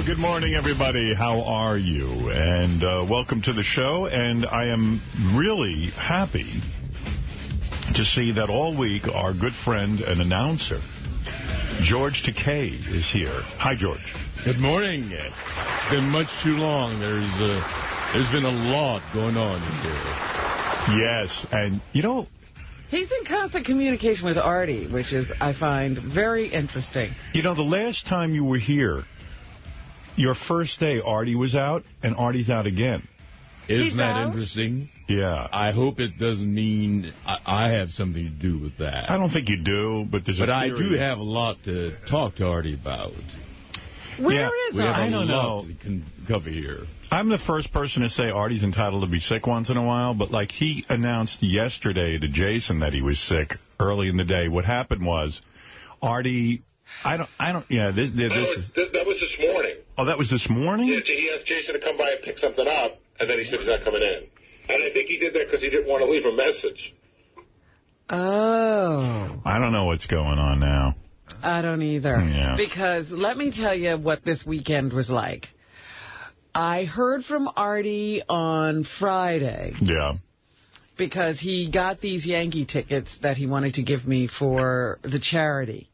Well, good morning, everybody. How are you? And welcome to the show. And I am really happy to see that all week our good friend and announcer, George Takei, is here. Hi, George. Good morning. It's been much too long. There's been a lot going on here. Yes, and you know, he's in constant communication with Artie, which is, I find, very interesting. You know, the last time you were here, your first day, Artie was out, and Artie's out again. Isn't that interesting? Yeah. I hope it doesn't mean I have something to do with that. I don't think you do, but there's a theory. I do have a lot to talk to Artie about. Where is Artie? I don't know. To cover here. I'm the first person to say Artie's entitled to be sick once in a while, but like he announced yesterday to Jason that he was sick early in the day. What happened was Artie, that was this morning. Oh, that was this morning? Yeah, he asked Jason to come by and pick something up, and then he said he's not coming in. And I think he did that because he didn't want to leave a message. Oh. I don't know what's going on now. I don't either. Yeah. Because let me tell you what this weekend was like. I heard from Artie on Friday. Yeah. Because he got these Yankee tickets that he wanted to give me for the charity.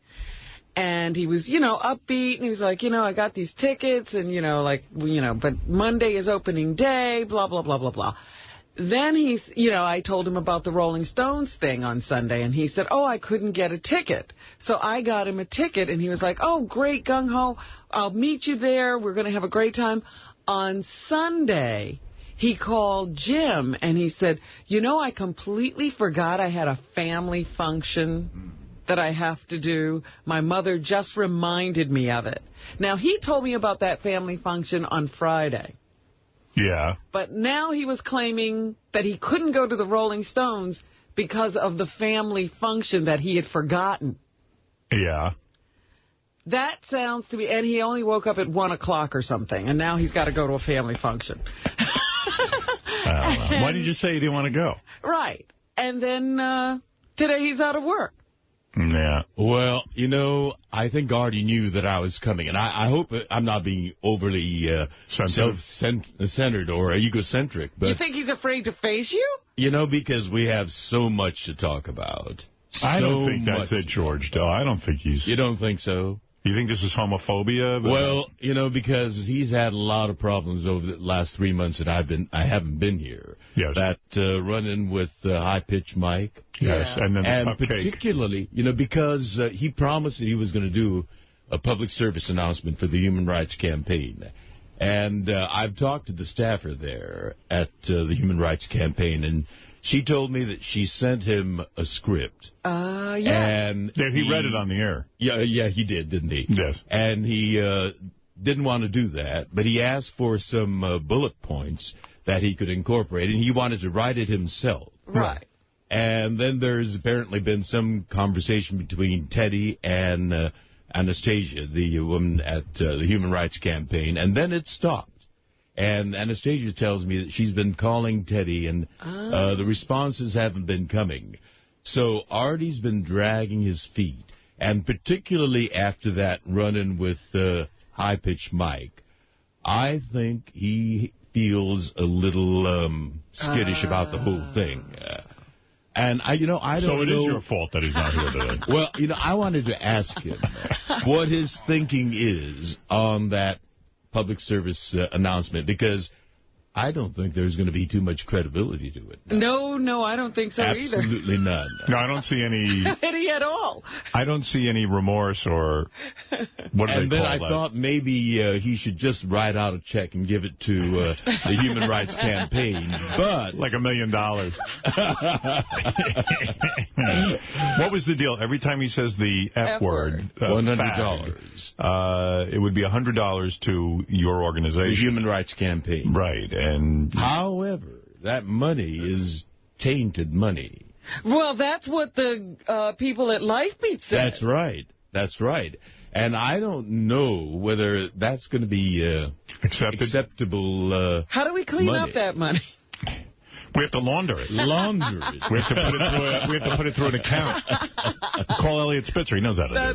And he was, upbeat, and he was like, I got these tickets, and, but Monday is opening day, blah, blah, blah, blah, blah. Then I told him about the Rolling Stones thing on Sunday, and he said, oh, I couldn't get a ticket. So I got him a ticket, and he was like, oh, great, gung-ho, I'll meet you there, we're going to have a great time. On Sunday, he called Jim, and he said, I completely forgot I had a family function that I have to do. My mother just reminded me of it. Now, he told me about that family function on Friday. Yeah. But now he was claiming that he couldn't go to the Rolling Stones because of the family function that he had forgotten. Yeah. That sounds to me, and he only woke up at 1 o'clock or something, and now he's got to go to a family function. Why did you say you didn't want to go? Right. And then today he's out of work. Yeah. Well, I think Artie knew that I was coming, and I hope I'm not being overly self-centered or egocentric. But you think he's afraid to face you? Because we have so much to talk about. I don't think that's it, George, though. I don't think he's... You don't think so? You think this is homophobia? Well, because he's had a lot of problems over the last 3 months that I haven't been here. Yes. That run-in with high-pitched Mike. Yes, and then and particularly, because he promised that he was going to do a public service announcement for the Human Rights Campaign. And I've talked to the staffer there at the Human Rights Campaign, and she told me that she sent him a script. Yeah. And he read it on the air. Yeah, he did, didn't he? Yes. And he didn't want to do that, but he asked for some bullet points that he could incorporate, and he wanted to write it himself. Right. And then there's apparently been some conversation between Teddy and Anastasia, the woman at the Human Rights Campaign, and then it stopped. And Anastasia tells me that she's been calling Teddy, and the responses haven't been coming. So Artie's been dragging his feet, and particularly after that run-in with high-pitched Mike, I think he feels a little skittish about the whole thing. And I don't know. So it is your fault that he's not here today. Well, I wanted to ask him what his thinking is on that public service announcement, because I don't think there's going to be too much credibility to it. No, I don't think so either. Absolutely none. No, I don't see any at all. I don't see any remorse or what do they call that? And then I thought maybe he should just write out a check and give it to the Human Rights Campaign. But like $1 million. What was the deal? Every time he says the F word, $100. It would be $100 to your organization. The Human Rights Campaign. Right. And however, that money is tainted money. Well, that's what the people at Lifebeat said. That's right. That's right. And I don't know whether that's going to be acceptable How do we clean up that money? We have to launder it. Launder it. We have to put it through an account. Call Elliot Spitzer. He knows how to do that.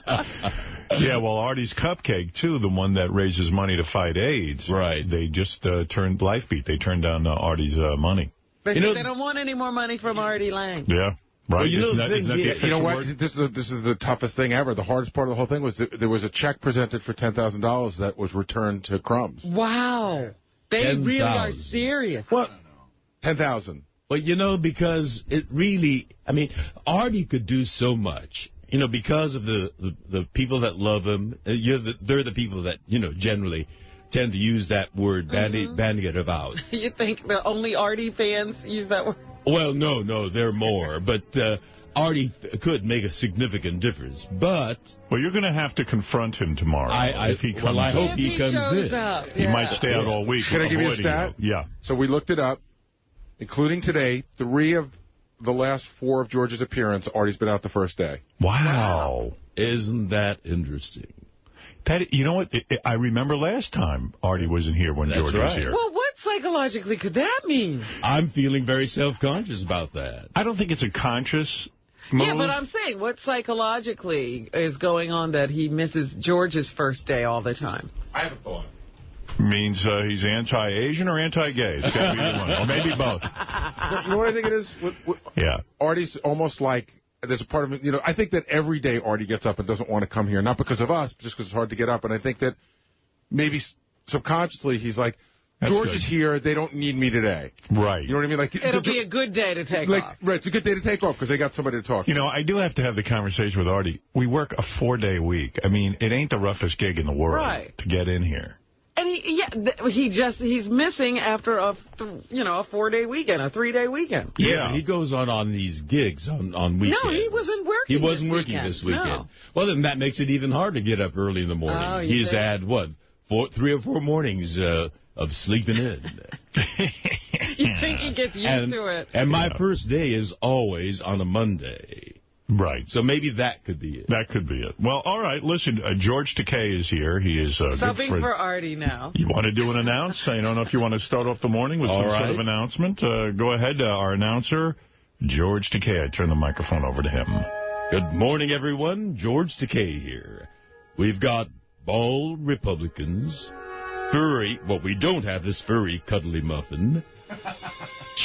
That's right. Yeah, well, Artie's Cupcake, too, the one that raises money to fight AIDS. Right. They just turned Lifebeat. They turned down Artie's money. They don't want any more money from Artie Lang. Yeah. Right. Well, isn't that the You know what? word? This is the toughest thing ever. The hardest part of the whole thing was that there was a check presented for $10,000 that was returned to Crumbs. Wow. They 10,000. really are serious. What? 10,000. Well, because it really, Artie could do so much, because of the people that love him. They're the people that, generally tend to use that word, bandy it about. You think the only Artie fans use that word? Well, no, there are more. But Artie could make a significant difference. But Well, you're going to have to confront him tomorrow if he comes I hope in. he comes shows in. up. He might stay out all week. Can I give you a avoiding stat? Yeah. So we looked it up, including today. 3 of the last 4 of George's appearance, Artie's been out the first day. Wow. Isn't that interesting? You know what? I remember last time Artie wasn't here when That's George was right. here. Well, what psychologically could that mean? I'm feeling very self-conscious about that. I don't think it's a conscious move. Yeah, but I'm saying, what psychologically is going on that he misses George's first day all the time? I have a thought. Means he's anti-Asian or anti-gay. It's got to be one. Or maybe both. You know what I think it is? Yeah. Artie's almost like, there's a part of it, I think that every day Artie gets up and doesn't want to come here, not because of us, but just because it's hard to get up. And I think that maybe subconsciously he's like, George is here, they don't need me today. Right. You know what I mean? Like It'll be a good day to take off. Right, it's a good day to take off because they got somebody to talk to. I do have to have the conversation with Artie. We work a 4-day week. I mean, it ain't the roughest gig in the world to get in here. And he's missing after a 4-day weekend, a 3-day weekend. Yeah, he goes on these gigs on weekends. No, he wasn't working. He wasn't working this weekend. No. Well, then that makes it even harder to get up early in the morning. Oh, He's think? had 3 or 4 mornings of sleeping in. You think he gets used to it? And my first day is always on a Monday. Right. So maybe that could be it. That could be it. Well, all right. Listen, George Takei is here. He is a good Subbing friend. for Artie now. You want to do an announce? I don't know if you want to start off the morning with some sort of announcement. Go ahead. Our announcer, George Takei. I turn the microphone over to him. Good morning, everyone. George Takei here. We've got bald Republicans, we don't have this furry, cuddly muffin,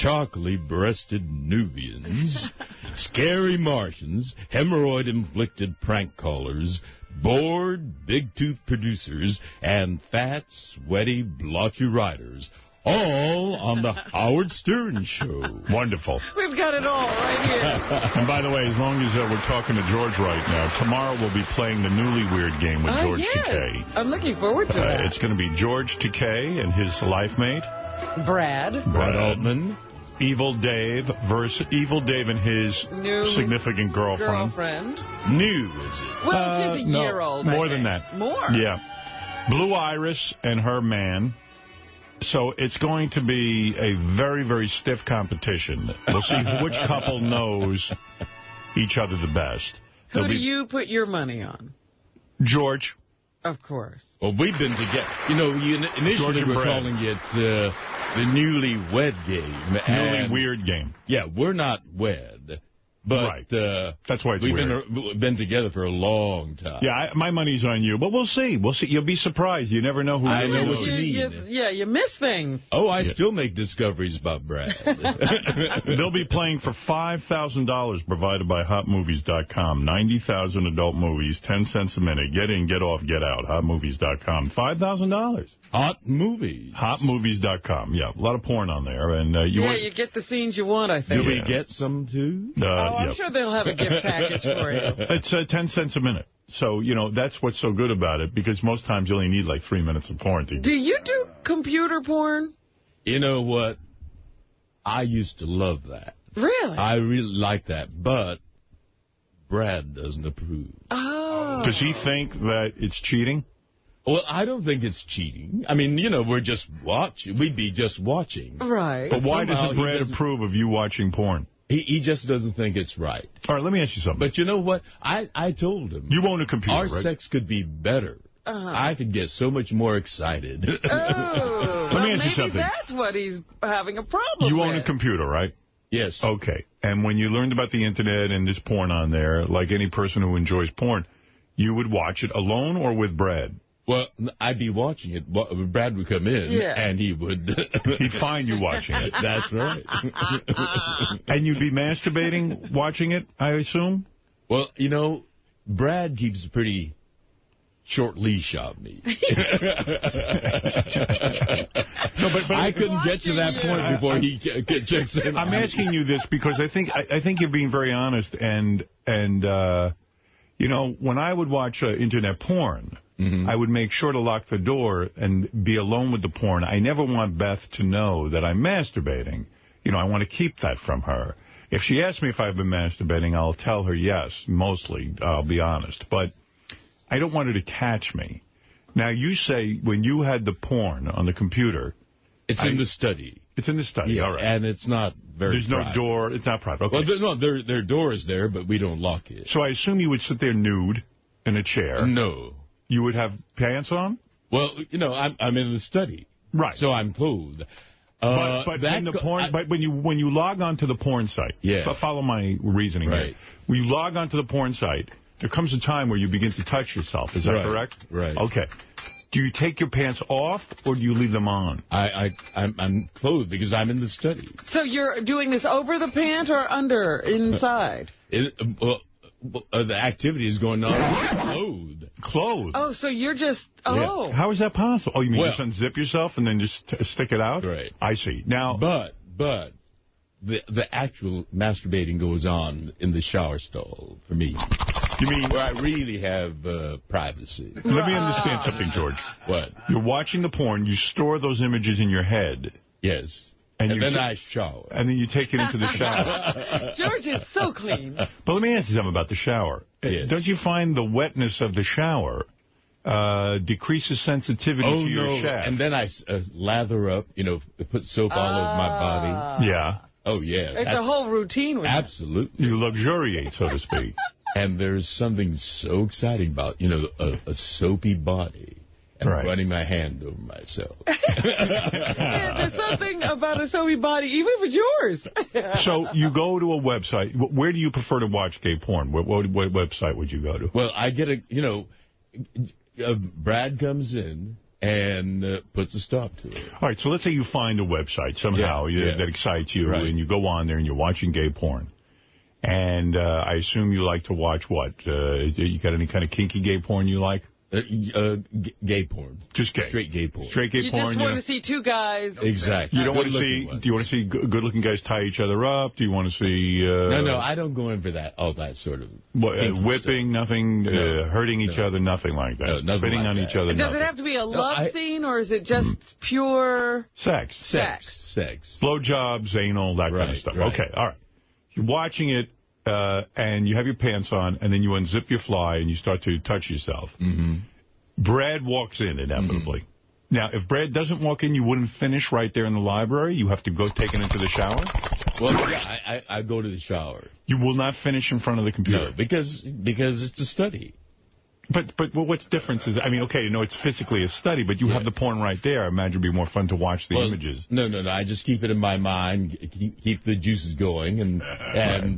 chocolate-breasted Nubians, scary Martians, hemorrhoid-inflicted prank callers, bored, big-tooth producers, and fat, sweaty, blotchy writers, all on the Howard Stern Show. Wonderful. We've got it all right here. And by the way, as long as we're talking to George right now, tomorrow we'll be playing the Newly Weird game with George Takei. I'm looking forward to that. It's going to be George Takei and his life mate, Brad Altman. Evil Dave versus Evil Dave and his New significant girlfriend. New, is it? Well, she's a year old. More than that. More? Yeah. Blue Iris and her man. So it's going to be a very, very stiff competition. We'll see which couple knows each other the best. Who do you put your money on? George. Of course. Well, we've been together. Initially we're calling it the Newly Wed game. Newly Weird game. Yeah, we're not wed. But that's why it's we've been together for a long time. Yeah, my money's on you. But we'll see. We'll see. You'll be surprised. You never know who I know what you mean. You miss things. Oh, I still make discoveries about Brad. They'll be playing for $5,000 provided by HotMovies.com. 90,000 adult movies, 10 cents a minute. Get in, get off, get out. HotMovies.com. $5,000. Hot Movies. HotMovies.com. Yeah, a lot of porn on there. And you get the scenes you want, I think. Do we get some, too? I'm sure they'll have a gift package for you. It's 10 cents a minute. So, that's what's so good about it, because most times you only need like 3 minutes of porn. Do you do computer porn? You know what? I used to love that. Really? I really like that, but Brad doesn't approve. Oh. Does he think that it's cheating? Well, I don't think it's cheating. I mean, we're just watching. We'd be just watching. Right. But why doesn't Brad approve of you watching porn? He just doesn't think it's right. All right, let me ask you something. But you know what? I told him. You own a computer, Our right? sex could be better. I could get so much more excited. Oh. Let me ask you something. Maybe that's what he's having a problem You with. own a computer, right? Yes. Okay. And when you learned about the Internet and there's porn on there, like any person who enjoys porn, You would watch it alone or with Brad? Well, I'd be watching it. Brad would come in, and he would... He'd find you watching it. That's right. And you'd be masturbating watching it, I assume? Well, you know, Brad keeps a pretty short leash on me. No, but I couldn't get to that point before he checks in. I'm asking you this because I think you're being very honest, and you know, when I would watch internet porn, I would make sure to lock the door and be alone with the porn. I never want Beth to know that I'm masturbating. You know, I want to keep that from her. If she asks me if I've been masturbating, I'll tell her yes, mostly, I'll be honest. But I don't want her to catch me. Now, you say when you had the porn on the computer... It's in the study. It's in the study, yeah, all right. And it's not very There's private. no door. It's not private. Okay. Well, their door is there, but we don't lock it. So I assume you would sit there nude in a chair. No. You would have pants on? Well, you know, I'm in the study. Right. So I'm clothed. But when you log on to the porn site, follow my reasoning here. When you log on to the porn site, there comes a time where you begin to touch yourself. Is that correct? Right. Okay. Do you take your pants off or do you leave them on? I'm clothed because I'm in the study. So you're doing this over the pant or under, inside? The activity is going on clothed. Oh, so you're just, Yeah. How is that possible? Oh, you mean just unzip yourself and then just stick it out? Right. I see. Now, But the actual masturbating goes on in the shower stall for me. You mean where I really have privacy? Let me understand something, George. What? You're watching the porn. You store those images in your head. Yes. And then I shower. And then you take it into the shower. George is so clean. But let me ask you something about the shower. Yes. Don't you find the wetness of the shower decreases sensitivity to your shaft? And then I lather up, you know, put soap all over my body. Yeah. Oh, yeah. It's a whole routine with absolutely. You luxuriate, so to speak. And there's something so exciting about, you know, a soapy body and running my hand over myself. There's something about a soapy body, even if it's yours. So you go to a website. Where do you prefer to watch gay porn? What website would you go to? Well, I get Brad comes in and puts a stop to it. All right, so let's say you find a website somehow that excites you, and you go on there and you're watching gay porn. And I assume you like to watch what? You got any kind of kinky gay porn you like? Gay porn. Just gay. Straight gay porn. Straight gay porn. You just want to see two guys. Exactly. You don't want to see. Do you want to see good-looking guys tie each other up? Do you want to see? No, I don't go in for that. All that sort of whipping, stuff. Nothing, hurting each other, nothing like that. No, spitting on each other. Does it have to be a love scene, or is it just pure sex? Sex. Blowjobs, anal, that kind of stuff. Right. Okay, all right. You're watching it. And you have your pants on, and then you unzip your fly, and you start to touch yourself. Brad walks in, inevitably. Now, if Brad doesn't walk in, you wouldn't finish right there in the library? You have to go take it into the shower? Well, yeah, I go to the shower. You will not finish in front of the computer? No, because it's a study. But what's the difference is, I mean, okay, you know, it's physically a study, but you have the porn right there. I imagine it'd be more fun to watch the images. No. I just keep it in my mind, keep the juices going, and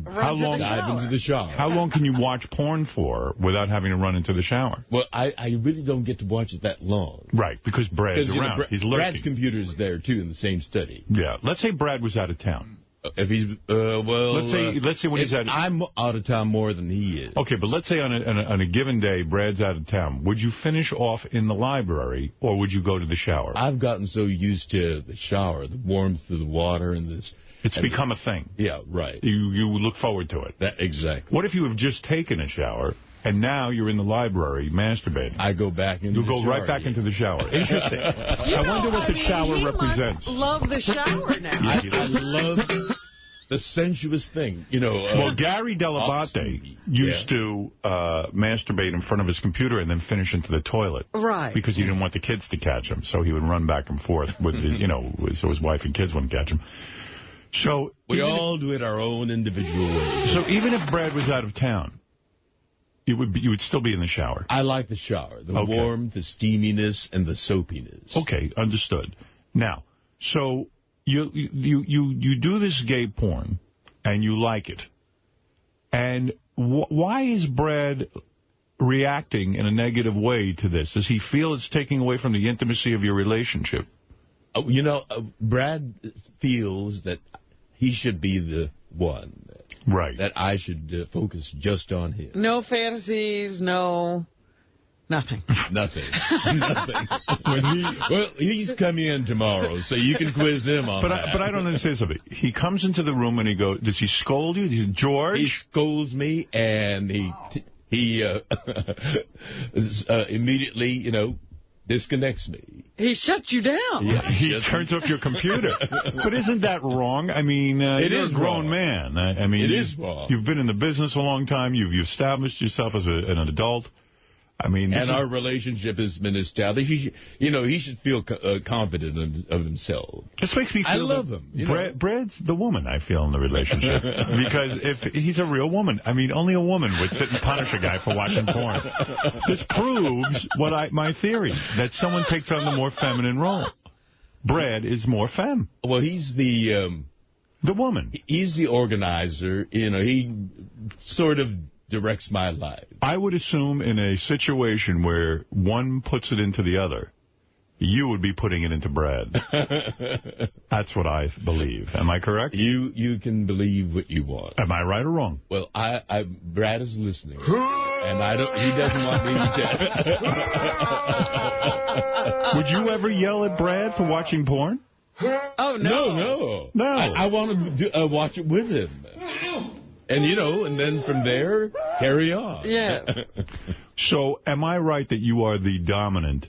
how long dive into the shower. How long can you watch porn for without having to run into the shower? Well, I really don't get to watch it that long. Right, because Brad's around. He's lurking. Brad's computer is there, too, in the same study. Yeah. Let's say Brad was out of town. If he's let's say when he's I'm out of town more than he is. Okay, but let's say on a given day Brad's out of town. Would you finish off in the library or would you go to the shower? I've gotten so used to the shower, the warmth of the water and this. It's become a thing. Yeah, right. You look forward to it. Exactly. What if you have just taken a shower and now you're in the librabary masturbating? I go back into the shower. You go right back into the shower. Interesting. I wonder what the shower represents. I love the shower now. I love the sensuous thing, you know. Well, Gary Dell'Abate used to masturbate in front of his computer and then finish into the toilet. Right. Because he didn't want the kids to catch him, so he would run back and forth with his, so his wife and kids wouldn't catch him. So we all do it our own individual way. So even if Brad was out of town, you would still be in the shower. I like the shower, the warmth, the steaminess, and the soapiness. Okay, understood. Now, so you do this gay porn, and you like it, and why is Brad reacting in a negative way to this? Does he feel it's taking away from the intimacy of your relationship? You know, Brad feels that he should be the one. Right. That I should focus just on him. No fantasies, no... Nothing. Nothing. Well, he's coming in tomorrow, so you can quiz him on that. But I don't understand something. He comes into the room and he goes, does he scold you? Does he, George? He scolds me, and he immediately, you know, disconnects me. He shuts you down. Yeah, he turns off your computer. But isn't that wrong? I mean, you're a grown man. I mean, it is wrong. You've been in the business a long time. You've established yourself as an adult. I mean, and our relationship has been established. He should feel confident of himself. This makes me feel I love him. Brad's the woman, I feel, in the relationship. Because if he's a real woman, I mean, only a woman would sit and punish a guy for watching porn. This proves my theory, that someone takes on the more feminine role. Brad is more femme. Well, he's the woman. He's the organizer. You know, he sort of directs my life. I would assume in a situation where one puts it into the other, you would be putting it into Brad. That's what I believe. Am I correct? You can believe what you want. Am I right or wrong? Well, Brad is listening, and he doesn't want me to. Would you ever yell at Brad for watching porn? Oh, no. No. I want to watch it with him. And, you know, and then from there, carry on. Yeah. So, am I right that you are the dominant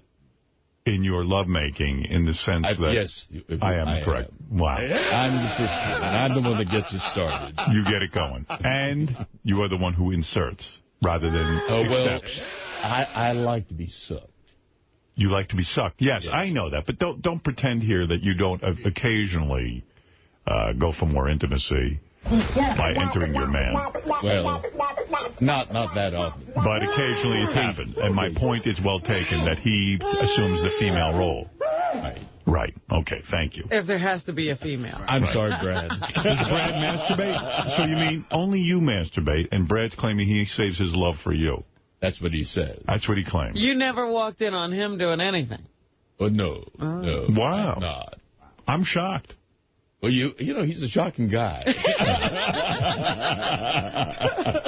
in your lovemaking in the sense that... Yes. I am correct. Wow. I'm the first one. I'm the one that gets it started. You get it going. And you are the one who inserts rather than accepts. Well, I like to be sucked. You like to be sucked. Yes, I know that. But don't pretend here that you don't occasionally go for more intimacy by entering your man. Well, not that often. But occasionally it happens. And my point is well taken, that he assumes the female role. Right. Okay, thank you. If there has to be a female. I'm sorry, Brad. Does Brad masturbate? So you mean only you masturbate, and Brad's claiming he saves his love for you? That's what he says. That's what he claims. You never walked in on him doing anything? Oh, no. No. Wow. I'm not. I'm shocked. Well, you know, he's a shocking guy.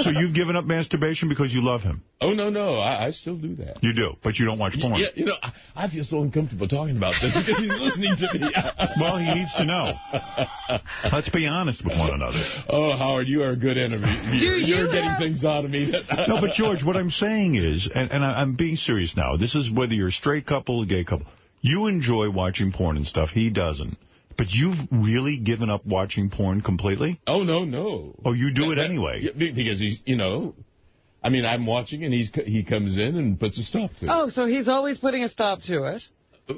So you've given up masturbation because you love him? Oh, no. I still do that. You do, but you don't watch porn. Yeah, you know, I feel so uncomfortable talking about this because he's listening to me. Well, he needs to know. Let's be honest with one another. Oh, Howard, you are a good interviewer. You're getting things out of me. No, but George, what I'm saying is, and I'm being serious now, this is whether you're a straight couple or a gay couple, you enjoy watching porn and stuff, he doesn't. But you've really given up watching porn completely? Oh, no. Oh, you do it anyway? Because he's, you know, I mean, I'm watching and he comes in and puts a stop to it. Oh, so he's always putting a stop to it?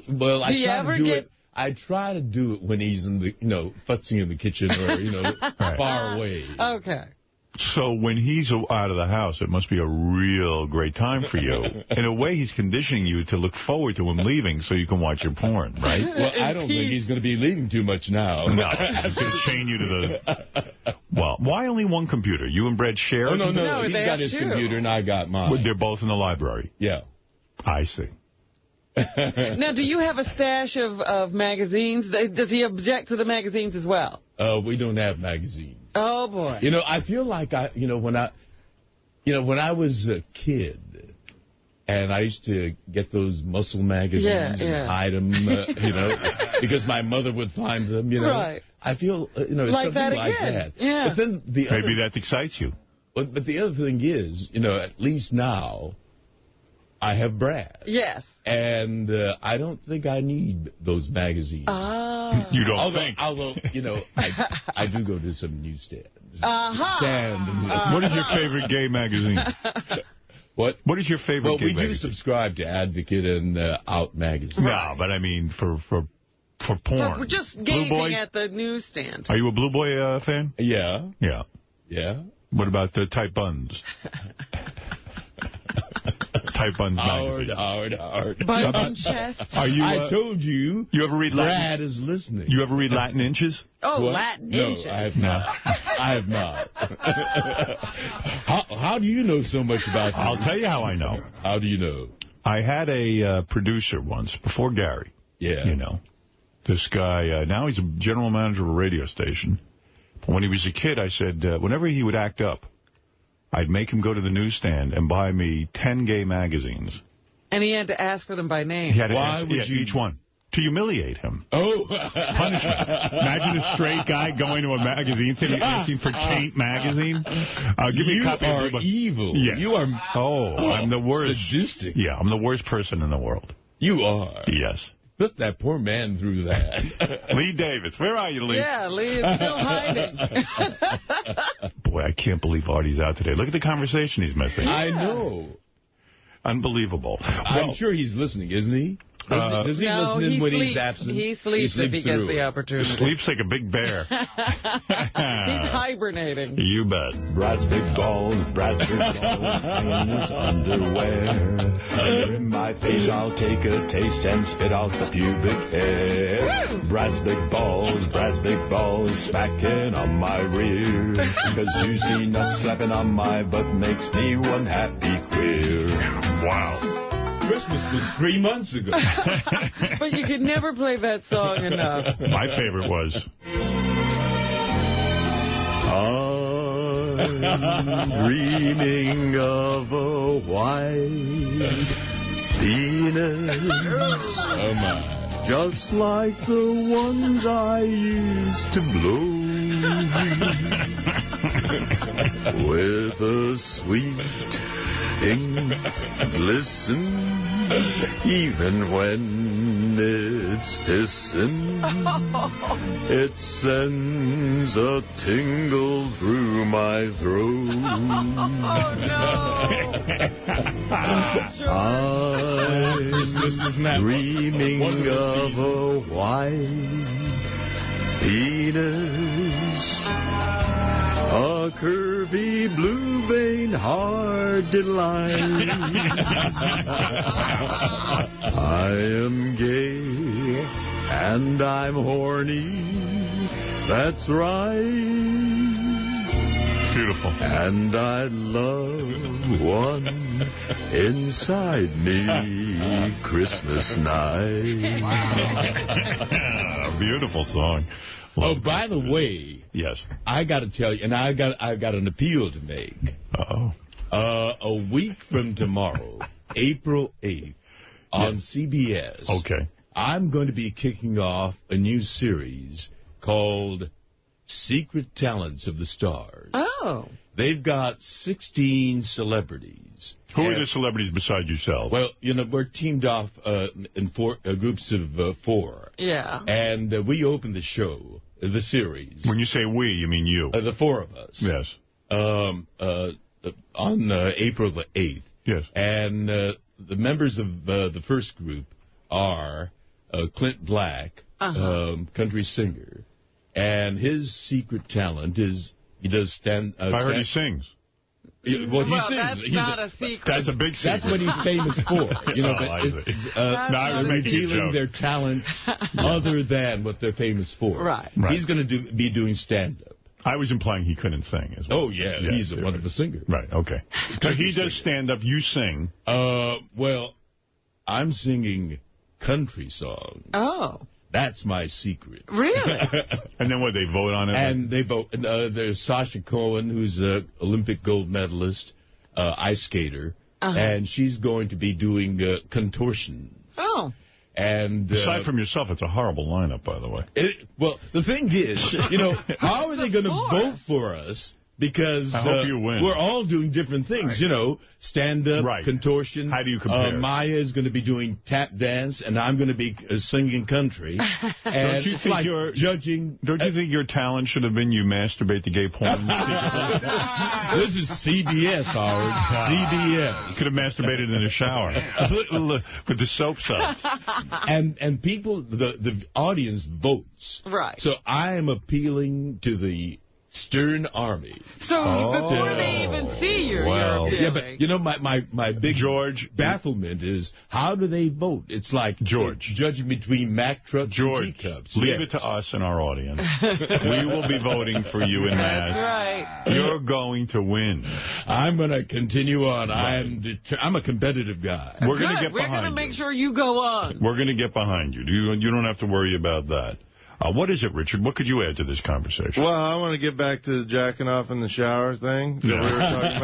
Well, I try to do it. I try to do it when he's in the, you know, futzing in the kitchen or, you know, far away. Okay. So when he's out of the house, it must be a real great time for you. In a way, he's conditioning you to look forward to him leaving so you can watch your porn, right? Well, I don't think he's going to be leaving too much now. No, he's going to chain you to the... Well, why only one computer? You and Brad share? Oh, no. He's got his computer and I got mine. Well, they're both in the library? Yeah. I see. Now, do you have a stash of magazines? Does he object to the magazines as well? We don't have magazines. Oh, boy. You know, I feel like when I was a kid, and I used to get those muscle magazines and hide them, you know, because my mother would find them, you know. Right. I feel, you know, it's like something that like again. that. Yeah. But then maybe that excites you. But the other thing is, you know, at least now, I have Brad. Yes. And I don't think I need those magazines. You don't think? Although, you know, I do go to some newsstands. Uh-huh. What is your favorite gay magazine? What? What is your favorite gay magazine? Well, we do subscribe to Advocate and Out magazine. No, but I mean for porn. For just gazing at the newsstand. Are you a Blue Boy fan? Yeah. Yeah. Yeah. What about the tight buns? Buns magazine. Howard. Buns and chest. Are you? I told you. You ever read Brad Latin? is listening. You ever read Latin Inches? Oh, What? Latin No, Inches. I have not. I have not. How do you know so much about this? I'll tell you how I know. How do you know? I had a producer once, before Gary. Yeah. You know. This guy, now he's a general manager of a radio station. When he was a kid, I said, whenever he would act up, I'd make him go to the newsstand and buy me 10 gay magazines. And he had to ask for them by name. He had to Why ask, would you? each one. To humiliate him. Oh. Punishment. Imagine a straight guy going to a magazine saying, asking for Taint magazine. Give me a copy are of the evil. Yes. You are... Oh, I'm the worst. Sadistic. Yeah, I'm the worst person in the world. You are. Yes. Put that poor man through that. Lee Davis. Where are you, Lee? Yeah, Lee is still hiding. Boy, I can't believe Artie's out today. Look at the conversation he's missing. I know. Unbelievable. I'm sure he's listening, isn't he? Does he no, listen he when sleeps. he's absent? He sleeps if he gets through the it. opportunity. Sleeps like a big bear. He's hibernating. You bet. Brad's big balls, hanging his underwear. In my face, I'll take a taste and spit out the pubic hair. Brad's big balls, smacking on my rear. Cause juicy nuts slapping on my butt makes me one happy queer. Wow. Christmas was 3 months ago. But you could never play that song enough. My favorite was... I'm dreaming of a white penis. Oh, my. Just like the ones I used to blow. With a sweet pink glisten. Even when it's pissing, it sends a tingle through my throat. I'm dreaming of a white penis, a curvy blue vein hard to line. I am gay and I'm horny, that's right. Beautiful. And I love one inside me Christmas night. Beautiful song. Oh, by the way, yes, I got to tell you, and I've got an appeal to make. Uh-oh. A week from tomorrow, April 8th, on CBS. Okay. I'm going to be kicking off a new series called Secret Talents of the Stars. Oh. They've got 16 celebrities. Who are the celebrities besides yourself? Well, you know, we're teamed off in groups of 4. Yeah. And we open the show, the series. When you say we, you mean you. The 4 of us. Yes. On April the 8th. Yes. And the members of the first group are Clint Black, country singer. And his secret talent is he does stand... I heard he sings. Well, he sings. That's not a secret. That's a big secret. That's what he's famous for. You know, I see. I was making a revealing joke. their talent other than what they're famous for. Right. He's going to be doing stand-up. I was implying he couldn't sing as well. Oh, yeah. He's a wonderful singer. Right, okay. So he does stand-up, you sing. Well, I'm singing country songs. Oh. That's my secret. Really? And then what, they vote on it? And they vote. There's Sasha Cohen, who's an Olympic gold medalist, ice skater, and she's going to be doing contortions. Oh. And aside from yourself, it's a horrible lineup, by the way. Well, the thing is, you know, how are they going to vote for us? Because I hope you win. We're all doing different things, you know, stand-up, contortion. How do you compare? Maya is going to be doing tap dance, and I'm going to be singing country. And Don't you think judging? Don't you think your talent should have been you masturbate to gay porn? This is CBS, Howard. CBS. Could have masturbated in a shower with the soap suds. And people, the audience votes. Right. So I am appealing to the Stern Army. So before they even see you're appealing. Yeah, but you know, my big bafflement is, how do they vote? It's like judging between Mack trucks and teacups. Leave it to us and our audience. We will be voting for you and Maz. That's right. You're going to win. I'm going to continue on. I'm a competitive guy. We're going to get behind you. We're going to make sure you go on. We're going to get behind you. You don't have to worry about that. What is it, Richard? What could you add to this conversation? Well, I want to get back to the jacking off in the shower thing that we were talking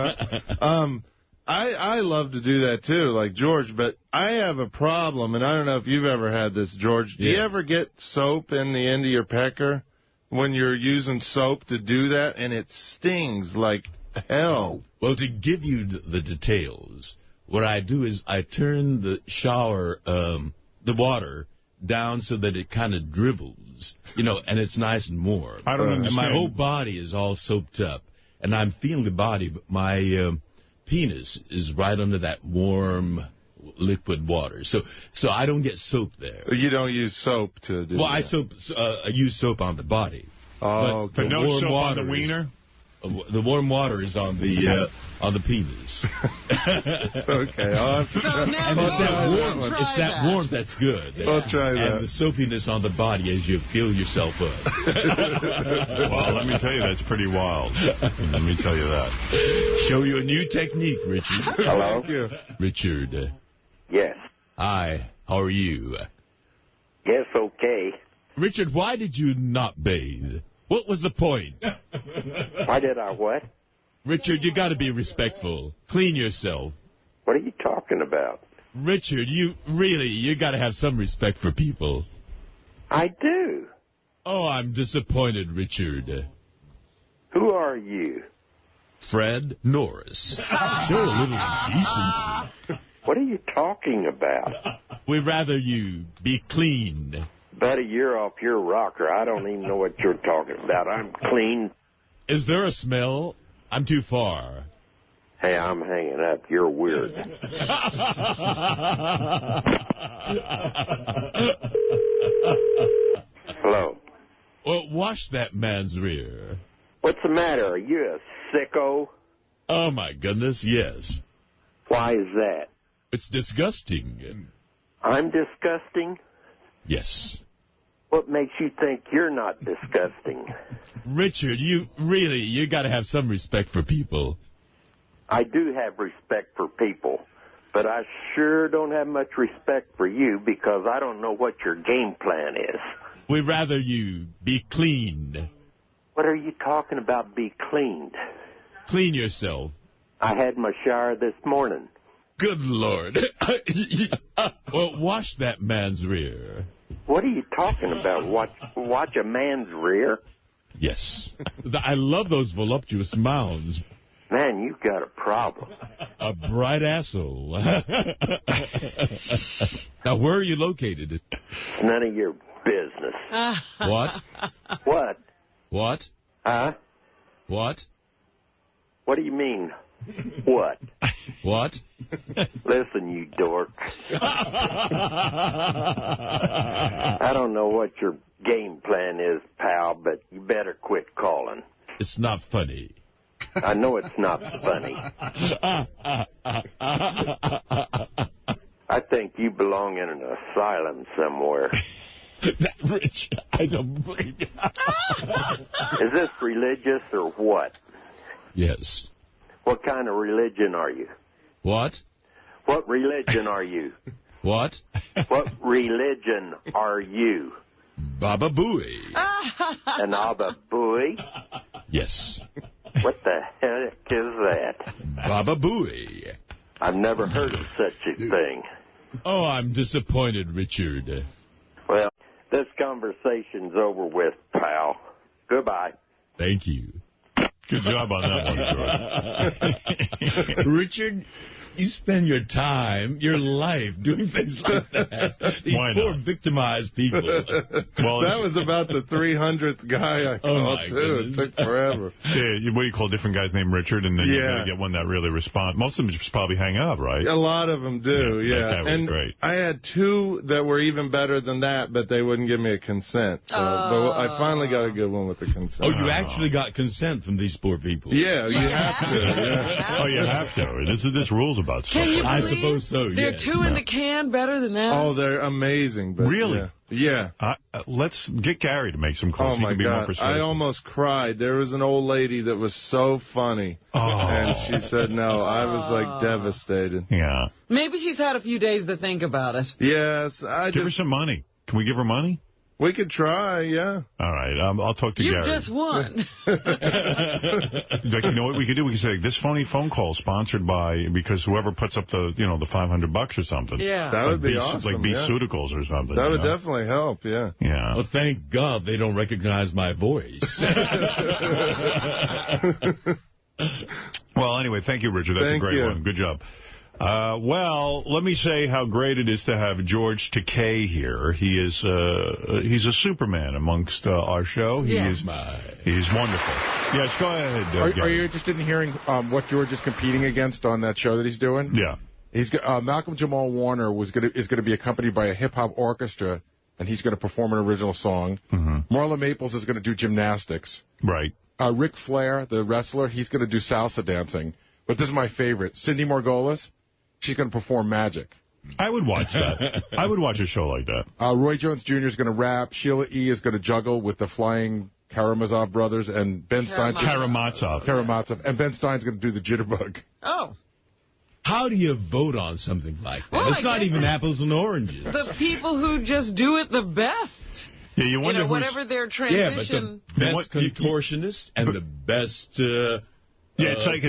about. I love to do that, too, like George, but I have a problem, and I don't know if you've ever had this, George. Do you ever get soap in the end of your pecker when you're using soap to do that, and it stings like hell? Well, to give you the details, what I do is I turn the shower, the water, down so that it kind of dribbles, and it's nice and warm. I don't understand. And my whole body is all soaked up, and I'm feeling the body, but my penis is right under that warm liquid water. So I don't get soap there. You don't use soap to do that? I use soap on the body. Oh, but no soap on the wiener? The warm water is on the penis. Okay, I'll have to try. And it's that warmth that's good. I'll try that. And the soapiness on the body as you feel yourself up. Well, let me tell you, that's pretty wild. Let me tell you that. Show you a new technique, Richard. Hello? Richard. Yes. Hi, how are you? Yes, okay. Richard, why did you not bathe? What was the point? Why did I what? Richard, you got to be respectful. Clean yourself. What are you talking about? Richard, you got to have some respect for people. I do. Oh, I'm disappointed, Richard. Who are you? Fred Norris. Show a little decency. What are you talking about? We'd rather you be clean. Buddy, you're off your rocker. I don't even know what you're talking about. I'm clean. Is there a smell? I'm too far. Hey, I'm hanging up. You're weird. Hello? Well, wash that man's rear. What's the matter? Are you a sicko? Oh, my goodness, yes. Why is that? It's disgusting. I'm disgusting? Yes. What makes you think you're not disgusting? Richard, you got to have some respect for people. I do have respect for people, but I sure don't have much respect for you because I don't know what your game plan is. We'd rather you be clean. What are you talking about, be cleaned? Clean yourself. I had my shower this morning. Good Lord. Well, wash that man's rear. What are you talking about? Watch a man's rear? Yes. I love those voluptuous mounds. Man, you've got a problem. A bright asshole. Now, where are you located? It's none of your business. What? What? What? Huh? What? What do you mean, what? What? Listen, you dork. I don't know what your game plan is, pal, but you better quit calling. It's not funny. I know it's not funny. I think you belong in an asylum somewhere. Rich, I don't believe you. Is this religious or what? Yes. What kind of religion are you? What? What religion are you? What? What religion are you? Baba Booey. An Abba Booey? Yes. What the heck is that? Baba Booey. I've never heard of such a thing. Oh, I'm disappointed, Richard. Well, this conversation's over with, pal. Goodbye. Thank you. Good job on that one, George. Richard, You spend your time, your life, doing things like that. These poor victimized people. Well, that was about the 300th guy I called, too. Goodness. It took forever. Yeah, what do you call different guys named Richard, and then you got to get one that really responds. Most of them just probably hang up, right? A lot of them do, That was great. I had 2 that were even better than that, but they wouldn't give me a consent. So but I finally got a good one with the consent. Oh, you actually got consent from these poor people? Yeah, you have to. Yeah. Oh, you have to. This rules about stuff. Can you believe I suppose so, They're 2 in the can better than that? Oh, they're amazing. But really? Yeah. Let's get Gary to make some calls. Oh, my God. I almost cried. There was an old lady that was so funny. Oh. And she said no. I was, like, devastated. Yeah. Maybe she's had a few days to think about it. Yes. Give her some money. Can we give her money? We could try, yeah. All right, I'll talk to Gary. You just won. Like, you know what we could do? We could say, this phone call sponsored by, because whoever puts up the, the $500 or something. Yeah. That would be awesome. Like B-Ceuticals or something. That would definitely help, yeah. Yeah. Well, thank God they don't recognize my voice. Well, anyway, thank you, Richard. That's a great one. Good job. Well, let me say how great it is to have George Takei here. He is he's a Superman amongst our show. He's wonderful. Yes, go ahead. Are you interested in hearing what George is competing against on that show that he's doing? Yeah. He's Malcolm Jamal Warner is going to be accompanied by a hip hop orchestra, and he's going to perform an original song. Marla Maples is going to do gymnastics. Right. Ric Flair, the wrestler, he's going to do salsa dancing. But this is my favorite. Cindy Margolis. She's going to perform magic. I would watch that. I would watch a show like that. Roy Jones Jr. is going to rap. Sheila E. is going to juggle with the Flying Karamazov brothers. And Ben Stein... Karamazov. And Ben Stein's going to do the jitterbug. Oh. How do you vote on something like that? Well, it's not even apples and oranges. The people who just do it the best. Yeah, you wonder whatever their transition... Yeah, but the best contortionist and the best... Yeah, it's like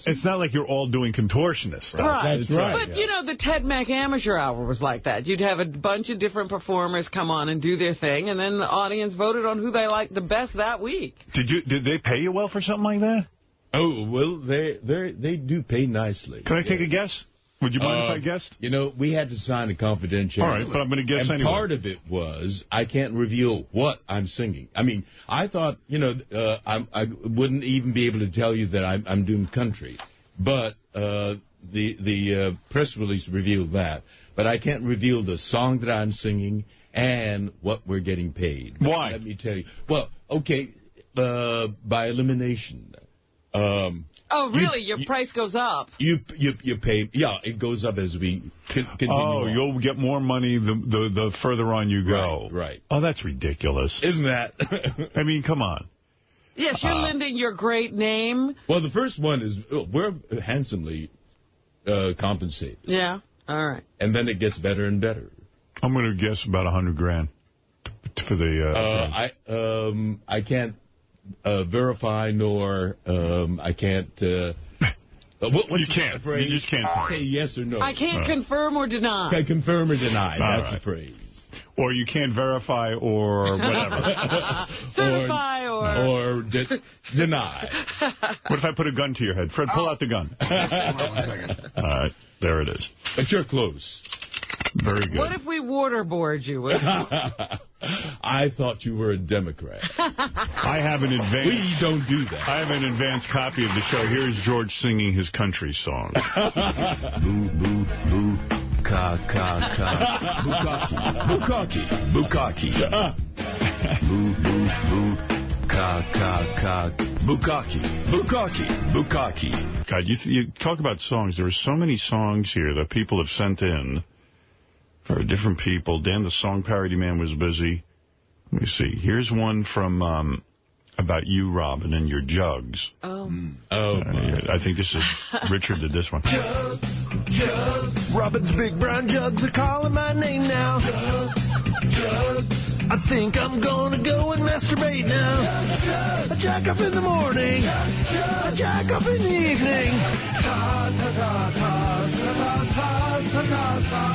it's not like you're all doing contortionist stuff. Right. That's right. But, the Ted Mack Amateur Hour was like that. You'd have a bunch of different performers come on and do their thing, and then the audience voted on who they liked the best that week. Did they pay you well for something like that? Oh, well, they do pay nicely. Can I take a guess? Would you mind if I guessed? We had to sign a confidentiality. All right, but I'm going to guess and anyway. Part of it was I can't reveal what I'm singing. I mean, I thought, I wouldn't even be able to tell you that I'm doing country. But the press release revealed that. But I can't reveal the song that I'm singing and what we're getting paid. Why? Let me tell you. Well, okay, by elimination. Oh, really? Your price goes up? You pay. Yeah, it goes up as we continue. Oh, you'll get more money the further on you go. Right. Oh, that's ridiculous. Isn't that? I mean, come on. Yes, you're lending your great name. Well, the first one is we're handsomely compensated. Yeah. All right. And then it gets better and better. I'm going to guess about $100,000 for the. I can't. Verify nor I can't. You can't. You just can't say yes or no. I can't confirm or deny. I confirm or deny. That's right. the phrase. Or you can't verify or whatever. Certify or deny. What if I put a gun to your head? Fred, pull out the gun. All right. There it is. But you're close. Very good. What if we waterboard you? I thought you were a Democrat. I have an advanced... We don't do that. I have an advanced copy of the show. Here's George singing his country song. Boo, boo, boo, ka, ka, ka. Bukkake, bukkake, bukkake. Boo, boo, boo, ka, ka, ka. Bukkake, bukkake, bukkake. God, you talk about songs. There are so many songs here that people have sent in for different people. Dan, the song parody man, was busy. Let me see. Here's one from about you, Robin, and your jugs. Oh. I think this is Richard did this one. Jugs, jugs. Robin's big brown jugs are calling my name now. Jugs, jugs. I think I'm gonna go and masturbate now. A jack off in the morning. A jack off in the evening. Ta ta ta ta ta ta ta ta ta.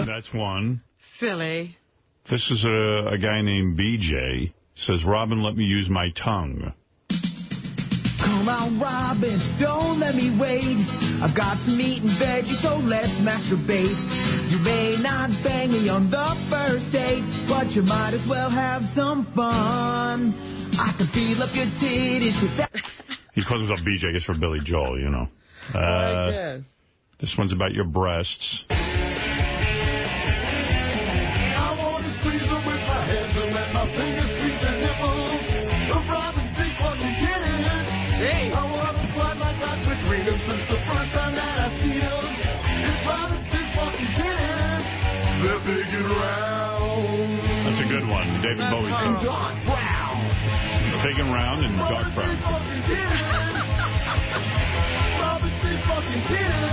That's one. Silly. This is a guy named BJ. Says, Robin, let me use my tongue. Come on, Robin, don't let me wait. I've got some meat and veggies, so let's masturbate. You may not bang me on the first date, but you might as well have some fun. I can feel up your titties with that. He calls himself BJ, I guess, for Billy Joel, you know. I guess. This one's about your breasts. I want to squeeze them with my hands and let my fingers treat the nipples. The Robin's big fucking titties. Gee. I want to slide like that between them since the first time that I see them. It's Robin's big fucking titties. They're big and round. That's a good one. David Bowie's And song. dark brown. Big and round and dark brown.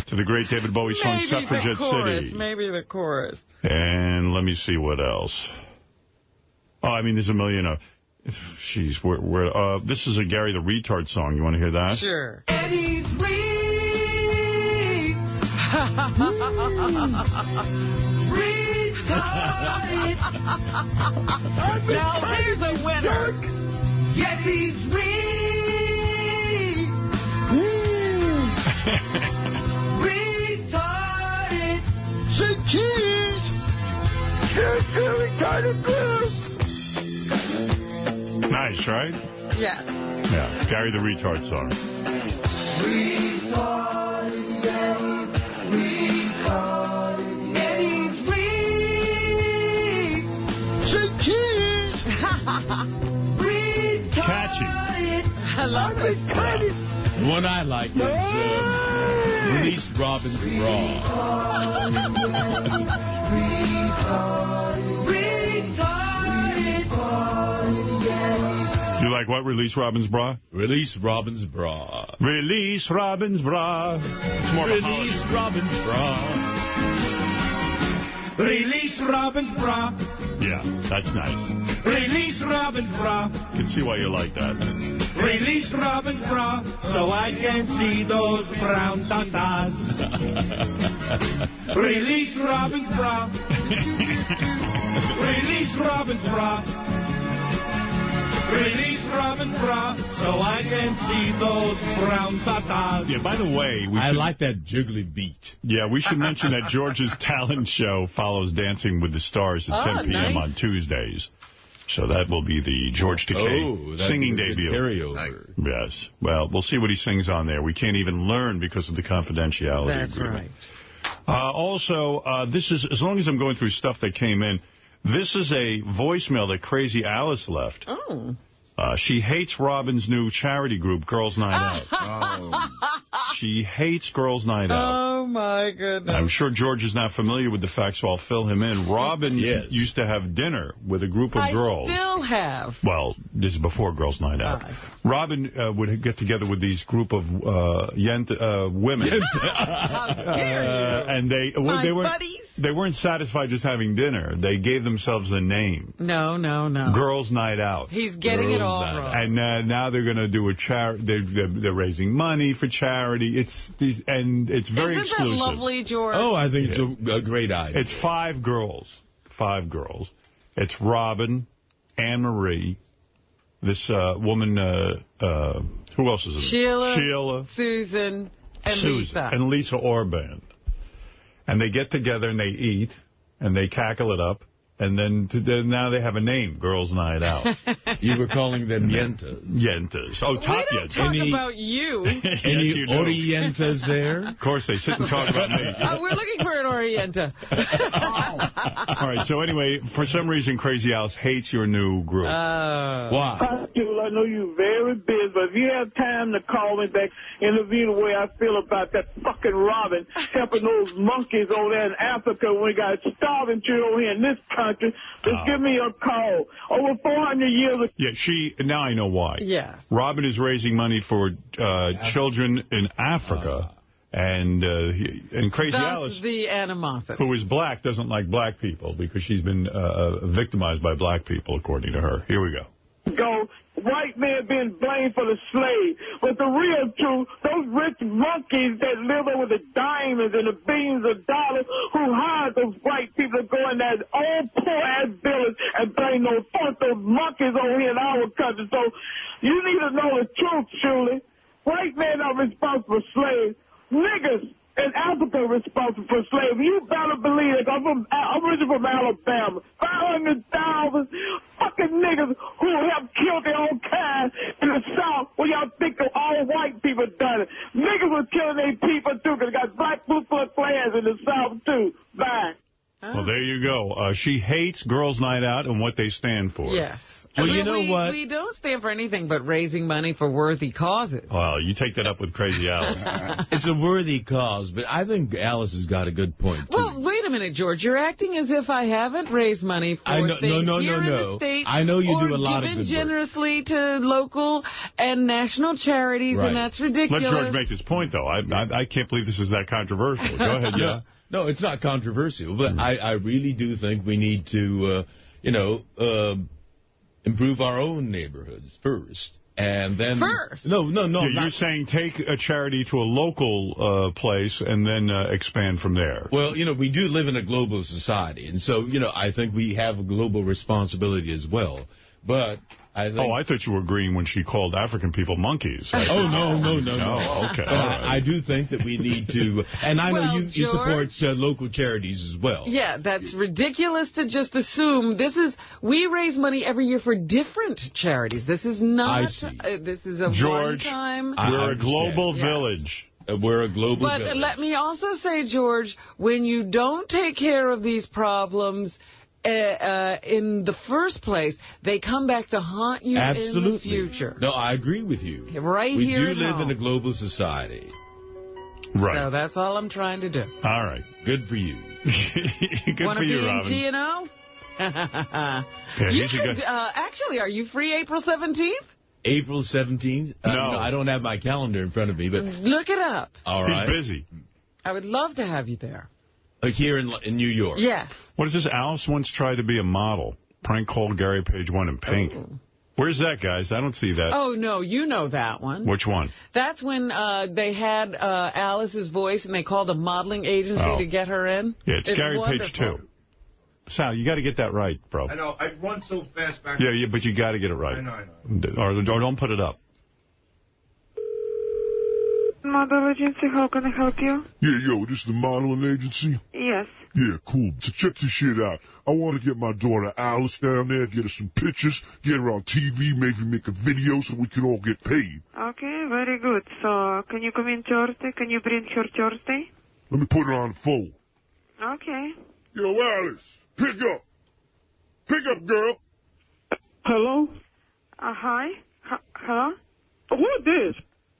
To the great David Bowie song, Maybe Suffragette the chorus. City. Maybe the chorus. And let me see what else. Oh, I mean, there's a million of... Jeez, this is a Gary the Retard song. You want to hear that? Sure. Eddie's weak. Retarded. Now there's a winner. Yes, he's weak. Retarded. Retarded. Nice, right? Yeah. Yeah, Gary the Retard song. Retarded. Retarded. Eddie's weak. Catchy. I love this. The one I like is Release Robin's Bra. You like what? Release Robin's Bra? Release Robin's Bra. Release Robin's Bra. It's more Release Robin's Bra. Release Robin's Bra. Yeah, that's nice. Release Robin's Bra. I can see why you like that. Release Robin's Bra so I can see those brown tatas. Release Robin's Bra. Release Robin's Bra. Release Robin's Bra so I can see those brown tatas. Yeah, by the way... I like that jiggly beat. Yeah, we should mention that George's talent show follows Dancing with the Stars at 10 p.m. on Tuesdays. So that will be the George Takei singing debut. Carryover. Yes. Well, we'll see what he sings on there. We can't even learn because of the confidentiality That's agreement. right. Also, this is, as long as I'm going through stuff that came in, this is a voicemail that Crazy Alice left. Oh. She hates Robin's new charity group, Girls Night Out. She hates Girls Night Out. Oh, my goodness. I'm sure George is not familiar with the facts, so I'll fill him in. Robin used to have dinner with a group of girls. I still have. Well, this is before Girls Night Out. Robin would get together with these group of women. How dare you? And they weren't satisfied just having dinner. They gave themselves a name. No. Girls Night Out. He's getting it all wrong. And now they're going to do a charity. They're raising money for charity. It's very exclusive. Isn't that lovely, George? Oh, I think it's a great idea. It's 5 girls. 5 girls. It's Robin, Anne-Marie, this woman, who else is it? Sheila, Susan, and Lisa. And Lisa Orban. And they get together and they eat, and they cackle it up. And then now they have a name, Girls Night Out. You were calling them yentas. Yentas. Oh, top yentas. We don't talk about you. Any orientas there? Of course, they sit and talk about me. We're looking for an orienta. All right, so anyway, for some reason, Crazy Alice hates your new group. Why? I know you're very busy, but if you have time to call me back, interview the way I feel about that fucking Robin helping those monkeys over there in Africa when we got starving children here in this country, just give me a call. Over 400 years ago. Yeah, now I know why. Yeah. Robin is raising money for children in Africa. And Crazy Alice, the animosity, who is black, doesn't like black people because she's been victimized by black people, according to her. Here we go. White men being blamed for the slave. But the real truth, those rich monkeys that live over the diamonds and the billions of dollars who hired those white people to go in that old poor-ass village and bring those monkeys over here in our country. So you need to know the truth, Shuli. White men are responsible for slaves. Niggas in Africa are responsible for slavery. You better believe it. I'm originally from Alabama. 500,000 fucking niggas who have killed their own kind in the South when y'all think of all white people done it. Niggas was killing their people, too, because they got black Ku Klux Klans in the South, too. Bye. Well, there you go. She hates Girls' Night Out and what they stand for. Yes. Well, you know what? We don't stand for anything but raising money for worthy causes. Well, you take that up with Crazy Alice. It's a worthy cause, but I think Alice has got a good point, too. Well, wait a minute, George. You're acting as if I haven't raised money for things here in the state. I know you do a lot of good work. Given generously to local and national charities, and that's ridiculous. Let George make his point, though. I can't believe this is that controversial. Go ahead, yeah. No, it's not controversial, but I really do think we need to, improve our own neighborhoods first. And then... First? No. Yeah, you're saying take a charity to a local place and then expand from there. Well, we do live in a global society. And so, I think we have a global responsibility as well. But I think... Oh, I thought you were agreeing when she called African people monkeys. Oh, no. Oh, okay. But I do think that we need to... And I know you support local charities as well. Yeah, that's ridiculous to just assume. We raise money every year for different charities. This is not... I see. This is a George, one-time... we're a global village. We're a global village. But let me also say, George, when you don't take care of these problems... in the first place, they come back to haunt you in the future. No, I agree with you. Right we here do at live home. in a global society. Right. So that's all I'm trying to do. All right. Good for you. Good Wanna for you, be Robin. in G&O? You could, actually, are you free April 17th? April 17th? No. I don't have my calendar in front of me, but... Look it up. All right. He's busy. I would love to have you there. Here in New York. Yes. What is this? Alice once tried to be a model. Prank called Gary Page 1 in pink. Oh. Where's that, guys? I don't see that. Oh, no, you know that one. Which one? That's when they had Alice's voice and they called a modeling agency to get her in. Yeah, it's Gary Page 2. Sal, you got to get that right, bro. I know. I run so fast back. Yeah, but you got to get it right. I know. Or don't put it up. Model agency, how can I help you? Yeah, yo, this is the modeling agency? Yes. Yeah, cool. So check this shit out. I want to get my daughter Alice down there, get her some pictures, get her on TV, maybe make a video so we can all get paid. Okay, very good. So, can you come in Thursday? Can you bring her Thursday? Let me put her on the phone. Okay. Yo, Alice, pick up. Pick up, girl. Hello? Hi? Hello? Who is this?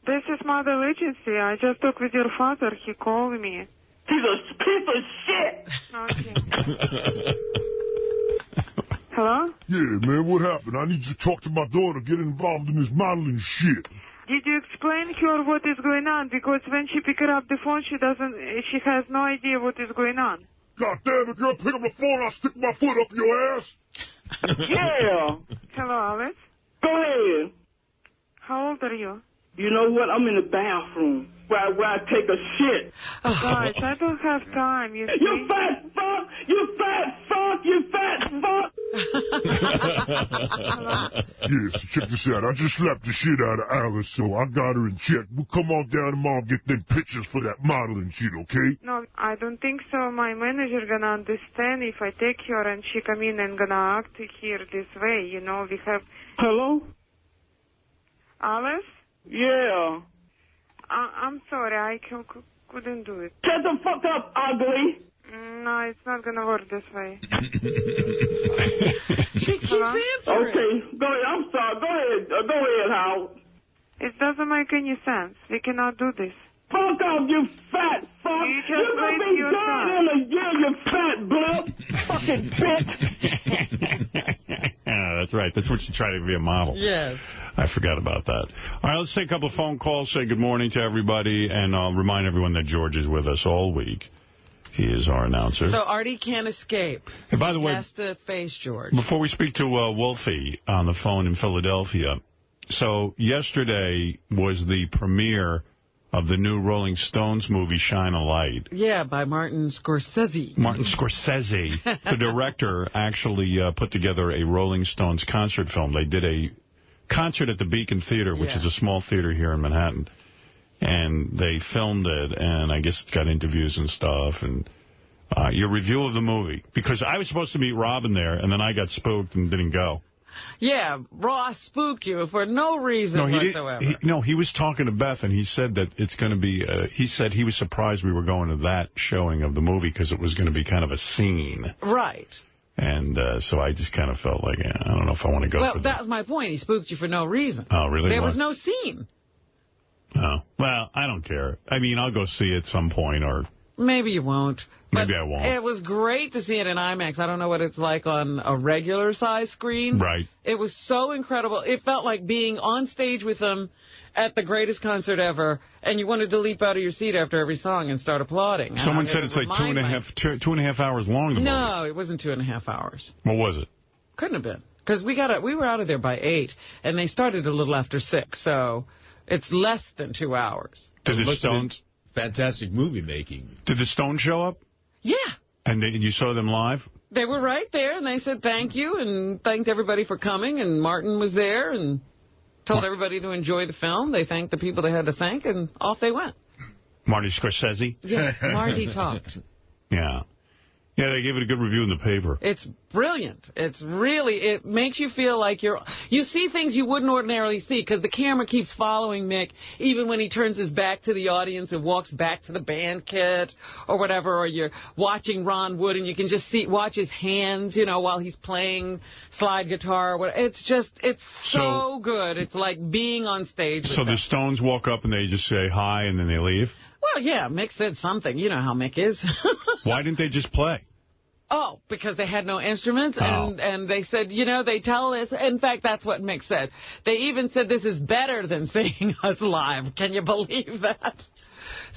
This is model agency. I just talked with your father. He called me. He's a piece of shit. Okay. Hello? Yeah, man, what happened? I need you to talk to my daughter, get involved in this modeling shit. Did you explain her what is going on? Because when she picked up the phone, she has no idea what is going on. God damn it, girl, pick up the phone, I'll stick my foot up your ass. Yeah. Hello, Alice? Go ahead. How old are you? You know what? I'm in the bathroom where I take a shit. Guys, I don't have time. You fat fuck! You fat fuck! You fat fuck! Yeah, so check this out. I just slapped the shit out of Alice, so I got her in check. We'll come on down tomorrow and get them pictures for that modeling shit, okay? No, I don't think so. My manager gonna understand if I take her and she come in and gonna act here this way. You know, we have... Hello? Alice? Yeah. I'm sorry, I couldn't do it. Shut the fuck up, ugly! No, it's not gonna work this way. She keeps answering. Okay, go ahead. I'm sorry. Go ahead. Go ahead, Howard. It doesn't make any sense. We cannot do this. Fuck off, you fat fuck! You just You're gonna be your dead in a year, you fat blood! Fucking bitch! Yeah, that's right. That's what you try to be a model. Yes. I forgot about that. All right, let's take a couple of phone calls, say good morning to everybody, and I'll remind everyone that George is with us all week. He is our announcer. So Artie can't escape. And by the way, he has to face George. Before we speak to Wolfie on the phone in Philadelphia, so yesterday was the premiere of the new Rolling Stones movie, Shine a Light. Yeah, by Martin Scorsese. Martin Scorsese, the director, actually put together a Rolling Stones concert film. They did a concert at the Beacon Theater, which is a small theater here in Manhattan. And they filmed it, and I guess it's got interviews and stuff. And your review of the movie. Because I was supposed to meet Robin there, and then I got spooked and didn't go. Yeah, Ross spooked you for no reason whatsoever. He was talking to Beth, and he said that it's going to be, he said he was surprised we were going to that showing of the movie because it was going to be kind of a scene. Right. And so I just kind of felt like, I don't know if I want to go for that. Well, that was my point. He spooked you for no reason. Oh, really? There was no scene. Oh, well, I don't care. I mean, I'll go see it at some point, or... Maybe you won't. Maybe I won't. It was great to see it in IMAX. I don't know what it's like on a regular size screen. Right. It was so incredible. It felt like being on stage with them at the greatest concert ever, and you wanted to leap out of your seat after every song and start applauding. Someone said it's like 2.5 hours long. No, it wasn't 2.5 hours. What was it? Couldn't have been. Because we were out of there by 8, and they started a little after 6, so it's less than 2 hours. Did the Stones... Fantastic movie making. Did the Stones show up? Yeah. And you saw them live? They were right there, and they said thank you, and thanked everybody for coming, and Martin was there, and told everybody to enjoy the film. They thanked the people they had to thank, and off they went. Marty Scorsese? Yeah, Marty talked. Yeah. Yeah, they gave it a good review in the paper. It's brilliant. It makes you feel like you see things you wouldn't ordinarily see, because the camera keeps following Mick, even when he turns his back to the audience and walks back to the band kit or whatever, or you're watching Ron Wood and you can just watch his hands, while he's playing slide guitar or whatever. It's so good. It's like being on stage. So the Stones walk up and they just say hi and then they leave? Well, yeah, Mick said something. You know how Mick is. Why didn't they just play? Oh, because they had no instruments, and they said, they tell us. In fact, that's what Mick said. They even said this is better than seeing us live. Can you believe that?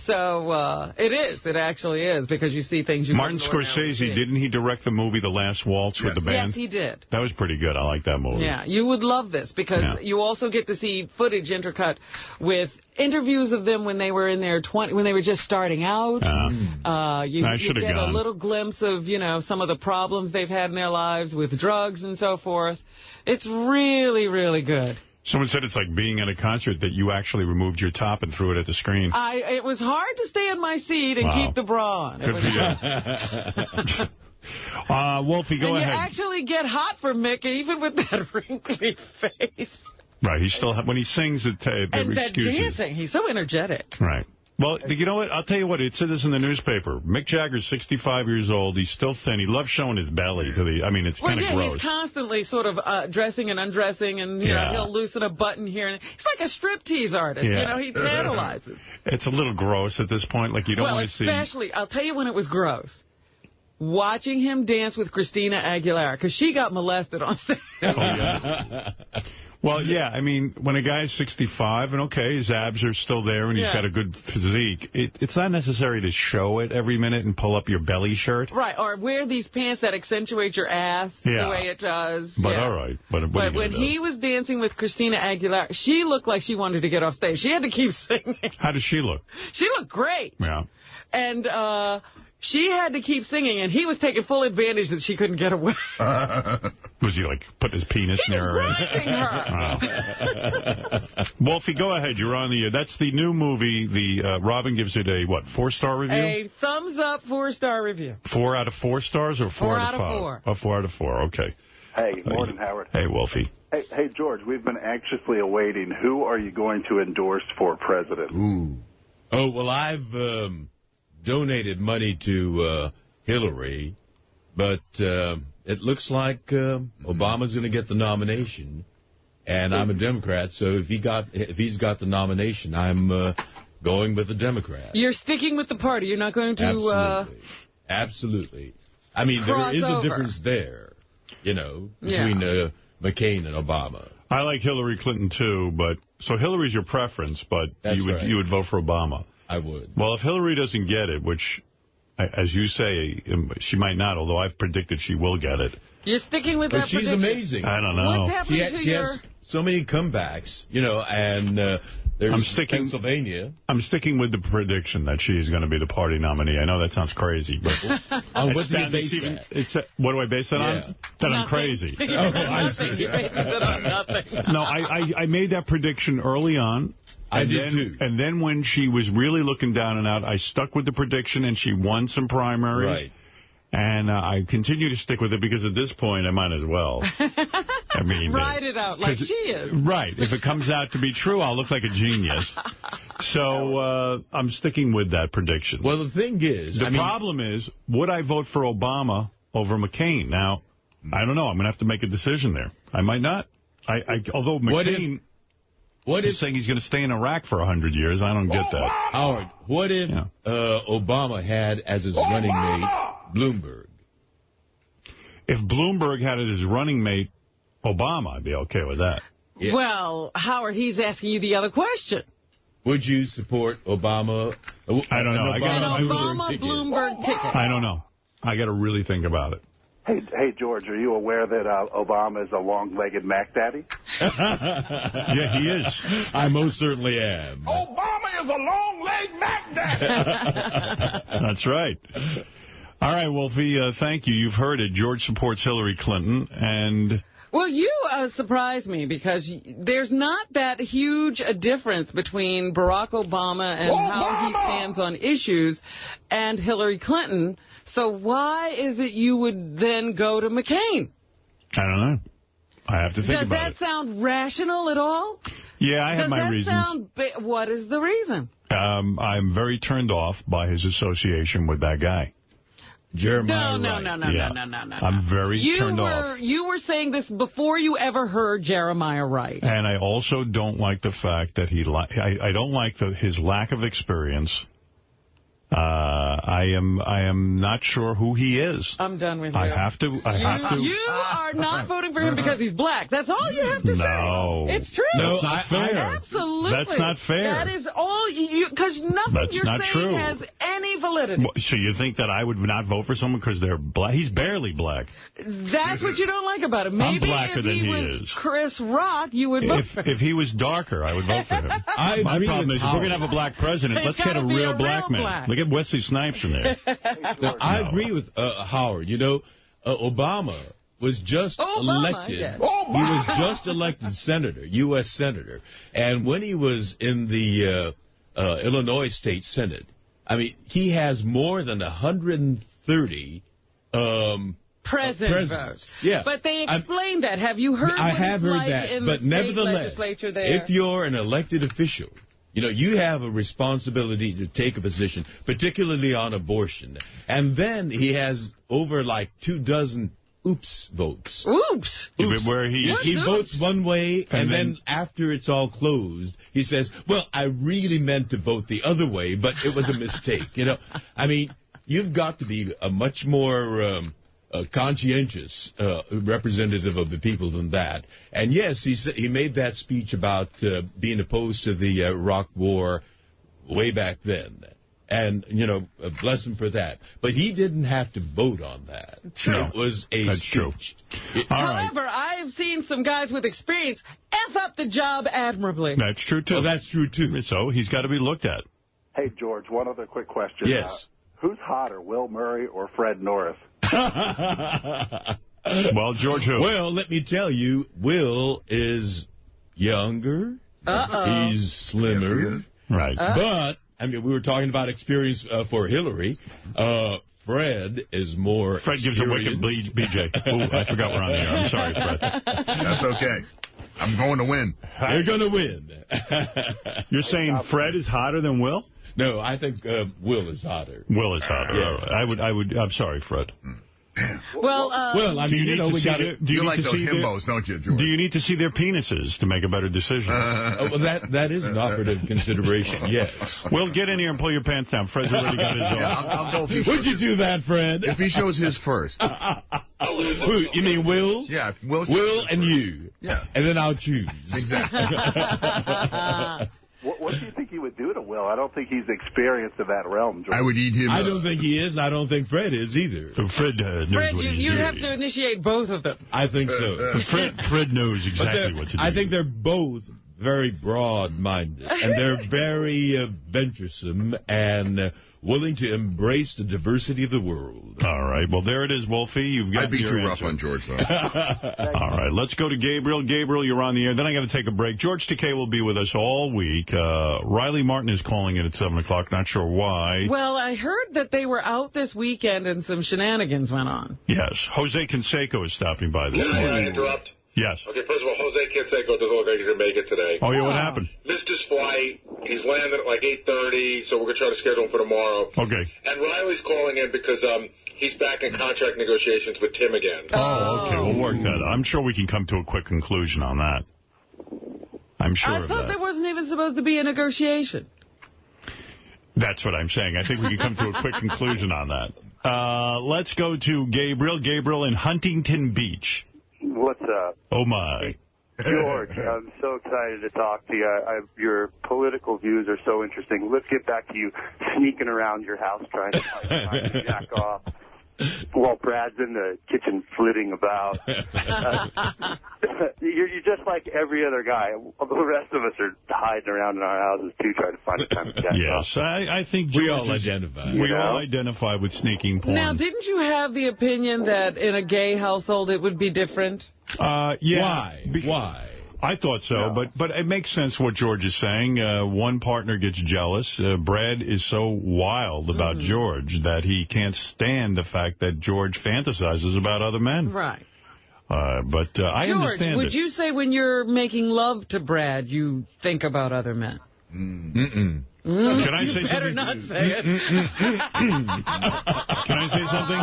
So it is. It actually is, because you see things you Martin Scorsese, didn't he direct the movie The Last Waltz with the band? Yes, he did. That was pretty good. I like that movie. Yeah, you would love this, because you also get to see footage intercut with interviews of them when they were in their when they were just starting out. You get a little glimpse of, some of the problems they've had in their lives with drugs and so forth. It's really, really good. Someone said it's like being at a concert that you actually removed your top and threw it at the screen. It was hard to stay in my seat and keep the bra on. Good for you. Wolfie, go ahead. You actually get hot for Mick, even with that wrinkly face. Right, he still when he sings it. And that dancing, he's so energetic. Right. Well, you know what? I'll tell you what. It said this in the newspaper. Mick Jagger's 65 years old. He's still thin. He loves showing his belly. It's kind of gross. He's constantly sort of dressing and undressing, and he'll loosen a button here. And he's like a striptease artist. Yeah. He tantalizes. It's a little gross at this point. Like, you don't want to see. Especially, I'll tell you when it was gross. Watching him dance with Christina Aguilera, because she got molested on stage. Oh, yeah. Well, yeah, I mean, when a guy's 65, and his abs are still there, and he's got a good physique, it's not necessary to show it every minute and pull up your belly shirt. Right, or wear these pants that accentuate your ass the way it does. But all right. But when he was dancing with Christina Aguilera, she looked like she wanted to get off stage. She had to keep singing. How does she look? She looked great. Yeah. And she had to keep singing, and he was taking full advantage that she couldn't get away. Was he, like, putting his penis near her? He was grinding her. Wolfie, go ahead. You're on the... that's the new movie. Robin gives it a, 4-star review? A thumbs-up 4-star review. 4 out of 4 stars or 4 out of 5? 4. Oh, 4 out of 4. Okay. Hey, morning, Howard. Hey, Wolfie. Hey, George, we've been anxiously awaiting. Who are you going to endorse for president? Ooh. Oh, well, I've donated money to Hillary, but it looks like Obama's going to get the nomination, and I'm a Democrat, so if he's got the nomination, I'm going with the Democrat. You're sticking with the party. You're not going to... Absolutely. I mean, there is a difference there, between McCain and Obama. I like Hillary Clinton, too, but... So Hillary's your preference, but you would vote for Obama. I would. Well, if Hillary doesn't get it, which, as you say, she might not, although I've predicted she will get it. You're sticking with that prediction? She's amazing. I don't know. What's happening to your... so many comebacks, and there's Pennsylvania. I'm sticking with the prediction that she's going to be the party nominee. I know that sounds crazy, but what do you base that? What do I base it on? That I'm crazy. I see. He bases it on nothing. No, I made that prediction early on. I did too. And then when she was really looking down and out, I stuck with the prediction, and she won some primaries. Right. And I continue to stick with it because at this point I might as well. I mean, ride it out like she is. Right. If it comes out to be true, I'll look like a genius. So I'm sticking with that prediction. Well, the thing is, the problem is, would I vote for Obama over McCain? Now, I don't know. I'm going to have to make a decision there. I might not. Although McCain... What if saying he's going to stay in Iraq for 100 years? I don't get that. Howard, what if Obama had as his running mate Bloomberg? If Bloomberg had as his running mate Obama, I'd be okay with that. Yeah. Well, Howard, he's asking you the other question. Would you support Obama? I don't know. An Obama-Bloomberg ticket. I don't know. I got to really think about it. Hey, George, are you aware that Obama is a long-legged Mac Daddy? Yeah, he is. I most certainly am. Obama is a long-legged Mac Daddy. That's right. All right, Wolfie, thank you. You've heard it. George supports Hillary Clinton, and... Well, you surprised me because there's not that huge a difference between Barack Obama and how he stands on issues and Hillary Clinton. So why is it you would then go to McCain? I don't know. I have to think about it. Does that sound rational at all? Yeah, I have my reasons. What is the reason? I'm very turned off by his association with that guy. Jeremiah No. I'm very turned off. You were saying this before you ever heard Jeremiah Wright. And I also don't like the fact that I don't like his lack of experience. I am not sure who he is. I'm done with you. I have to. You are not voting for him because he's black. That's all you have to say. No. It's true. No, that's not fair. Absolutely. That's not fair. That is all you, because nothing that's you're not saying true. has any validity. So you think that I would not vote for someone because they're black? He's barely black. That's what you don't like about him. Maybe I'm blacker if than he was Chris Rock, you would vote for him. If he was darker, I would vote for him. My problem is, if we're going to have a black president, let's get a real black man. Look at Wesley Snipes in there. I agree with Howard. Obama was just elected. Yes. He was just elected senator, U.S. senator. And when he was in the Illinois State Senate, I mean, he has more than 130 presidents votes. Yeah. But they explained that. Have you heard I have heard that. But nevertheless, legislature there? If you're an elected official, you have a responsibility to take a position, particularly on abortion. And then he has over 24 votes. Oops. Where he votes one way, and then after it's all closed, he says, well, I really meant to vote the other way, but it was a mistake. I mean, you've got to be a much more conscientious representative of the people than that. And yes, he made that speech about being opposed to the Iraq War way back then. And, bless him for that. But he didn't have to vote on that. True. It was a speech. However, I have seen some guys with experience F up the job admirably. That's true, too. Well, that's true, too. So he's got to be looked at. Hey, George, one other quick question. Yes. Who's hotter, Will Murray or Fred Norris? Well, George who? Well, let me tell you, Will is younger. He's slimmer. Right. But, we were talking about experience for Hillary. Fred is more Fred gives a wicked bleed, BJ. Oh, I forgot we're on the air. I'm sorry, Fred. That's okay. I'm going to win. You're going to win. You're saying Fred is hotter than Will? No, I think Will is hotter. Will is hotter. Yeah. I'm sorry, Fred. Well, we got to. You like those himbos, don't you, George? Do you need to see their penises to make a better decision? Well, that is an operative consideration. Yes. Will, get in here and pull your pants down. Fred's already got his own. I'll go. Would you do that, Fred? If he shows his first. Who, you mean Will? Yeah, Will and you. Yeah. And then I'll choose. Exactly. What do you think he would do to Will? I don't think he's experienced in that realm, George. I would eat him. I don't think he is. I don't think Fred is either. Fred knows Fred, what he's you'd doing. have to initiate both of them. I think so. Fred knows exactly what to do. I think they're both very broad-minded, and they're very venturesome and willing to embrace the diversity of the world. All right. Well, there it is, Wolfie. You've got I'd be your too answer. rough on George, though. All right. Let's go to Gabriel. Gabriel, you're on the air. Then I got to take a break. George Takei will be with us all week. Riley Martin is calling in at 7 o'clock. Not sure why. Well, I heard that they were out this weekend and some shenanigans went on. Yes. Jose Canseco is stopping by this Can I morning. interrupt? Yes. Okay, first of all, Jose Canseco doesn't look like he's going to make it today. Oh, yeah, what happened? Missed his flight. He's landing at like 8:30, so we're going to try to schedule him for tomorrow. Okay. And Riley's calling in because he's back in contract negotiations with Tim again. Oh, okay. We'll work that out. I'm sure we can come to a quick conclusion on that. I'm sure I of thought that. there wasn't even supposed to be a negotiation. That's what I'm saying. I think we can come to a quick conclusion on that. Let's go to Gabriel. Gabriel in Huntington Beach. What's up? Oh, my. George, I'm so excited to talk to you. Your political views are so interesting. Let's get back to you sneaking around your house trying to jack off while Brad's in the kitchen flitting about. You're just like every other guy. The rest of us are hiding around in our houses, too, trying to find a time to jack off. Yes, I think we George all is- identify. We all identify with sneaking porn. Now, didn't you have the opinion that in a gay household it would be different? Yeah. Why? Why? I thought so, but it makes sense what George is saying. One partner gets jealous. Brad is so wild about George that he can't stand the fact that George fantasizes about other men. Right. But I George, understand would it. you say when you're making love to Brad, you think about other men? Can I you say better something? not say it. Can I say something?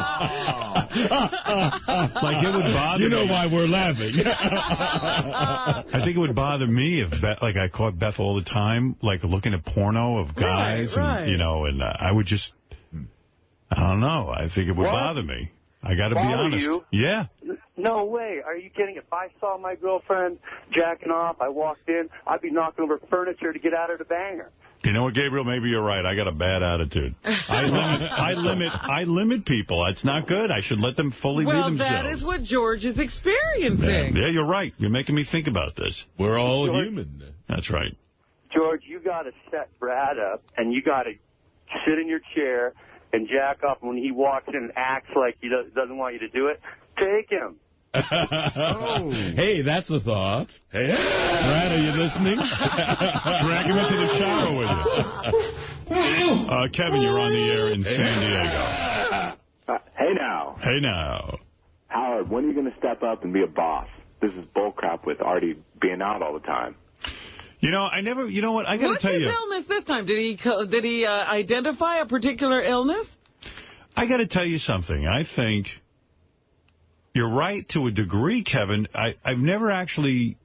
Like, it would bother me. You know why we're laughing. I think it would bother me if, like, I caught Beth all the time, like, looking at porno of guys. Right. And, you know, and I would just, I don't know. I think it would bother me. I got to be Bother honest. you? Yeah. No way. Are you kidding? If I saw my girlfriend jacking off, I walked in, I'd be knocking over furniture to get at her to bang her. You know what, Gabriel? Maybe you're right. I got a bad attitude. I limit people. It's not good. I should let them fully be Well, themselves. that is what George is experiencing. Yeah, you're right. You're making me think about this. We're all George, human. That's right. George, you got to set Brad up, and you got to sit in your chair and jack up when he walks in and acts like he doesn't want you to do it. Take him. Hey, that's a thought. Hey, Brad, are you listening? Drag him into the shower with you. Kevin, you're on the air in San Diego. Hey now. Hey now. Howard, when are you going to step up and be a boss? This is bullcrap with Artie being out all the time. You know, I never, you know what, I got to What's tell his you. illness this time? Did he identify a particular illness? I got to tell you something. I think you're right to a degree, Kevin. I've never actually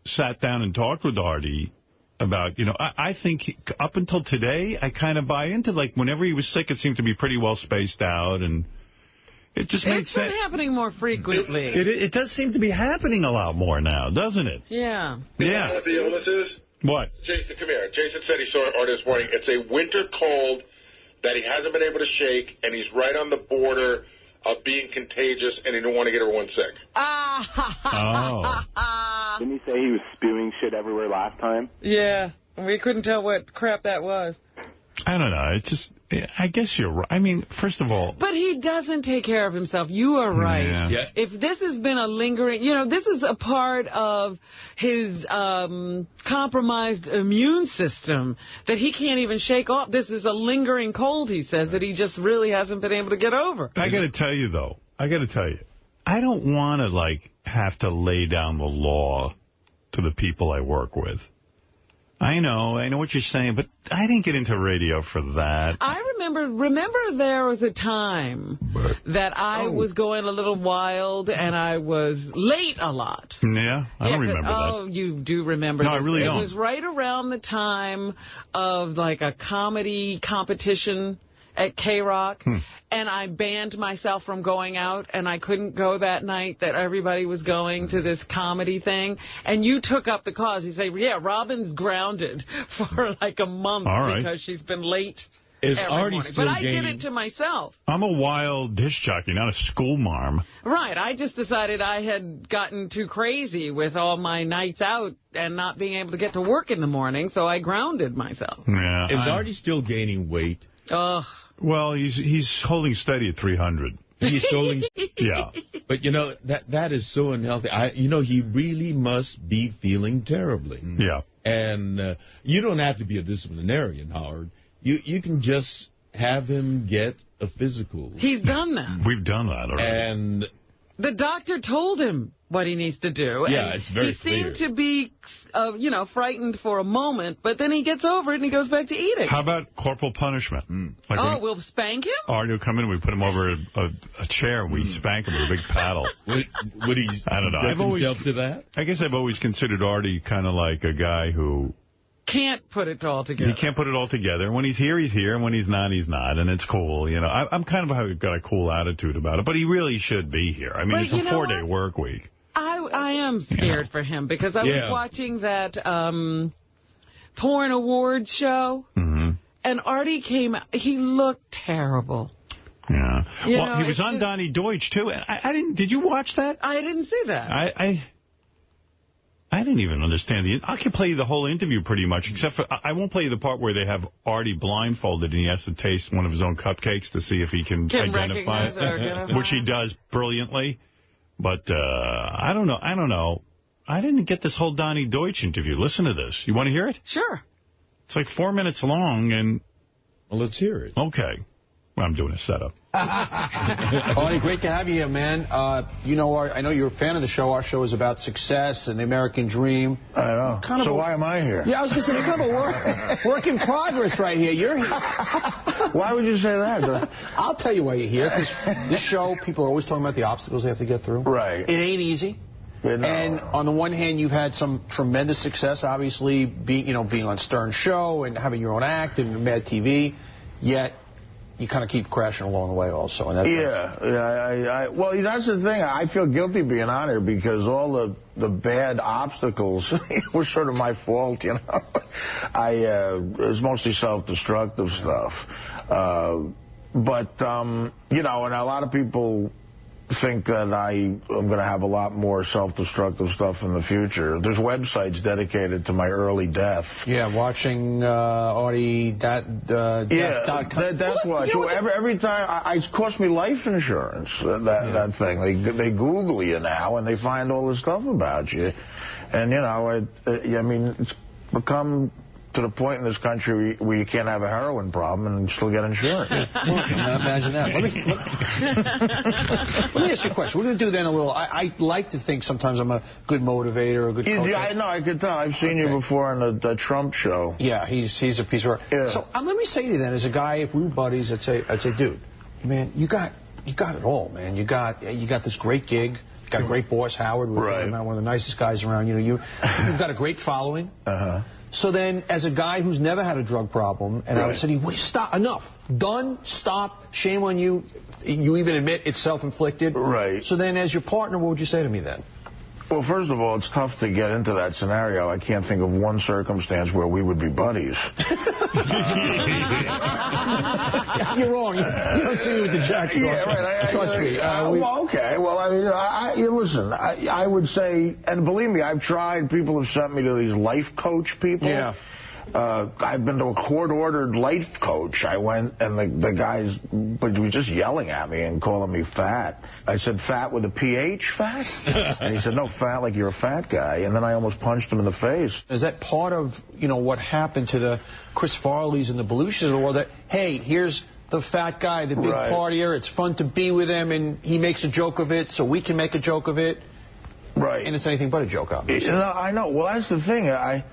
sat down and talked with Artie about, you know, I think up until today, I kind of buy into, like, whenever he was sick, it seemed to be pretty well spaced out, and it just made It's been sense. happening more frequently. It does seem to be happening a lot more now, doesn't it? Yeah. You know what the illness is? What? Jason, come here. Jason said he saw it this morning. It's a winter cold that he hasn't been able to shake, and he's right on the border of being contagious, and he don't want to get everyone sick. Didn't he say he was spewing shit everywhere last time? Yeah. We couldn't tell what crap that was. I don't know. It's just, I guess you're right. I mean, first of all, But he doesn't take care of himself. You are right. Yeah. If this has been a lingering, you know, this is a part of his compromised immune system that he can't even shake off. This is a lingering cold, he says, that he just really hasn't been able to get over. I got to tell you, though, I don't want to, like, have to lay down the law to the people I work with. I know what you're saying, but I didn't get into radio for that. I remember there was a time that I was going a little wild and I was late a lot. Yeah, I don't remember that. Oh, you do remember No, I this. really don't. It was right around the time of, like, a comedy competition at K-Rock, and I banned myself from going out, and I couldn't go that night that everybody was going to this comedy thing. And you took up the cause. You say, yeah, Robin's grounded for like a month because she's been late. Is Artie still But I did it to myself. I'm a wild disc jockey, not a school marm. Right. I just decided I had gotten too crazy with all my nights out and not being able to get to work in the morning, so I grounded myself. Yeah. Is Artie still gaining weight? Ugh. Well, he's holding steady at 300. He's holding... Yeah. But, you know, that is so unhealthy. He really must be feeling terribly. Yeah. And you don't have to be a disciplinarian, Howard. You can just have him get a physical. He's done that. We've done that already. And the doctor told him what he needs to do. Yeah, and it's very clear. He seemed clear. to be, frightened for a moment, but then he gets over it and he goes back to eating. How about corporal punishment? Like we'll spank him? Artie will come in and we put him over a chair and we spank him with a big paddle. Would he subject himself to that? I guess I've always considered Artie kind of like a guy who... can't put it all together. He can't put it all together. When he's here, he's here. And when he's not, he's not. And it's cool. You know, I'm kind of got a cool attitude about it. But he really should be here. I mean, but it's a 4-day work week. I am scared for him because I was watching that porn awards show. And Artie came out. He looked terrible. Yeah. He was on Donnie Deutsch, too. And I didn't... Did you watch that? I didn't see that. I didn't even understand I can play you the whole interview pretty much, except for I won't play you the part where they have Artie blindfolded and he has to taste one of his own cupcakes to see if he can identify it, which he does brilliantly. But I don't know. I didn't get this whole Donnie Deutsch interview. Listen to this. You want to hear it? Sure. It's like 4 minutes long, and... Well, let's hear it. Okay. Well, I'm doing a setup. Artie, great to have you here, man. I know you're a fan of the show. Our show is about success and the American dream. I know. So why am I here? Yeah, I was going to say, you're kind of a work in progress right here. You're here. Why would you say that? I'll tell you why you're here, because this show, people are always talking about the obstacles they have to get through. Right. It ain't easy. And on the one hand, you've had some tremendous success, obviously, being on Stern's show and having your own act and Mad TV, yet you kind of keep crashing along the way also. And well, that's the thing. I feel guilty being on here because all the bad obstacles were sort of my fault, you know. It was mostly self-destructive stuff. But and a lot of people think that I'm going to have a lot more self-destructive stuff in the future. There's websites dedicated to my early death. Yeah, watching Artie, that's what. Every time, it cost me life insurance, that thing. They Google you now, and they find all this stuff about you. And, it's become to the point in this country where you can't have a heroin problem and still get insurance. Imagine that. Let me ask you a question. We're going to do then a little. I like to think sometimes I'm a good motivator, a good coach. Yeah, I know. I could tell. I've seen you before on the Trump show. Yeah, he's a piece of work. Yeah. So let me say to you then, as a guy, if we were buddies, I'd say, dude, man, you got it all, man. You got this great gig. You got a great boss, Howard. Right. One of the nicest guys around. You've got a great following. So then, as a guy who's never had a drug problem, and I would say, stop, enough, done, stop, shame on you. You even admit it's self-inflicted. Right. So then, as your partner, what would you say to me then? Well, first of all, it's tough to get into that scenario. I can't think of one circumstance where we would be buddies. You're wrong. You don't see me with the jacket on. Yeah, right. Trust me. Well, okay. Well, listen, I would say, and believe me, I've tried. People have sent me to these life coach people. Yeah. I've been to a court-ordered life coach. I went, and the guys was just yelling at me and calling me fat. I said, fat with a PH, fat? And he said, no, fat like you're a fat guy. And then I almost punched him in the face. Is that part of, what happened to the Chris Farleys and the Belushis of the world, that, hey, here's the fat guy, the big partier, it's fun to be with him, and he makes a joke of it, so we can make a joke of it. Right. And it's anything but a joke, obviously. I know. Well, that's the thing. I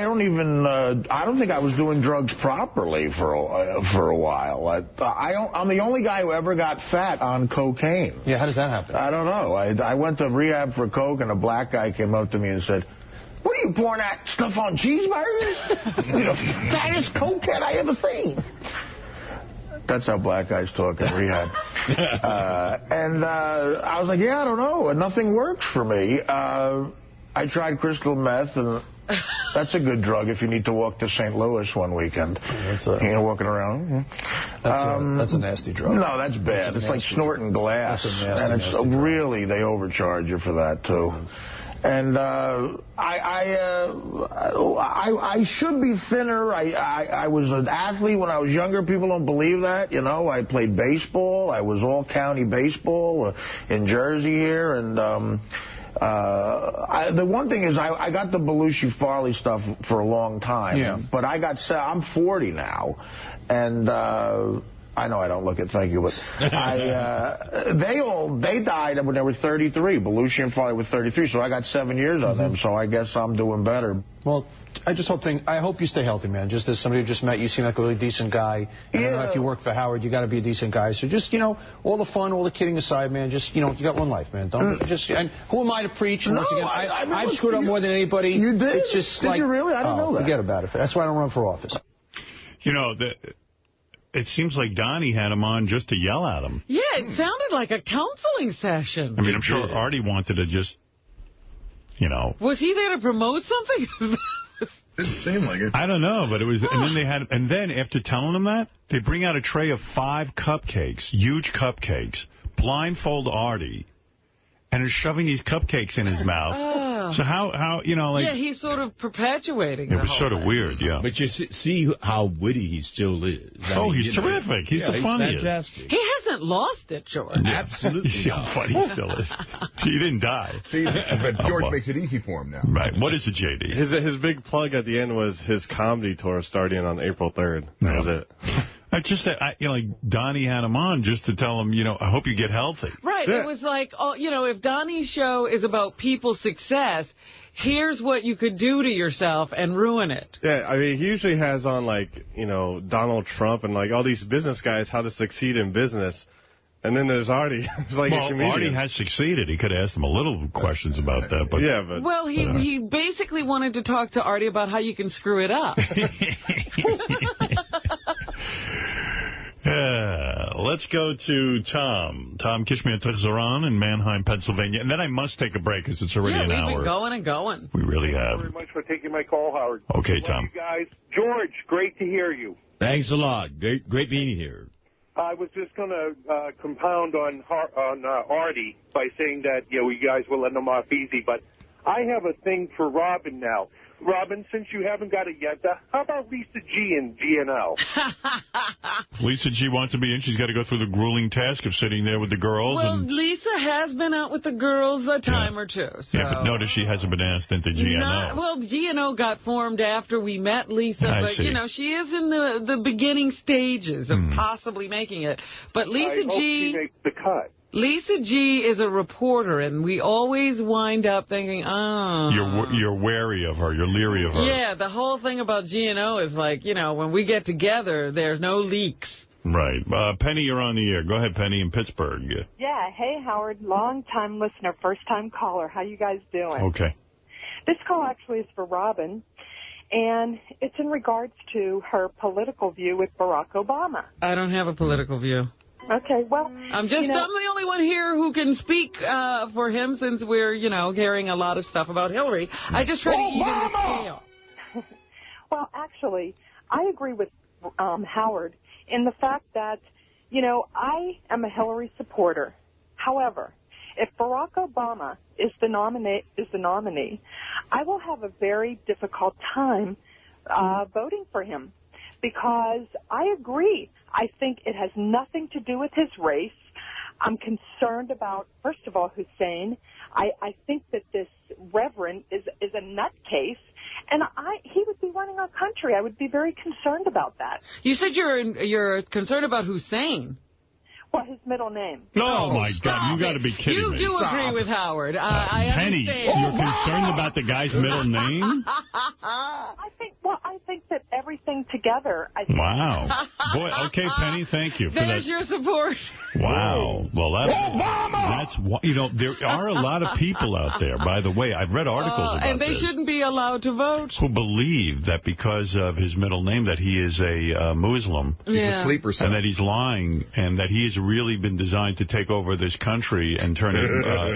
don't think I was doing drugs properly for a while. I'm the only guy who ever got fat on cocaine. Yeah, how does that happen? I don't know. I went to rehab for coke, and a black guy came up to me and said, What are you pouring that stuff on cheeseburgers? You're the fattest cokehead I ever seen. That's how black guys talk in rehab. And I was like, yeah, I don't know. And nothing works for me. I tried crystal meth, and that's a good drug if you need to walk to St. Louis one weekend. You're walking around. That's a nasty drug. No, that's bad. It's like snorting glass. That's a nasty, and it's really, they overcharge you for that, too. And I should be thinner. I was an athlete when I was younger. People don't believe that. You know, I played baseball. I was all-county baseball in Jersey here. And the one thing is I got the Belushi Farley stuff for a long time. Yeah. But I'm 40 now. And I know I don't look it, thank you, but they died when they were 33. Belushi and Farley were 33, so I got 7 years on them, so I guess I'm doing better. Well, I hope you stay healthy, man. Just as somebody who just met, you seem like a really decent guy. And I know if you work for Howard, you got to be a decent guy. So just, all the fun, all the kidding aside, man, just, you got one life, man. Don't and who am I to preach? And once again, I've screwed up more than anybody. You did? It's just did you really? I didn't know that. Forget about it. That's why I don't run for office. It seems like Donnie had him on just to yell at him. Yeah, it sounded like a counseling session. I mean, I'm sure Artie wanted to just, Was he there to promote something? Didn't seem like it. I don't know, but it was, and then after telling him that, they bring out a tray of 5 cupcakes, huge cupcakes, blindfold Artie, and is shoving these cupcakes in his mouth. So how yeah, he's sort of perpetuating it was sort of weird, yeah. But you see how witty he still is. He's terrific. He's the funniest. Fantastic. He hasn't lost it, George. Yeah. Absolutely. You see how funny he still is. He didn't die. See, but George makes it easy for him now. Right. What is it, J.D.? His big plug at the end was his comedy tour starting on April 3rd. That was it. I just said, Donnie had him on just to tell him, I hope you get healthy. Right. Yeah. It was like, if Donnie's show is about people's success, here's what you could do to yourself and ruin it. Yeah, I mean, he usually has on, Donald Trump and, all these business guys, how to succeed in business. And then there's Artie. It's like a comedian. Artie has succeeded. He could have asked him a little questions about that. But yeah, but... Well, he basically wanted to talk to Artie about how you can screw it up. Let's go to Tom. Tom Kishmir Zaran in Manheim, Pennsylvania. And then I must take a break because it's already an hour. We've been going and going. We really have. Thank you very much for taking my call, Howard. Okay, Tom. You guys. George, great to hear you. Thanks a lot. Great being here. I was just going to compound on Artie by saying that, you guys were letting him off easy. But I have a thing for Robin now. Robin, since you haven't got it yet, how about Lisa G and GNL? Lisa G wants to be in. She's got to go through the grueling task of sitting there with the girls. Well, Lisa has been out with the girls a time or two. So. Yeah, but notice she hasn't been asked into GNO. GNO got formed after we met Lisa. But, she is in the beginning stages of possibly making it. But Lisa I hope she makes the cut. Lisa G is a reporter, and we always wind up thinking, You're wary of her. You're leery of her. Yeah, the whole thing about GNO is like, when we get together, there's no leaks. Right. Penny, you're on the air. Go ahead, Penny, in Pittsburgh. Yeah. Hey, Howard. Long-time listener, first-time caller. How you guys doing? Okay. This call actually is for Robin, and it's in regards to her political view with Barack Obama. I don't have a political view. Okay, well... I'm the only one here who can speak for him since we're, hearing a lot of stuff about Hillary. I just try to even the scale. Well, actually, I agree with Howard in the fact that, I am a Hillary supporter. However, if Barack Obama is the nominee, I will have a very difficult time voting for him. Because I agree. I think it has nothing to do with his race. I'm concerned about, first of all, Hussein. I think that this reverend is a nutcase, and he would be running our country. I would be very concerned about that. You said you're concerned about Hussein. Well, his middle name. Oh, my God. You got to be kidding me. You do agree with Howard. I Penny, understand. you're concerned about the guy's middle name? I think that everything together. I think. Wow. Boy, okay, Penny, thank you for There's that. your support. Wow. Well, that's you know, there are a lot of people out there, by the way. I've read articles about and they this, shouldn't be allowed to vote. who believe that because of his middle name that he is a Muslim. He's a sleeper and that he's lying, and that he has really been designed to take over this country and turn it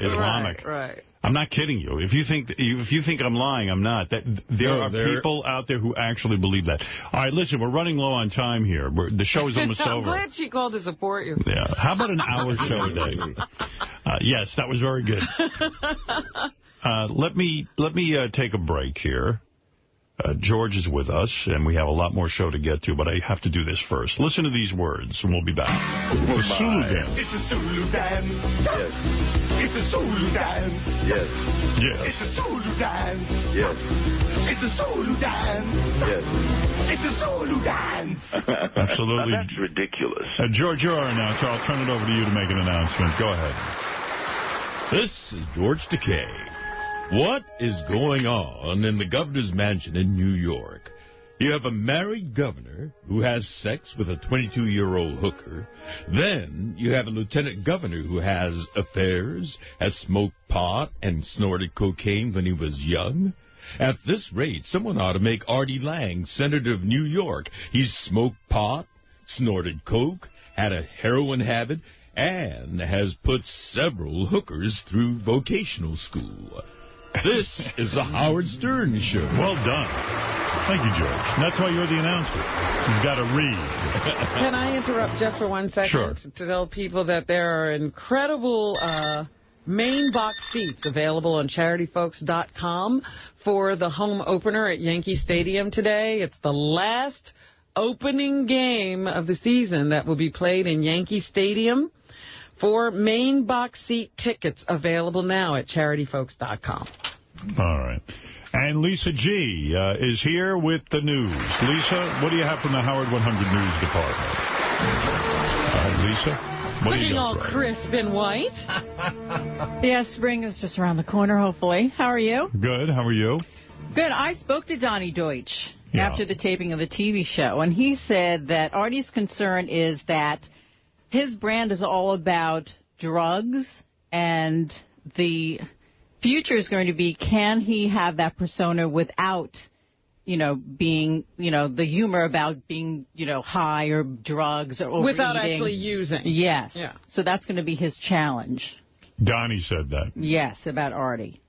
Islamic. Right. I'm not kidding you. If you think I'm lying, I'm not. There are people out there who actually believe that. All right, listen, we're running low on time here. The show is almost I'm over. glad she called to support you. Yeah. How about an hour show a day? Yes, that was very good. Let me take a break here. George is with us, and we have a lot more show to get to, but I have to do this first. Listen to these words, and we'll be back. It's a Zulu dance. It's a Zulu dance. Yes. It's a Zulu dance. Yes. Yes. It's a Zulu dance. Yes. It's a Zulu dance. Yes. It's a Zulu dance. Absolutely. Now that's ridiculous. George, you're our announcer. I'll turn it over to you to make an announcement. Go ahead. This is George Takei. What is going on in the governor's mansion in New York? You have a married governor who has sex with a 22-year-old hooker. Then you have a lieutenant governor who has affairs, has smoked pot and snorted cocaine when he was young. At this rate, someone ought to make Artie Lang senator of New York. He's smoked pot, snorted coke, had a heroin habit, and has put several hookers through vocational school. This is the Howard Stern Show. Well done. Thank you, George. And that's why you're the announcer. You've got to read. Can I interrupt just for 1 second? Sure. To tell people that there are incredible main box seats available on charityfolks.com for the home opener at Yankee Stadium today. It's the last opening game of the season that will be played in Yankee Stadium. 4 main box seat tickets available now at charityfolks.com. All right. And Lisa G. is here with the news. Lisa, what do you have from the Howard 100 News Department? Lisa? What do you Looking got all for us? crisp and white. Yeah, spring is just around the corner, hopefully. How are you? Good. How are you? Good. I spoke to Donnie Deutsch Yeah. after the taping of the TV show, and he said that Artie's concern is that his brand is all about drugs, and the future is going to be, can he have that persona without, being, the humor about being, high or drugs or overeating. Without actually using. Yes. Yeah. So that's going to be his challenge. Donnie said that. Yes, about Artie.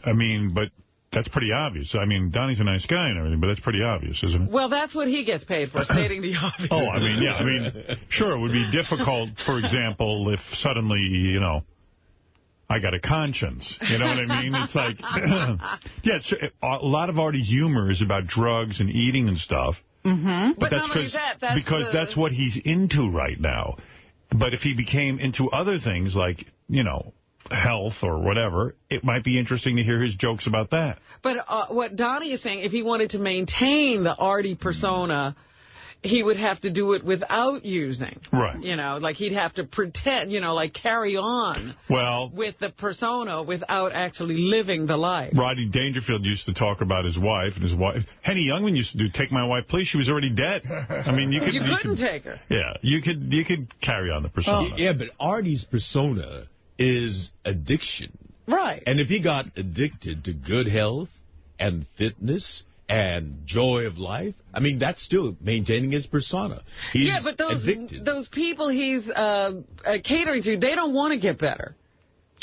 I mean, but that's pretty obvious. I mean, Donnie's a nice guy and everything, but that's pretty obvious, isn't it? Well, that's what he gets paid for, stating the obvious. Oh, I mean, yeah. I mean, sure, it would be difficult, for example, if suddenly, I got a conscience. You know what I mean? It's like, yeah, a lot of Artie's humor is about drugs and eating and stuff. Mm-hmm. But that's because that's what he's into right now. But if he became into other things like, health or whatever, it might be interesting to hear his jokes about that. But what Donnie is saying, if he wanted to maintain the Artie persona, he would have to do it without using. Right. Like he'd have to pretend, like carry on with the persona without actually living the life. Rodney Dangerfield used to talk about his wife, and his wife, Henny Youngman used to do Take My Wife, Please. She was already dead. I mean, you couldn't take her. Yeah, you could carry on the persona. Yeah, but Artie's persona is addiction. Right. And if he got addicted to good health and fitness and joy of life, I mean, that's still maintaining his persona. He's but addicted. those people he's catering to, they don't want to get better.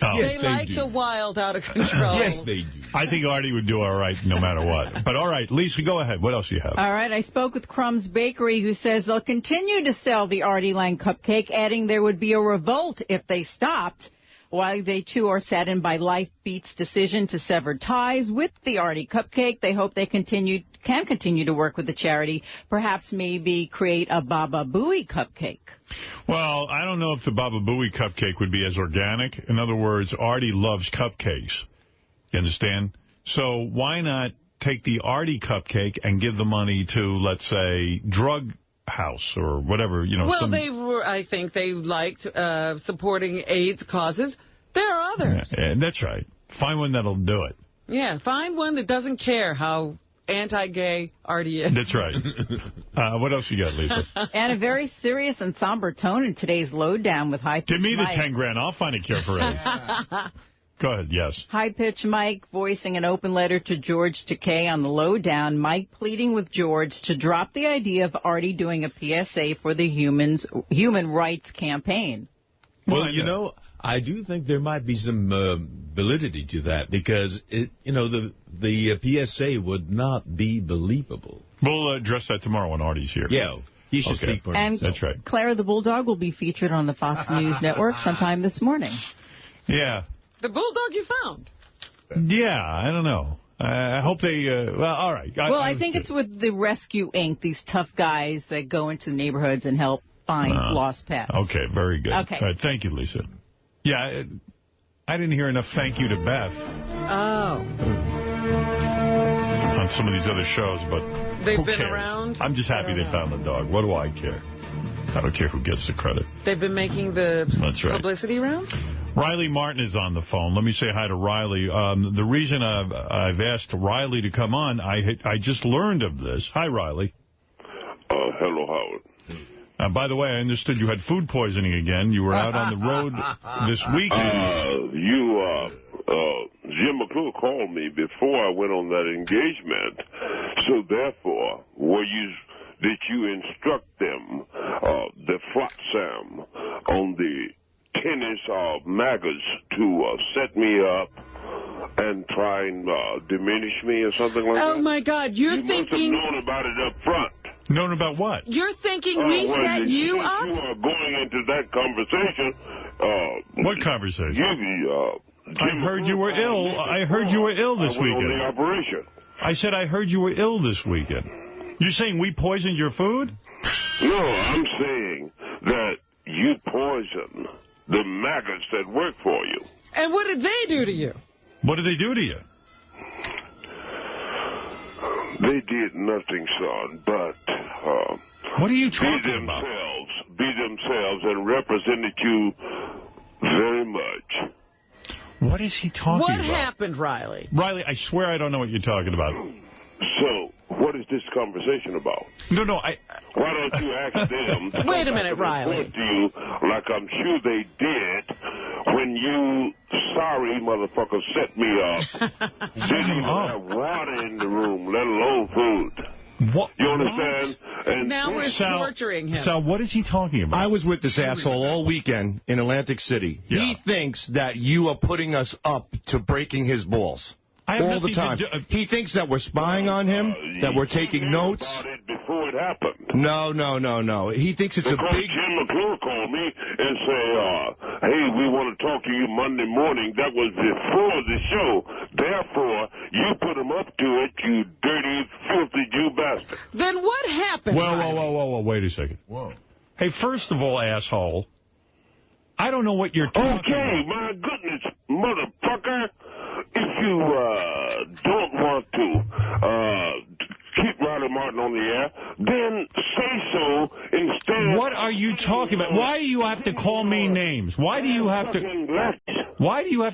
Oh. They like the wild, out of control. Yes, they do. I think Artie would do all right no matter what. But all right, Lisa, go ahead. What else do you have? All right, I spoke with Crumbs Bakery, who says they'll continue to sell the Artie Lang cupcake, adding there would be a revolt if they stopped. While they, too, are saddened by Life Beat's decision to sever ties with the Artie cupcake, they hope they can continue to work with the charity, perhaps maybe create a Baba Booey cupcake. Well, I don't know if the Baba Booey cupcake would be as organic. In other words, Artie loves cupcakes. You understand? So why not take the Artie cupcake and give the money to, let's say, Drug House or whatever, Well, I think they liked supporting AIDS causes. There are others. Yeah, that's right. Find one that'll do it. Yeah, find one that doesn't care how anti-gay Artie is. That's right. What else you got, Lisa? And a very serious and somber tone in today's Lowdown with High Pitch Give me the Mike. 10 grand. I'll find a cure for AIDS. Go ahead, yes. High Pitch Mike voicing an open letter to George Takei on the Lowdown. Mike pleading with George to drop the idea of Artie doing a PSA for the Human Rights Campaign. Well, you know, I do think there might be some validity to that because, the PSA would not be believable. We'll address that tomorrow when Artie's here. Yeah, he should speak for And himself. That's right. Clara the Bulldog will be featured on the Fox News Network sometime this morning. Yeah. The bulldog you found. Yeah, I don't know. I hope they, all right. I think it's with the Rescue Inc., these tough guys that go into neighborhoods and help find lost pets. Okay, very good. Okay. All right, thank you, Lisa. Yeah, I didn't hear enough thank you to Beth Oh. on some of these other shows, but They've who been cares? around? I'm just happy they found the dog. What do I care? I don't care who gets the credit. They've been making the That's right. publicity rounds? Riley Martin is on the phone. Let me say hi to Riley. The reason I've asked Riley to come on, I just learned of this. Hi, Riley. Hello, Howard. By the way, I understood you had food poisoning again. You were out on the road this weekend. Jim McClure called me before I went on that engagement. So therefore, did you instruct them, the Flotsam, on the tennis maggots to set me up and try and diminish me or something like that? Oh, my God. You're thinking... must have known about it up front. Known about what? You're thinking we set you up? You are going into that conversation. What conversation? I heard you were ill. I heard you were ill this weekend. On the operation. I said I heard you were ill this weekend. You're saying we poisoned your food? No, I'm saying that you poison the maggots that work for you. And what did they do to you? What did they do to you? They did nothing, son, but what are you talking about? Be themselves and represented you very much. What is he talking about? What happened, Riley? Riley, I swear I don't know what you're talking about. So, what is this conversation about? No, Why don't you ask them? Wait a minute, Riley. To you, like I'm sure they did when you sorry motherfuckers set me up. Didn't even have water in the room, let alone food. What? You understand? And now we're torturing him. Sal, what is he talking about? I was with this asshole all weekend in Atlantic City. Yeah. He thinks that you are putting us up to breaking his balls. All the time. He thinks that we're spying on him, that we're taking notes. Before it happened. No. He thinks it's because a big... Jim McClure called me and say, hey, we want to talk to you Monday morning. That was before the show. Therefore, you put him up to it, you dirty, filthy Jew bastard. Then what happened? Whoa, wait a second. Whoa. Hey, first of all, asshole, I don't know what you're talking about. Okay, my goodness, motherfucker. If you don't want to keep Riley Martin on the air, then say so instead. What are you talking about? Why do you have to call me names? Why do you have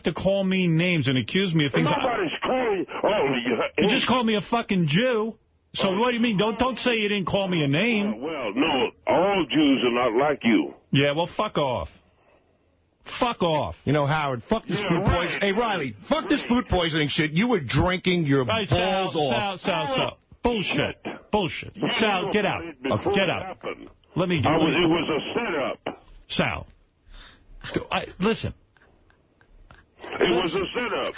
to call me names and accuse me of things? Nobody's calling. You just called me a fucking Jew. So what do you mean? Don't say you didn't call me a name. Well, no, all Jews are not like you. Yeah, well, fuck off. Fuck off. You know, Howard, fuck this food poisoning. Hey, Riley, fuck this food poisoning shit. You were drinking your balls off. Sal. Bullshit. Sal, get out. Get out. Let me... It was a setup. Sal. Listen. It was a setup.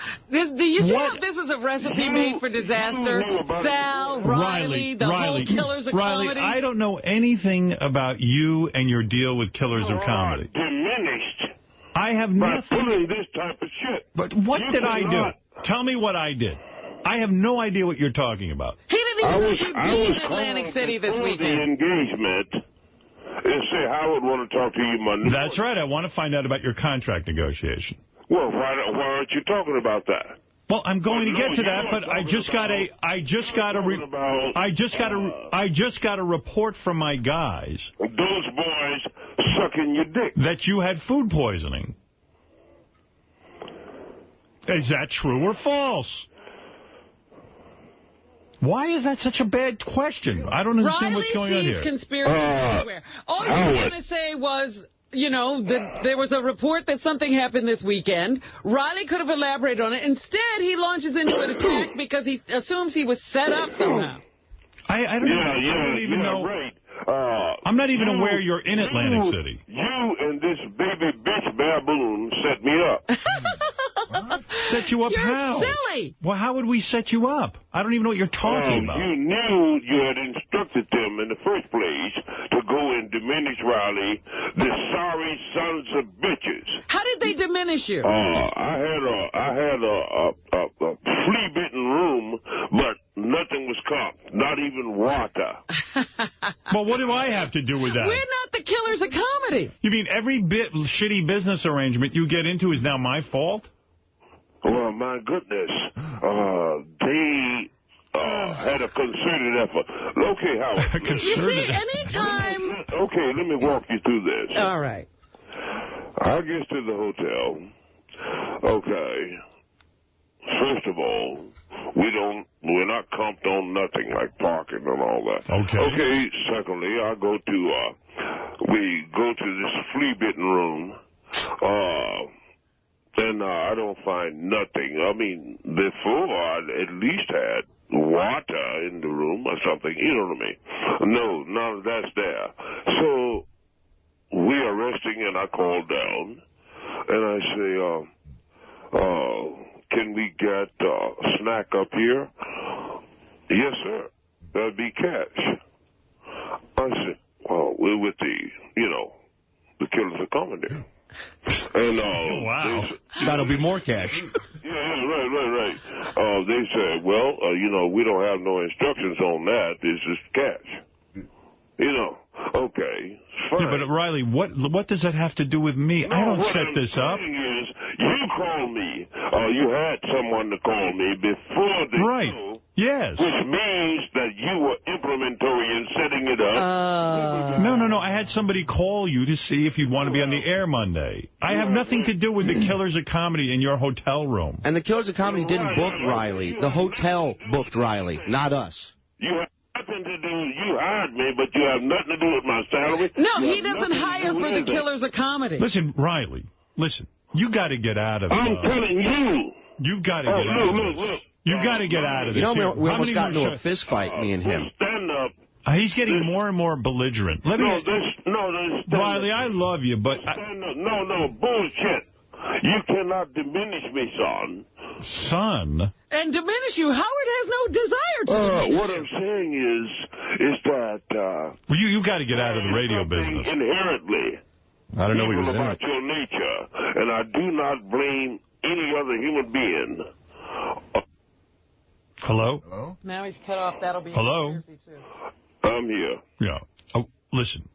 Do you see how this is a recipe made for disaster? Sal, Riley, the whole Killers of Riley, Comedy. I don't know anything about you and your deal with Killers of Comedy. Diminished. I have by nothing. pulling this type of shit. But what did I do? Tell me what I did. I have no idea what you're talking about. He didn't even know you'd be in Atlantic City this weekend. The engagement and say Howard want to talk to you Monday. That's right. I want to find out about your contract negotiation. Well, why aren't you talking about that? Well, I'm going to get to that, but I just got a report from my guys. Those boys sucking your dick. That you had food poisoning. Is that true or false? Why is that such a bad question? I don't understand what's going on here. Riley sees conspiracy everywhere. All you were going to say was, you know, that there was a report that something happened this weekend. Riley could have elaborated on it. Instead, he launches into an attack because he assumes he was set up somehow. I don't even know. Right. I'm not even aware you're in Atlantic City. You and this baby bitch baboon set me up. Set you up You're how? silly. Well, how would we set you up? I don't even know what you're talking about. You knew you had instructed them in the first place to go and diminish Riley, the sorry sons of bitches. How did they diminish you? I had a flea-bitten room, but nothing was comped, not even water. Well, what do I have to do with that? We're not the killers of comedy. You mean every shitty business arrangement you get into is now my fault? Well, my goodness. They had a concerted effort. Okay, Howard. You see, anytime... Okay, let me walk you through this. All right. I get to the hotel. Okay. First of all, we're not comped on nothing like parking and all that. Okay. Okay, secondly, we go to this flea-bitten room. And I don't find nothing. I mean, before I at least had water in the room or something. You know what I mean? No, none of that's there. So we're resting, and I call down, and I say, can we get a snack up here? Yes, sir. That'd be cash. I said, well, we're with the killers of comedy. And wow, that'll be more cash. Yeah, right. They said, well, we don't have no instructions on that. This is cash. Okay, fine. Yeah, but Riley, what does that have to do with me? No, I don't what set I'm this up. saying is, you called me. You had someone to call me before the show. Yes. Which means that you were implementary in setting it up. No. I had somebody call you to see if you'd want to be on the air Monday. I have nothing to do with the Killers of Comedy in your hotel room. And the Killers of Comedy didn't book Riley. The hotel booked Riley, not us. You have nothing to do. You hired me, but you have nothing to do with my salary. No, he doesn't hire for the Killers of Comedy. Listen, Riley, you got to get out of it. I'm telling you. You've got to get out of this. Look. You got to get out of this. You know, we almost got into a fist fight, me and him. Stand up. He's getting more and more belligerent. Riley, I love you, but... No, bullshit. You cannot diminish me, son. Son? And diminish you? Howard has no desire to diminish what I'm saying is that... well, you got to get out of the radio business. Inherently. I don't know what he was about your nature, and I do not blame any other human being. Hello? Now he's cut off. That'll be Hello? conspiracy, too. I'm here. Yeah. Oh, listen.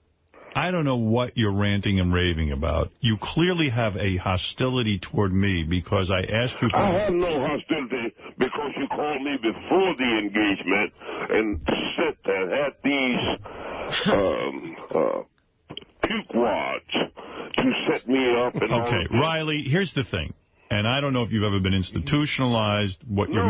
I don't know what you're ranting and raving about. You clearly have a hostility toward me because I asked you... I have no hostility because you called me before the engagement and said that had these pukewads to set me up. And okay, Riley, here's the thing. And I don't know if you've ever been institutionalized, what your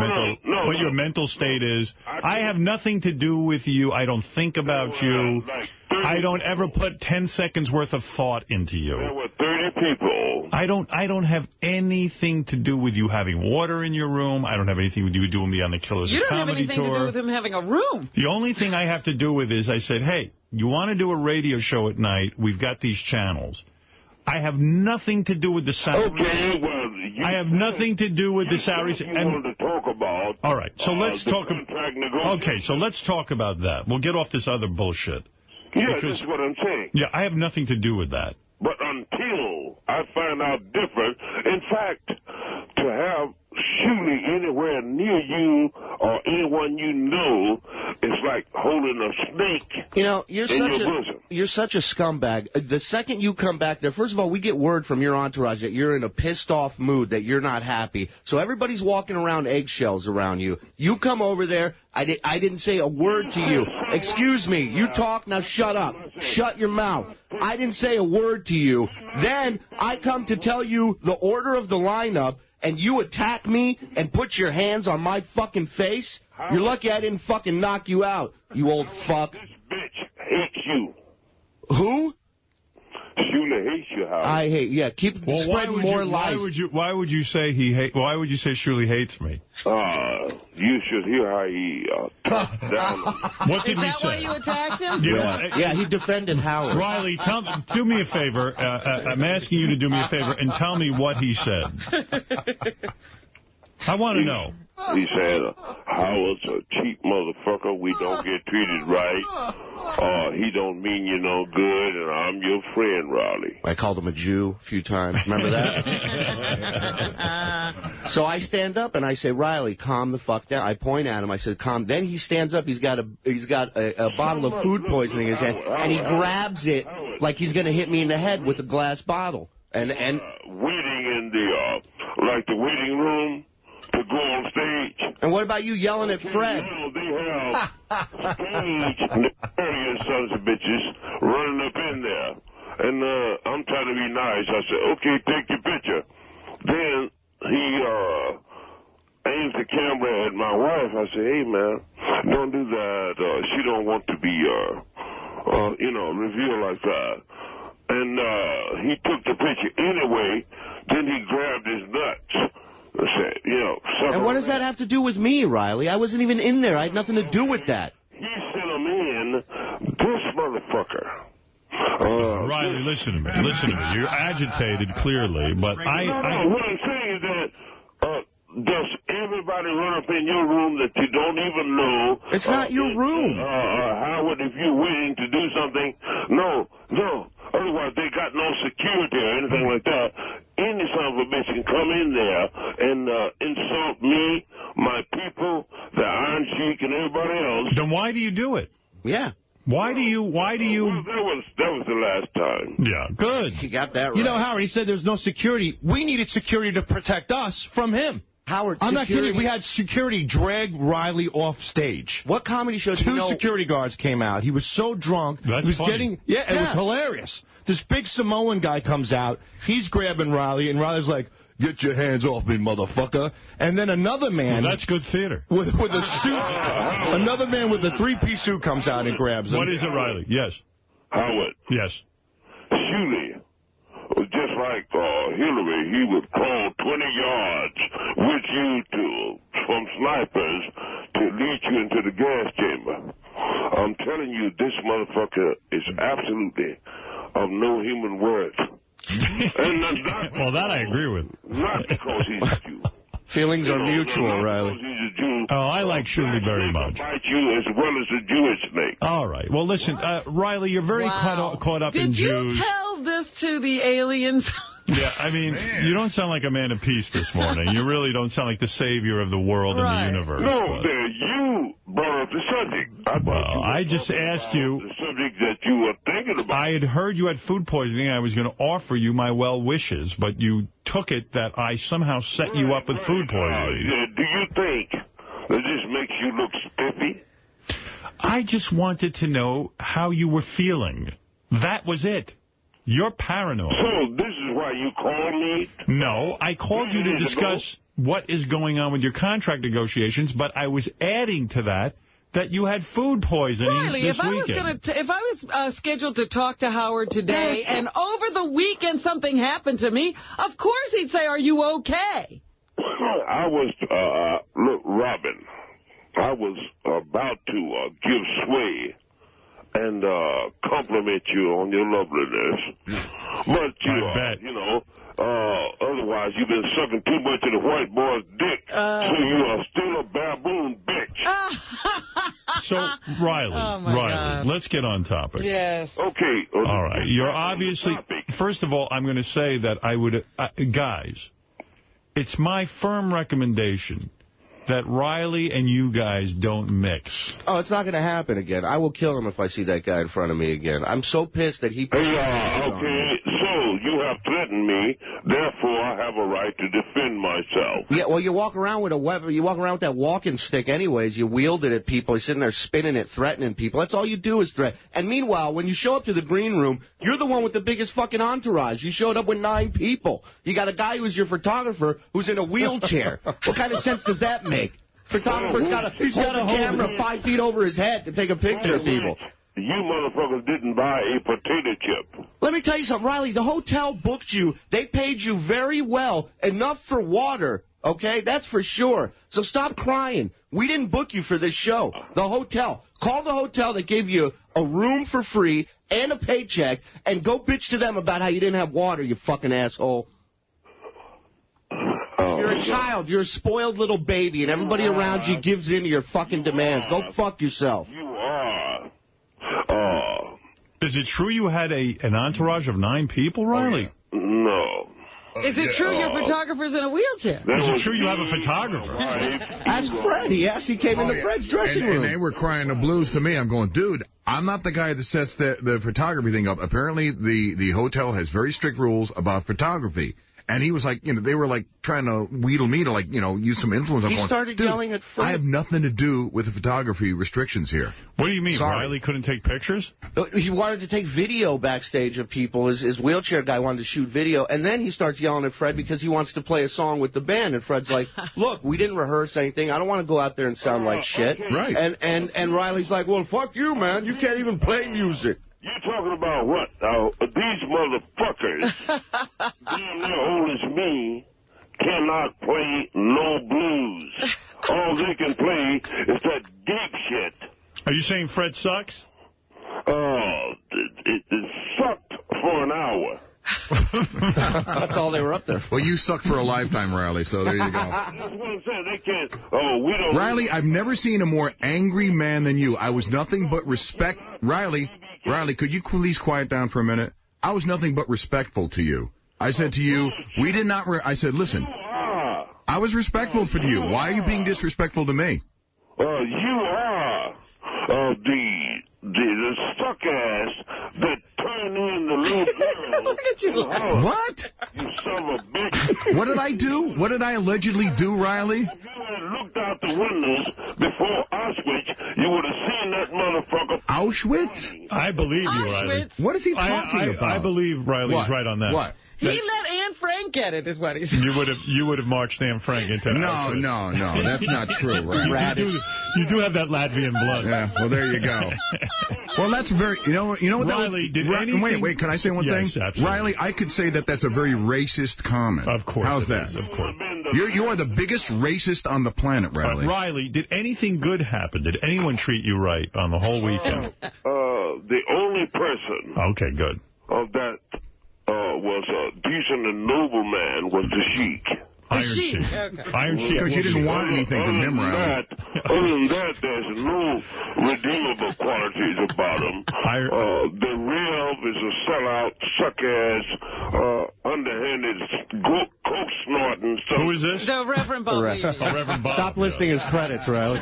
mental state is. I have nothing to do with you. I don't think about you. I don't ever put 10 seconds worth of thought into you. There were 30 people. I don't have anything to do with you having water in your room. I don't have anything to do with you being on the Killers of Comedy tour. You don't have anything to do with him having a room. The only thing I have to do with is I said, hey, you want to do a radio show at night? We've got these channels. I have nothing to do with the salaries. Okay, well, I have nothing to do with the salaries. You wanted to talk about. All right, so let's talk. Okay, so let's talk about that. We'll get off this other bullshit. Yeah, that's what I'm saying. Yeah, I have nothing to do with that. But until I find out different, in fact, to have shooting anywhere near you or anyone you know is like holding a snake. You know, you're such a scumbag. The second you come back there, first of all, we get word from your entourage that you're in a pissed-off mood, that you're not happy. So everybody's walking around eggshells around you. You come over there. I didn't say a word to you. Excuse me. You talk, now shut up. Shut your mouth. I didn't say a word to you. Then I come to tell you the order of the lineup, and you attack me and put your hands on my fucking face, you're lucky I didn't fucking knock you out, you old fuck. This bitch hates you. Who? Shula hates you, Howard. I hate. Yeah, keep spreading more lies. Why would you say Why would you say Shuli hates me? You should hear how he down. What did he say? Is that why you attacked him? Yeah, he defended Howard. Riley, do me a favor. I'm asking you to do me a favor and tell me what he said. I want to know. He said, Howard's a cheap motherfucker. We don't get treated right. He don't mean you no good, and I'm your friend, Riley. I called him a Jew a few times. Remember that? So I stand up and I say, Riley, calm the fuck down. I point at him. I said, calm. Then he stands up. He's got a bottle of food poisoning in his hand, and he grabs it like he's going to hit me in the head with a glass bottle. And waiting in the waiting room to go on stage. And what about you yelling at Fred? No, they have stage nefarious sons of bitches running up in there. And I'm trying to be nice. I said, okay, take your picture. Then he aims the camera at my wife. I said, hey, man, don't do that. She don't want to be, revealed like that. And he took the picture anyway. Then he grabbed his nuts. And what does that have to do with me, Riley? I wasn't even in there. I had nothing to do with that. He sent him in, this motherfucker. Riley, listen to me. You're agitated, clearly, but what I'm saying is that does everybody run up in your room that you don't even know? It's not your room. Howard, if you're waiting to do something, no. Otherwise, they got no security or anything like that. Any son of a bitch can come in there and insult me, my people, the Iron Sheik, and everybody else. Then why do you do it? Yeah. Why do you? Well, that was the last time. Yeah, good. You got that right. You know, Howard, he said there's no security. We needed security to protect us from him. Howard, I'm not kidding. We had security drag Riley off stage. What comedy show do you know? 2 security guards came out. He was so drunk. That's he was funny. It was hilarious. This big Samoan guy comes out. He's grabbing Riley, and Riley's like, get your hands off me, motherfucker. And then another man... Well, that's good theater. With a suit. Another man with a 3-piece suit comes out and grabs him. What is it, Riley? Yes. Howard. Yes. Shuli. Just like Hillary, he would crawl 20 yards with you from snipers to lead you into the gas chamber. I'm telling you, this motherfucker is absolutely of no human worth. Well, that I agree with. Not because he's a Jew. Feelings are mutual, Riley. Oh, I like Shuli very much. Bite you as well as a Jewish snake. All right. Well, listen, Riley, you're very caught up in Jews. Did you tell this to the aliens? Yeah, I mean, you don't sound like a man of peace this morning. You really don't sound like the savior of the world and the universe. No, you brought up the subject. I just asked you. The subject that you were thinking about. I had heard you had food poisoning. I was going to offer you my well wishes, but you took it that I somehow set you up with food poisoning. Do you think that this makes you look spiffy? I just wanted to know how you were feeling. That was it. You're paranoid. So this is why you called me? No, I called you to discuss what is going on with your contract negotiations, but I was adding to that you had food poisoning Riley, this weekend. if I was scheduled to talk to Howard today and over the weekend something happened to me, of course he'd say, are you okay? I was, look, Robin, I was about to give sway and compliment you on your loveliness. But, otherwise you've been sucking too much of the white boy's dick, so you are still a baboon bitch. So, Riley, let's get on topic. Yes. Okay. All right. You're obviously, first of all, I'm going to say that I would, guys, it's my firm recommendation that Riley and you guys don't mix. Oh, it's not going to happen again. I will kill him if I see that guy in front of me again. I'm so pissed that he... Okay, so you have threatened me, therefore I have a right to defend myself. Yeah, well, you walk around with a weapon. You walk around with that walking stick anyways. You wield it at people. You're sitting there spinning it, threatening people. That's all you do is threat. And meanwhile, when you show up to the green room, you're the one with the biggest fucking entourage. You showed up with 9 people. You got a guy who's your photographer who's in a wheelchair. What kind of sense does that make? Photographer's got a camera 5 feet over his head to take a picture of people. You motherfuckers didn't buy a potato chip. Let me tell you something, Riley. The hotel booked you. They paid you very well, enough for water, okay? That's for sure. So stop crying. We didn't book you for this show. The hotel. Call the hotel that gave you a room for free and a paycheck and go bitch to them about how you didn't have water, you fucking asshole. You're a child. You're a spoiled little baby, and everybody around you gives in to your fucking demands. Go fuck yourself. You are. Is it true you had an entourage of 9 people, Riley? No. Is it true your photographer's in a wheelchair? Is it true you have a photographer? Ask Fred. He came into Fred's dressing room. And they were crying the blues to me. I'm going, dude, I'm not the guy that sets the photography thing up. Apparently, the hotel has very strict rules about photography. And he was like, they were like trying to wheedle me to use some influence. He started yelling at Fred. I have nothing to do with the photography restrictions here. What do you mean? Sorry. Riley couldn't take pictures? He wanted to take video backstage of people. His wheelchair guy wanted to shoot video. And then he starts yelling at Fred because he wants to play a song with the band. And Fred's like, look, we didn't rehearse anything. I don't want to go out there and sound like shit. Right. And Riley's like, well, fuck you, man. You can't even play music. You talking about what? These motherfuckers, damn near old as me, cannot play no blues. All they can play is that deep shit. Are you saying Fred sucks? It sucked for an hour. That's all they were up there for. Well, you suck for a lifetime, Riley, so there you go. That's what I'm saying. They can't. We don't. Riley, I've never seen a more angry man than you. I was nothing but respect. Riley, could you please quiet down for a minute? I was nothing but respectful to you. I said to you, we did not... I said, listen, I was respectful for you. Why are you being disrespectful to me? You are the suck-ass that turned in the little girl. Look at you. What? You son of a bitch. What did I do? What did I allegedly do, Riley? If you had looked out the windows before Auschwitz, you would have seen that motherfucker. Auschwitz? I believe you, Riley. What is he talking about? I believe Riley's right on that. What? He let Anne Frank get it, is what he said. You would have marched Anne Frank into Auschwitz. No, that's not true, right? You do have that Latvian blood. Yeah, well, there you go. Well, that's very, you know what Riley, that was, anything... Wait, can I say one thing? Absolutely. Riley, I could say that that's a very racist comment. Of course. How's that? Of course. You are the biggest racist on the planet, Riley. Riley, did anything good happen? Did anyone treat you right on the whole weekend? The only person... Okay, good. ...that was a decent and noble man was the Sheik. Iron Sheik. Okay. Iron Sheik. Because you didn't want anything from him, Riley. Other than that, there's no redeemable qualities about him. The real is a sellout, suck-ass, underhanded, coke snorting. Who is this? The Reverend Bob Levy. Reverend Bob. Stop listing his credits, Riley.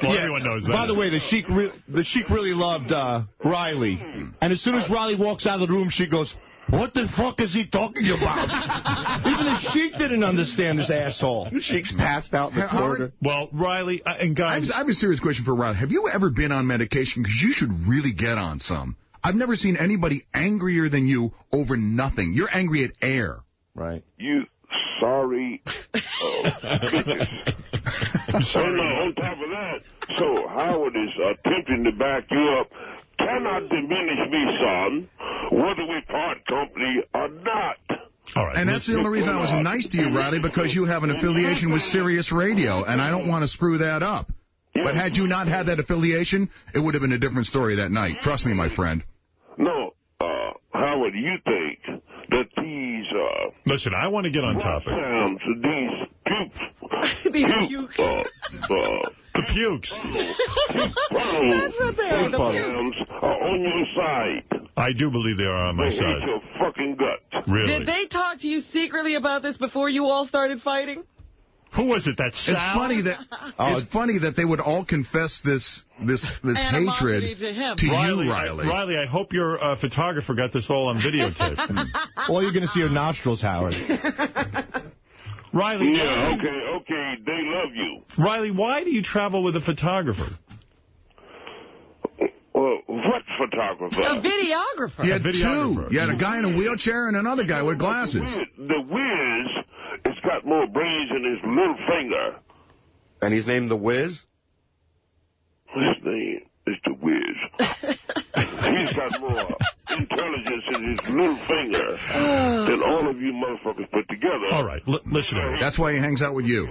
Well, everyone knows that. By the way, the Sheik really loved Riley. And as soon as Riley walks out of the room, she goes, what the fuck is he talking about? Even the Sheik didn't understand this asshole. The Sheik's passed out in the corner. Well, Riley, and guys... I have a serious question for Riley. Have you ever been on medication? Because you should really get on some. I've never seen anybody angrier than you over nothing. You're angry at air. Right. You sorry bitches. On top of that, so Howard is attempting to back you up. Cannot diminish me, son, whether we part company or not. All right. And that's the only reason I was nice to you, Riley, because you have an affiliation with Sirius Radio, and I don't want to screw that up. But had you not had that affiliation, it would have been a different story that night. Trust me, my friend. No, Howard, you think that these... Listen, I want to get on topic. Sounds, these pukes... These pukes. The pukes. That's what they are, the pukes. Are on your side. I do believe they are on my They hate side. your fucking guts. Really? Did they talk to you secretly about this before you all started fighting? Who was it? That Sal? It's funny that they would all confess this hatred to him. to you, Riley. Riley, I hope your photographer got this all on videotape. All you're going to see are nostrils, Howard. Riley. Yeah, okay, they love you. Riley, why do you travel with a photographer? What photographer? A videographer. You had two. You had a guy in a wheelchair and another guy with glasses. The Wiz has got more brains in his little finger. And he's named The Wiz? His name is The Wiz. He's got more intelligence in his little finger than all of you motherfuckers put together. All right, listen to me. That's why he hangs out with you.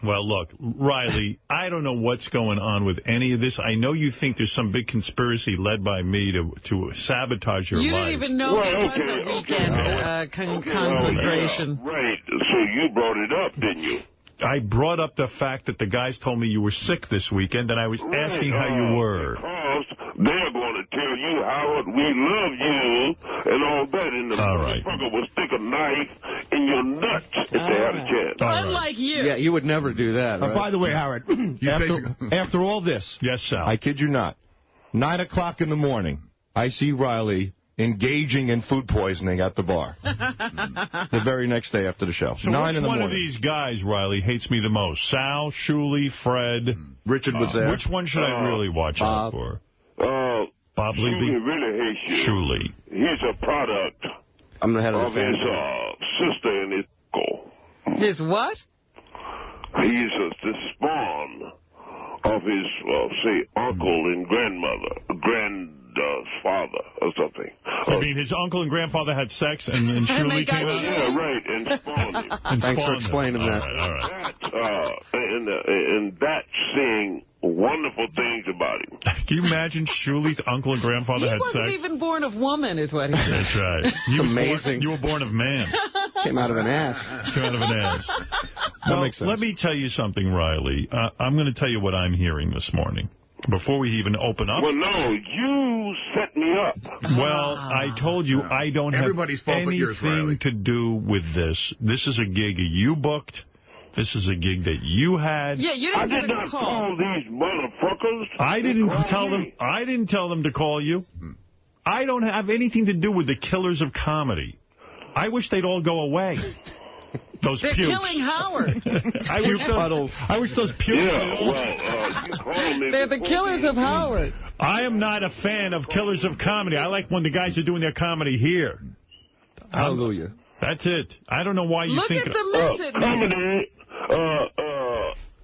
Well, look, Riley, I don't know what's going on with any of this. I know you think there's some big conspiracy led by me to sabotage your life. You didn't even know it was a weekend conflagration. Right, so you brought it up, didn't you? I brought up the fact that the guys told me you were sick this weekend, and I was asking how you were. Because they're going to tell you, Howard, we love you, and all that, and the motherfucker will stick a knife in your nuts if they had a chance. Unlike you. Yeah, you would never do that, right? By the way, Howard, after all this, yes, Sal. I kid you not, 9 o'clock in the morning, I see Riley engaging in food poisoning at the bar. The very next day after the show. So 9 in the which one morning. of these guys, Riley, hates me the most? Sal, Shuley, Fred? Richard was there. Which one should I really watch out for? Bob Levy? Shuley really hates you. Shuley. He's a product I'm the head of his sister and his uncle. His what? He's the spawn of his, say, uncle and grandmother, father or something. I mean, his uncle and grandfather had sex and Shuley came out? Yeah, right, and spawned him. Thanks for explaining that. All right. And that's saying wonderful things about him. Can you imagine Shuley's uncle and grandfather had sex? He wasn't even born of woman, is what he said. That's right. It's amazing. You were born of man. Came out of an ass. Came out of an ass. Well, makes sense. Let me tell you something, Riley. I'm going to tell you what I'm hearing this morning. Before we even open up. Well, no, you set me up. Well, I told you I don't have anything to do with this. This is a gig you booked. This is a gig that you had. Yeah, you didn't get a call. I did not call these motherfuckers. I didn't tell them to call you. I don't have anything to do with the killers of comedy. I wish they'd all go away. Those They're pukes. killing Howard. I wish those pukes. Yeah, you called me. They're the killers of Howard. I am not a fan of killers of comedy. I like when the guys are doing their comedy here. Hallelujah. That's it. I don't know why you think... Look at the message. Comedy,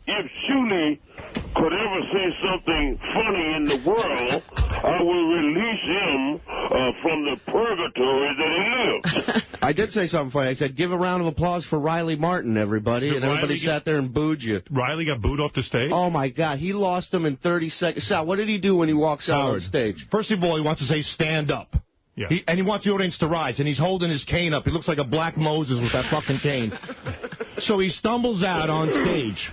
if Shuley could ever say something funny in the world, I will release him from the purgatory that he lives. I did say something funny. I said, give a round of applause for Riley Martin, everybody. And everybody sat there and booed you. Riley got booed off the stage? Oh, my God. He lost him in 30 seconds. Sal, what did he do when he walks out on stage? First of all, he wants to say stand up. Yeah. And he wants the audience to rise, and he's holding his cane up. He looks like a black Moses with that fucking cane. So he stumbles out on stage,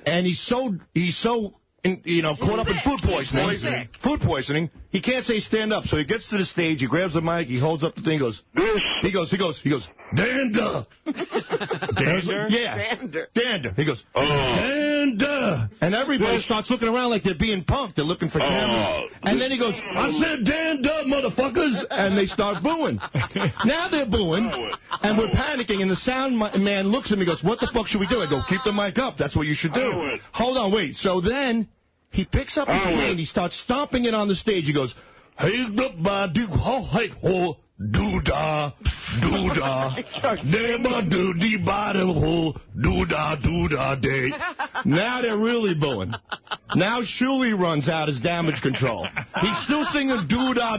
and he's so caught up in food poisoning. Food poisoning. He can't say stand up, so he gets to the stage, he grabs the mic, he holds up the thing, he goes, Dander. Dander? Yeah. Dander. He goes, Dander. And everybody starts looking around like they're being punked. They're looking for cameras. And then he goes, I said Dander, motherfuckers. And they start booing. Now they're booing, and we're panicking, and the sound man looks at me and goes, what the fuck should we do? I go, keep the mic up. That's what you should do. Hold on, wait. So then he picks up his cane, he starts stomping it on the stage. He goes, hey, ho, do-da, do-da, never do-dee-ba-do-ho, do-da, day. Now they're really booing. Now Shuley runs out as damage control. He's still singing do-da,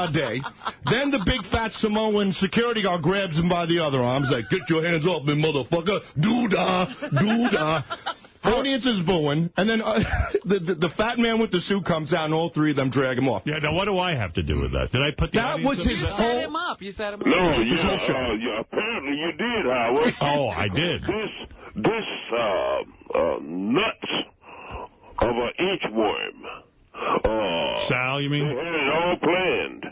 day. Then the big fat Samoan security guard grabs him by the other arm. He's like, get your hands off me, motherfucker. Do-da. Audience is booing, and then the fat man with the suit comes out, and all three of them drag him off. Yeah, now what do I have to do with that? Did I put the That was his You whole... set him up. You set him up. No, apparently you did, Howard. Oh, I did. This nuts of an inchworm. Sal, you mean? They had it all planned.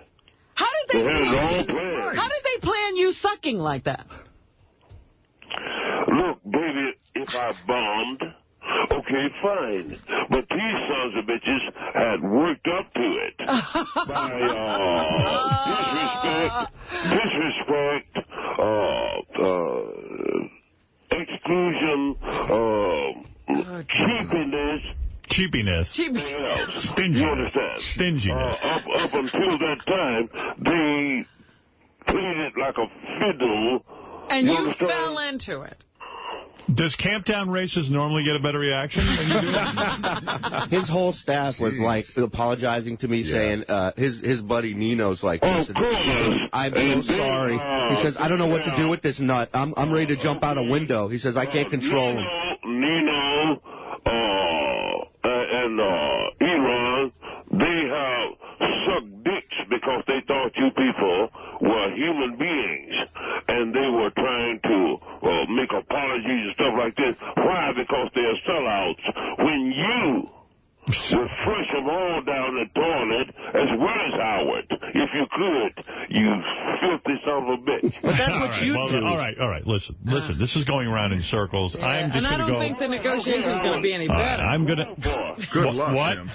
How did they had it all planned. How did they plan you sucking like that? Look, baby, if if I bombed, okay, fine. But these sons of bitches had worked up to it by disrespect, exclusion, cheapiness. Stinginess. You understand? Stinginess. Up until that time, they played it like a fiddle. And you fell into it. Does Camptown Races normally get a better reaction than you do? His whole staff was like apologizing to me, saying his buddy Nino's like, listen, I'm so sorry. He says, I don't know what to do with this nut. I'm ready to jump out a window. He says, I can't control him. Nino and Iran, they have sucked dicks because they thought you people were human beings, and they were trying to make apologies and stuff like this. Why? Because they're sellouts. When you would flush them all down the toilet, as well as Howard, if you could, you filthy son of a bitch. But that's what you do. All right. Listen. This is going around in circles. Yeah, I'm just and I don't think the negotiation is going to be any better. I'm going to... Good luck, what? Jim.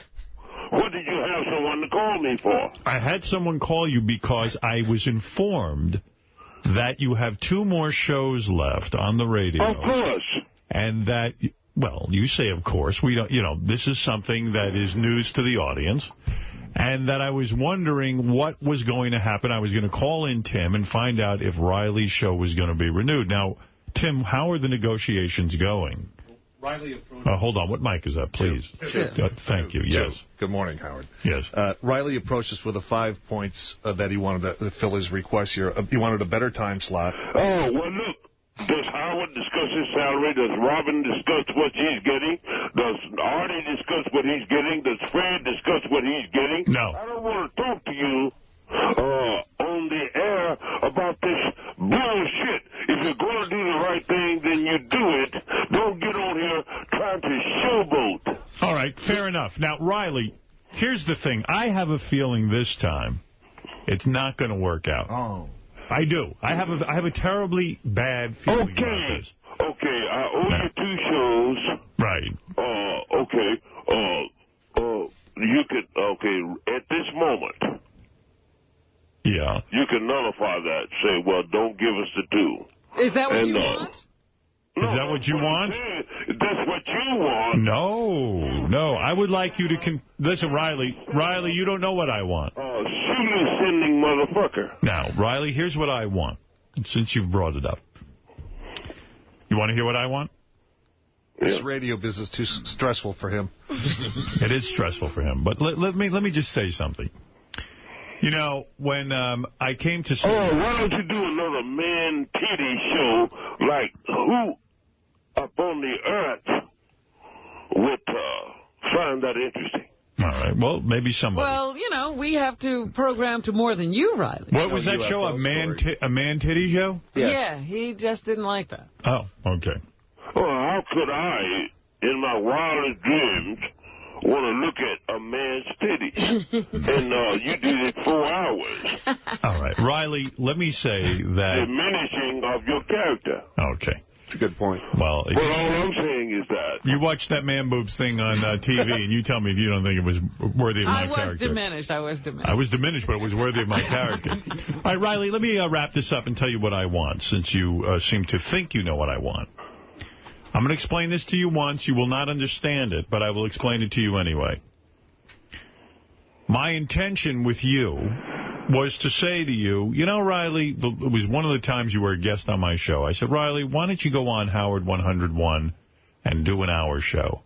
What did you have someone to call me for? I had someone call you because I was informed that you have 2 more shows left on the radio. Of course. And that, well, you say of course. We don't, this is something that is news to the audience. And that I was wondering what was going to happen. I was going to call in Tim and find out if Riley's show was going to be renewed. Now, Tim, how are the negotiations going? Riley approached... hold on. What mic is that, please? Thank you. Yes. Good morning, Howard. Yes. Riley approached us with the 5 points that he wanted to fill his request here. He wanted a better time slot. Oh, well, look. Does Howard discuss his salary? Does Robin discuss what she's getting? Does Artie discuss what he's getting? Does Fred discuss what he's getting? No. I don't want to talk to you on the air about this bullshit. If you're going to do the right thing, then you do it. Don't get on here trying to showboat. All right, fair enough. Now, Riley, here's the thing. I have a feeling this time it's not going to work out. Oh. I do. I have a terribly bad feeling about this. Okay, I owe you 2 shows. Right. Okay. You could, at this moment. Yeah. You can nullify that. Say, well, don't give us the 2. Is that what you want? Is that what you want? That's what you want. No. I would like you to... Listen, Riley, you don't know what I want. Shooting sending motherfucker. Now, Riley, here's what I want, since you've brought it up. You want to hear what I want? This radio business is too stressful for him. It is stressful for him. But let me just say something. When I came to... why don't you do another man-titty show like Who Up on the Earth would find that interesting? All right. Well, maybe somebody. Well, we have to program to more than you, Riley. What was that show? A man-titty show? Yeah, he just didn't like that. Oh, okay. Well, how could I, in my wildest dreams, want to look at a man's titty? And you did it 4 hours. All right. Riley, let me say that... Diminishing of your character. Okay. That's a good point. Well, all I'm saying is that... You watched that man boobs thing on TV, and you tell me if you don't think it was worthy of my character. I was diminished. I was diminished, but it was worthy of my character. All right, Riley, let me wrap this up and tell you what I want, since you seem to think you know what I want. I'm going to explain this to you once. You will not understand it, but I will explain it to you anyway. My intention with you was to say to you, Riley, it was one of the times you were a guest on my show. I said, Riley, why don't you go on Howard 101 and do an hour show?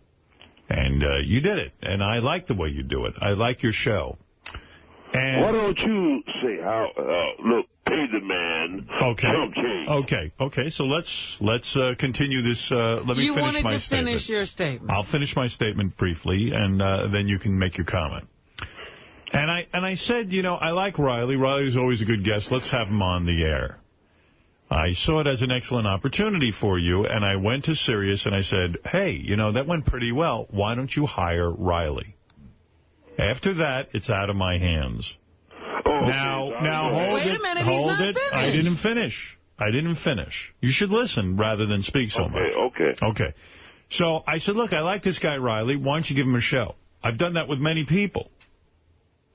And you did it, and I like the way you do it. I like your show. And why don't you say, look, pay the man some change. Okay, so let's continue this. Let me finish my statement. You wanted to finish your statement. I'll finish my statement briefly, and then you can make your comment. And I said, I like Riley. Riley's always a good guest. Let's have him on the air. I saw it as an excellent opportunity for you, and I went to Sirius and I said, hey, that went pretty well. Why don't you hire Riley? After that, it's out of my hands. Now, hold Wait it. a minute, Hold he's not it. finished. I didn't finish. I didn't finish. You should listen rather than speak so much. Okay. So I said, look, I like this guy, Riley. Why don't you give him a show? I've done that with many people.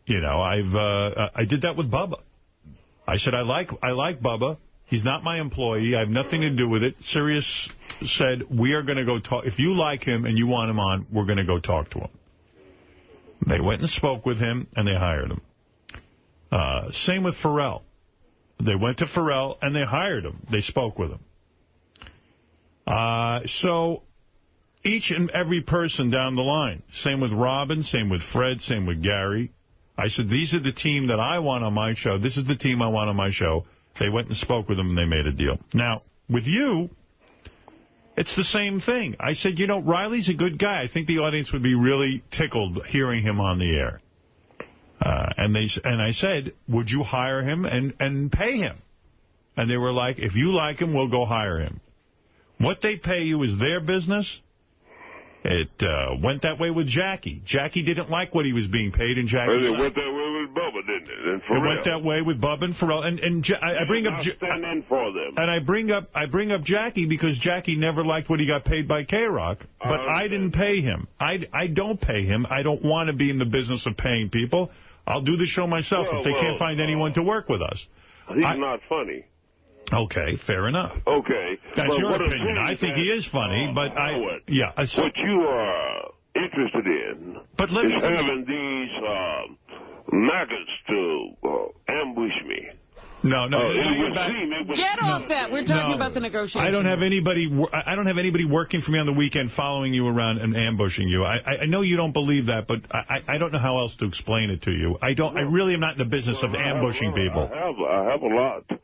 You know, I did that with Bubba. I said, I like Bubba. He's not my employee. I have nothing to do with it. Sirius said, we are going to go talk. If you like him and you want him on, we're going to go talk to him. They went and spoke with him, and they hired him. Same with Pharrell. They went to Pharrell, and they hired him. They spoke with him. So each and every person down the line, same with Robin, same with Fred, same with Gary. I said, these are the team that I want on my show. This is the team I want on my show. They went and spoke with him, and they made a deal. Now, with you, it's the same thing. I said, you know, Riley's a good guy. I think the audience would be really tickled hearing him on the air. And I said, would you hire him and pay him? And they were like, if you like him, we'll go hire him. What they pay you is their business. It went that way with Jackie. Jackie didn't like what he was being paid, and Jackie... It went that way with Bubba, didn't it? And it went that way with Bubba and Pharrell. I bring up... stand in for them. And I bring up Jackie because Jackie never liked what he got paid by K-Rock, but I didn't pay him. I don't pay him. I don't want to be in the business of paying people. I'll do the show myself if they can't find anyone to work with us. He's not funny. Okay, fair enough. Okay. That's your opinion. I think he is funny, but Howard, yeah. What you are interested in is having these maggots to ambush me. No. Get off that. We're talking about the negotiation. I don't have anybody working for me on the weekend following you around and ambushing you. I know you don't believe that, but I don't know how else to explain it to you. I really am not in the business of ambushing people. I have a lot of love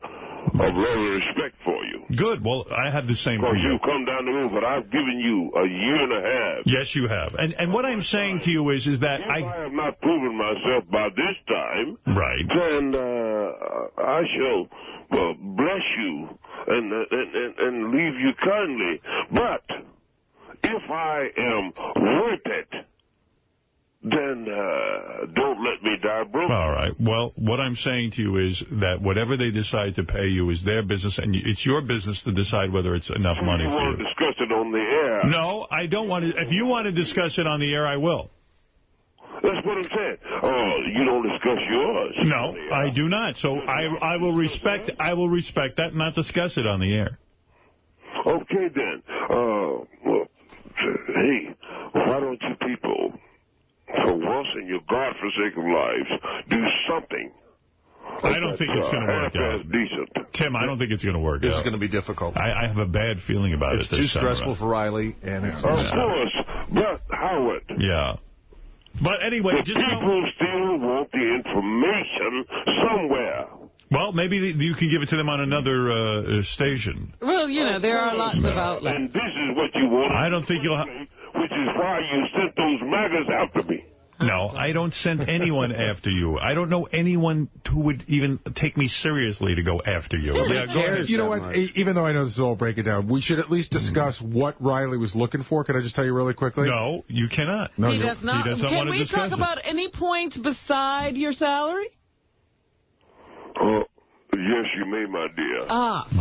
and respect for you. Good. Well, I have the same for you. You've come down the road, but I've given you a year and a half. Yes, you have. And what I'm saying to you is that if I have not proven myself by this time, right, then I shall bless you and leave you kindly. But if I am worth it, then don't let me die broke. All right. Well, what I'm saying to you is that whatever they decide to pay you is their business, and it's your business to decide whether it's enough money for you. You want to discuss it on the air. No, I don't want to. If you want to discuss it on the air, I will. That's what I'm saying. Oh, you don't discuss yours. No, I do not. So I will respect that and not discuss it on the air. Okay, then. Well, hey, why don't you people, for once in your godforsaken lives, do something? I don't think it's going to work out. Decent. Tim, I don't think it's going to work out. This is going to be difficult. I have a bad feeling about it. It's too stressful for Riley. And it's of course. But, Howard. Yeah. But anyway, people still want the information somewhere. Well, maybe you can give it to them on another station. Well, you know, there are lots of outlets. And this is what you want. I don't think you'll... Which is why you sent those maggots after me. No, I don't send anyone after you. I don't know anyone who would even take me seriously to go after you. Yeah, go ahead. You know what? Even though I know this is all breaking down, we should at least discuss what Riley was looking for. Can I just tell you really quickly? No, you cannot. No, he does not. Can we talk about any points beside your salary? Yes, you may, my dear.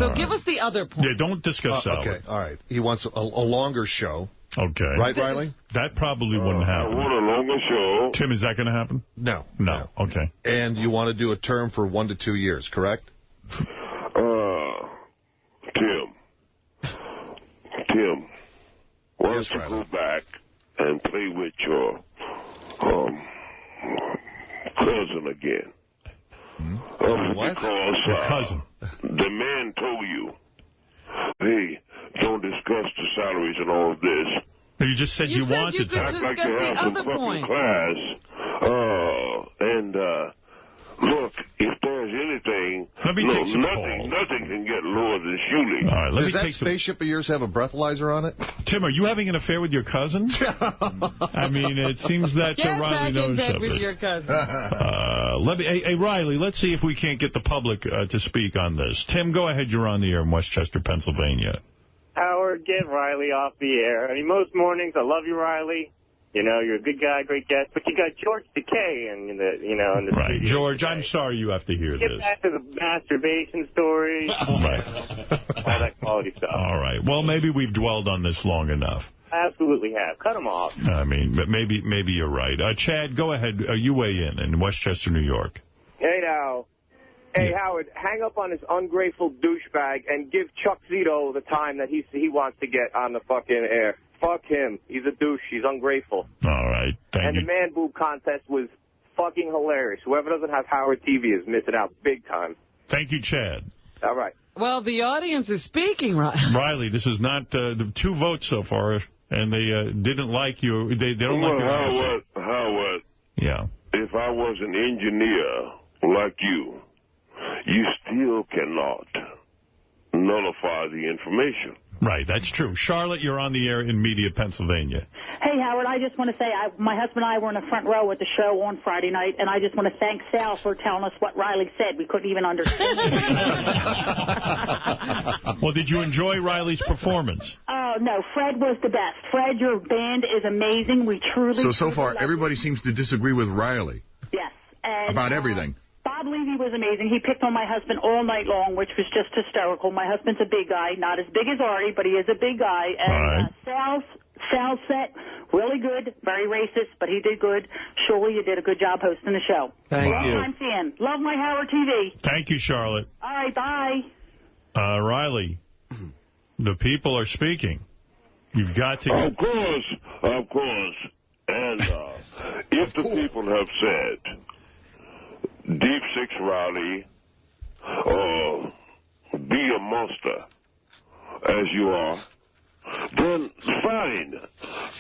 So give us the other point. Yeah, don't discuss salary. Okay, all right. He wants a longer show. Okay. Right, Riley? That probably wouldn't happen. I want a longer show. Tim, is that going to happen? No. Okay. And you want to do a term for 1 to 2 years, correct? Tim, why don't you go back and play with your cousin again? What? Because your cousin. The man told you, hey, don't discuss the salaries and all of this. You just said you wanted to. I'd like to have some fucking class. Look, if there's anything, nothing can get lower than Shuley. All right, Does that spaceship of yours have a breathalyzer on it? Tim, are you having an affair with your cousin? I mean, it seems that Riley knows something. With your cousin. Hey, Riley, let's see if we can't get the public to speak on this. Tim, go ahead. You're on the air in Westchester, Pennsylvania. Howard, get Riley off the air. I mean, most mornings, I love you, Riley. You know, you're a good guy, great guest, but you got George Takei in the Right. studio. George, I'm sorry you have to hear Get this. back to the masturbation story. Right. All that quality stuff. All right. Well, maybe we've dwelled on this long enough. Absolutely have. Cut them off. I mean, but maybe you're right. Chad, go ahead. You weigh in Westchester, New York. Hey, now. Hey, Howard, hang up on this ungrateful douchebag and give Chuck Zito the time that he wants to get on the fucking air. Fuck him. He's a douche. He's ungrateful. All right. Thank you. The man boob contest was fucking hilarious. Whoever doesn't have Howard TV is missing out big time. Thank you, Chad. All right. Well, the audience is speaking, Riley. Riley, this is not the 2 votes so far, and they didn't like you. They don't like you. Howard. Yeah. If I was an engineer like you, you still cannot nullify the information. Right, that's true. Charlotte, you're on the air in Media, Pennsylvania. Hey, Howard, I just want to say my husband and I were in the front row at the show on Friday night, and I just want to thank Sal for telling us what Riley said. We couldn't even understand it. Well, did you enjoy Riley's performance? Oh, no, Fred was the best. Fred, your band is amazing. We truly... So far, everybody seems to disagree with Riley. Yes. And, about everything. Bob Levy was amazing. He picked on my husband all night long, which was just hysterical. My husband's a big guy, not as big as Artie, but he is a big guy. And Sal's set, really good, very racist, but he did good. Surely you did a good job hosting the show. Thank you. Long-time fan. Love my Howard TV. Thank you, Charlotte. All right, bye. Riley, the people are speaking. You've got to... Of course. And if the people have said... Deep Six Riley, be a monster, as you are, then fine.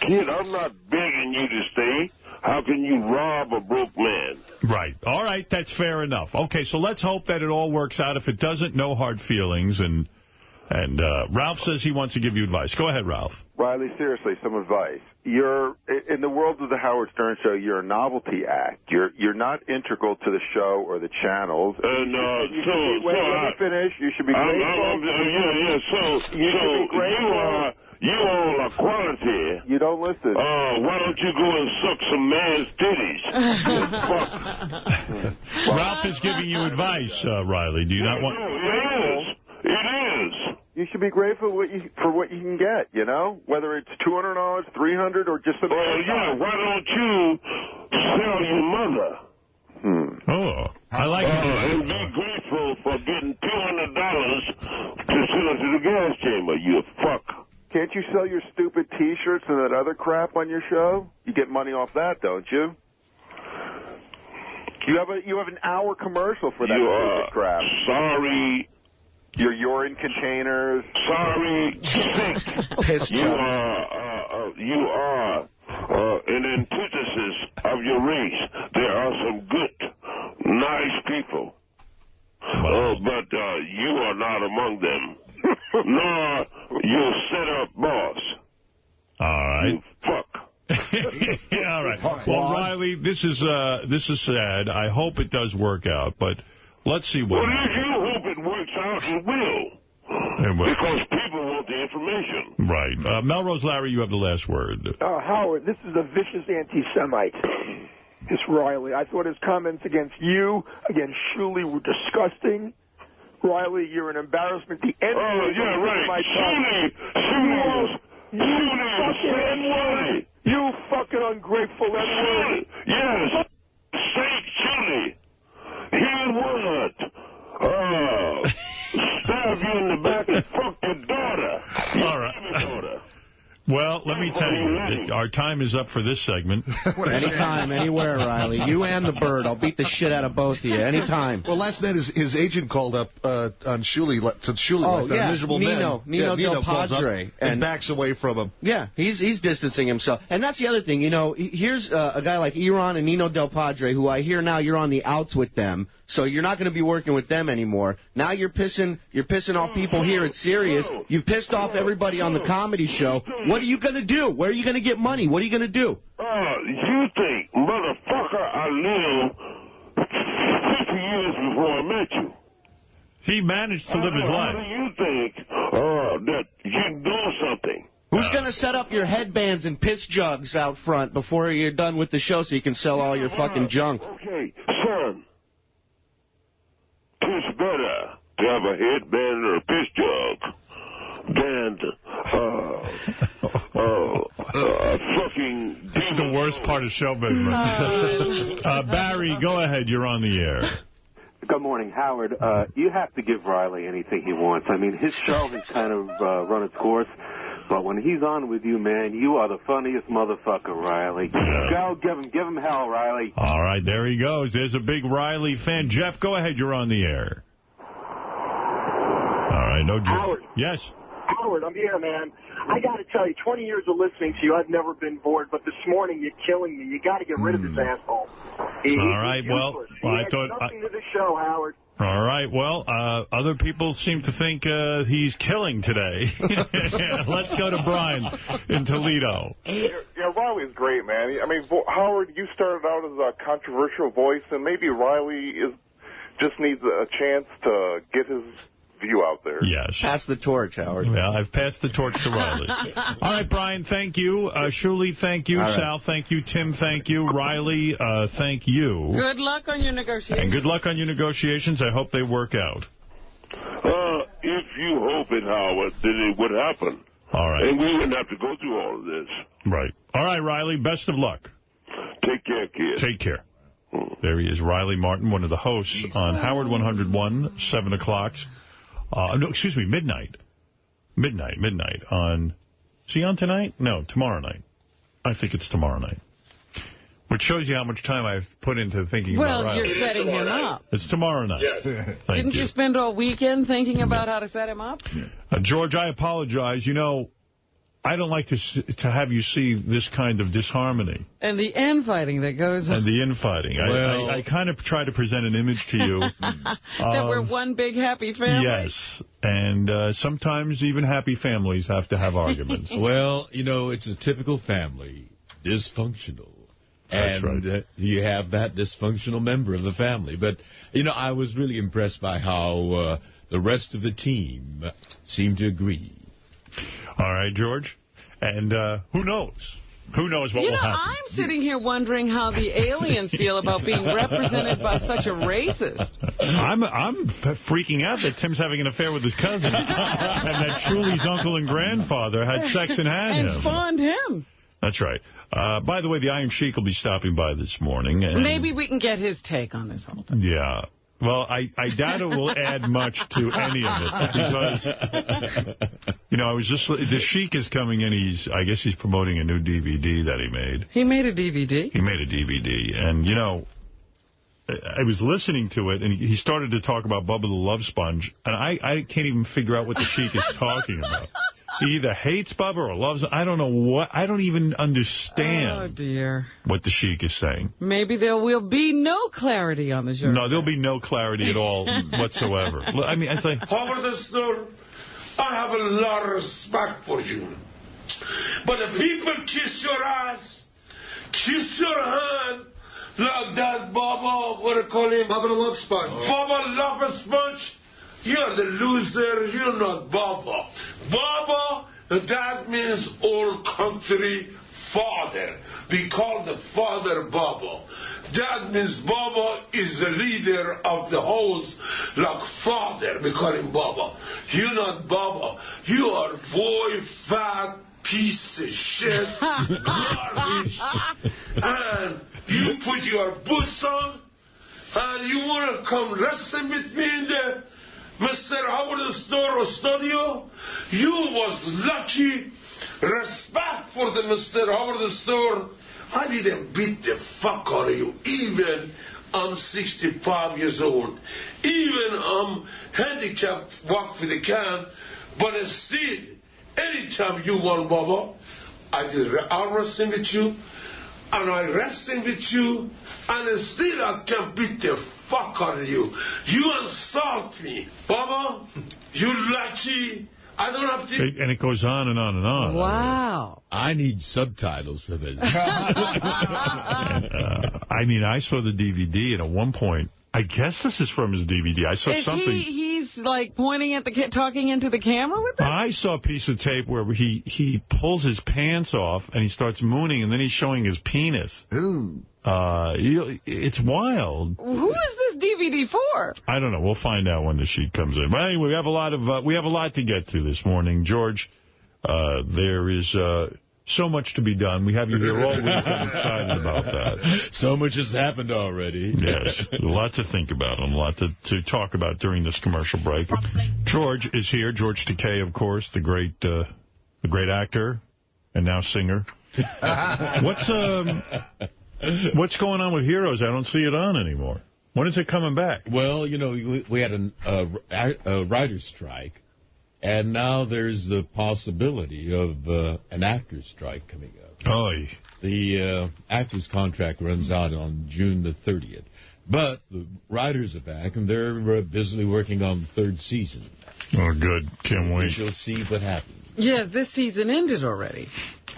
Kid, I'm not begging you to stay. How can you rob a broke man? Right. All right, that's fair enough. Okay, so let's hope that it all works out. If it doesn't, no hard feelings. And Ralph says he wants to give you advice. Go ahead, Ralph. Riley, seriously, some advice. You're in the world of the Howard Stern Show. You're a novelty act. You're not integral to the show or the channels. Let me finish. You should be grateful. You all are quality. You don't listen. Why don't you go and suck some man's titties? Ralph is giving you advice, Riley. Do you not want... It is. You should be grateful for what you can get, you know? Whether it's $200, $300, or just... why don't you sell your mother? Oh, I like it. And be grateful for getting $200 to sell it to the gas chamber, you fuck. Can't you sell your stupid T-shirts and that other crap on your show? You get money off that, don't you? You have an hour commercial for that stupid crap. Sorry. Your urine containers. Sorry, sick. You are an antithesis of your race. There are some good, nice people. But you are not among them. Nor your set-up boss. All right. You fuck. Yeah, all right. Well, Riley, this is sad. I hope it does work out, but let's see what happens. If you hope it works out, it will. Because people want the information. Right. Melrose Larry, you have the last word. Howard, this is a vicious anti-Semite. This Riley. I thought his comments against you, against Shuley, were disgusting. Riley, you're an embarrassment. The end You fucking ungrateful N-word. Yes. Say Shuley. He would. Stab you in the back and fuck your daughter. All right. Well, let me tell you, our time is up for this segment. Anytime, anywhere, Riley. You and the bird. I'll beat the shit out of both of you. Anytime. Well, last night his agent called up on Shuley, miserable Nino Del Padre. And backs away from him. Yeah, he's distancing himself. And that's the other thing. You know, here's a guy like Iran and Nino Del Padre, who I hear now you're on the outs with them. So you're not going to be working with them anymore. Now you're pissing off people here at Sirius. You've pissed off everybody on the comedy show. What are you going to do? Where are you going to get money? What are you going to do? You think, motherfucker, I lived 50 years before I met you. He managed to live his life. How do you think that you can do something? Who's going to set up your headbands and piss jugs out front before you're done with the show so you can sell all your fucking junk? Okay, son. It's better to have a headband or a piss jug than fucking... This is the worst part of show business. Barry, go ahead. You're on the air. Good morning, Howard. You have to give Riley anything he wants. I mean, his show has kind of run its course. But when he's on with you, man, you are the funniest motherfucker, Riley. Go, give him hell, Riley. All right, there he goes. There's a big Riley fan. Jeff, go ahead. You're on the air. All right, no Jeff. Howard. Yes. Howard, I'm here, man. I got to tell you, 20 years of listening to you, I've never been bored. But this morning, you're killing me. You got to get rid of this asshole. All right, well, I thought nothing to the show, Howard. All right, well, other people seem to think he's killing today. Let's go to Brian in Toledo. Yeah, Riley's great, man. I mean, Howard, you started out as a controversial voice, and maybe Riley just needs a chance to get his view out there. Yes. Pass the torch, Howard. Yeah, I've passed the torch to Riley. All right, Brian, thank you. Shuli, thank you. Right. Sal, thank you. Tim, thank you. Riley, thank you. Good luck on your negotiations. And good luck on your negotiations. I hope they work out. If you hope it, Howard, then it would happen. All right. And we wouldn't have to go through all of this. Right. All right, Riley, best of luck. Take care, kid. Take care. There he is, Riley Martin, one of the hosts on Howard 101, 7 o'clock. No, excuse me, midnight. Midnight on... Is he on tonight? No, tomorrow night. I think it's tomorrow night. Which shows you how much time I've put into thinking about Riley. Well, you're setting him up. It's tomorrow night. Yes. Thank Didn't you spend all weekend thinking about how to set him up? George, I apologize. You know, I don't like to have you see this kind of disharmony. And the infighting that goes on. And the infighting. Well, I kind of try to present an image to you. That we're one big happy family. Yes. And sometimes even happy families have to have arguments. Well, you know, it's a typical family. Dysfunctional. That's and right. You have that dysfunctional member of the family. But, you know, I was really impressed by how the rest of the team seemed to agree. All right, George. And who knows? Who knows what will happen? I'm sitting here wondering how the aliens feel about being represented by such a racist. I'm freaking out that Tim's having an affair with his cousin and that Shuli's uncle and grandfather had sex and had him. And spawned him. That's right. By the way, the Iron Sheik will be stopping by this morning. And maybe we can get his take on this whole thing. Yeah. Well, I doubt it will add much to any of it because, you know, the Sheik is coming in. I guess he's promoting a new DVD that he made. He made a DVD? He made a DVD. And, you know, I was listening to it, and he started to talk about Bubba the Love Sponge, and I can't even figure out what the Sheik is talking about. He either hates Bubba or loves him. I don't know what. I don't even understand what the Sheik is saying. Maybe there will be no clarity on the show. No, there'll be no clarity at all whatsoever. I mean, it's like... Howard the Stone, I have a lot of respect for you. But the people kiss your ass, kiss your hand, like that Bubba, what do you call him? Bubba the Love Sponge. Bubba Love Sponge. You're the loser. You're not Bubba. Bubba, that means all country father. We call the father Bubba. That means Bubba is the leader of the house like father. We call him Bubba. You're not Bubba. You are boy fat piece of shit. Garbage. And you put your boots on and you want to come wrestling with me in the Mr. Howard Store studio? You was lucky. Respect for the Mr. Howard Store. I didn't beat the fuck out of you. Even I'm 65 years old. Even I'm handicapped, walk with a can. But still, anytime you want, Bubba, I did arm wrestling with you. And I wrestling with you. And still I can beat the fuck out of you. You insult me. Bubba, you lucky. I don't have to... And it goes on and on and on. Wow. I need subtitles for this. And, I mean, I saw the DVD, and at one point, I guess this is from his DVD. I saw something... He's like, pointing at the talking into the camera with them? I saw a piece of tape where he pulls his pants off and he starts mooning, and then he's showing his penis. Ooh. It's wild. Who is this DVD for? I don't know. We'll find out when the sheet comes in. But anyway, we have a lot to get to this morning, George. There is so much to be done. We have you here all week. I'm excited about that. So much has happened already. Yes, a lot to think about and a lot to talk about during this commercial break. George is here. George Takei, of course, the great actor and now singer. What's going on with Heroes? I don't see it on anymore. When is it coming back? Well, you know, we had a writer's strike, and now there's the possibility of an actor's strike coming up. Oh. The actor's contract runs out on June the 30th. But the writers are back, and they're busily working on the third season. Oh, good. Can't wait. We shall see what happens. Yeah, this season ended already.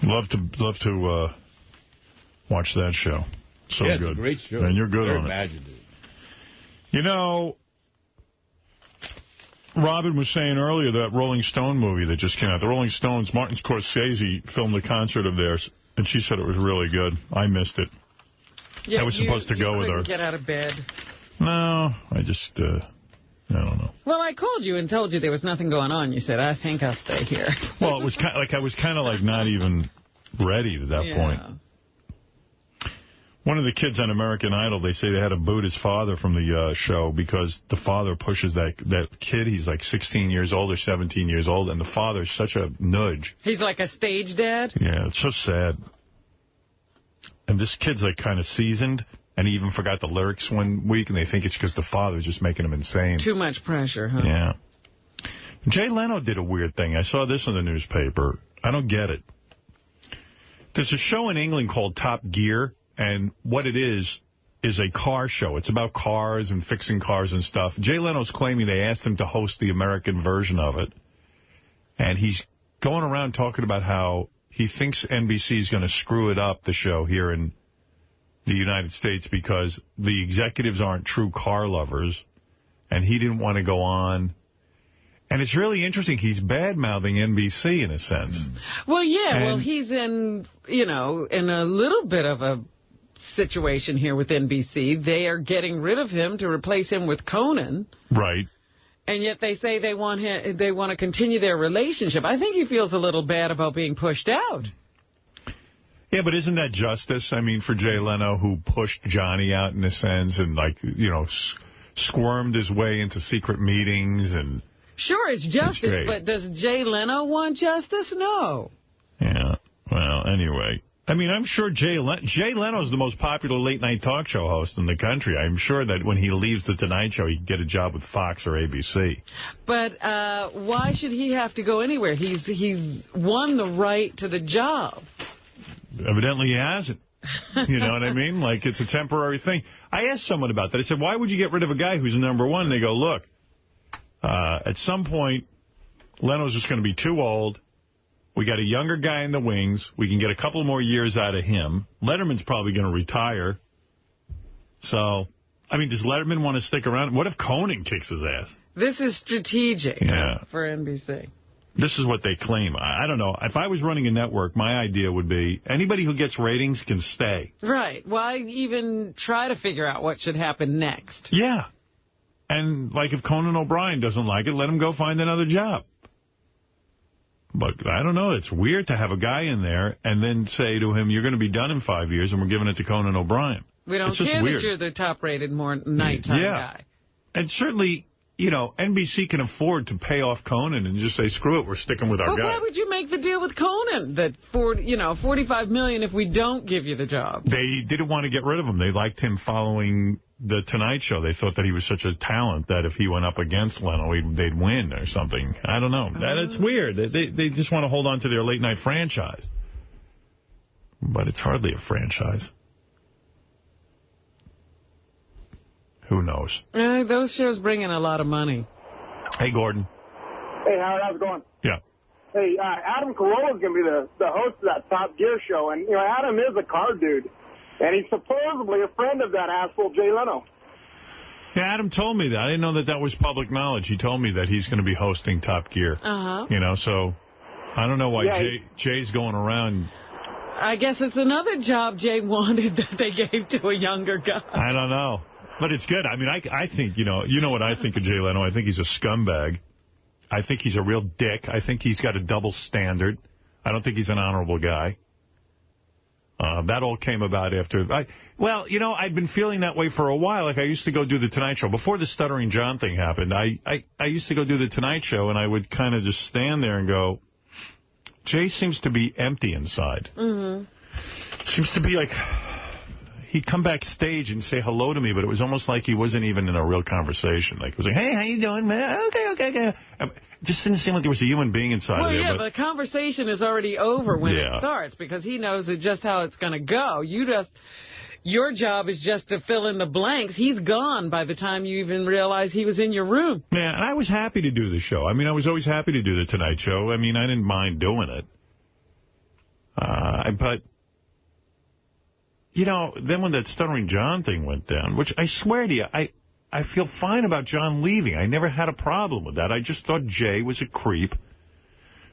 Love to watch that show. So yeah, good. It's a great show. And you're good Very on imaginative. it. You know, Robin was saying earlier that Rolling Stone movie that just came out. The Rolling Stones, Martin Scorsese filmed a concert of theirs, and she said it was really good. I missed it. Yeah, I was supposed to go with her. You couldn't get out of bed. No, I just, I don't know. Well, I called you and told you there was nothing going on. You said, I think I'll stay here. Well, it was kind of like I was kind of like not even ready at that point. One of the kids on American Idol, they say they had to boot his father from the show because the father pushes that kid. He's like 16 years old or 17 years old, and the father's such a nudge. He's like a stage dad? Yeah, it's so sad. And this kid's like kind of seasoned, and he even forgot the lyrics one week, and they think it's because the father's just making him insane. Too much pressure, huh? Yeah. Jay Leno did a weird thing. I saw this in the newspaper. I don't get it. There's a show in England called Top Gear. And what it is a car show. It's about cars and fixing cars and stuff. Jay Leno's claiming they asked him to host the American version of it. And he's going around talking about how he thinks NBC is going to screw it up, the show here in the United States, because the executives aren't true car lovers. And he didn't want to go on. And it's really interesting. He's bad-mouthing NBC in a sense. Well, yeah. He's in, in a little bit of a situation here with NBC. They are getting rid of him to replace him with Conan. Right. And yet they say they want to continue their relationship. I think he feels a little bad about being pushed out. Yeah, but isn't that justice? I mean, for Jay Leno, who pushed Johnny out in a sense and, like, squirmed his way into secret meetings and... Sure, it's justice, but does Jay Leno want justice? No. Yeah. Well, anyway. I mean, I'm sure Jay Leno's the most popular late-night talk show host in the country. I'm sure that when he leaves The Tonight Show, he can get a job with Fox or ABC. But why should he have to go anywhere? He's won the right to the job. Evidently he hasn't. You know what I mean? Like, it's a temporary thing. I asked someone about that. I said, why would you get rid of a guy who's number one? And they go, look, at some point, Leno's just going to be too old. We got a younger guy in the wings. We can get a couple more years out of him. Letterman's probably going to retire. So, I mean, does Letterman want to stick around? What if Conan kicks his ass? This is strategic for NBC. This is what they claim. I don't know. If I was running a network, my idea would be anybody who gets ratings can stay. Right. Why even try to figure out what should happen next? Yeah. And, like, if Conan O'Brien doesn't like it, let him go find another job. But I don't know. It's weird to have a guy in there and then say to him, you're going to be done in 5 years, and we're giving it to Conan O'Brien. We don't care that you're the top-rated nighttime guy. And certainly, NBC can afford to pay off Conan and just say, screw it, we're sticking with our guy. But why would you make the deal with Conan that for, $45 million if we don't give you the job? They didn't want to get rid of him. They liked him following The Tonight Show. They thought that he was such a talent that if he went up against Leno, they'd win or something. I don't know. It's weird. They just want to hold on to their late-night franchise. But it's hardly a franchise. Who knows? Those shows bring in a lot of money. Hey, Gordon. Hey, Howard, how's it going? Yeah. Hey, Adam Carolla's going to be the host of that Top Gear show. And, Adam is a car dude. And he's supposedly a friend of that asshole Jay Leno. Yeah, Adam told me that. I didn't know that was public knowledge. He told me that he's going to be hosting Top Gear. You know, so I don't know why Jay's going around. I guess it's another job Jay wanted that they gave to a younger guy. I don't know. But it's good. I mean, I think, you know what I think of Jay Leno. I think he's a scumbag. I think he's a real dick. I think he's got a double standard. I don't think he's an honorable guy. That all came about after... Well, you know, I'd been feeling that way for a while. Like, I used to go do the Tonight Show. Before the Stuttering John thing happened, I used to go do the Tonight Show, and I would kind of just stand there and go, Jay seems to be empty inside. Seems to be like... He'd come backstage and say hello to me, but it was almost like he wasn't even in a real conversation. Like, he was like, hey, how you doing, man? Okay. It just didn't seem like there was a human being inside of there. Well, yeah, but the conversation is already over when it starts, because he knows just how it's going to go. Your job is just to fill in the blanks. He's gone by the time you even realize he was in your room. Yeah, and I was happy to do the show. I mean, I was always happy to do the Tonight Show. I mean, I didn't mind doing it. But... You know, then when that Stuttering John thing went down, which I swear to you, I feel fine about John leaving. I never had a problem with that. I just thought Jay was a creep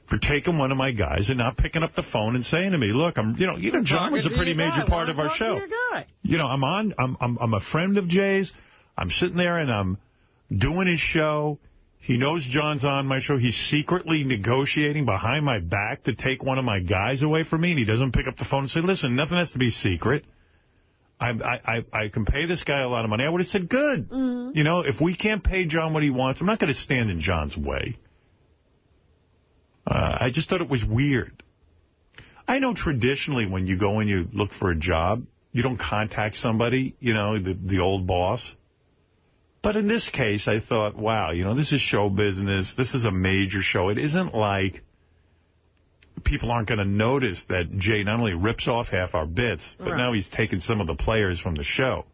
for taking one of my guys and not picking up the phone and saying to me, look, John was a pretty major part of our show. You know, I'm a friend of Jay's. I'm sitting there and I'm doing his show. He knows John's on my show. He's secretly negotiating behind my back to take one of my guys away from me, and he doesn't pick up the phone and say, listen, nothing has to be secret. I can pay this guy a lot of money. I would have said, good. You know, if we can't pay John what he wants, I'm not going to stand in John's way. I just thought it was weird. I know traditionally when you go and you look for a job, you don't contact somebody, you know, the old boss. But in this case, I thought, wow, you know, this is show business. This is a major show. It isn't like people aren't going to notice that Jay not only rips off half our bits, but now he's taking some of the players from the show.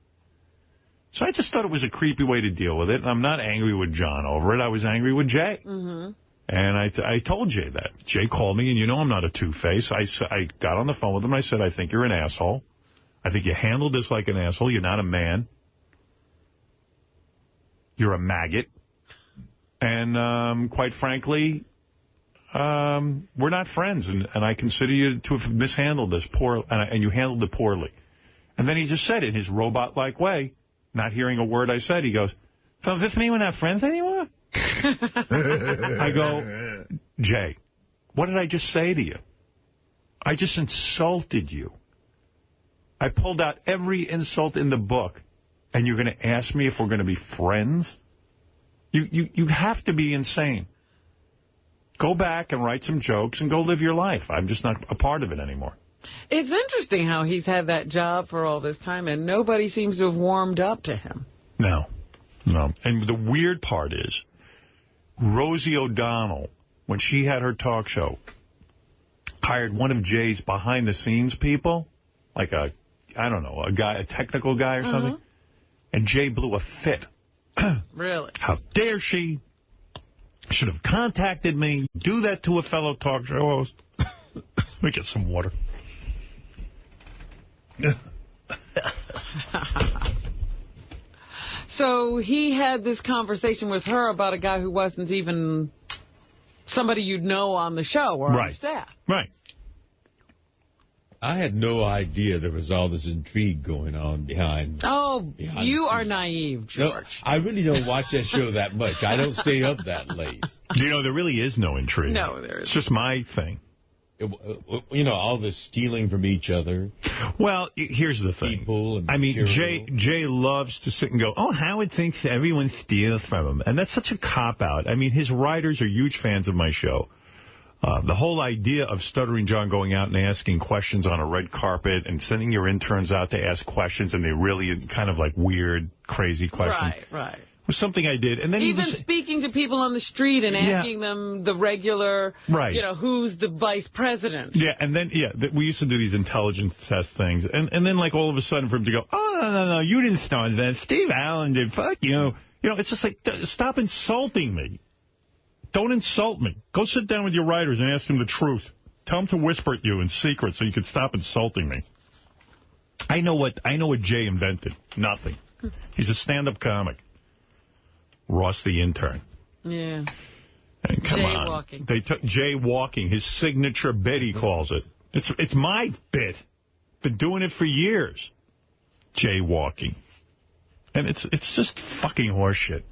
So I just thought it was a creepy way to deal with it. And I'm not angry with John over it. I was angry with Jay. And I told Jay that. Jay called me, and you know I'm not a two-face. I got on the phone with him. I said, I think you're an asshole. I think you handled this like an asshole. You're not a man. You're a maggot. And quite frankly, we're not friends. And I consider you to have mishandled this and you handled it poorly. And then he just said it in his robot-like way, not hearing a word I said. He goes, so does this mean we're not friends anymore? I go, Jay, what did I just say to you? I just insulted you. I pulled out every insult in the book, and you're going to ask me if we're going to be friends? You have to be insane. Go back and write some jokes and go live your life. I'm just not a part of it anymore. It's interesting how he's had that job for all this time, and nobody seems to have warmed up to him. No. And the weird part is, Rosie O'Donnell, when she had her talk show, hired one of Jay's behind-the-scenes people, like a technical guy or something, and Jay blew a fit. Really? How dare she? Should have contacted me. Do that to a fellow talk show host. Let me get some water. So he had this conversation with her about a guy who wasn't even somebody you'd know on the show or on the staff. Right. I had no idea there was all this intrigue going on behind. Oh, you are naive, George. No, I really don't watch that show that much. I don't stay up that late. You know, there really is no intrigue. No, there isn't. It's just my thing. You know, all the stealing from each other. Well, here's the thing. People and I mean, Jay loves to sit and go, oh, Howard thinks everyone steals from him. And that's such a cop-out. I mean, his writers are huge fans of my show. The whole idea of Stuttering John going out and asking questions on a red carpet and sending your interns out to ask questions, and they really kind of like weird, crazy questions. Right. Was something I did. And then even speaking to people on the street and asking them the regular, you know, who's the vice president. Yeah, and then, we used to do these intelligence test things. And then, like, all of a sudden for him to go, oh, no, you didn't start that. Steve Allen did. Fuck you. You know, it's just like, stop insulting me. Don't insult me. Go sit down with your writers and ask them the truth. Tell them to whisper at you in secret so you can stop insulting me. I know what Jay invented. Nothing. He's a stand-up comic. Ross the intern. Yeah. And come on. They took jaywalking, his signature bit, he calls it. It's my bit. Been doing it for years. Jaywalking. And it's just fucking horseshit.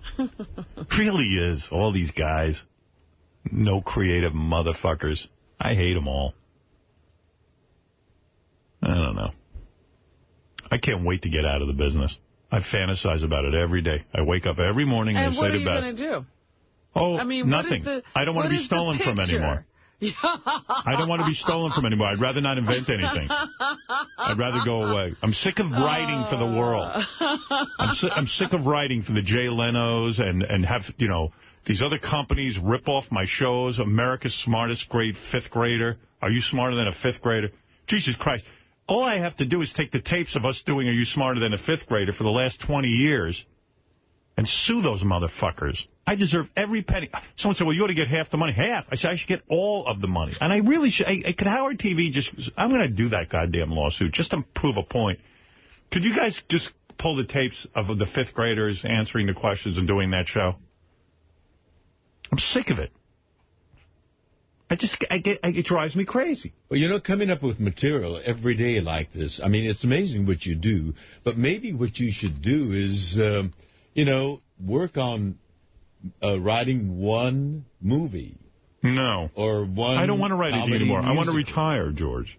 Really is. All these guys. No creative motherfuckers. I hate them all. I don't know. I can't wait to get out of the business. I fantasize about it every day. I wake up every morning and I say to Beth. And what are you going to do? Oh, I mean, nothing. I don't want to be stolen from anymore. I don't want to be stolen from anymore. I'd rather not invent anything. I'd rather go away. I'm sick of writing for the world. I'm sick of writing for the Jay Lenos and have, you know, these other companies rip off my shows. America's Smartest Grade 5th Grader. Are you smarter than a 5th grader? Jesus Christ. All I have to do is take the tapes of us doing Are You Smarter Than a 5th Grader for the last 20 years and sue those motherfuckers. I deserve every penny. Someone said, well, you ought to get half the money. Half? I said, I should get all of the money. And I really should. Could Howard TV just... I'm going to do that goddamn lawsuit just to prove a point. Could you guys just pull the tapes of the 5th graders answering the questions and doing that show? I'm sick of it. It drives me crazy. Well, you know, coming up with material every day like this, I mean, it's amazing what you do. But maybe what you should do is, you know, work on writing one movie. No. Or one I don't want to write anything anymore. Musical. I want to retire, George.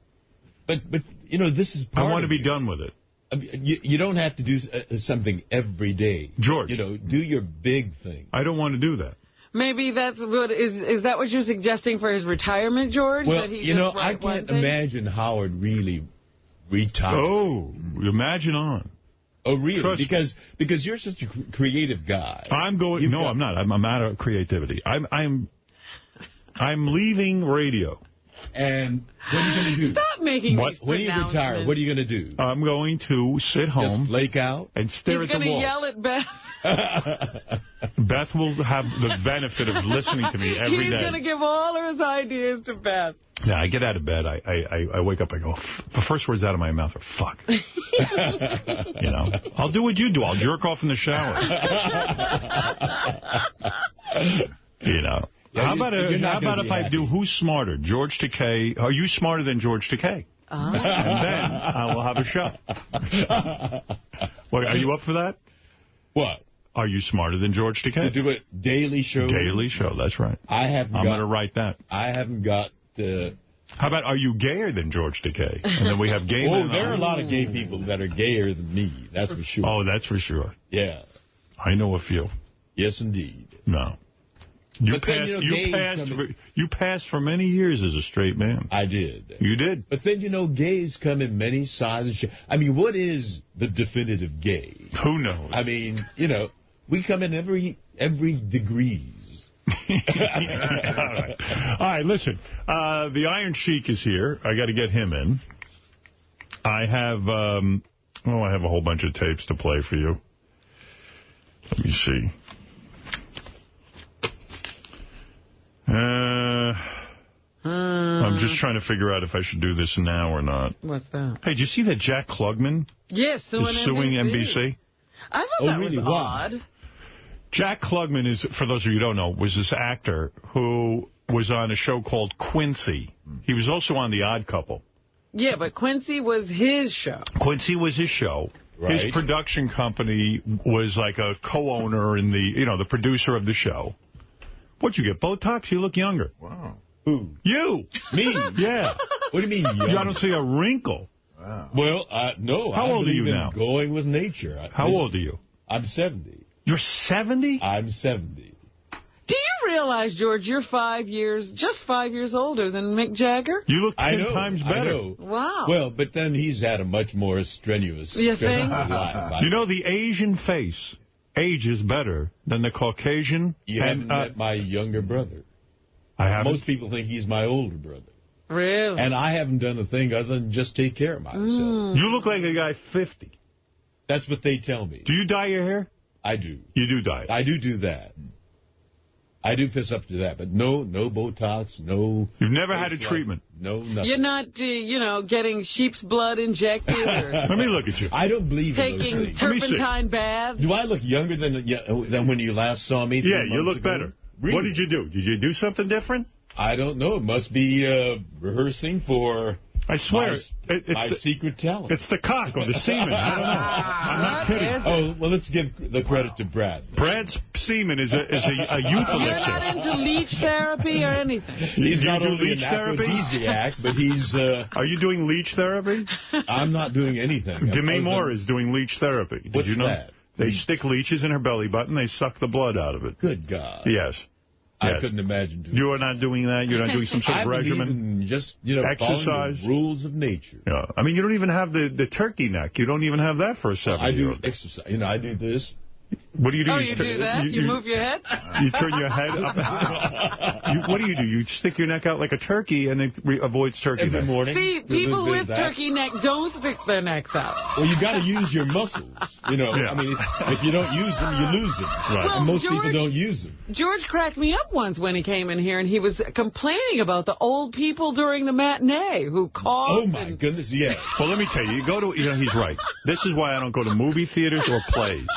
But you know, this is part I want to of be done with it. You don't have to do something every day. George. You know, do your big thing. I don't want to do that. Maybe that's what is that what you're suggesting for his retirement, George? Well, that he you know, I can't imagine Howard really retired. Oh, imagine on. Oh, really? Because you're such a creative guy. I'm going. No, I'm not. I'm out of creativity. I'm leaving radio. And what are you going to do? Stop making these When you retire, what are you going to do? I'm going to sit home. Just flake out? And stare at the wall. He's going to yell at Beth. Beth will have the benefit of listening to me every day. He's going to give all of his ideas to Beth. Yeah, I get out of bed, I wake up, I go, the first words out of my mouth are, fuck. You know, I'll do what you do. I'll jerk off in the shower. You know. Yeah, how about if I do Who's Smarter? George Takei. Are you smarter than George Takei? And then I will have a show. Wait, are you up for that? What? Are you smarter than George Takei? To do a daily show? Daily show, that's right. I'm going to write that. I haven't got the... How about are you gayer than George Takei? And then we have gay men. Oh, there are a lot of gay people that are gayer than me. That's for sure. Oh, that's for sure. Yeah. I know a few. Yes, indeed. No. You passed for many years as a straight man. I did. You did. But then, you know, gays come in many sizes. I mean, what is the definitive gay? Who knows? I mean, you know, we come in every degrees. All right, listen. The Iron Sheik is here. I got to get him in. I have I have a whole bunch of tapes to play for you. Let me see. I'm just trying to figure out if I should do this now or not. What's that? Hey, did you see that Jack Klugman is suing NBC? I thought that was odd. Jack Klugman is, for those of you who don't know, was this actor who was on a show called Quincy. He was also on The Odd Couple. Yeah, but Quincy was his show. Quincy was his show. Right. His production company was like a co-owner and the producer of the show. What'd you get, Botox? You look younger. Wow. Who? You. Me? Yeah. What do you mean younger? I don't see a wrinkle. Wow. Well, no. How old are you now? Going with nature. How old are you? I'm 70. You're 70? I'm 70. Do you realize, George, you're just 5 years older than Mick Jagger? You look 10 times better. I know. Wow. Well, but then he's had a much more strenuous life. You know, the Asian face ages better than the Caucasian. You haven't met my younger brother. I haven't. Most people think he's my older brother. Really? And I haven't done a thing other than just take care of myself. You look like a guy 50. That's what they tell me. Do you dye your hair? I do. You do dye it? I do that. I do fess up to that, but no Botox, no... You've never had a treatment? No, nothing. You're not, getting sheep's blood injected or... Let me look at you. I don't believe in those taking things. turpentine baths? Do I look younger than when you last saw me? Yeah, you look ago? better. Really? What did you do? Did you do something different? I don't know. It must be rehearsing for... I swear, it's my secret talent. It's the cock or the semen. I don't know. I'm not kidding. Oh, well, let's give the credit to Brad. Brad's semen is a youth elixir. You're not into leech therapy or anything? He's not only leech an therapy? aphrodisiac, but he's... Are you doing leech therapy? I'm not doing anything. Demi Moore is doing leech therapy. Did What's you know? that? They stick leeches in her belly button. They suck the blood out of it. Good God. Yes. I couldn't imagine doing You are not doing that? You're not doing some sort of regimen? Just, exercise? The rules of nature. Yeah. I mean, you don't even have the turkey neck. You don't even have that for a 7-year-old. I do exercise. I do this. What do you do? Oh, you do that? You move your head? You turn your head up. What do? You stick your neck out like a turkey, and it avoids turkey every neck. morning. See, people with turkey neck don't stick their necks out. Well, you got to use your muscles. Yeah. I mean, if you don't use them, you lose them. Right. Well, and most people don't use them. George cracked me up once when he came in here, and he was complaining about the old people during the matinee who coughed. Oh, my goodness, yes. Well, let me tell you, he's right. This is why I don't go to movie theaters or plays.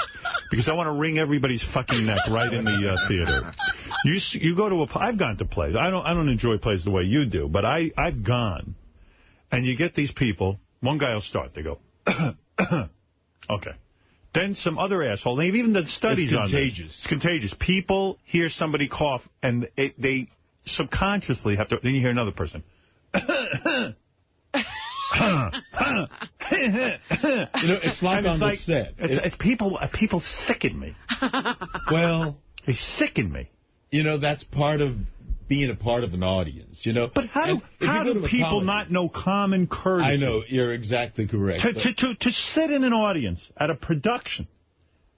Because I want to wring everybody's fucking neck right in the theater. You go to I've gone to plays. I don't enjoy plays the way you do, but I've gone. And you get these people. One guy will start. They go, okay. Then some other asshole. They've even done studies on this. It's contagious. People hear somebody cough, and they subconsciously have to. Then you hear another person. It's like on the set. It's people sicken me. Well, they sicken me. That's part of being a part of an audience, But how do people not know common courtesy? I know, you're exactly correct. To sit in an audience at a production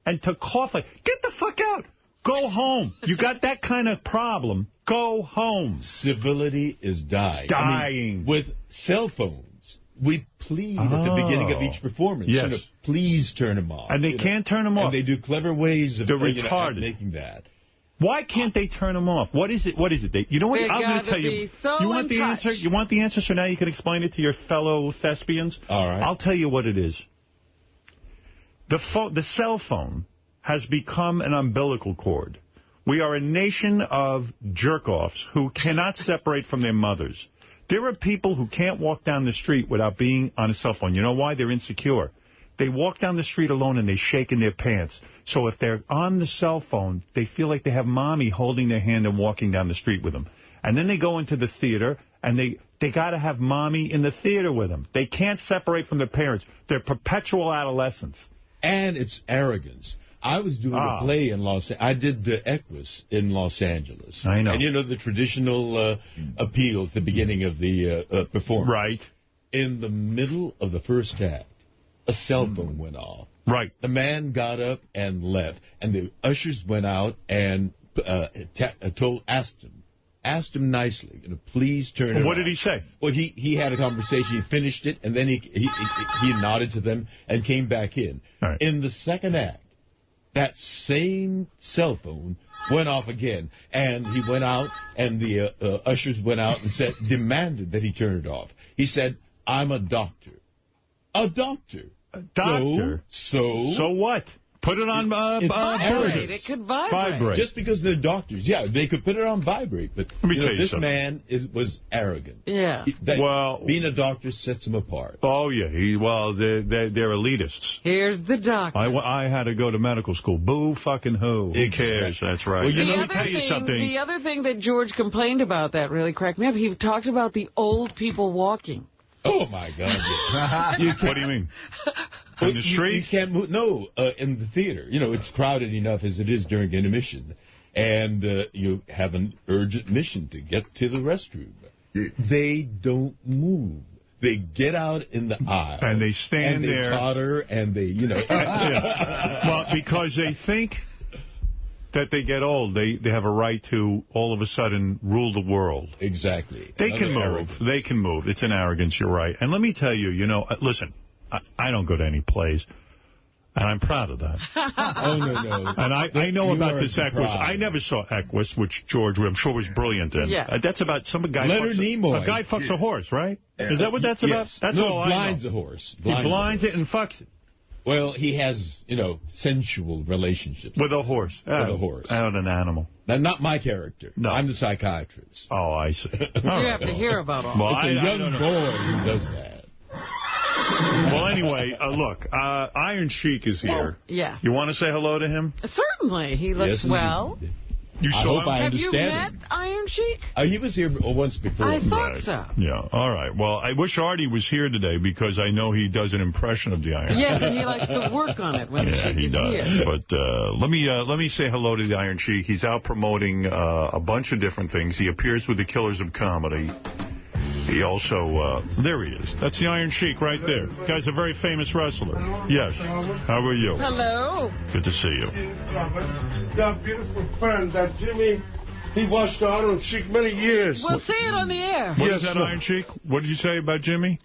and to cough like, get the fuck out. Go home. You got that kind of problem. Go home. Civility is dying. It's dying. I mean, with cell phones, we plead at the beginning of each performance. Yes. Please turn them off. And they can't turn them off. And they do clever ways of making that. Why can't they turn them off? What is it? You know what? I'm going to tell you. You want the answer? You want the answer so now you can explain it to your fellow thespians? All right. I'll tell you what it is. The cell phone has become an umbilical cord. We are a nation of jerk-offs who cannot separate from their mothers. There are people who can't walk down the street without being on a cell phone. You know why? They're insecure. They walk down the street alone and they shake in their pants. So if they're on the cell phone, they feel like they have mommy holding their hand and walking down the street with them. And then they go into the theater and they got to have mommy in the theater with them. They can't separate from their parents. They're perpetual adolescents. And it's arrogance. I was doing a play in I did Equus in Los Angeles. I know. And the traditional appeal at the beginning of the performance. Right. In the middle of the first act, a cell phone went off. Right. The man got up and left. And the ushers went out and asked him nicely, please turn it off. What did he say? Well, he had a conversation. He finished it, and then he nodded to them and came back in. Right. In the second act, that same cell phone went off again, and he went out, and the ushers went out and demanded that he turn it off. He said, I'm a doctor. A doctor. A doctor? So what? Put it on vibrate. It could vibrate. Just because they're doctors. Yeah, they could put it on vibrate. But let me tell you this something. man was arrogant. Yeah. Being a doctor sets him apart. Oh, yeah. They're elitists. Here's the doctor. I had to go to medical school. Boo fucking who. Who cares? That's right. Well, let me tell you something. The other thing that George complained about that really cracked me up, he talked about the old people walking. Oh, my God, yes. What do you mean? In the street? You can't move. No, in the theater. It's crowded enough as it is during intermission. And you have an urgent mission to get to the restroom. They don't move. They get out in the aisle. And they stand there. And they totter, and they, Yeah. Well, because they think that they get old, they have a right to all of a sudden rule the world. Exactly. They can move. Arrogance. They can move. It's an arrogance. You're right. And let me tell you, listen, I don't go to any plays. And I'm proud of that. Oh, no. And I know about this Equus. I never saw Equus, which George, I'm sure, was brilliant in. Yeah. That's about some guy Leonard Nimoy. A guy fucks a horse, right? Is that what that's about? Yes. That's all I know. Blinds a horse. He blinds it and fucks it. Well, he has, sensual relationships. With a horse. With a horse. And an animal. Now, not my character. No. I'm the psychiatrist. Oh, I see. You have to hear about all It's a young boy who does that. Well, anyway, look, Iron Sheik is here. Yeah. You want to say hello to him? Certainly. He looks well. You saw him? Have you met Iron Sheik? He was here once before. I thought so. Yeah, all right. Well, I wish Artie was here today because I know he does an impression of the Iron Sheik. Yes, and he likes to work on it when the Sheik is here. But let me say hello to the Iron Sheik. He's out promoting a bunch of different things. He appears with the Killers of Comedy. He also, there he is. That's the Iron Sheik right there. Guy's a very famous wrestler. Yes. How are you? Hello. Good to see you. That beautiful friend, that Jimmy, he watched the Iron Sheik many years. We'll say it on the air. What is that, Iron Sheik? What did you say about Jimmy?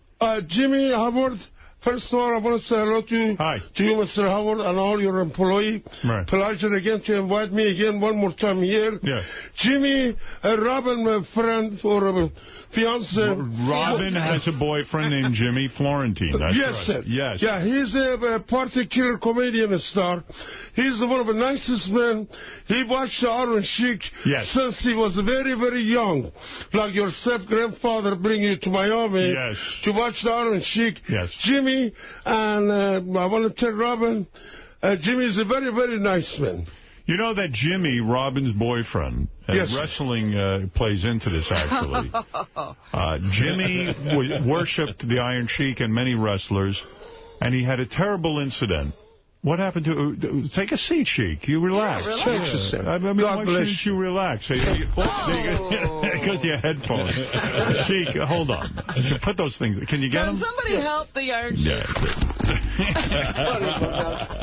Jimmy Howard, first of all, I want to say hello to you. Hi. To you, Mr. Howard, and all your employees. Right. Pleasure again to invite me again one more time here. Yeah. Jimmy, Robin, my friend, or fiance. Robin has a boyfriend named Jimmy Florentine. That's yes, right. sir. Yes. Yeah, he's a party killer comedian star. He's one of the nicest men. He watched the Iron Sheik since he was very, very young. Like your step-grandfather bring you to Miami to watch the Iron Sheik. Yes. Jimmy, and I want to tell Robin, Jimmy is a very, very nice man. You know that Jimmy, Robin's boyfriend, wrestling plays into this, actually. Jimmy worshipped the Iron Sheik and many wrestlers, and he had a terrible incident. What happened to... take a seat, Sheik. You relax. Yeah, relax. I mean, why shouldn't you relax? Because your headphones. Sheik, hold on. Put those things... Can you get them? Can somebody help the Iron Sheik?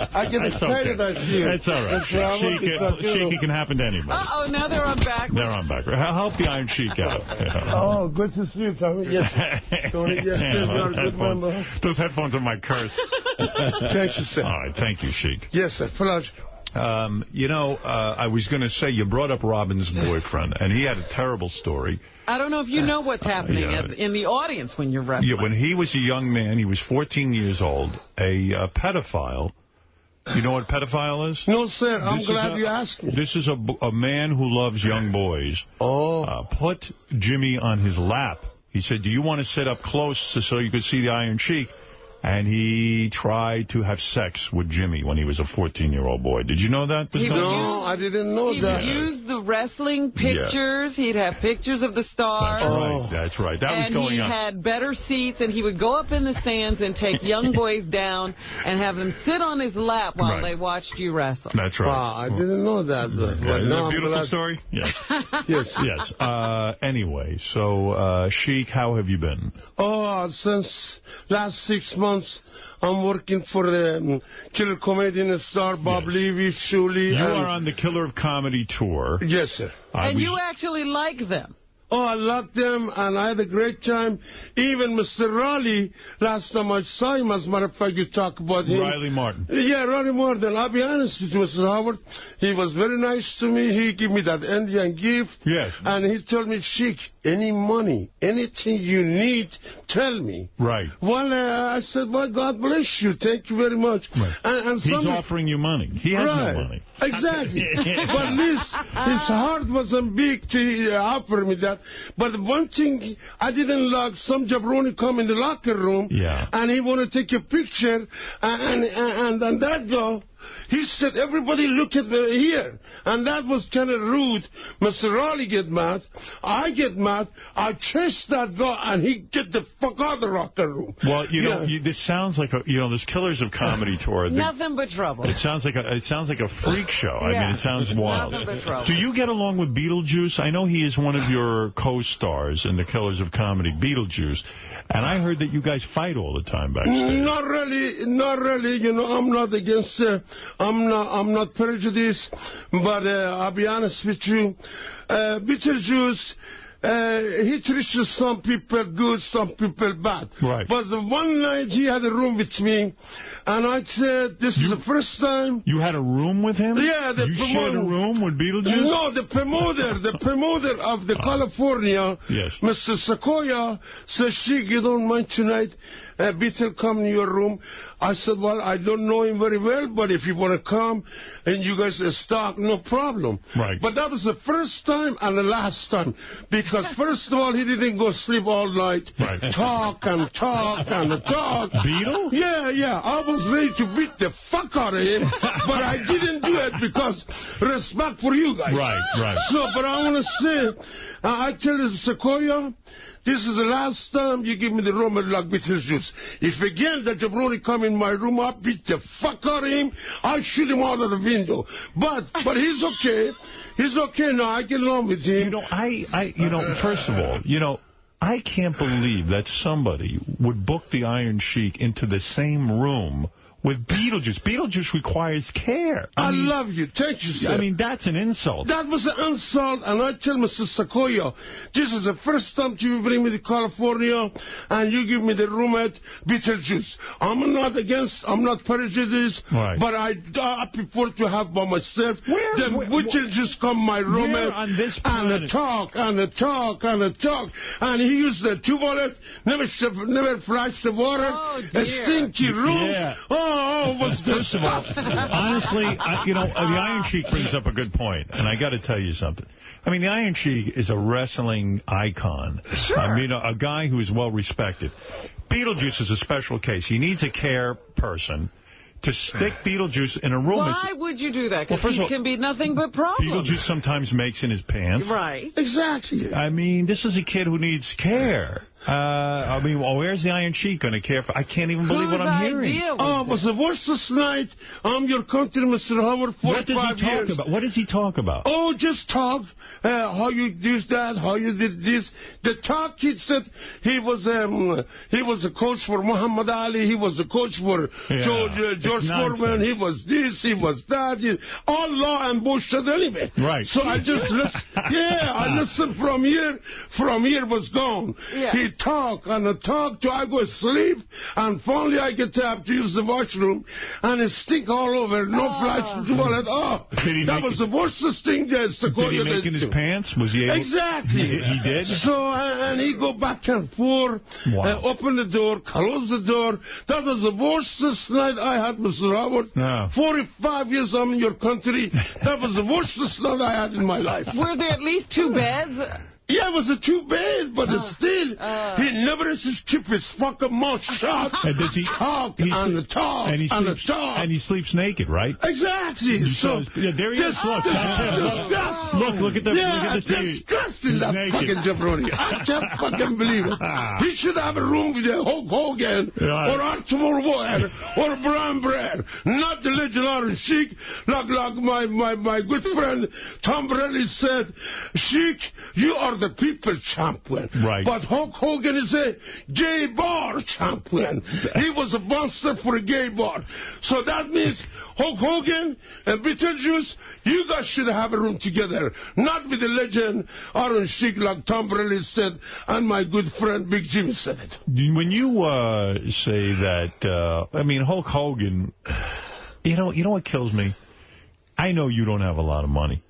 I get excited, I see it. It's all right. Sheik, it can happen to anybody. Uh-oh, now they're on back. They're on back. Help the Iron Sheik out. Oh, good to see you, Tommy. Yes. Tony, yes, you're a good member. Those headphones are my curse. Thank you, sir. All right, thank you, Sheik. Yes, sir. Pleasure. I was going to say, you brought up Robin's boyfriend, and he had a terrible story. I don't know if you know what's happening in the audience when you're wrestling. Yeah, when he was a young man, he was 14 years old, a pedophile. You know what a pedophile is? No, sir. I'm glad you asked me. This is a man who loves young boys. Put Jimmy on his lap. He said, do you want to sit up close so you could see the Iron Sheik? And he tried to have sex with Jimmy when he was a 14-year-old boy. Did you know that? No, I didn't know that. He would use the wrestling pictures. He'd have pictures of the stars. That's right. That was going on. And he had better seats, and he would go up in the stands and take young boys down and have them sit on his lap while they watched you wrestle. That's right. Wow, I didn't know that. Isn't that a beautiful story? Yes. Yes. Yes. Anyway, so, Sheik, how have you been? Since last 6 months, I'm working for the killer comedian star Bob Levy, Shuley. You are on the Killer of Comedy tour. Yes, sir. And you actually like them. Oh, I loved them, and I had a great time. Even Mr. Raleigh, last time I saw him, as a matter of fact, you talk about him. Riley Martin. Yeah, Riley Martin. I'll be honest with you, Mr. Howard. He was very nice to me. He gave me that Indian gift. Yes. And he told me, Sheik, any money, anything you need, tell me. Right. Well, I said, well, God bless you. Thank you very much. Right. And he's offering you money. He has no money. Exactly. But at least his heart wasn't big to offer me that. But one thing I didn't like, some jabroni come in the locker room, and he want to take a picture, and that guy, he said, everybody look at me here. And that was kind of rude. Mr. Raleigh get mad. I get mad. I chase that guy, and he get the fuck out of the locker room. Well, you know, this sounds like this Killers of Comedy tour. Nothing but trouble. It sounds like a freak show. I mean, it sounds wild. Nothing but trouble. Do you get along with Beetlejuice? I know he is one of your co-stars in the Killers of Comedy, Beetlejuice. And I heard that you guys fight all the time backstage. Not really. You know, I'm not against. I'm not prejudiced. But I'll be honest with you, Beetlejuice. he treats some people good, some people bad. Right. But the one night he had a room with me, and I said, this is the first time. You had a room with him? Yeah, the You promoter. shared a room with Beetlejuice? No, the promoter of the California, yes. Mr. Sequoia, says, Sheik, you don't mind tonight, Beetle come in your room. I said, well, I don't know him very well, but if you want to come and you guys talk, no problem. Right. But that was the first time and the last time. Because first of all, he didn't go sleep all night. Right. Talk and talk and talk. Beetle? Yeah. I was ready to beat the fuck out of him, but I didn't do it because respect for you guys. Right. So, but I want to say, I tell you, Sequoia, this is the last time you give me the room like Beetlejuice. If again the jabroni come in my room, I'll beat the fuck out of him. I'll shoot him out of the window. But he's okay. He's okay now. I get along with him. First of all, I can't believe that somebody would book the Iron Sheik into the same room with Beetlejuice. Beetlejuice requires care. I love you. Thank you, sir. I mean, that's an insult. That was an insult, and I tell Mr. Sequoia, this is the first time you bring me to California, and you give me the room at Beetlejuice. I'm not prejudiced, right. But I prefer to have by myself. Then Beetlejuice come my room on this and talk, and he used the tuvalet, never flash the water, a stinky room. Yeah. What's this? First of all, honestly, the Iron Sheik brings up a good point, and I got to tell you something. I mean, the Iron Sheik is a wrestling icon. Sure. I mean, a guy who is well respected. Beetlejuice is a special case. He needs a care person to stick Beetlejuice in a room. Why would you do that? Well, Because he can be nothing but problems. Beetlejuice sometimes makes in his pants. Right. Exactly. I mean, this is a kid who needs care. Where's the Iron Sheik going to care for? I can't even believe what I'm hearing. It was the worst night. I'm your country, Mr. Howard, 45 years. What does he talk about? Oh, just talk. How you do that, how you did this. The talk, he said he was a coach for Muhammad Ali. He was a coach for George Foreman. He was this, he was that. All law and bullshit anyway. Right. So I just listened. I listened from here. From here was gone. Yeah. He talk and talk till I go sleep, and finally I get up to use the washroom, and it stink all over. No flash toilet. That was the worst thing there's to go. Did he make in his pants? Was he able? Exactly. He did? So, and he go back and forth, open the door, close the door. That was the worst night I had, Mr. Howard. No. 45 years I'm in your country. That was the worst night I had in my life. Were there at least 2 beds? Yeah, it was a 2 bed, but still, he never keep his fucking mouth shut. And does he talk and talk and talk? And he sleeps naked, right? Exactly. So there he is. Look at the disgusting, that fucking jabroni. I can't fucking believe it. He should have a room with Hulk Hogan or Archibald Ward or Brian Brad, not the legendary Sheik, like my good friend Tom Brady said. Sheik, you are the people champion. Right. But Hulk Hogan is a gay bar champion. He was a monster for a gay bar. So that means Hulk Hogan and Beetlejuice, you guys should have a room together. Not with the legend Iron Sheik like Tom Brady said and my good friend Big Jimmy said it. When you say that, Hulk Hogan, you know what kills me? I know you don't have a lot of money.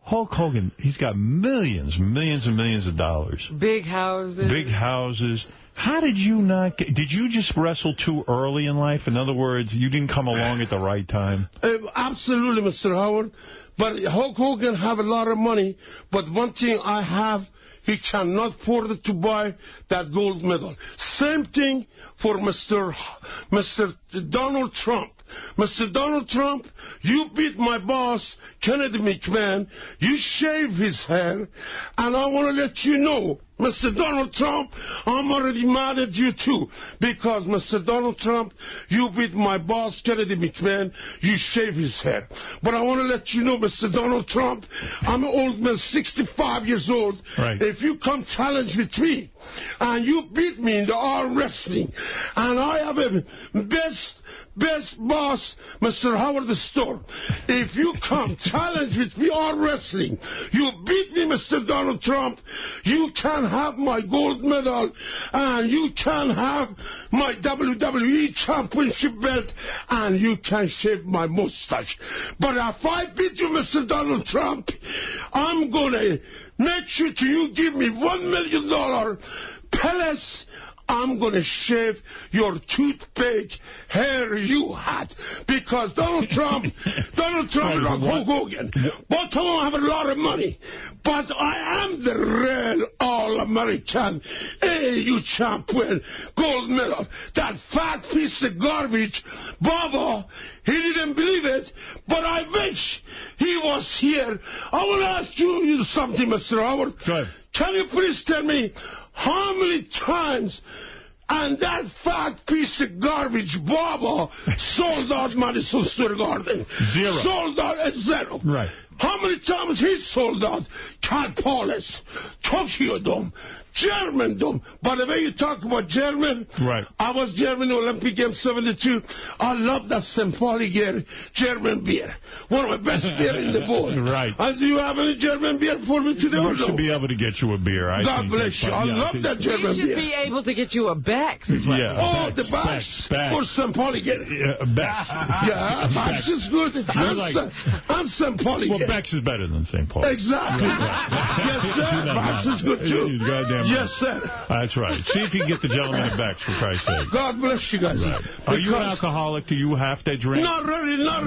Hulk Hogan, he's got millions and millions of dollars. Big houses. How did you not get... Did you just wrestle too early in life? In other words, you didn't come along at the right time? Absolutely, Mr. Howard. But Hulk Hogan have a lot of money. But one thing I have, he cannot afford to buy that gold medal. Same thing for Mr. Donald Trump. Mr. Donald Trump, you beat my boss, Kennedy McMahon. You shave his hair. And I want to let you know, Mr. Donald Trump, I'm already mad at you, too. Because, Mr. Donald Trump, you beat my boss, Kennedy McMahon. You shave his hair. But I want to let you know, Mr. Donald Trump, I'm an old man, 65 years old. Right. If you come challenge with me, and you beat me in the arm wrestling, and I have a best boss, Mr. Howard Stern. If you come challenge with me arm wrestling, you beat me, Mr. Donald Trump, you can have my gold medal, and you can have my WWE championship belt, and you can shave my mustache. But if I beat you, Mr. Donald Trump, I'm going to make sure you give me $1 million palace. I'm going to shave your toothpick hair you had. Because Donald Trump is like Hulk Hogan. Both of them have a lot of money. But I am the real all-American AU champion gold medal. That fat piece of garbage, Baba, he didn't believe it, but I wish he was here. I want to ask you something, Mr. Howard. Go ahead. Can you please tell me how many times and that fat piece of garbage, Baba, sold out Madison Square Garden? Zero. Sold out at zero. Right. How many times he sold out Cal Palace, Tokyo Dome, German Dome? By the way, you talk about German. Right. I was German Olympic Games 72. I love that St. Pauli German beer. One of my best beer in the world. Right. And do you have any German beer for me today? We should be able to get you a beer. God bless you. I love that German beer. We should be able to get you a Bex. Yeah. Oh, the Bex. For St. Pauli. Bex. Yeah, Bex is good. I'm St. Pauli. Well, Bex is better than St. Paul. Exactly. Yes, sir. Bex is good, too. Goddamn yes, sir. That's right. See if you can get the gentleman a Bex, for Christ's sake. God bless you guys. Right. Are you an alcoholic? Do you have to drink? Not really. No.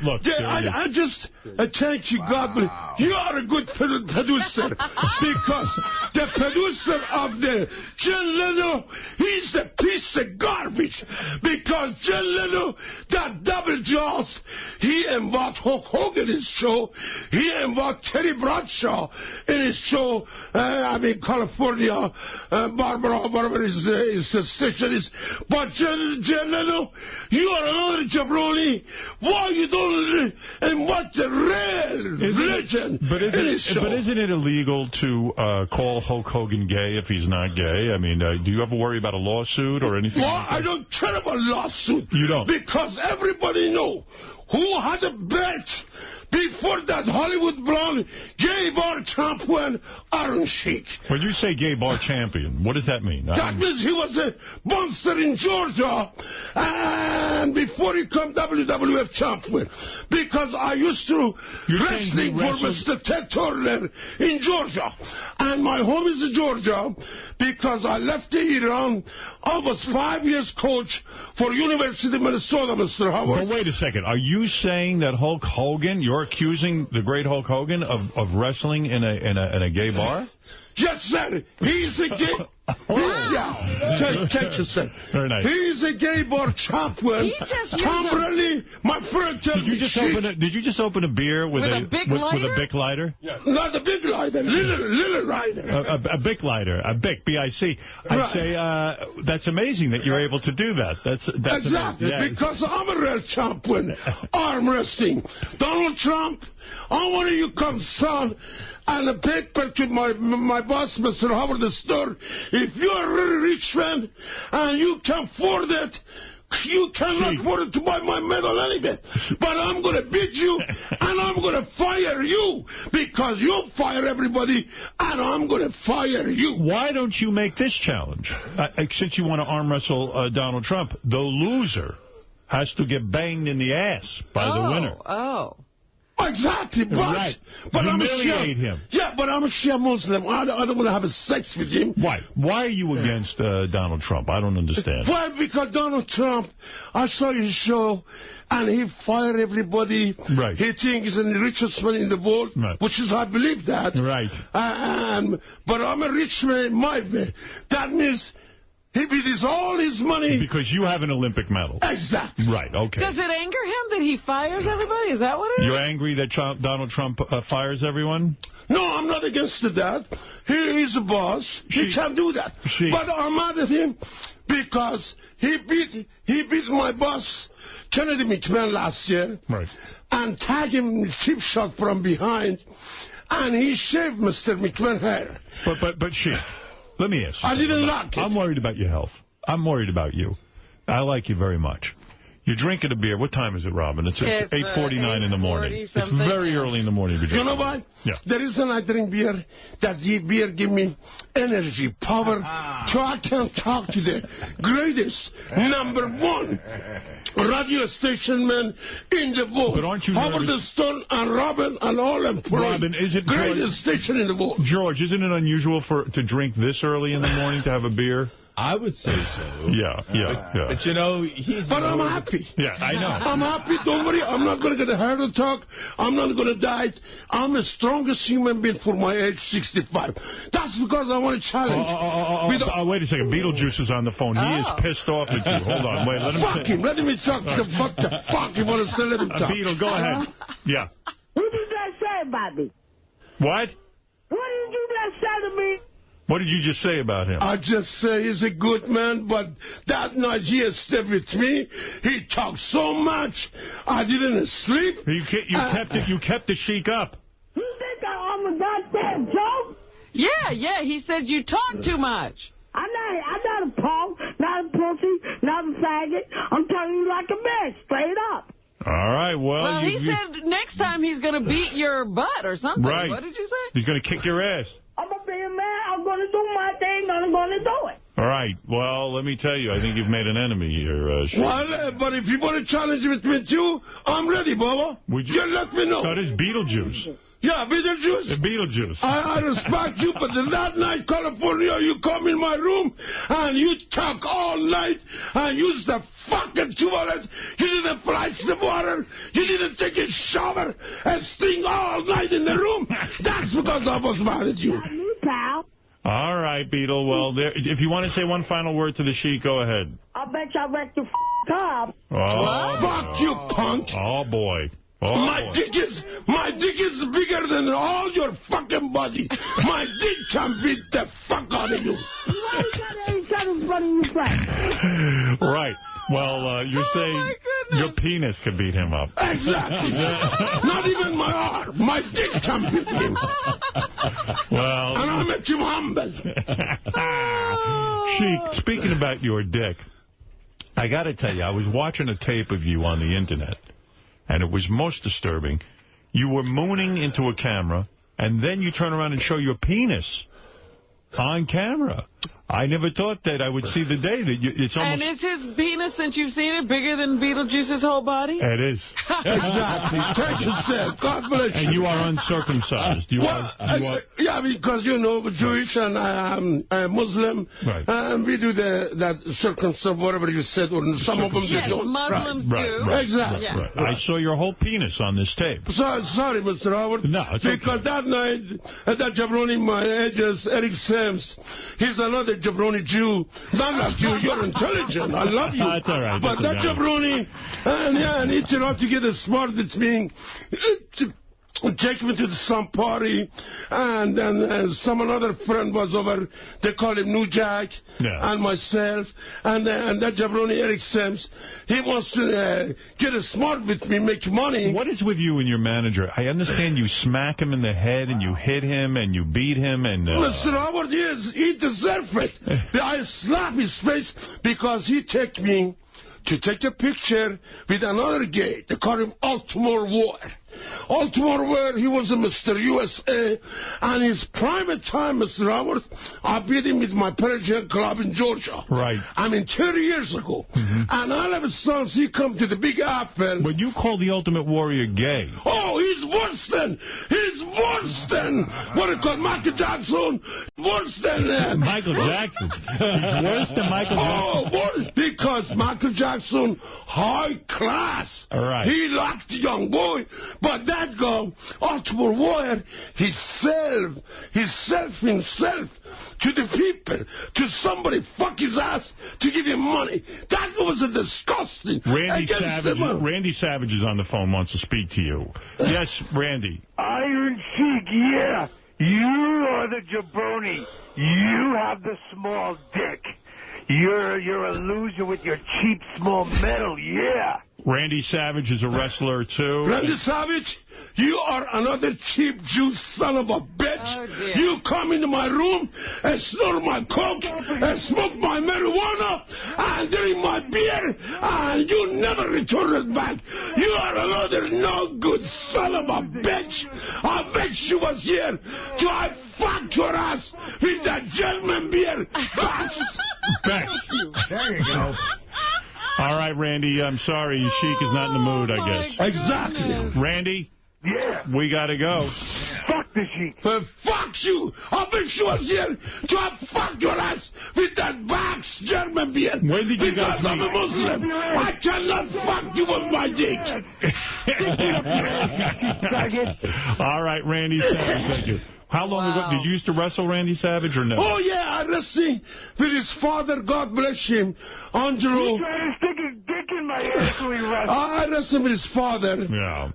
Look, I just thank you, God bless. You are a good producer. Because the producer of the John Leno, he's a piece of garbage. Because John Leno, that double jaws, he involved Hulk Hogan in his show. He involved Terry Bradshaw in his show. California, Barbara is the station is. But John Leno, you are another jabroni. Why you don't and what the real religion in his show? But isn't it illegal to call Hulk Hogan gay if he's not gay? I mean, do you ever worry about a lawsuit or anything? Well, I don't care about lawsuit. You don't? Because everybody know who had a bet before that Hollywood blonde gay bar champion, Iron Sheik. When you say gay bar champion, what does that mean? That means he was a monster in Georgia, and before he became WWF champion, because I used to wrestling for Mr. Ted Turner in Georgia, and my home is in Georgia, because I left Iran. I was 5 years coach for University of Minnesota, Mr. Howard. But wait a second. Are you saying that Hulk Hogan, you're accusing the great Hulk Hogan of wrestling in a gay bar? Yes, sir. He's a gay... Yeah. Catch yourself. Very nice. He's a gay bar champion. Tom Brady, my friend, did you just open a beer with a Bic lighter? Yes. Not a big lighter, little lighter. A Bic lighter, a Bic, B-I-C. I'd say that's amazing that you're able to do that. That's exactly, because I'm a real champion. Arm wrestling. Donald Trump, I want you to come, son, and a paper to my boss, Mr. Howard Stern. If you're a really rich man and you can afford it, you cannot afford it to buy my medal anyway. But I'm going to beat you, and I'm going to fire you, because you fire everybody, and I'm going to fire you. Why don't you make this challenge? Since you want to arm wrestle Donald Trump, the loser has to get banged in the ass by the winner. Oh. Exactly, but I'm a Shia. Him. Yeah, but I'm a Shia Muslim. I don't want to have sex with him. Why? Why are you against Donald Trump? I don't understand. Why? Because Donald Trump, I saw his show, and he fired everybody. Right. He thinks he's the richest man in the world, which is, I believe that. Right. But I'm a rich man my way. That means He beat all his money. Because you have an Olympic medal. Exactly. Right, okay. Does it anger him that he fires everybody? Is that what it is? You're angry that Donald Trump fires everyone? No, I'm not against that. He's a boss. He can't do that. But I'm mad at him because he beat my boss, Kennedy McMahon, last year. Right. And tagged him with cheap shot from behind. And he shaved Mr. McMahon hair. But Sheik, let me ask you. I didn't like it. I'm worried about your health. I'm worried about you. I like you very much. You're drinking a beer. What time is it, Robin? It's 8:49 in the morning. It's very early in the morning. You know why? Yeah. The reason I drink beer, that the beer give me energy, power, so I can talk to the greatest, #1 radio station man in the world. But aren't you Howard Stone and Robin and all employees. Robin, is it greatest station in the world? George, isn't it unusual to drink this early in the morning to have a beer? I would say so. Yeah. But, you know, he's... But I'm happy. Yeah, I know. I'm happy. Don't worry. I'm not going to get a heart attack. I'm not going to die. I'm the strongest human being for my age, 65. That's because I want to challenge. Wait a second. Beetlejuice is on the phone. He is pissed off at you. Hold on. Wait, let him Fuck him. Let me talk. What the fuck? You want to say let him talk? Beetle, go ahead. Yeah. What did you just say about me? What? What did you just say to me? What did you just say about him? I just say he's a good man, but that night he stayed with me. He talked so much, I didn't sleep. You kept the Sheik up. You think I'm a goddamn joke? Yeah, he said you talk too much. I'm not a punk, not a pussy, not a faggot. I'm telling you like a man, straight up. All right, well... he said next time he's going to beat your butt or something. Right. What did you say? He's going to kick your ass. I'm going to be a man. I'm going to do my thing, and I'm going to do it. All right. Well, let me tell you, I think you've made an enemy here, Sheik. Well, but if you want to challenge with me too, I'm ready, Bubba. Would you let me know. That is Beetlejuice. Yeah, Beetlejuice. Beetlejuice. I respect you, but that night, California, you come in my room and you talk all night and use the fucking toilet. You didn't flush the water. You didn't take a shower and stink all night in the room. That's because I was mad at you. Pal. All right, Beetle. Well, if you want to say one final word to the Sheik, go ahead. I bet you I wrecked your car. Oh, fuck you, punk. Oh, boy. My dick is bigger than all your fucking body. My dick can beat the fuck out of you. Why you got any shot in front of you, Frank? Right. Well, you're saying your penis could beat him up. Exactly. Not even my arm. My dick can beat him. Well. And I make him humble. Sheik, speaking about your dick, I got to tell you, I was watching a tape of you on the Internet. And it was most disturbing. You were mooning into a camera, and then you turn around and show your penis on camera. I never thought that I would see the day that it's almost... And is his penis, since you've seen it, bigger than Beetlejuice's whole body? It is. Exactly. Take a sip. God bless you. And you are uncircumcised. Yeah, because, you know, Jewish and I'm Muslim. Right. And we do that circumcision, whatever you said, or some of them yes, don't. Muslims do. Right. Exactly. Yeah. Right. I saw your whole penis on this tape. Sorry, Mr. Howard. No, it's because that night, that jabroni, my agent, Eric Sams, he's another jabroni Jew. Not like you. You're intelligent. I love you. That's all right. But that jabroni, and he turned out to get as smart as me. Take me to some party, and then some another friend was over. They call him New Jack, and myself, and that jabroni Eric Sims. He wants to get smart with me, make money. What is with you and your manager? I understand you smack him in the head, and you hit him, and you beat him, and... Mr. Howard, he deserves it. I slap his face because he took me to take a picture with another gay. They call him Baltimore Ward. Baltimore Ward, he was a Mr. USA. And his private time, Mr. Howard, I beat him with my Persian club in Georgia. Right. I mean, 30 years ago. And all of a sudden, he come to the Big Apple. But you call the Ultimate Warrior gay. Oh, he's worse than what it called Michael Jackson. Worse than Michael Jackson. He's worse than Michael Jackson. Oh, because Michael Jackson, high class. All right. He liked the young boy, but that guy now Archibald Wire, himself to the people, to somebody fuck his ass to give him money. That was a disgusting. Randy Savage is on the phone, wants to speak to you. Yes, Randy. Iron Sheik, yeah. You are the jabroni. You have the small dick. You're a loser with your cheap small metal, yeah. Randy Savage is a wrestler, too. Randy Savage, you are another cheap Jew son of a bitch. Oh, you come into my room and snort my coke and smoke my marijuana and drink my beer, and you never return it back. You are another no-good son of a bitch. I wish you was here to I fuck your ass with that German beer. Bex. There you go. All right, Randy, I'm sorry. Sheik is not in the mood, I guess. Exactly. Randy? Yeah. We got to go. Fuck the Sheik. Fuck you. I wish you was here to fuck your ass with that Vax German beer. When did you guys Because I'm a Muslim. I cannot fuck you with my dick. All right, Randy Savage, thank you. How long ago? Did you used to wrestle Randy Savage or no? Oh, yeah, I wrestled with his father, God bless him, Angelo. He tried to stick his dick in my ass when he wrestled. I wrestled with his father,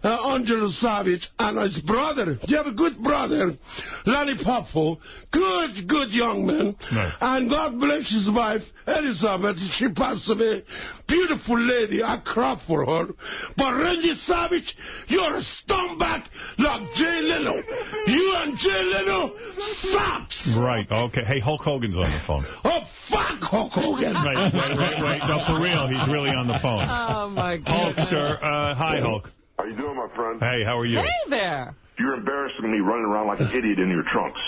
Angelo Savage, and his brother. You have a good brother, Lanny Poffo. Good young man. Right. And God bless his wife, Elizabeth. She passed away. Beautiful lady. I cried for her. But Randy Savage, you're a scumbag like Jay Leno. You and Jay Leno sucks. Right, okay. Hey, Hulk Hogan's on the phone. Oh, fuck Hulk Hogan. Wait. No, for real, he's really on the phone. Oh, my God. Hulkster, hi, Hulk. How you doing, my friend? Hey, how are you? Hey there. You're embarrassing me running around like an idiot in your trunks.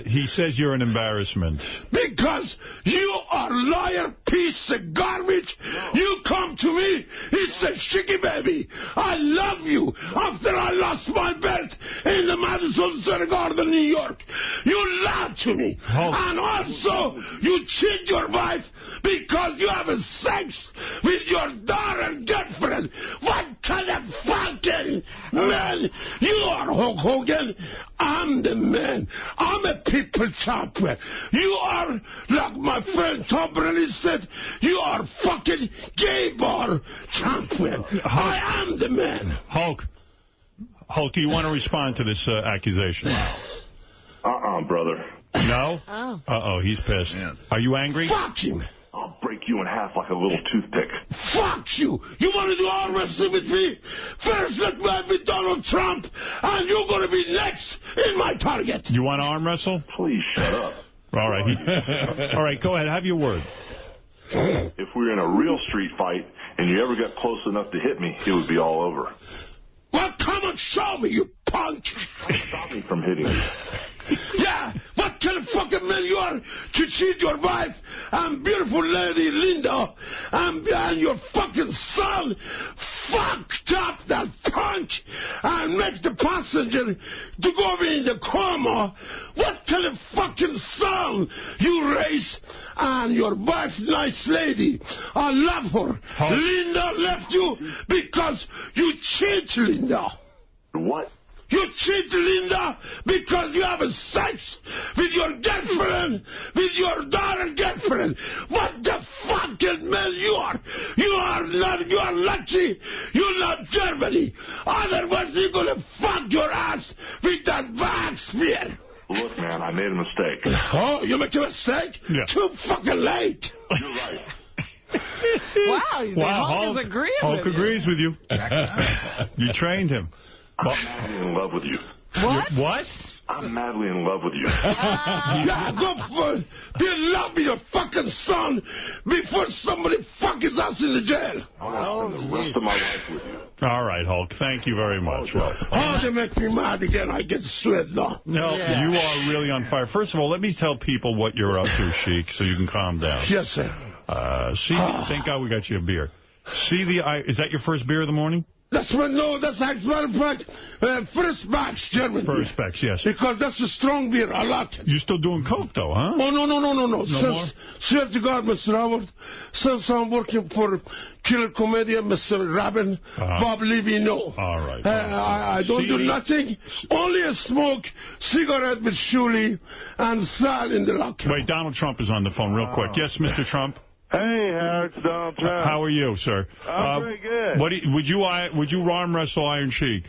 He says you're an embarrassment. Because you are liar piece of garbage. No. You come to me, it's a Shiki baby. I love you. After I lost my belt in the Madison Square Garden, New York, you lied to me. Oh. And also, you cheat your wife because you have sex with your daughter girlfriend. What kind of fucking man you are, Hulk Hogan? I'm the man. I'm a people champion. You are, like my friend Tom Brady said, you are fucking gay bar champion. I am the man. Hulk, do you want to respond to this accusation? Brother. No? Oh. Uh-oh, he's pissed. Man. Are you angry? Fuck him. I'll break you in half like a little toothpick. Fuck you! You want to do arm wrestling with me? First let me have with Donald Trump, and you're going to be next in my target. You want to arm wrestle? Please shut up. All right. All right, go ahead. Have your word. If we were in a real street fight and you ever got close enough to hit me, it would be all over. Well, come and show me, you punk! Stop me from hitting you. Yeah, what kind of fucking man you are to cheat your wife and beautiful lady Linda and your fucking son fucked up that punk and make the passenger to go in the coma? What kind of fucking son you raised? And your wife, nice lady, I love her. Huh? Linda left you because you cheat, Linda. What? You cheat, Linda, because you have sex with your girlfriend, with your daughter girlfriend. What the fucking man you are? You are lucky you're not Germany. Otherwise, you're going to fuck your ass with that wax beer. Look, man, I made a mistake. Oh, you made a mistake? Yeah. Too fucking late. You're right. Wow, Hulk is agreeing Hulk with agrees with you. You trained him. I'm madly in love with you. What? What? I'm madly in love with you. Yeah, go for it. Be in love with your fucking son before somebody fuck his ass in the jail. I want to spend the rest of my life with you. All right, Hulk. Thank you very much. Oh, they make me mad again. I get sweat now. No, you are really on fire. First of all, let me tell people what you're up to, Sheik, so you can calm down. Yes, sir. Thank God we got you a beer. Is that your first beer of the morning? That's as a matter of fact, Firstbach's German. Firstbach's, yes. Because that's a strong beer. I like it. You're still doing coke, though, huh? Oh, no. No more? Swear to God, Mr. Howard, since I'm working for Killer Comedian, Mr. Robin, Bob Levy, no. All right. I don't do nothing. Only a smoke cigarette with Shuli and Sal in the locker. Wait, Donald Trump is on the phone real quick. Yes, Mr. Trump? Hey, Howard, it's Donald Trump. How are you, sir? I'm pretty good. Would you arm wrestle Iron Sheik?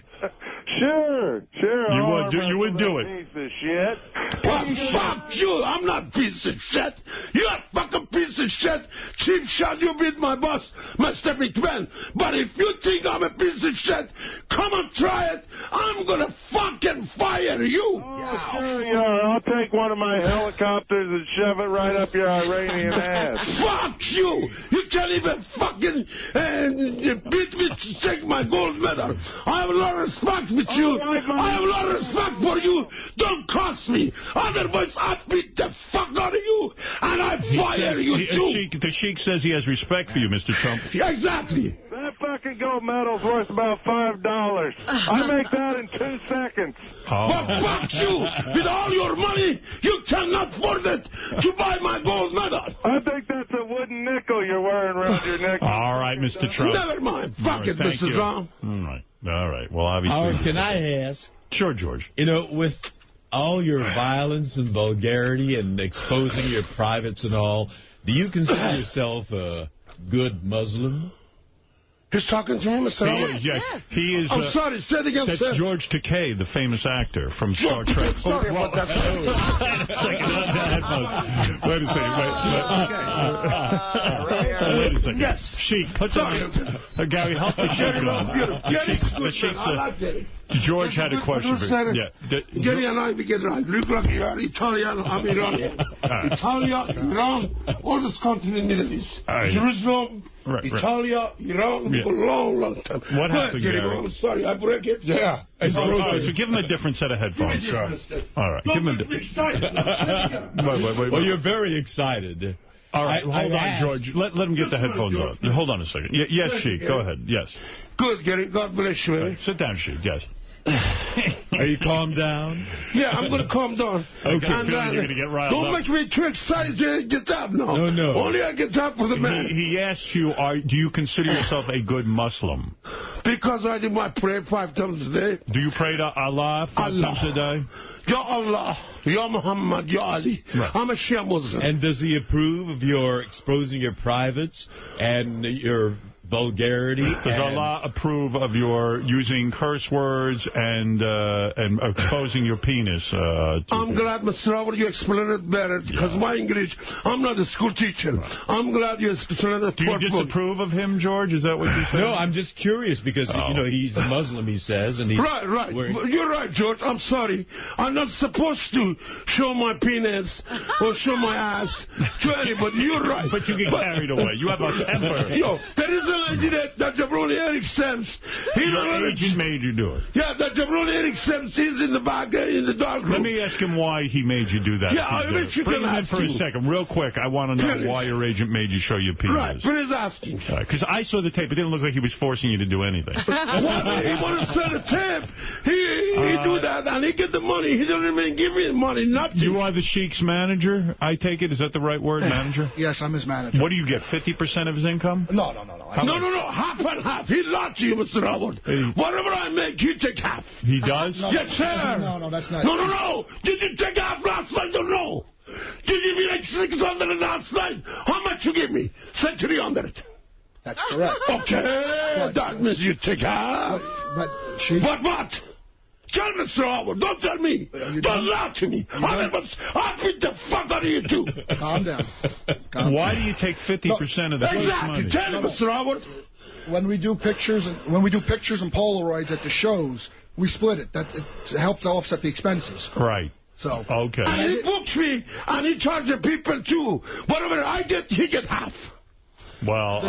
Sure. You would do it. Piece of shit. Fuck you! I'm not a piece of shit. You're a fucking piece of shit. Cheap shot, you beat my boss, Mr. McMahon. But if you think I'm a piece of shit, come and try it. I'm gonna fucking fire you. Oh, sure you are. I'll take one of my helicopters and shove it right up your Iranian ass. Fuck you! You can't even fucking beat me to take my gold medal. I have a lot of respect with you. I have a lot of respect for you. Don't cross me. Otherwise, I beat the fuck out of you, and I fire you too. The Sheik says he has respect for you, Mr. Trump. Yeah, exactly. That fucking gold medal's worth about $5. I make that in 2 seconds. But fuck you! With all your money, you cannot afford it to buy my gold medal. I think that's a wooden nickel you're wearing around your neck. All right, Mr. Trump. Never mind. Fuck it, Mrs. Ram. All right. Well, obviously. Howard, can I ask? Sure, George. You know, with all your violence and vulgarity and exposing your privates and all, do you consider yourself a good Muslim? He's talking to him, Mr. Howard? Yes. He is. I'm sorry, say it again, That's sir. George Takei, the famous actor from Star Trek. Sorry about that. Wait a second. Yes. Sheik, put that on. Gary, help the Sheik on. The Sheik's George had a question for you. Gary and I, we get right. Look like you are Italian, I'm Iranian. Italia, Iran, all this country in the Middle East. Jerusalem, Italia, Iran, a long time. What happened, Gary? I'm sorry, I break it. Yeah. So give him a different set of headphones. All right. Give him a Well, you're very excited. All right, hold on, George. Let him get the headphones on. Hold on a second. Yes, Sheik, go ahead. Yes. Good, Gary. God bless you. Right. Sit down, Sheik. Yes. Are you calmed down? Yeah, I'm going to calm down. Okay, you're going to get riled Don't up. make me too excited to get up now. No. Only I get up for the man. He asked you, do you consider yourself a good Muslim? Because I do my prayer 5 times a day. Do you pray to Allah 5 times a day? Ya Allah, Ya Muhammad, Ya Ali. Right. I'm a Shia Muslim. And does he approve of your exposing your privates and your vulgarity? Does Allah approve of your using curse words and exposing your penis? I'm glad, Mr. Howard, you explained it better, because my English, I'm not a school teacher. I'm glad you explained it. Do you disapprove of him, George? Is that what you said? No, I'm just curious, because, you know, he's a Muslim, he says. And he's right. You're right, George. I'm sorry. I'm not supposed to show my penis or show my ass to anybody. You're right. But you get carried away. You have a temper. Yo, there is a lady that Jabroni Eric Sims. Your agent made you do it. Yeah, that Jabroni Eric Sims is in the back, in the dark room. Let me ask him why he made you do that. Yeah, I mean, bring him in for a second, real quick. I want to know why your agent made you show your penis. Right, please asking. Because I saw the tape. It didn't look like he was forcing you to do anything. What? He wanted to sell the tape. He do that, and he get the money. He doesn't even give me the money, nothing. You are the Sheik's manager, I take it? Is that the right word, manager? Yes, I'm his manager. What do you get, 50% of his income? No. No, half and half. He lied to you, Mr. Howard. Whatever I make, you take half. He does? Yes, sir. No, that's not. No. Did you take half last night or no? Did you give me like 600 last night? How much you give me? 300. That's correct. Okay, that means you take half. But what? Tell Mr. Howard. Don't tell me. Don't lie to me. I'll beat the fuck out of you, too. Calm down. Why do you take 50% of the money? Tell him, Mr. Howard. When we do pictures and Polaroids at the shows, we split it. It helps to offset the expenses. Right. So. Okay. And he books me, and he charges people, too. Whatever I get, he gets half. Well,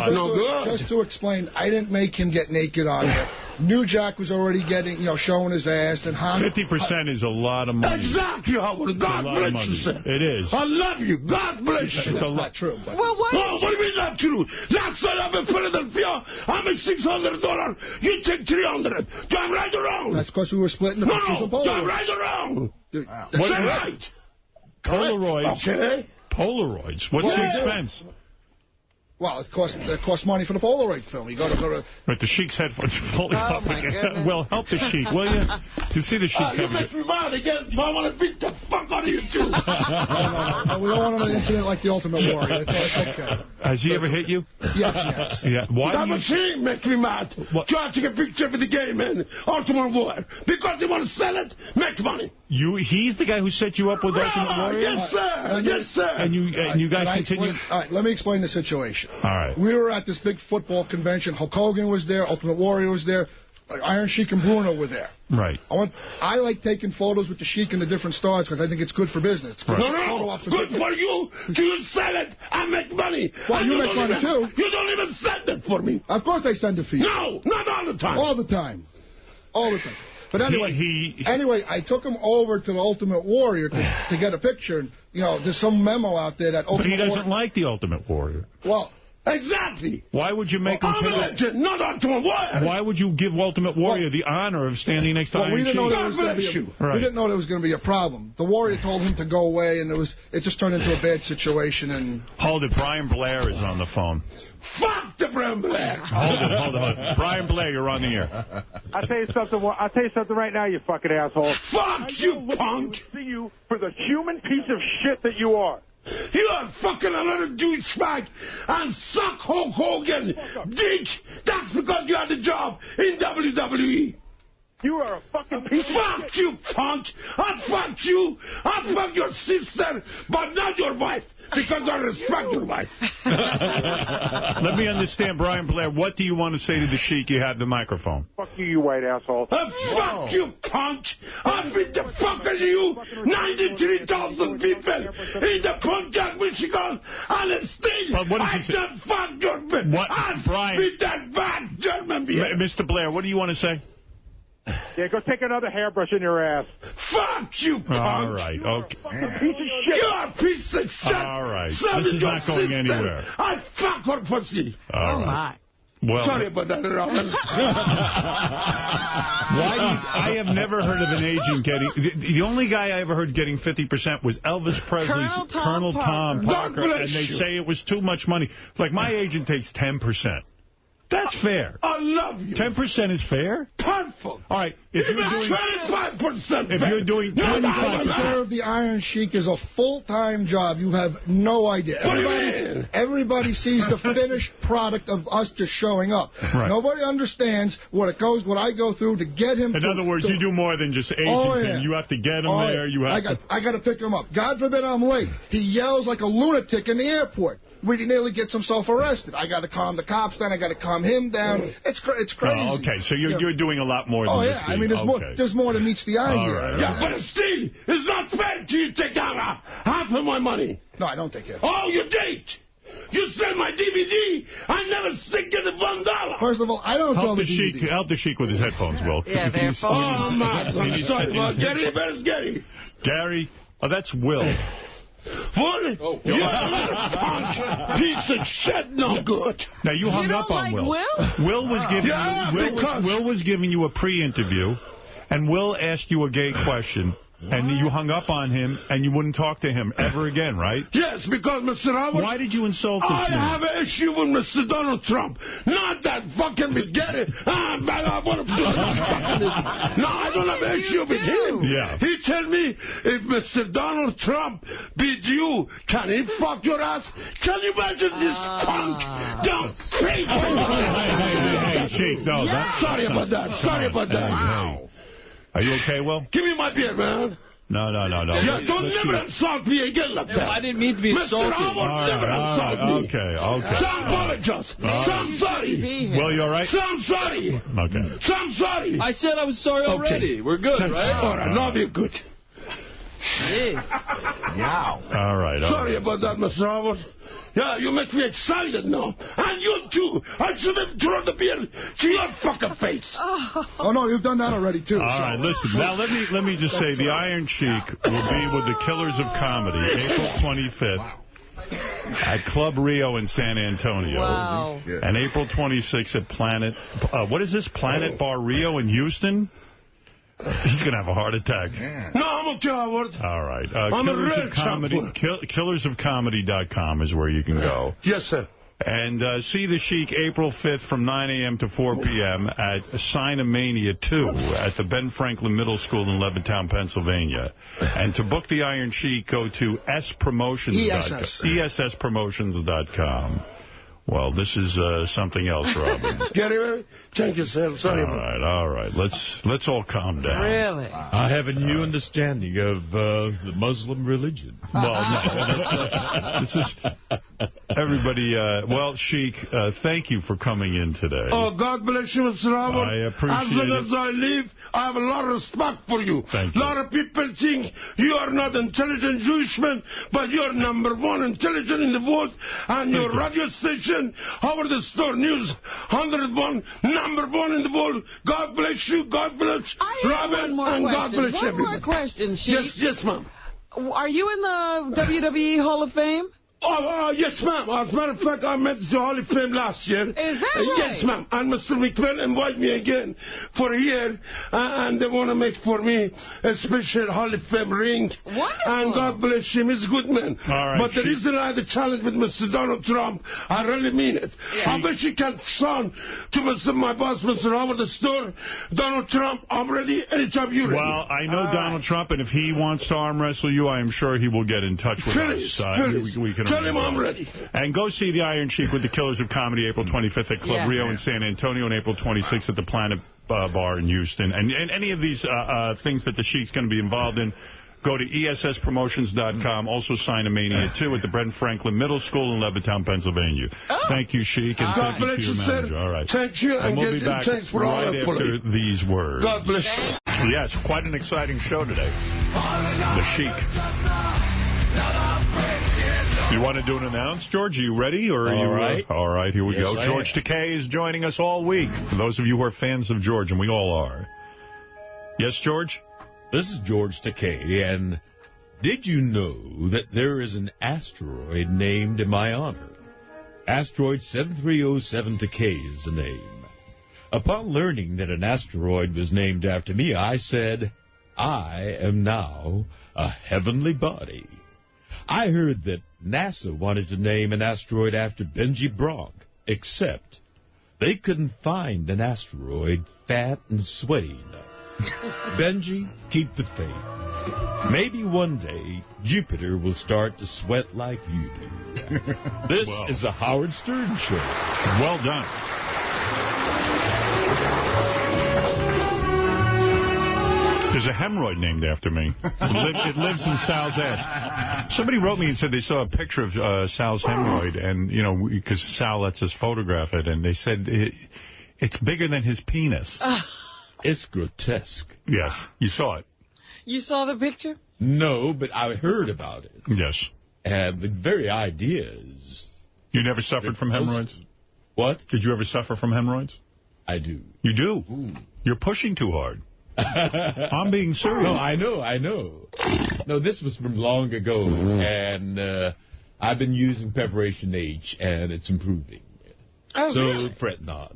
just to explain, I didn't make him get naked on there. New Jack was already getting, showing his ass. And 50% is a lot of money. Exactly, Howard. God bless you, sir. It is. I love you. God bless you. That's not true. But... Well, what do you mean not true? Last time I'm in Philadelphia, I make $600. You take $300. Do I right or wrong? That's because we were splitting the pictures of Polaroids. Do I right or wrong? That's right. Polaroids. Okay. Polaroids. What's the expense? Well, it costs money for the Polaroid film. You got to go to... But the Sheik's headphones are falling off again. Well, help the Sheik, will you? You see the Sheik's You make me mad again. I want to beat the fuck out of you, too. No, we don't want another incident like the Ultimate Warrior. It's okay. Has he ever hit you? Yes. Yeah. Why that machine makes me mad. Try to take a picture for the game, man. Ultimate Warrior. Because they want to sell it, make money. He's the guy who set you up with Ultimate Warrior? Yes, sir. Yes, sir. And you guys continue? All right, let me explain the situation. All right. We were at this big football convention. Hulk Hogan was there. Ultimate Warrior was there. Iron Sheik and Bruno were there. Right. I like taking photos with the Sheik and the different stars because I think it's good for business. Right. No, good for you. You sell it and make money. Well, and you make money too. You don't even send it for me. Of course I send it for you. No, not all the time. All the time. All the time. But anyway, I took him over to the Ultimate Warrior to get a picture. And, there's some memo out there that But he doesn't like the Ultimate Warrior. Well... Exactly. Why would you make him... I'm a legend, not Ultimate Warrior. Why would you give Ultimate Warrior the honor of standing next to Iron Sheik? We didn't know there was going to be a problem. The Warrior told him to go away, and it just turned into a bad situation. And hold it. Brian Blair is on the phone. Fuck the Brian Blair. Hold on. Brian Blair, you're on the air. I'll tell you something right now, you fucking asshole. Fuck you, punk. See you for the human piece of shit that you are. You are fucking another douchebag and suck Hulk Hogan dick. That's because you had the job in WWE. You are a fucking piece of shit. Fuck you, punk. I fuck you. I fuck your sister, but not your wife, because I respect your wife. Let me understand, Brian Blair. What do you want to say to the Sheik? You have the microphone. Fuck you, you white asshole. Fuck you, punk. I beat the fuck out of you. 93,000 people in the Pontiac, Michigan, and still I can fuck your bitch. What? I beat that bad German beer. Mr. Blair, what do you want to say? Yeah, go take another hairbrush in your ass. Fuck you, punk. All right, okay. Piece of shit. You're a piece of shit. All right, this is not going anywhere. I fuck her pussy. All right. My. Well, sorry about that, Robin. I have never heard of an agent getting... The only guy I ever heard getting 50% was Elvis Presley's Colonel Tom Parker, and they say it was too much money. Like, my agent takes 10%. That's fair. I love you. 10% is fair? Perfect. All right. If you're doing 25%. If you're doing 25%. Taking care of the Iron Sheik is a full-time job. You have no idea. Everybody sees the finished product of us just showing up. Right. Nobody understands what I go through to get him. In other words, you do more than just agenting. You have to get him there. You have I got to pick him up. God forbid I'm late. He yells like a lunatic in the airport. We nearly gets himself arrested. I got to calm the cops down. I got to calm him down. It's crazy. Oh, okay, so you're doing a lot more than this. I mean, there's more than meets the eye here. Right, yeah, but still, it's not fair to you take out half of my money. No, I don't take it. Oh, you did. You sell my DVD. I never stick it $1. First of all, I don't sell the DVD. Help the Sheik with his headphones, Will. Yeah, they're Oh, my God. Sorry about Gary. Where's Gary? Gary? Oh, that's Will. What? Oh, you're a punk piece of shit, no good. Now, you hung up on Will. Will was giving you a pre-interview, and Will asked you a gay question. And you hung up on him, and you wouldn't talk to him ever again, right? Yes, because, Mr. Howard... Why did you insult this man? I have an issue with Mr. Donald Trump. Not that fucking Gary. I want to... No, I don't have an issue with him. Yeah. He tell me, if Mr. Donald Trump beat you, can he fuck your ass? Can you imagine this punk? Don't say... Hey, Sheik, no. Yeah. Sorry about that. Sorry about that. Wow. Are you okay, Will? Give me my beer, man. No. Yeah, don't never insult me again like that. I didn't mean to be insulted. Mr. Howard, never insult me. Okay. So I apologize. So I'm sorry. Will, you all right? So I'm sorry. Okay. So I'm sorry. I said I was sorry already. We're good, right? All right, now we're good. Wow. All right. Sorry about that, Mr. Howard. Yeah, you make me excited now. And you too. I should have thrown the beer to your fucking face. Oh, no, you've done that already, too. All right, listen. Now, let me just say, the Iron Sheik will be with the Killers of Comedy April 25th at Club Rio in San Antonio. Wow. And April 26th at Planet... what is this? Planet Bar Rio in Houston? He's going to have a heart attack. No, I'm okay, Howard. All right. I'm a real champion. Killersofcomedy.com is where you can go. Yes, sir. And see the Sheik April 5th from 9 a.m. to 4 p.m. at Sinomania 2 at the Ben Franklin Middle School in Levittown, Pennsylvania. And to book the Iron Sheik, go to ESSpromotions.com. Well, this is something else, Robin. Get it? Thank you, sir. Sorry about that. All right. Let's all calm down. Really? I have a new understanding of the Muslim religion. Well, no. This is... Everybody, well, Sheik, thank you for coming in today. Oh, God bless you, Mr. Howard. I appreciate it. As long as I live, I have a lot of respect for you. Thank you. A lot of people think you are not intelligent Jewish man, but you're #1 intelligent in the world. And your radio station, Howard Stern News, 101, #1 in the world. God bless you. God bless Robin, and God bless everyone. One more question, Sheik. Yes, ma'am. Are you in the WWE Hall of Fame? Oh, yes, ma'am. As a matter of fact, I met the Hall of Fame last year. Is that right? Yes, ma'am. And Mr. McMahon invited me again for a year, and they want to make for me a special Hall of Fame ring. Wonderful. And God bless him. He's a good man. All right, but the reason I had a challenge with Mr. Donald Trump, I really mean it. Yeah. I bet you can sound to my boss, Mr. Howard Stern, Donald Trump, I'm ready anytime you're ready. Well, I know Donald Trump, and if he wants to arm wrestle you, I am sure he will get in touch with us. We can Tell him I'm ready. And go see the Iron Sheik with the Killers of Comedy April 25th at Club Rio in San Antonio, and April 26th at the Planet Bar in Houston. And any of these things that the Sheik's going to be involved in, go to ESSpromotions.com. Also Sinomania 2 at the Ben Franklin Middle School in Levittown, Pennsylvania. Thank you, Sheik, and thank you to your manager. All right. Thank you, and we'll be back right after these words. God bless you. Yes, quite an exciting show today. The Sheik. You want to do an announce, George? Are you ready? Or are you right. All right, here we go. I George Takei is joining us all week. For those of you who are fans of George, and we all are. Yes, George? This is George Takei, and did you know that there is an asteroid named in my honor? Asteroid 7307 Takei is the name. Upon learning that an asteroid was named after me, I said, I am now a heavenly body. I heard that NASA wanted to name an asteroid after Benji Bronk, except they couldn't find an asteroid fat and sweaty enough. Benji, keep the faith. Maybe one day Jupiter will start to sweat like you do. This is the Howard Stern Show. Well done. There's a hemorrhoid named after me. It lives in Sal's ass. Somebody wrote me and said they saw a picture of Sal's hemorrhoid, and, you know, because Sal lets us photograph it, and they said it's bigger than his penis. It's grotesque. Yes. You saw it. You saw the picture? No, but I heard about it. Yes. And the very idea is... You never suffered from hemorrhoids? What? Did you ever suffer from hemorrhoids? I do. You do? Ooh. You're pushing too hard. I'm being serious. No, I know. No, this was from long ago, and I've been using Preparation H, and it's improving. Oh, so really? fret not.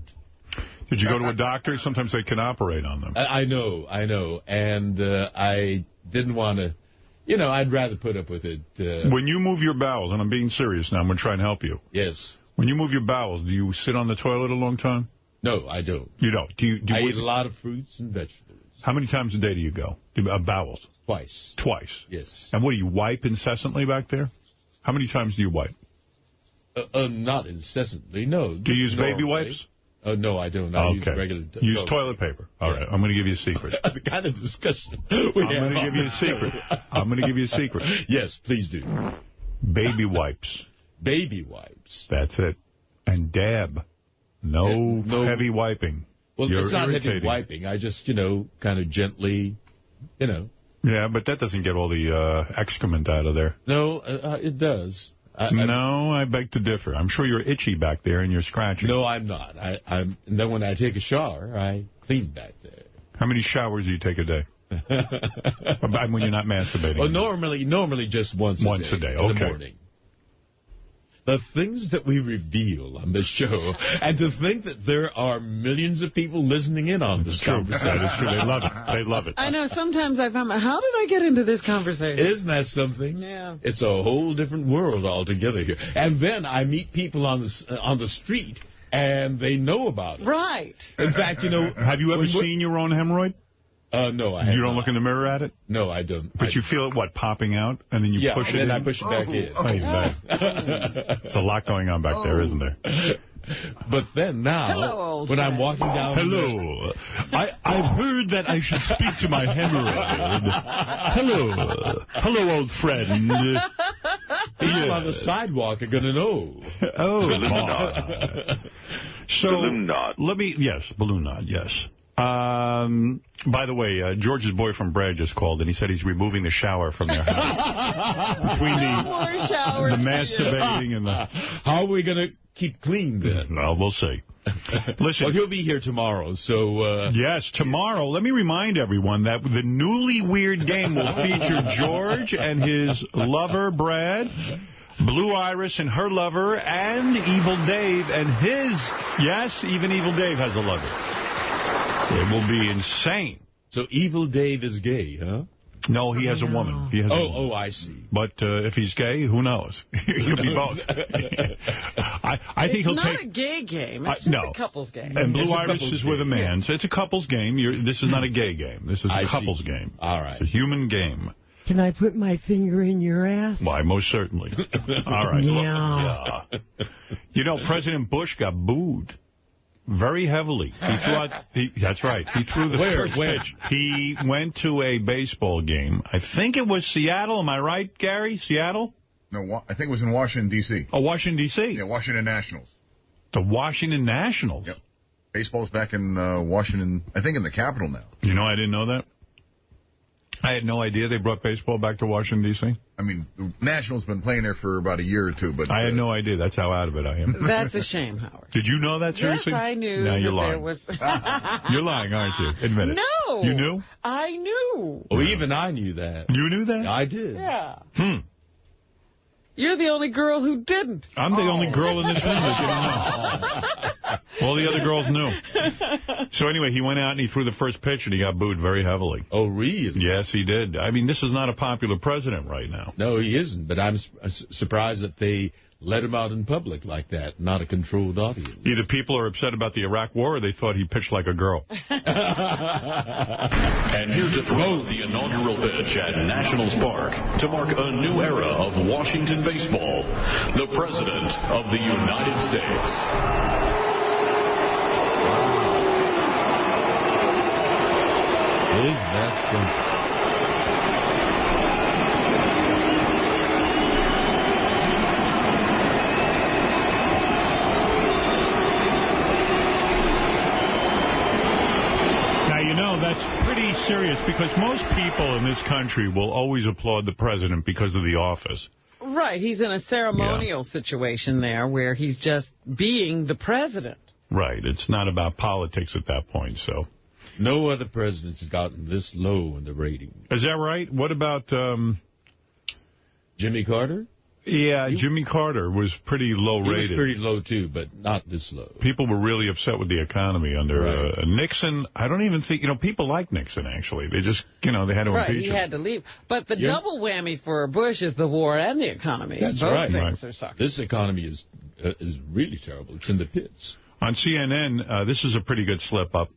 Did you go to a doctor? Sometimes they can operate on them. I know. And I didn't want to, I'd rather put up with it. When you move your bowels, and I'm being serious now, I'm going to try and help you. Yes. When you move your bowels, do you sit on the toilet a long time? No, I don't. You don't? Do you I eat a lot of fruits and vegetables. How many times a day do you go? Bowels? Twice. Twice? Yes. And what, do you wipe incessantly back there? How many times do you wipe? Not incessantly, no. Do you use baby wipes? No, I don't. I use regular use toilet paper. All right. I'm going to give you a secret. The kind of discussion I'm going to give you a secret. I'm going to give you a secret. Yes, please do. Baby wipes. Baby wipes. That's it. And dab. No heavy wiping. Well, You're it's not irritating. heavy wiping. I just, kind of gently, Yeah, but that doesn't get all the excrement out of there. No, it does. No, I beg to differ. I'm sure you're itchy back there and you're scratching. No, I'm not. And then when I take a shower, I clean back there. How many showers do you take a day? When you're not masturbating? Well, normally just once a day. Okay. In the morning. The things that we reveal on this show, and to think that there are millions of people listening in on this conversation. That is true. They love it. They love it. I know. Sometimes I find, how did I get into this conversation? Isn't that something? Yeah. It's a whole different world altogether here. And then I meet people on the street, and they know about it. Right. In fact, have you ever seen your own hemorrhoid? No, I haven't. You don't look in the mirror at it? No, I don't. But you feel it, popping out, and then you push it in? and then I push it back in. There's a lot going on back there, isn't there? But then now, when I'm walking down... Hello. I've heard that I should speak to my hemorrhoid. Hello. Hello, old friend. People on the sidewalk are going to know. Oh, Balloon knot. Balloon knot, yes. By the way, George's boyfriend Brad just called, and he said he's removing the shower from their house. Between the masturbating and the... How are we going to keep clean then? Well, we'll see. Listen. Well, he'll be here tomorrow, so... Yes, tomorrow. Let me remind everyone that the Newly Weird game will feature George and his lover, Brad, Blue Iris and her lover, and Evil Dave and his... Yes, even Evil Dave has a lover. It will be insane. So Evil Dave is gay, huh? No, he has a woman. He has a woman. I see. But if he's gay, who knows? He could be both. I think he'll take... It's not a gay game. It's just a couple's game. And Blue Iris is with a man. So it's a couple's game. This is not a gay game. This is a couple's game. All right. It's a human game. Can I put my finger in your ass? Why, most certainly. All right. Yeah. President Bush got booed. Very heavily. That's right. He threw the first pitch. He went to a baseball game. I think it was Seattle. Am I right, Gary? Seattle? No, I think it was in Washington, D.C. Oh, Washington, D.C.? Yeah, Washington Nationals. The Washington Nationals? Yep. Baseball's back in Washington, I think in the capital now. I didn't know that. I had no idea they brought baseball back to Washington, D.C. I mean, the Nationals been playing there for about a year or two, but... I had no idea. That's how out of it I am. That's a shame, Howard. Did you know that, seriously? Yes, I knew. Now you're lying. There was... You're lying, aren't you? Admit it. No. You knew? I knew. Oh, even I knew that. You knew that? I did. Yeah. You're the only girl who didn't. I'm the only girl in this room that didn't know. All the other girls knew. So anyway, he went out and he threw the first pitch and he got booed very heavily. Oh, really? Yes, he did. I mean, this is not a popular president right now. No, he isn't. But I'm surprised that they let him out in public like that, not a controlled audience. Either people are upset about the Iraq war or they thought he pitched like a girl. And here to throw the inaugural pitch at Nationals Park to mark a new era of Washington baseball, the President of the United States. Is that something? That's pretty serious because most people in this country will always applaud the president because of the office. Right. He's in a ceremonial situation there where he's just being the president. Right. It's not about politics at that point, so. No other president has gotten this low in the ratings. Is that right? What about Jimmy Carter? Yeah, Jimmy Carter was pretty low rated. He was pretty low, too, but not this low. People were really upset with the economy under Nixon. I don't even think, people like Nixon, actually. They just, they had to impeach him. He had to leave. But the double whammy for Bush is the war and the economy. That's Both right. things are sucking. This economy is really terrible. It's in the pits. On CNN, this is a pretty good slip-up.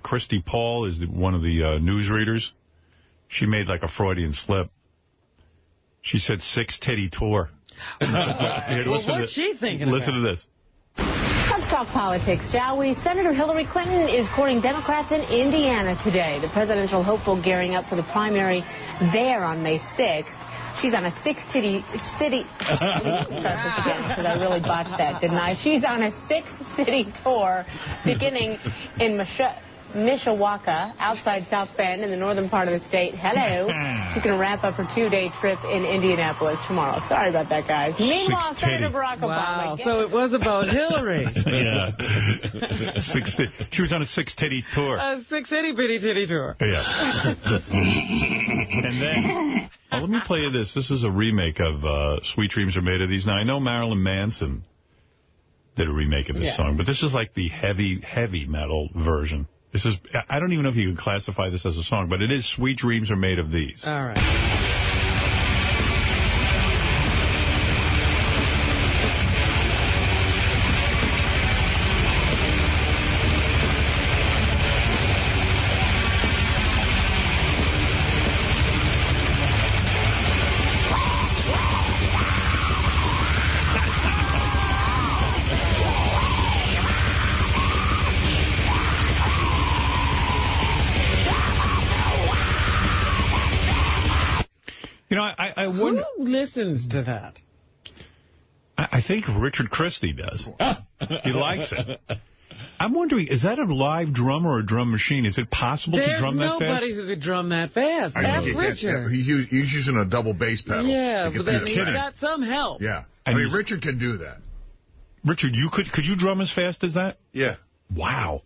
Christy Paul is one of the newsreaders. She made like a Freudian slip. She said 6-titty tour. What's she thinking Listen to this. Let's talk politics, shall we? Senator Hillary Clinton is courting Democrats in Indiana today. The presidential hopeful gearing up for the primary there on May 6th. She's on a 6-city... Let me start this again, because I really botched that, didn't I? She's on a 6-city tour beginning in Mishawaka, outside South Bend in the northern part of the state. Hello. She's going to wrap up her 2-day trip in Indianapolis tomorrow. Sorry about that, guys. Meanwhile, Senator Barack Obama. Wow, so it was about Hillary. Yeah. She was on a 6-titty tour. A 6-itty-bitty-titty tour. Yeah. And then, let me play you this. This is a remake of Sweet Dreams Are Made of These. Now, I know Marilyn Manson did a remake of this song, but this is like the heavy, heavy metal version. This is, I don't even know if you can classify this as a song, but it is Sweet Dreams Are Made of These. All right. I wonder, who listens to that? I think Richard Christie does. He likes it. I'm wondering, is that a live drum or a drum machine? Is it possible to drum that fast? There's nobody who could drum that fast. That's Richard. He's using a double bass pedal. Yeah, but then he's got some help. Yeah. I mean, Richard can do that. Richard, could you drum as fast as that? Yeah. Wow.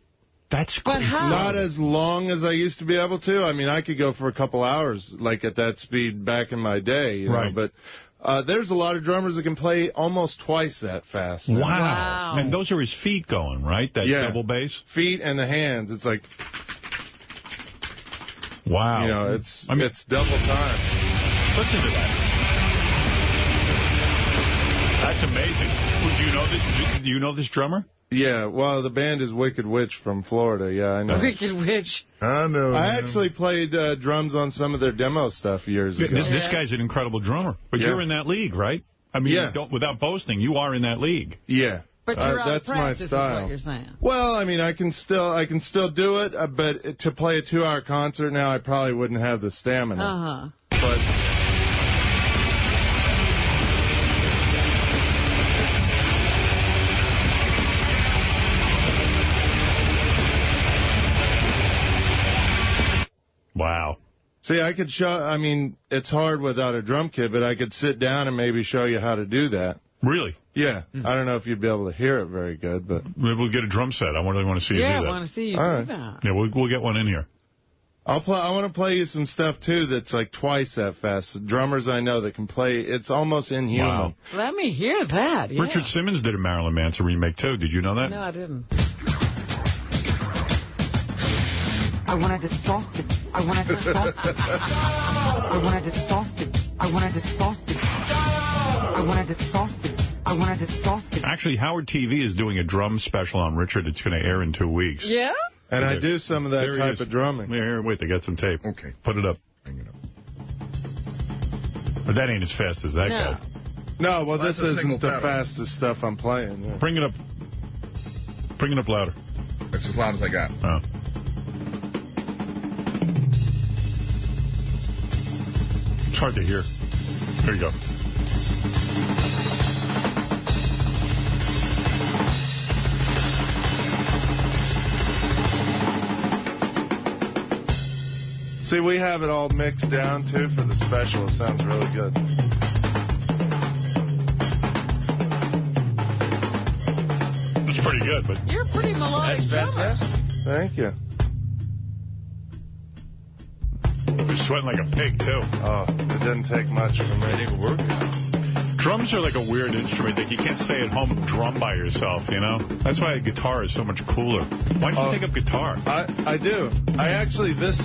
That's cool. But how? Not as long as I used to be able to. I mean, I could go for a couple hours, like at that speed back in my day. You know? But there's a lot of drummers that can play almost twice that fast. Wow. And those are his feet going, right? That double bass? Feet and the hands. It's like... Wow. You know, it's double time. Listen to that. That's amazing. Do you know this? Do you know this drummer? Yeah, well, the band is Wicked Witch from Florida. Yeah, I know. Wicked Witch. I know. I actually played drums on some of their demo stuff years ago. This guy's an incredible drummer. But you're in that league, right? I mean, without boasting, you are in that league. Yeah. But you're out that's of practice, my style. is what you're saying. Well, I mean, I can still do it, but to play a 2-hour concert now, I probably wouldn't have the stamina. Uh-huh. But... Wow. See, I could show, I mean, it's hard without a drum kit, but I could sit down and maybe show you how to do that. Really? Yeah. I don't know if you'd be able to hear it very good, but... Maybe we'll get a drum set. I really want to see you do that. Yeah, I want to see you do that. Yeah, we'll get one in here. I want to play you some stuff, too, that's like twice that fast. The drummers I know that can play, it's almost inhuman. Wow. Let me hear that, yeah. Richard Simmons did a Marilyn Manson remake, too. Did you know that? No, I didn't. I wanted a sausage. I wanted a sausage. I wanted a sausage. I wanted a sausage. I wanted a sausage. I wanted a sausage. Actually, Howard TV is doing a drum special on Richard. It's going to air in 2 weeks. Yeah? And I do some of that type of drumming. Here, wait, they got some tape. Okay. Put it up. Hang it up. But that ain't as fast as that guy. No, well, this isn't the fastest stuff I'm playing. Yeah. Bring it up. Bring it up louder. That's as loud as I got. Oh. It's hard to hear. There you go. See, we have it all mixed down, too, for the special. It sounds really good. It's pretty good, but... You're a pretty melodic drummer. Thank you. You're sweating like a pig, too. Oh, it didn't take much for me. It didn't work. Drums are like a weird instrument. Like you can't stay at home and drum by yourself, you know? That's why a guitar is so much cooler. Why don't you take up guitar? I do. I actually, this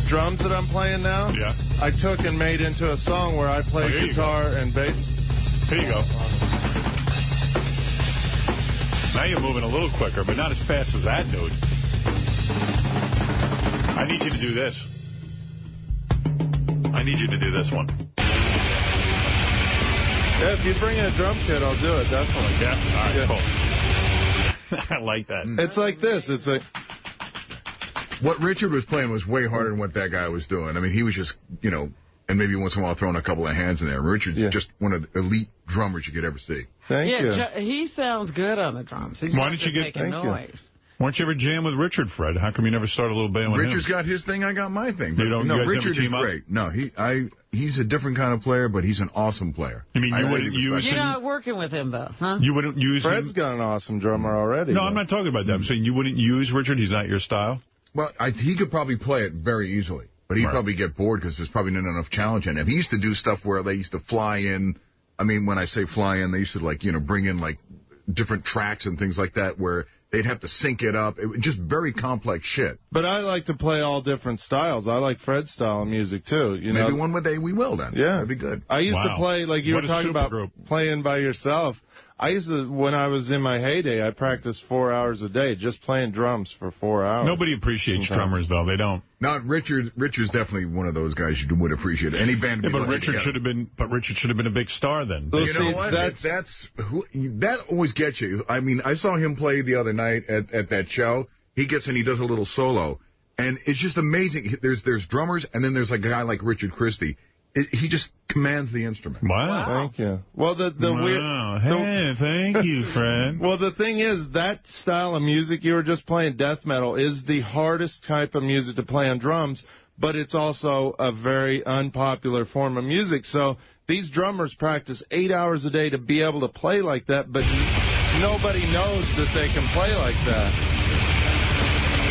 drums that I'm playing now, I took and made into a song where I play guitar and bass. Here you go. Now you're moving a little quicker, but not as fast as that, dude. I need you to do this. I need you to do this one. Yeah, if you bring in a drum kit, I'll do it, definitely. Yeah? All right, cool. I like that. It's like this. It's like... What Richard was playing was way harder than what that guy was doing. I mean, he was just, you know, and maybe once in a while throwing a couple of hands in there. Richard's just one of the elite drummers you could ever see. Thank you. He sounds good on the drums. He's Why don't you get... making noise. Why don't you ever jam with Richard, Fred? How come you never start a little band with Richard's him? got his thing, I got my thing. But, You don't- no, you guys Richard never is team up? great. No, he's a different kind of player, but he's an awesome player. You mean you wouldn't use You're him? not working with him, though, huh? You wouldn't use Fred's him? got an awesome drummer already. No, I'm not talking about that. I'm saying you wouldn't use Richard? He's not your style? Well, he could probably play it very easily, but he'd probably get bored because there's probably not enough challenge in him. He used to do stuff where they used to fly in. I mean, when I say fly in, they used to, bring in, different tracks and things like that where they'd have to sync it up. It was just very complex shit. But I like to play all different styles. I like Fred's style of music, too. Maybe one day we will, then. Yeah. That'd be good. I used to play, like you What were a talking about supergroup. playing by yourself. I used to, when I was in my heyday, I practiced 4 hours a day just playing drums for 4 hours. Nobody appreciates drummers, though. They don't. No, Richard's definitely one of those guys you would appreciate. Any band. Yeah, but would be Richard should have been. But Richard should have been a big star then. You know what? That always gets you. I mean, I saw him play the other night at that show. He gets in, he does a little solo, and it's just amazing. There's drummers, and then there's a guy like Richard Christie. He just commands the instrument. Wow. Thank you. Well, the Wow. weird. Hey, thank you, friend. Well, the thing is, that style of music you were just playing, death metal, is the hardest type of music to play on drums, but it's also a very unpopular form of music. So these drummers practice 8 hours a day to be able to play like that, but nobody knows that they can play like that.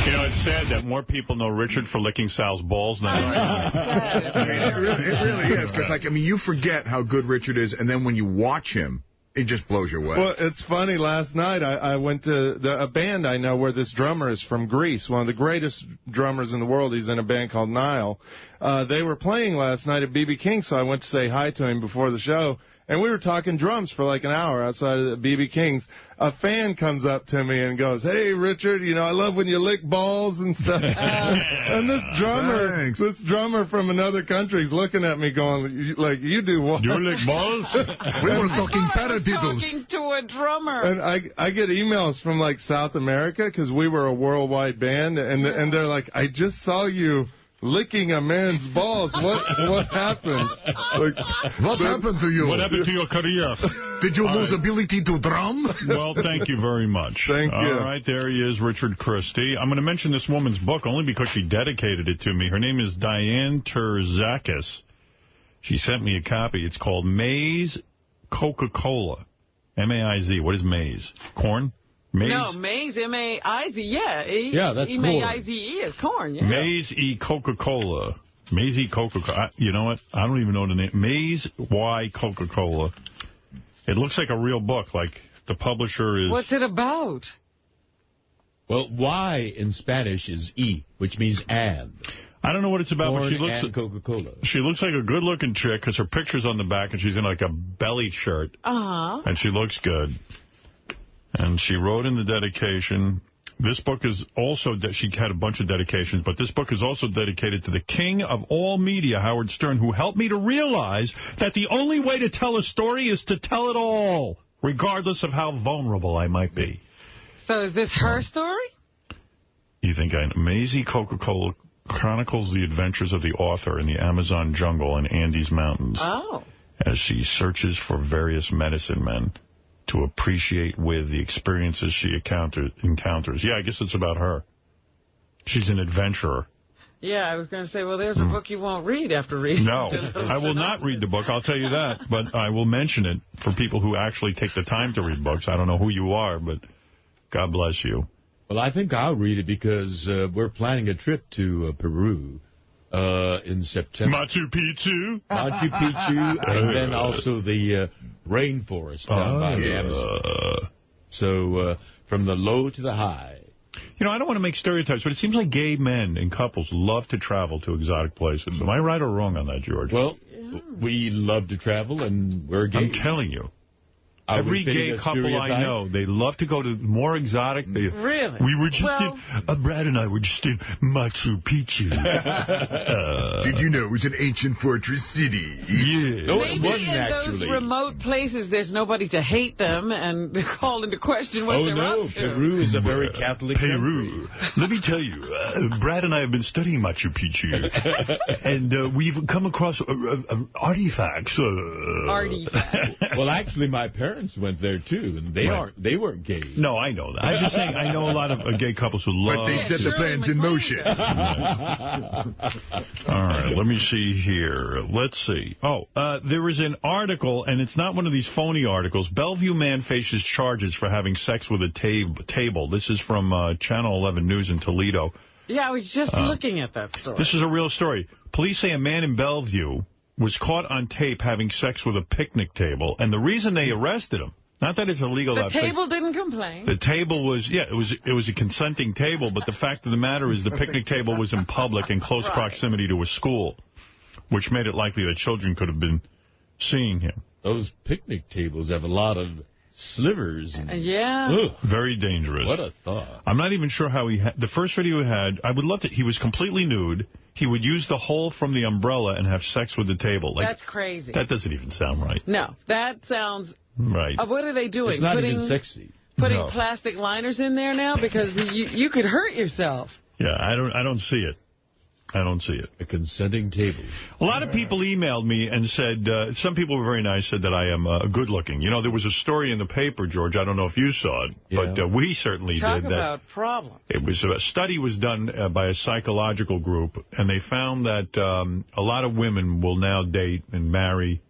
You know, it's sad that more people know Richard for licking Sal's balls than It really is, because, you forget how good Richard is, and then when you watch him, it just blows your way. Well, it's funny. Last night, I went to a band I know where this drummer is from Greece, one of the greatest drummers in the world. He's in a band called Nile. They were playing last night at B.B. King, so I went to say hi to him before the show. And we were talking drums for like an hour outside of the B.B. King's. A fan comes up to me and goes, "Hey, Richard, I love when you lick balls and stuff." And this drummer from another country is looking at me going, like, "You do what?" You lick balls? We were talking paradiddles. Talking to a drummer. And I get emails from, like, South America, because we were a worldwide band, and they're like, "I just saw you licking a man's balls. What happened?" Like, what happened to you? What happened to your career? Did you lose ability to drum? Well, thank you very much. Thank you. All right, there he is, Richard Christie. I'm going to mention this woman's book only because she dedicated it to me. Her name is Diane Terzakis. She sent me a copy. It's called Maize Coca-Cola. M-A-I-Z. What is maize? Corn? Maize? No, maize, M-A-I-Z, yeah. Yeah, that's corn. M-A-I-Z-E is corn, yeah. Maize-E Coca-Cola. Maize-E Coca-Cola. You know what? I don't even know the name. Maize-Y Coca-Cola. It looks like a real book, like the publisher is... What's it about? Well, Y in Spanish is E, which means and. I don't know what it's about, Corn but she looks and Coca-Cola. She looks like a good-looking chick because her picture's on the back and she's in like a belly shirt. Uh-huh. And she looks good. And she wrote in the dedication, this book is also, she had a bunch of dedications, but this book is also dedicated to the king of all media, Howard Stern, who helped me to realize that the only way to tell a story is to tell it all, regardless of how vulnerable I might be. So is this her story? You think Maize Coca-Cola chronicles the adventures of the author in the Amazon jungle and Andes Mountains as she searches for various medicine men to appreciate with the experiences she encounters. Yeah, I guess it's about her. She's an adventurer. Yeah, I was going to say, well, there's a book you won't read after reading. No, I will not read the book, I'll tell you that. But I will mention it for people who actually take the time to read books. I don't know who you are, but God bless you. Well, I think I'll read it because we're planning a trip to Peru in September. Machu Picchu? Machu Picchu, and then also the rainforest down by the Amazon. So from the low to the high. You know, I don't want to make stereotypes, but it seems like gay men and couples love to travel to exotic places. Am I right or wrong on that, George? Well, we love to travel, and we're gay. I'm telling you. Every gay couple I know, they love to go to more exotic. Really? We were just Brad and I were just in Machu Picchu. Did you know it was an ancient fortress city? Yeah. No, Maybe it wasn't in actually. those remote places, there's nobody to hate them and call into question what they're up to. Peru is a very Catholic Peru. Let me tell you, Brad and I have been studying Machu Picchu, and we've come across artifacts. Well, actually, my parents went there, too, and they weren't gay. No, I know that. I'm just saying, I know a lot of gay couples who love... But they set the plans in motion. All right, let me see here. Let's see. Oh, there was an article, and it's not one of these phony articles. Bellevue man faces charges for having sex with a table. This is from Channel 11 News in Toledo. Yeah, I was just looking at that story. This is a real story. Police say a man in Bellevue was caught on tape having sex with a picnic table, and the reason they arrested him, not that it's illegal. The table didn't complain. The table was, it was a consenting table, but the fact of the matter is the picnic table was in public in close proximity to a school, which made it likely that children could have been seeing him. Those picnic tables have a lot of slivers. Yeah. Very dangerous. What a thought. I'm not even sure how the first video he had, I would love to, he was completely nude. He would use the hole from the umbrella and have sex with the table. That's crazy. That doesn't even sound right. No, that sounds... Right. What are they doing? It's not even sexy. Putting plastic liners in there now? Because you could hurt yourself. Yeah, I don't see it. I don't see it. A consenting table. A lot of people emailed me and said, some people were very nice, said that I am good looking. You know, there was a story in the paper, George, I don't know if you saw it, but we certainly did. Talk about problem. It was a study was done by a psychological group, and they found that a lot of women will now date and marry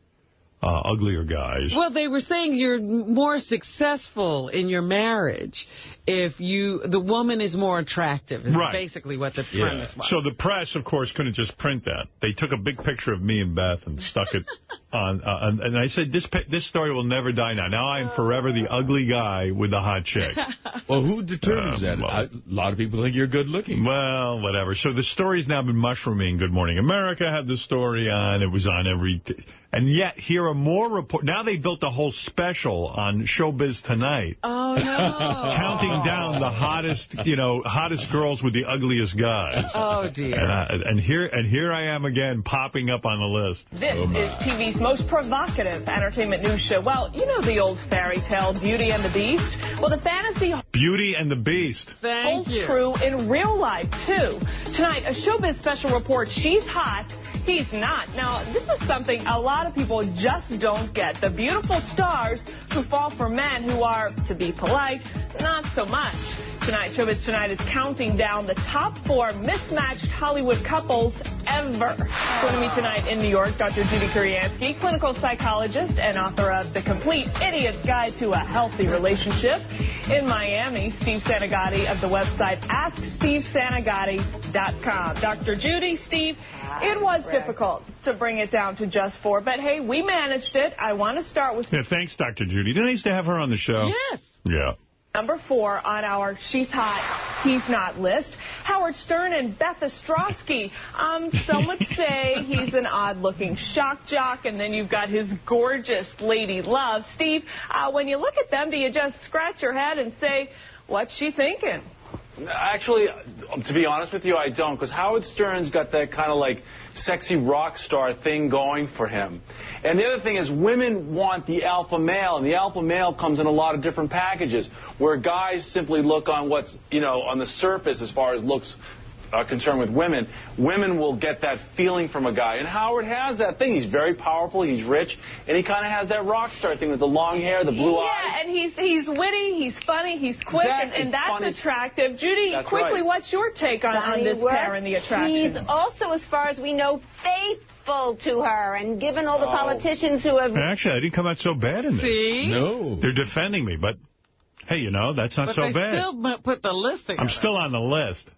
uglier guys. Well, they were saying you're more successful in your marriage if the woman is more attractive, is basically what the premise was. So the press, of course, couldn't just print that. They took a big picture of me and Beth and stuck it on, and I said, this story will never die now. Now I am forever the ugly guy with the hot chick. Well, who determines that? A lot of people think you're good looking. Well, whatever. So the story's now been mushrooming. Good Morning America had the story on. It was on every... And yet, here are more reports. Now they built a whole special on Showbiz Tonight. Oh, no. Counting down the hottest girls with the ugliest guys. Oh, dear. And here I am again, popping up on the list. This is TV's most provocative entertainment news show. Well, you know the old fairy tale, Beauty and the Beast? Well, the fantasy... Beauty and the Beast. Holds true in real life, too. Tonight, a Showbiz special reports she's hot, he's not. Now, this is something a lot of people just don't get. The beautiful stars who fall for men who are, to be polite, not so much. Tonight, Showbiz Tonight is counting down the top 4 mismatched Hollywood couples ever. Joining me tonight in New York, Dr. Judy Kuriansky, clinical psychologist and author of The Complete Idiot's Guide to a Healthy Relationship. In Miami, Steve Sanagati of the website AskSteveSanagati.com. Dr. Judy, Steve, it was difficult to bring it down to just 4, but hey, we managed it. I want to start with... Yeah, thanks, Dr. Judy. Didn't I used to have her on the show? Yes. Yeah. Number 4 on our She's Hot, He's Not list, Howard Stern and Beth Ostrowski. Some would say he's an odd-looking shock jock, and then you've got his gorgeous lady love. Steve, when you look at them, do you just scratch your head and say, what's she thinking? Actually, to be honest with you, I don't, because Howard Stern's got that kind of like sexy rock star thing going for him. And the other thing is women want the alpha male, and the alpha male comes in a lot of different packages, where guys simply look on what's, on the surface as far as looks concerned with women. Women will get that feeling from a guy. And Howard has that thing. He's very powerful, he's rich, and he kind of has that rock star thing with the long hair, the blue eyes. Yeah, and he's witty, he's funny, he's quick, and that's funny. Attractive. Judy, quickly, what's your take on this pair and the attraction? He's also, as far as we know, faithful to her, and given all the politicians who have... Actually, I didn't come out so bad in this. See? No. They're defending me, but, hey, that's not so bad. But they still put the list together. I'm still on the list.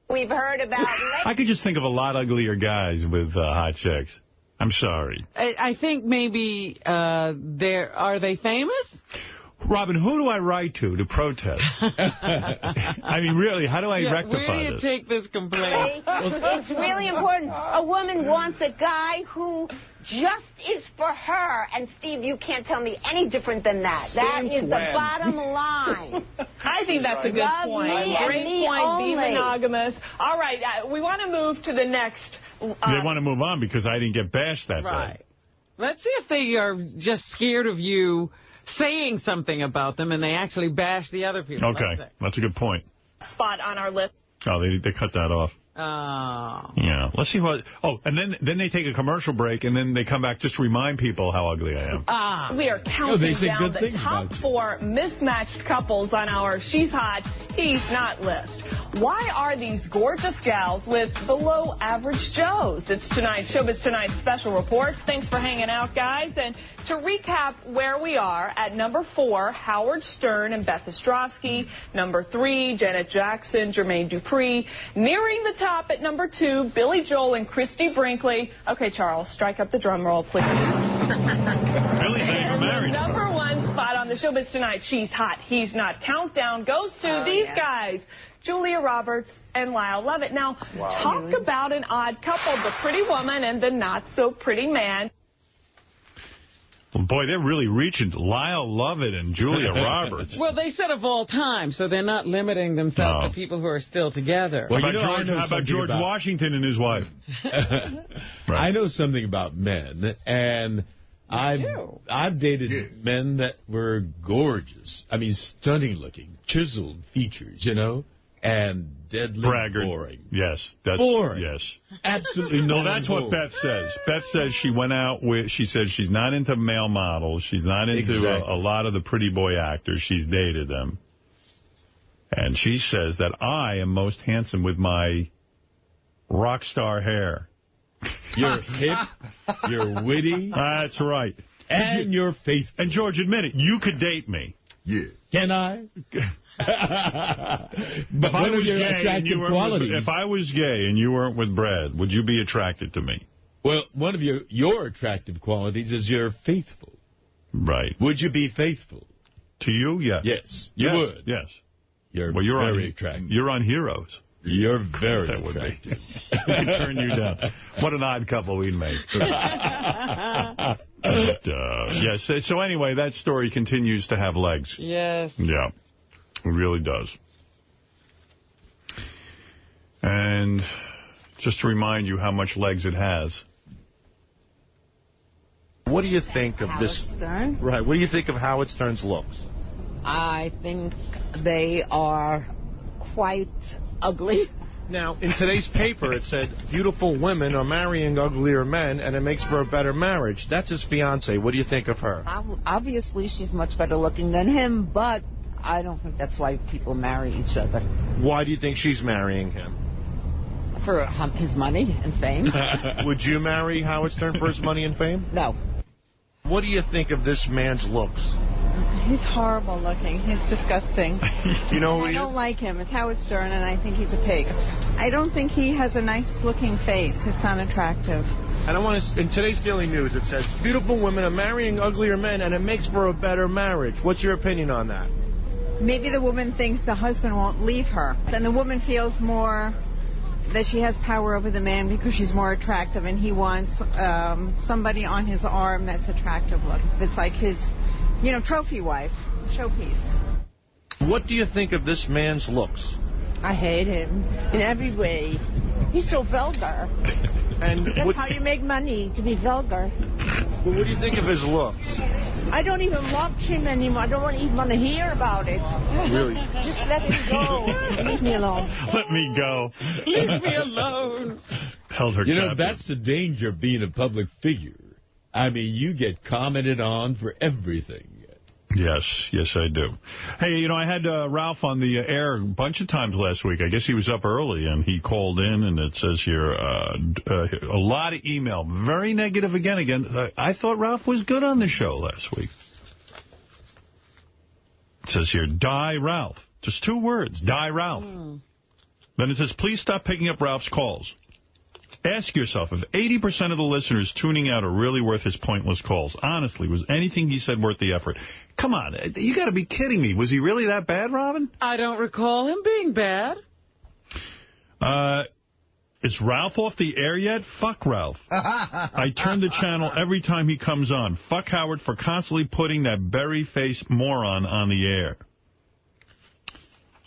We've heard about... I could just think of a lot uglier guys with hot chicks. I'm sorry. I think maybe are they famous? Robin, who do I write to protest? I mean, really, how do I rectify where do you this? take this complaint? It's really important. A woman wants a guy who just is for her. And, Steve, you can't tell me any different than that. That is the bottom line. I think that's a good point. Great point. Be monogamous. All right, we want to move to the next. They want to move on because I didn't get bashed that day. Let's see if they are just scared of you saying something about them and they actually bash the other people. Okay, that's a good point. Spot on our list. Oh, they cut that off. Oh. Yeah. Let's see what... Oh, and then they take a commercial break, and then they come back just to remind people how ugly I am. We are counting down the top 4 mismatched couples on our She's Hot, He's Not list. Why are these gorgeous gals with below-average Joes? It's tonight's Showbiz Tonight's special report. Thanks for hanging out, guys. And to recap where we are, at number 4, Howard Stern and Beth Ostrovsky. Number 3, Janet Jackson, Jermaine Dupri. Nearing the top at number 2, Billy Joel and Christy Brinkley. Okay, Charles, strike up the drum roll, please. Billy's not even married. Number 1 spot on the Showbiz Tonight, She's Hot, He's Not. Countdown goes to these guys. Julia Roberts and Lyle Lovett. Now, talk about an odd couple, the pretty woman and the not-so-pretty man. Well, boy, they're really reaching Lyle Lovett and Julia Roberts. Well, they said of all time, so they're not limiting themselves to people who are still together. Well, how about George Washington and his wife? I know something about men, and I've dated men that were gorgeous. I mean, stunning looking, chiseled features, you know, and deadly boring. Yes. That's boring. Yes. Absolutely no. Well, that's what Beth says. Beth says she went out with, she says she's not into male models. She's not into a lot of the pretty boy actors. She's dated them. And she says that I am most handsome with my rock star hair. You're hip, you're witty. That's right. And you're faithful. And George, admit it, you could date me. Yeah. Can I? But if I was gay and you weren't with Brad, would you be attracted to me? Well, one of your attractive qualities is you're faithful. Right. Would you be faithful? To you, yes. Yes, you would. Yes. You're very attractive. You're on Heroes. You're very attractive. We could turn you down. What an odd couple we'd make. But, yes. So anyway, that story continues to have legs. Yes. Yeah. It really does. And just to remind you how much legs it has. What do you think of Howard Stern? Right. What do you think of Howard Stern's looks? I think they are quite ugly. Now, in today's paper, it said beautiful women are marrying uglier men, and it makes for a better marriage. That's his fiancée. What do you think of her? Obviously, she's much better looking than him, but I don't think that's why people marry each other. Why do you think she's marrying him? For his money and fame. Would you marry Howard Stern for his money and fame? No. What do you think of this man's looks? He's horrible looking. He's disgusting. You know who he is? I don't like him. It's Howard Stern, and I think he's a pig. I don't think he has a nice-looking face. It's unattractive. And I want to, in today's Daily News, it says, beautiful women are marrying uglier men, and it makes for a better marriage. What's your opinion on that? Maybe the woman thinks the husband won't leave her. Then the woman feels more that she has power over the man because she's more attractive, and he wants somebody on his arm that's attractive looking. It's like his, trophy wife, showpiece. What do you think of this man's looks? I hate him in every way. He's so vulgar. And that's how you make money, to be vulgar. Well, what do you think of his looks? I don't even watch him anymore. I don't even want to hear about it. Really? Just let him go. Leave me alone. Let me go. Leave me alone. Held her captive. That's the danger of being a public figure. I mean, you get commented on for everything. Yes, I do. Hey, I had Ralph on the air a bunch of times last week. I guess he was up early, and he called in, and it says here, a lot of email. Very negative again. I thought Ralph was good on the show last week. It says here, die Ralph. Just 2 words, die Ralph. Then it says, please stop picking up Ralph's calls. Ask yourself if 80% of the listeners tuning out are really worth his pointless calls. Honestly, was anything he said worth the effort? Come on. You got to be kidding me. Was he really that bad, Robin? I don't recall him being bad. Is Ralph off the air yet? Fuck Ralph. I turn the channel every time he comes on. Fuck Howard for constantly putting that berry-faced moron on the air.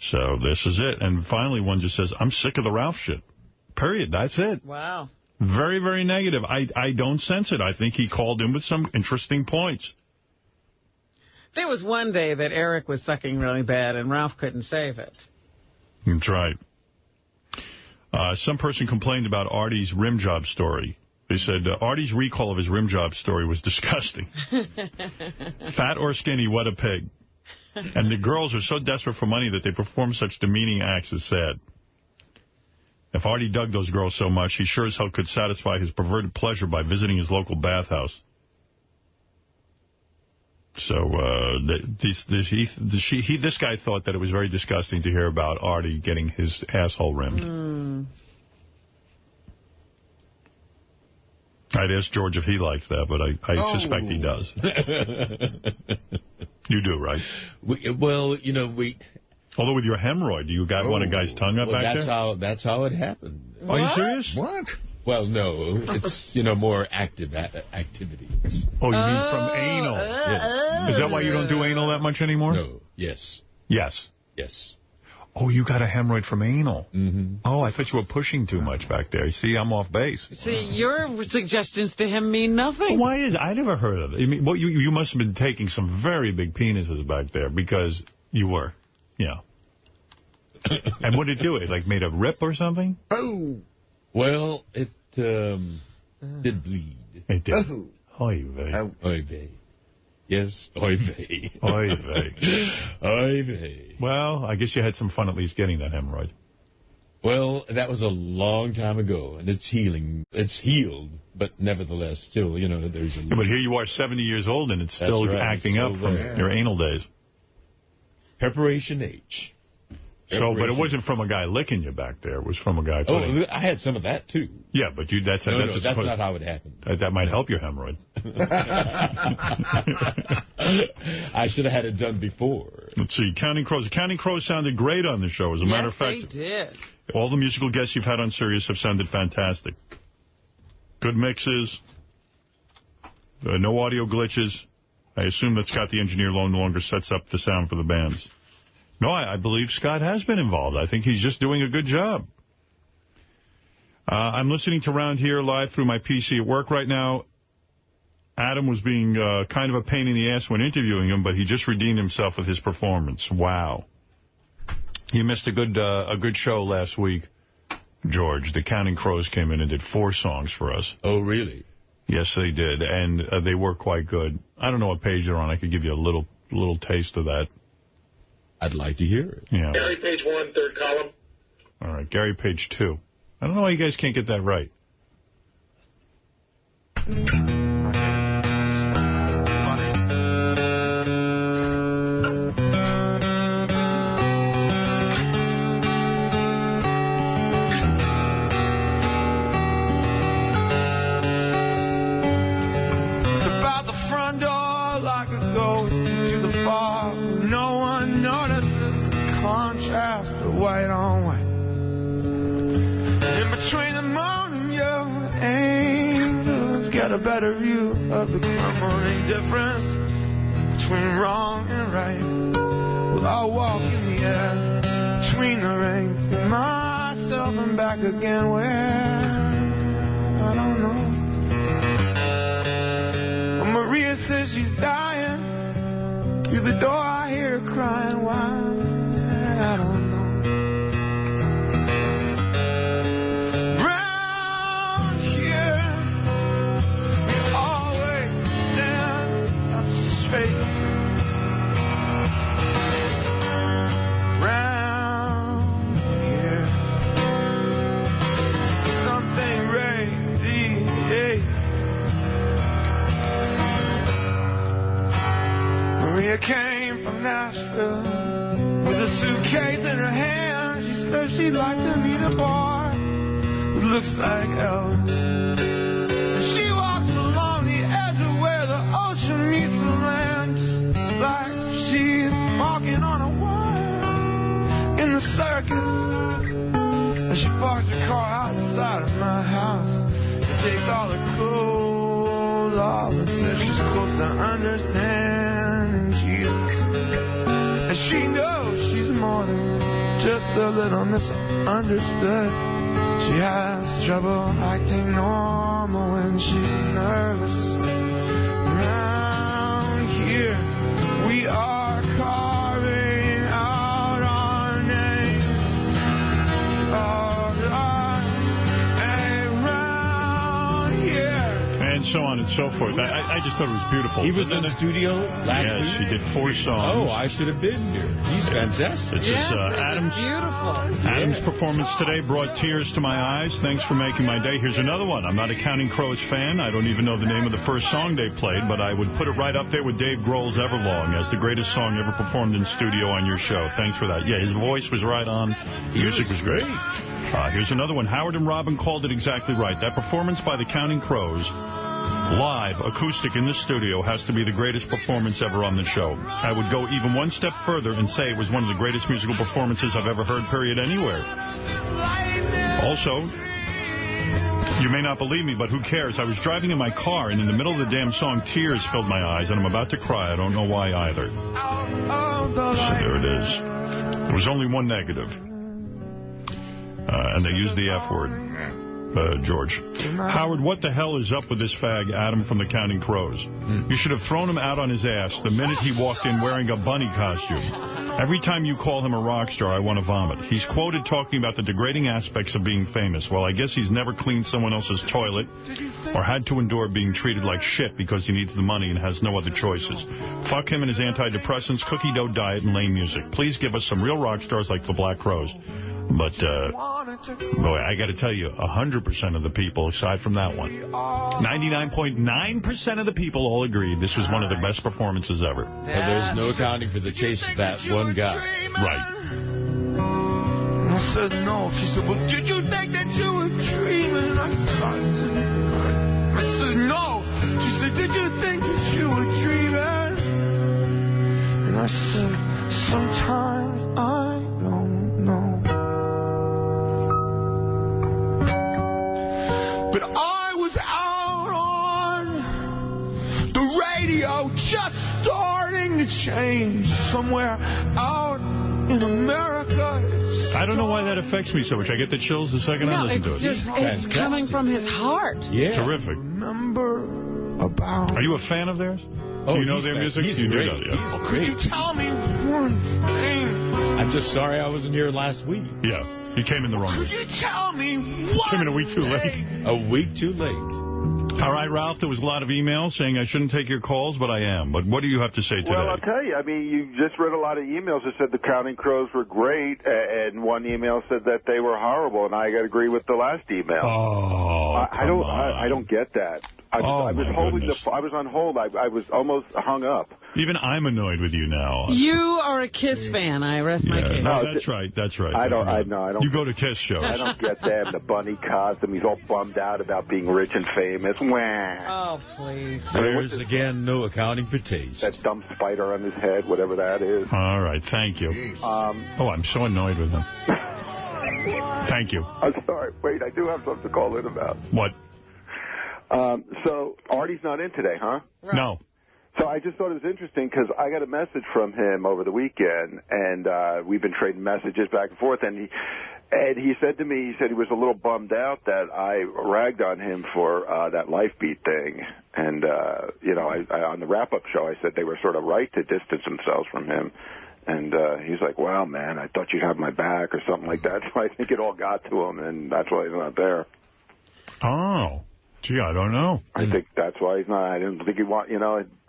So this is it. And finally one just says, I'm sick of the Ralph shit. Period. That's it. Wow. Very, very negative. I don't sense it. I think he called in with some interesting points. There was one day that Eric was sucking really bad and Ralph couldn't save it. That's right. Some person complained about Artie's rim job story. They said Artie's recall of his rim job story was disgusting. Fat or skinny, what a pig. And the girls are so desperate for money that they perform such demeaning acts is sad. If Artie dug those girls so much, he sure as hell could satisfy his perverted pleasure by visiting his local bathhouse. So this guy thought that it was very disgusting to hear about Artie getting his asshole rimmed. I'd ask George if he likes that, but I suspect he does. You do, right? Well, you know, although with your hemorrhoid, you got one a guy's tongue up back there? That's how it happened. Are you serious? What? Well, no, it's, more active activities. Oh, you mean from anal? Yes. Is that why you don't do anal that much anymore? No. Yes. Yes. Yes. Oh, you got a hemorrhoid from anal. Mm-hmm. Oh, I thought you were pushing too much back there. See, I'm off base. See, your suggestions to him mean nothing. Well, why is I never heard of it. I mean, well, you must have been taking some very big penises back there because you were, And what did it do? It like made a rip or something? Oh. Well, it did bleed. It did. Oy vey. Oy vey. Yes, oy vey. Oy vey. Oy vey. Well, I guess you had some fun at least getting that hemorrhoid. Well, that was a long time ago, and it's healing. It's healed, but nevertheless, still, there's a... Yeah, but here you are 70 years old, and it's still acting up from your anal days. Preparation H. So, but it wasn't from a guy licking you back there. It was from a guy putting... Oh, I had some of that, too. Yeah, but that's not how it happened. That might help your hemorrhoid. I should have had it done before. Let's see. Counting Crows. Counting Crows sounded great on the show. As a matter of fact, they did. All the musical guests you've had on Sirius have sounded fantastic. Good mixes. No audio glitches. I assume that Scott the engineer no longer sets up the sound for the bands. No, I believe Scott has been involved. I think he's just doing a good job. I'm listening to Round Here live through my PC at work right now. Adam was being kind of a pain in the ass when interviewing him, but he just redeemed himself with his performance. Wow. You missed a good show last week, George. The Counting Crows came in and did 4 songs for us. Oh, really? Yes, they did, and they were quite good. I don't know what page they're on. I could give you a little taste of that. I'd like to hear it. Yeah. Gary, page 1, third column. All right, Gary, page 2. I don't know why you guys can't get that right. It's about the front door like a ghost to the far. No one notices the contrast of white on white. In between the moon and your angels, get a better view of the crumbling difference between wrong and right. Well, I'll walk in the air between the rings, myself and back again where I don't know. Well, Maria says she's dying. Through the door I hear her crying. Why? I don't know. Round here, we always stand up straight. Round here, something radiates. Maria came from Nashville with a suitcase in her hand. She said she'd like to meet a boy who looks like Elvis. And she walks along the edge of where the ocean meets the land, just like takes all the clothes off and says she's close to understanding Jesus. And she knows she's more than just a little misunderstood. She has trouble acting normal when she's nervous. Around here, we are carving out our name. Around here. And so on and so forth. I just thought it was beautiful. He was in the studio last week? Yes, he did 4 songs. Oh, I should have been here. He's fantastic. This is Adam's beautiful. Adam's performance today brought tears to my eyes. Thanks for making my day. Here's another one. I'm not a Counting Crows fan. I don't even know the name of the first song they played, but I would put it right up there with Dave Grohl's Everlong as the greatest song ever performed in studio on your show. Thanks for that. Yeah, his voice was right on. Music was great. Here's another one. Howard and Robin called it exactly right. That performance by the Counting Crows, live, acoustic in the studio, has to be the greatest performance ever on the show. I would go even one step further and say it was one of the greatest musical performances I've ever heard, period, anywhere. Also, you may not believe me, but who cares? I was driving in my car, and in the middle of the damn song, tears filled my eyes, and I'm about to cry. I don't know why either. So there it is. There was only one negative. And they used the F word. George. Howard, what the hell is up with this fag, Adam from the Counting Crows? You should have thrown him out on his ass the minute he walked in wearing a bunny costume. Every time you call him a rock star, I want to vomit. He's quoted talking about the degrading aspects of being famous. Well, I guess he's never cleaned someone else's toilet or had to endure being treated like shit because he needs the money and has no other choices. Fuck him and his antidepressants, cookie dough diet, and lame music. Please give us some real rock stars like the Black Crowes. But, boy, I got to tell you, 100% of the people, aside from that one, 99.9% of the people all agreed this was one of the best performances ever. Well, there's no accounting for the chase of that one guy. Right. I said, no. She said, well, did you think that you were dreaming? I said, no. She said, did you think that you were dreaming? And I said, sometimes I don't know. But I was out on the radio just starting to change somewhere out in America. I don't know why that affects me so much. I get the chills the second I listen to it. It's coming from his heart. Yeah. It's terrific. Are you a fan of theirs? Do you know their music? He's you great. Do know, yeah. Could you tell me one thing? I'm just sorry I wasn't here last week. Yeah. You came in the wrong week. Could you tell me what? Came in a week too late. A week too late. All right, Ralph, there was a lot of emails saying I shouldn't take your calls, but I am. But what do you have to say today? Well, I'll tell you. I mean, you just read a lot of emails that said the Counting Crows were great, and one email said that they were horrible, and I got to agree with the last email. Oh, I don't get that. I was on hold. I was almost hung up. Even I'm annoyed with you now. You are a KISS fan. I rest my case. No, that's right. That's right. I don't. You go to KISS shows. I don't get them. The bunny costume. He's all bummed out about being rich and famous. Wah. Oh, please. There's, again, no accounting for taste. That dumb spider on his head, whatever that is. All right. Thank you. I'm so annoyed with him. Thank you. I'm sorry. Wait, I do have something to call in about. What? So Artie's not in today, huh? Right. No. So I just thought it was interesting because I got a message from him over the weekend, and we've been trading messages back and forth, and he said to me, he was a little bummed out that I ragged on him for that Lifebeat thing. And, I on the wrap-up show, I said they were sort of right to distance themselves from him. And he's like, well, man, I thought you'd have my back or something like that. So I think it all got to him, and that's why he's not there. Oh. Gee, I don't know. I think that's why he's not. I didn't think he'd want,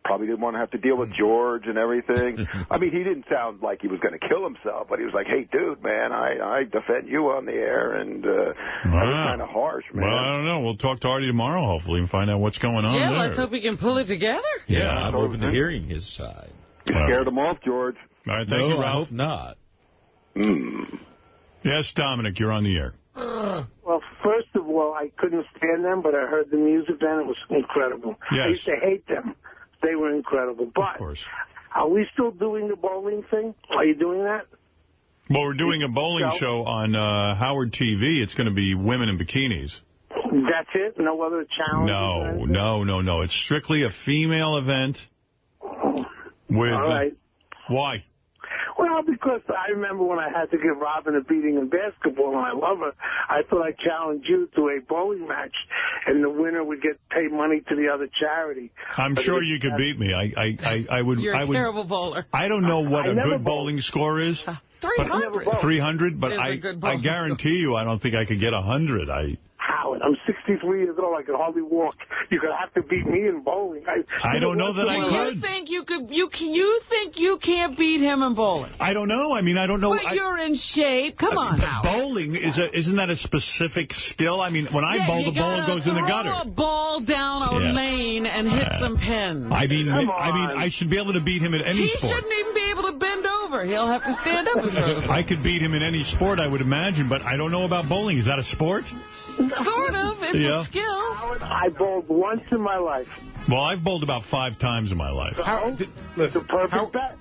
probably didn't want to have to deal with George and everything. I mean, he didn't sound like he was going to kill himself, but he was like, hey, dude, man, I defend you on the air, and that was kind of harsh, man. Well, I don't know. We'll talk to Artie tomorrow, hopefully, and find out what's going on there. Yeah, let's hope we can pull it together. Yeah, I'm open to hearing his side. You scared him off, George. All right, thank you, Ralph. I hope not. Yes, Dominic, you're on the air. Well, first of all, I couldn't stand them, but I heard the music then. It was incredible. Yes. I used to hate them. They were incredible. But of course. Are we still doing the bowling thing? Are you doing that? Well, we're doing a bowling show on Howard TV. It's going to be women in bikinis. That's it? No other challenges? No. It's strictly a female event. With all right. Why? Well, because I remember when I had to give Robin a beating in basketball, and I love her, I thought I'd challenge you to a bowling match, and the winner would get paid money to the other charity. I'm sure you could beat me. I would. You're a terrible bowler. I don't know what a good bowling score is. 300. 300, but I guarantee you I don't think I could get 100. Howard, I'm 63 years old. I can hardly walk. You're going to have to beat me in bowling. I don't know that I could. You think you could? You think you can't beat him in bowling? I don't know. I mean, I don't know. But you're in shape. Come on, Howard. Bowling isn't that a specific skill? I mean, when I bowl, the ball goes in the gutter. Throw a ball down a lane and hit some pins. I mean, I should be able to beat him at any sport. He shouldn't even be able to bend over. He'll have to stand up and throw the ball. I could beat him in any sport, I would imagine, but I don't know about bowling. Is that a sport? Sort of. It's a skill. I bowled once in my life. Well, I've bowled about 5 times in my life. Listen, perfect bet.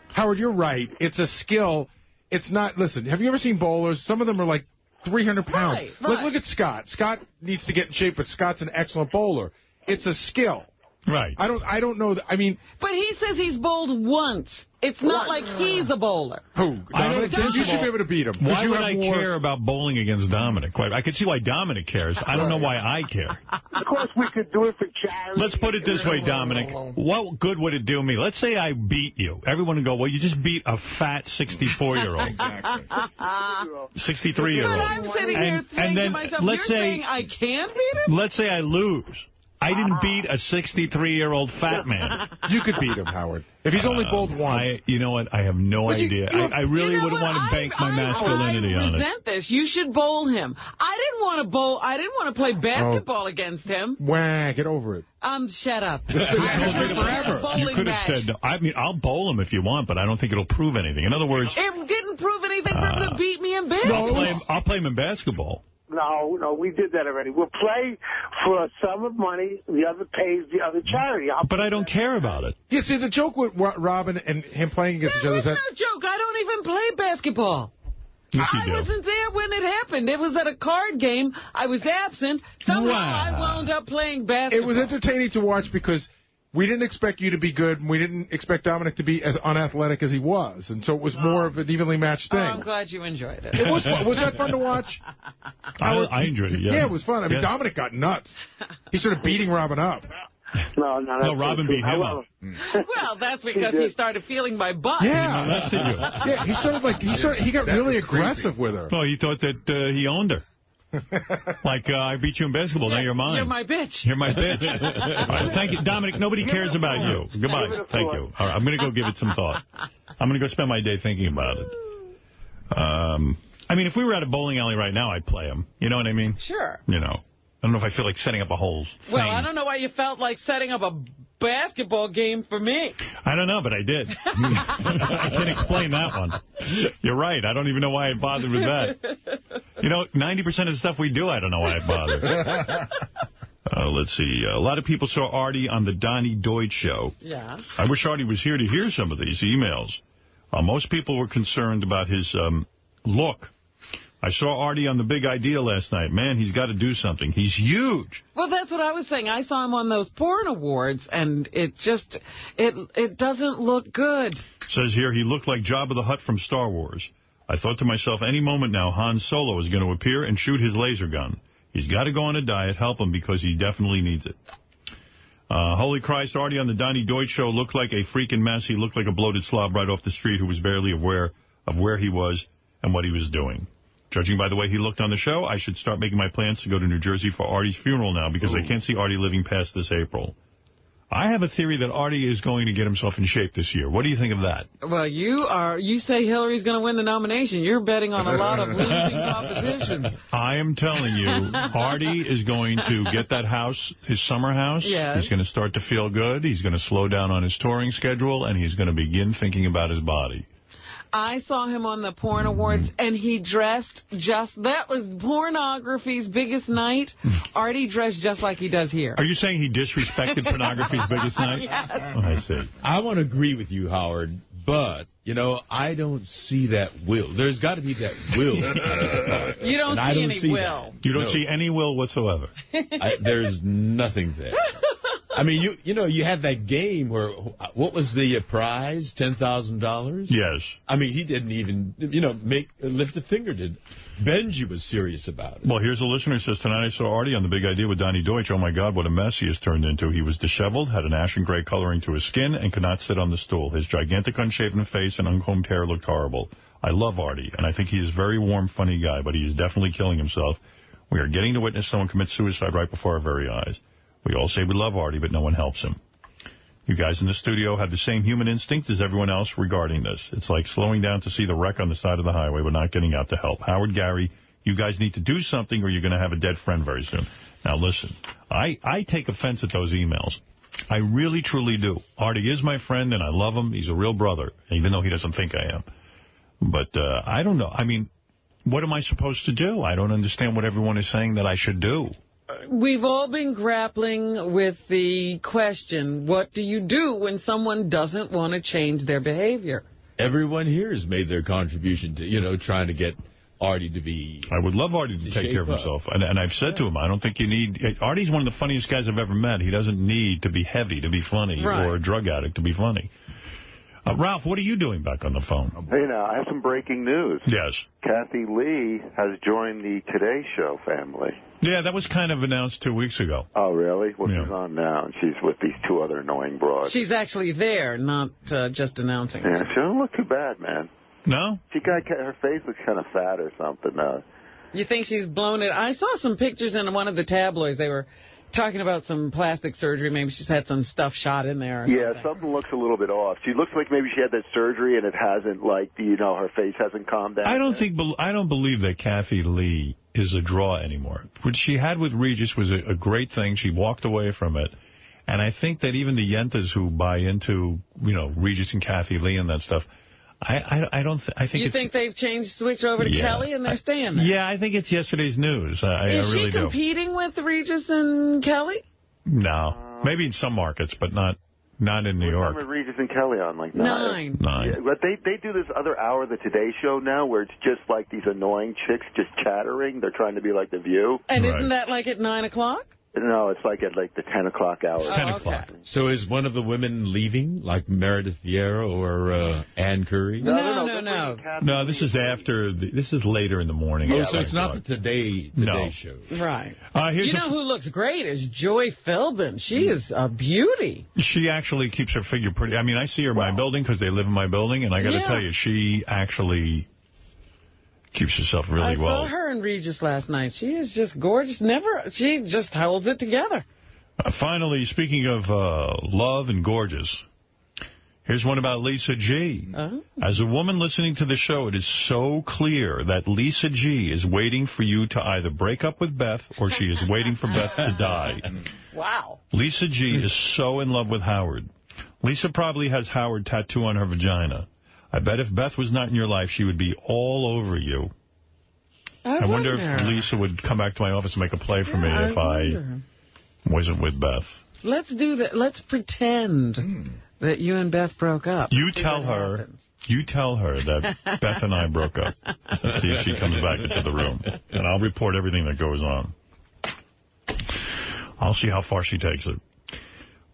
Howard, you're right. It's a skill. It's not. Listen, have you ever seen bowlers? Some of them are like 300 pounds. Right. Look at Scott. Scott needs to get in shape, but Scott's an excellent bowler. It's a skill. Right. I don't know. I mean. But he says he's bowled once. It's not like he's a bowler. Who? Dominic? You should be able to beat him. Why would I care about bowling against Dominic? I could see why Dominic cares. I don't know why I care. Of course, we could do it for charity. Let's put it this way, Dominic. What good would it do me? Let's say I beat you. Everyone would go, well, you just beat a fat 64-year-old. Exactly. 63-year-old. But I'm sitting here saying to myself, you're saying I can beat him? Let's say I lose. I didn't beat a 63-year-old fat man. You could beat him, Howard. If he's only bowled once. You know what? I have no idea. I really wouldn't want to bank my masculinity on it. I resent this. You should bowl him. I didn't want to bowl. I didn't want to play basketball against him. Wah, get over it. Shut up. Forever. You could have said, I mean, I'll bowl him if you want, but I don't think it'll prove anything. In other words... It didn't prove anything for him to beat me in basketball. I'll play him in basketball. No, we did that already. We'll play for a sum of money. The other pays the other charity. But I don't care about it. Yeah, see, the joke with Robin and him playing against each other is that... It's no joke. I don't even play basketball. Yes, you do. I wasn't there when it happened. It was at a card game. I was absent. Somehow I wound up playing basketball. It was entertaining to watch because we didn't expect you to be good, and we didn't expect Dominic to be as unathletic as he was. And so it was more of an evenly matched thing. I'm glad you enjoyed it. It was fun. Was that fun to watch? I enjoyed it, yeah. Yeah, it was fun. I mean, Dominic got nuts. He started beating Robin up. No, Robin beat him up. Well, that's because he started feeling my butt. Yeah. Yeah, he got really aggressive with her. Oh, he thought that he owned her. Like, I beat you in basketball, now you're mine. You're my bitch. You're my bitch. All right, thank you. Dominic, nobody cares about you. Goodbye. Thank you. All right, I'm going to go give it some thought. I'm going to go spend my day thinking about it. I mean, if we were at a bowling alley right now, I'd play him. You know what I mean? Sure. You know. I don't know if I feel like setting up a whole thing. Well, I don't know why you felt like setting up a basketball game for me. I don't know, but I did. I can't explain that one. You're right. I don't even know why I bothered with that. You know, 90% of the stuff we do, I don't know why I bothered. Let's see. A lot of people saw Artie on the Donnie Deutsch show. Yeah. I wish Artie was here to hear some of these emails. Most people were concerned about his look. I saw Artie on The Big Idea last night. Man, he's got to do something. He's huge. Well, that's what I was saying. I saw him on those porn awards, and it just, it doesn't look good. Says here, he looked like Jabba the Hutt from Star Wars. I thought to myself, any moment now, Han Solo is going to appear and shoot his laser gun. He's got to go on a diet, help him, because he definitely needs it. Holy Christ, Artie on the Donnie Deutsch show looked like a freaking mess. He looked like a bloated slob right off the street who was barely aware of where he was and what he was doing. Judging by the way he looked on the show, I should start making my plans to go to New Jersey for Artie's funeral now because I can't see Artie living past this April. I have a theory that Artie is going to get himself in shape this year. What do you think of that? Well, you say Hillary's going to win the nomination. You're betting on a lot of losing competitions. I am telling you, Artie is going to get that house, his summer house. Yes. He's going to start to feel good. He's going to slow down on his touring schedule, and he's going to begin thinking about his body. I saw him on the porn awards, and he dressed that was pornography's biggest night. Artie dressed just like he does here. Are you saying he disrespected pornography's biggest night? Yes. Oh, I see. I want to agree with you, Howard. But, you know, I don't see that will. There's got to be that will. You don't see any will. You don't see any will whatsoever. There's nothing there. I mean, you know, you had that game where, what was the prize? $10,000? Yes. I mean, he didn't even, you know, lift a finger. Benji was serious about it. Well, here's a listener who says, tonight I saw Artie on The Big Idea with Donnie Deutsch. Oh, my God, what a mess he has turned into. He was disheveled, had an ashen gray coloring to his skin, and could not sit on the stool. His gigantic unshaven face and uncombed hair looked horrible. I love Artie, and I think he's a very warm, funny guy, but he is definitely killing himself. We are getting to witness someone commit suicide right before our very eyes. We all say we love Artie, but no one helps him. You guys in the studio have the same human instinct as everyone else regarding this. It's like slowing down to see the wreck on the side of the highway but not getting out to help. Howard, Gary, you guys need to do something or you're going to have a dead friend very soon. Now, listen, I take offense at those emails. I really, truly do. Artie is my friend, and I love him. He's a real brother, even though he doesn't think I am. But I don't know. I mean, what am I supposed to do? I don't understand what everyone is saying that I should do. We've all been grappling with the question, what do you do when someone doesn't want to change their behavior? Everyone here has made their contribution to, you know, trying to get Artie to be... I would love Artie to take care of himself. And I've said to him, I don't think you need... Artie's one of the funniest guys I've ever met. He doesn't need to be heavy to be funny or a drug addict to be funny. Ralph, what are you doing back on the phone? Hey, now, I have some breaking news. Yes. Kathy Lee has joined the Today Show family. Yeah, that was kind of announced 2 weeks ago. Oh, really? Well, she's on now, and she's with these two other annoying broads. She's actually there, not just announcing. Yeah, she don't look too bad, man. No? Her face looks kind of fat or something. You think she's blown it? I saw some pictures in one of the tabloids. They were talking about some plastic surgery. Maybe she's had some stuff shot in there or something. Something looks a little bit off. She looks like maybe she had that surgery and it hasn't, like, you know, her face hasn't calmed down. I don't believe that Kathy Lee is a draw anymore. What she had with Regis was a great thing. She walked away from it. And I think that even the Yentas who buy into, you know, Regis and Kathy Lee and that stuff, I think you think they've switched over to Kelly and they're staying there? Yeah, I think it's yesterday's news. I really do. Is she competing with Regis and Kelly? No. Maybe in some markets, but not in New York. What Regis and Kelly on? Like 9. 9. Yeah, but they do this other hour of the Today Show now where it's just like these annoying chicks just chattering. They're trying to be like The View. And isn't that like at 9 o'clock? No, it's like at like the 10 o'clock hour. 10 o'clock. So is one of the women leaving, like Meredith Vieira or Ann Curry? No. No, this is this is later in the morning. Oh, so it's not the Today Show. Right. You know who looks great is Joy Philbin. She is a beauty. She actually keeps her figure pretty. I mean, I see her in my building because they live in my building, and I got to tell you, she actually keeps herself really well. I saw her in Regis last night. She is just gorgeous. She just holds it together. Finally, speaking of love and gorgeous, here's one about Lisa G. As a woman listening to the show, it is so clear that Lisa G is waiting for you to either break up with Beth or she is waiting for Beth to die. Wow. Lisa G is so in love with Howard. Lisa probably has Howard tattoo on her vagina. I bet if Beth was not in your life, she would be all over you. I wonder if Lisa would come back to my office and make a play for me if I wasn't with Beth. Let's do that. Let's pretend that you and Beth broke up. You tell her that Beth and I broke up. See if she comes back into the room. And I'll report everything that goes on. I'll see how far she takes it.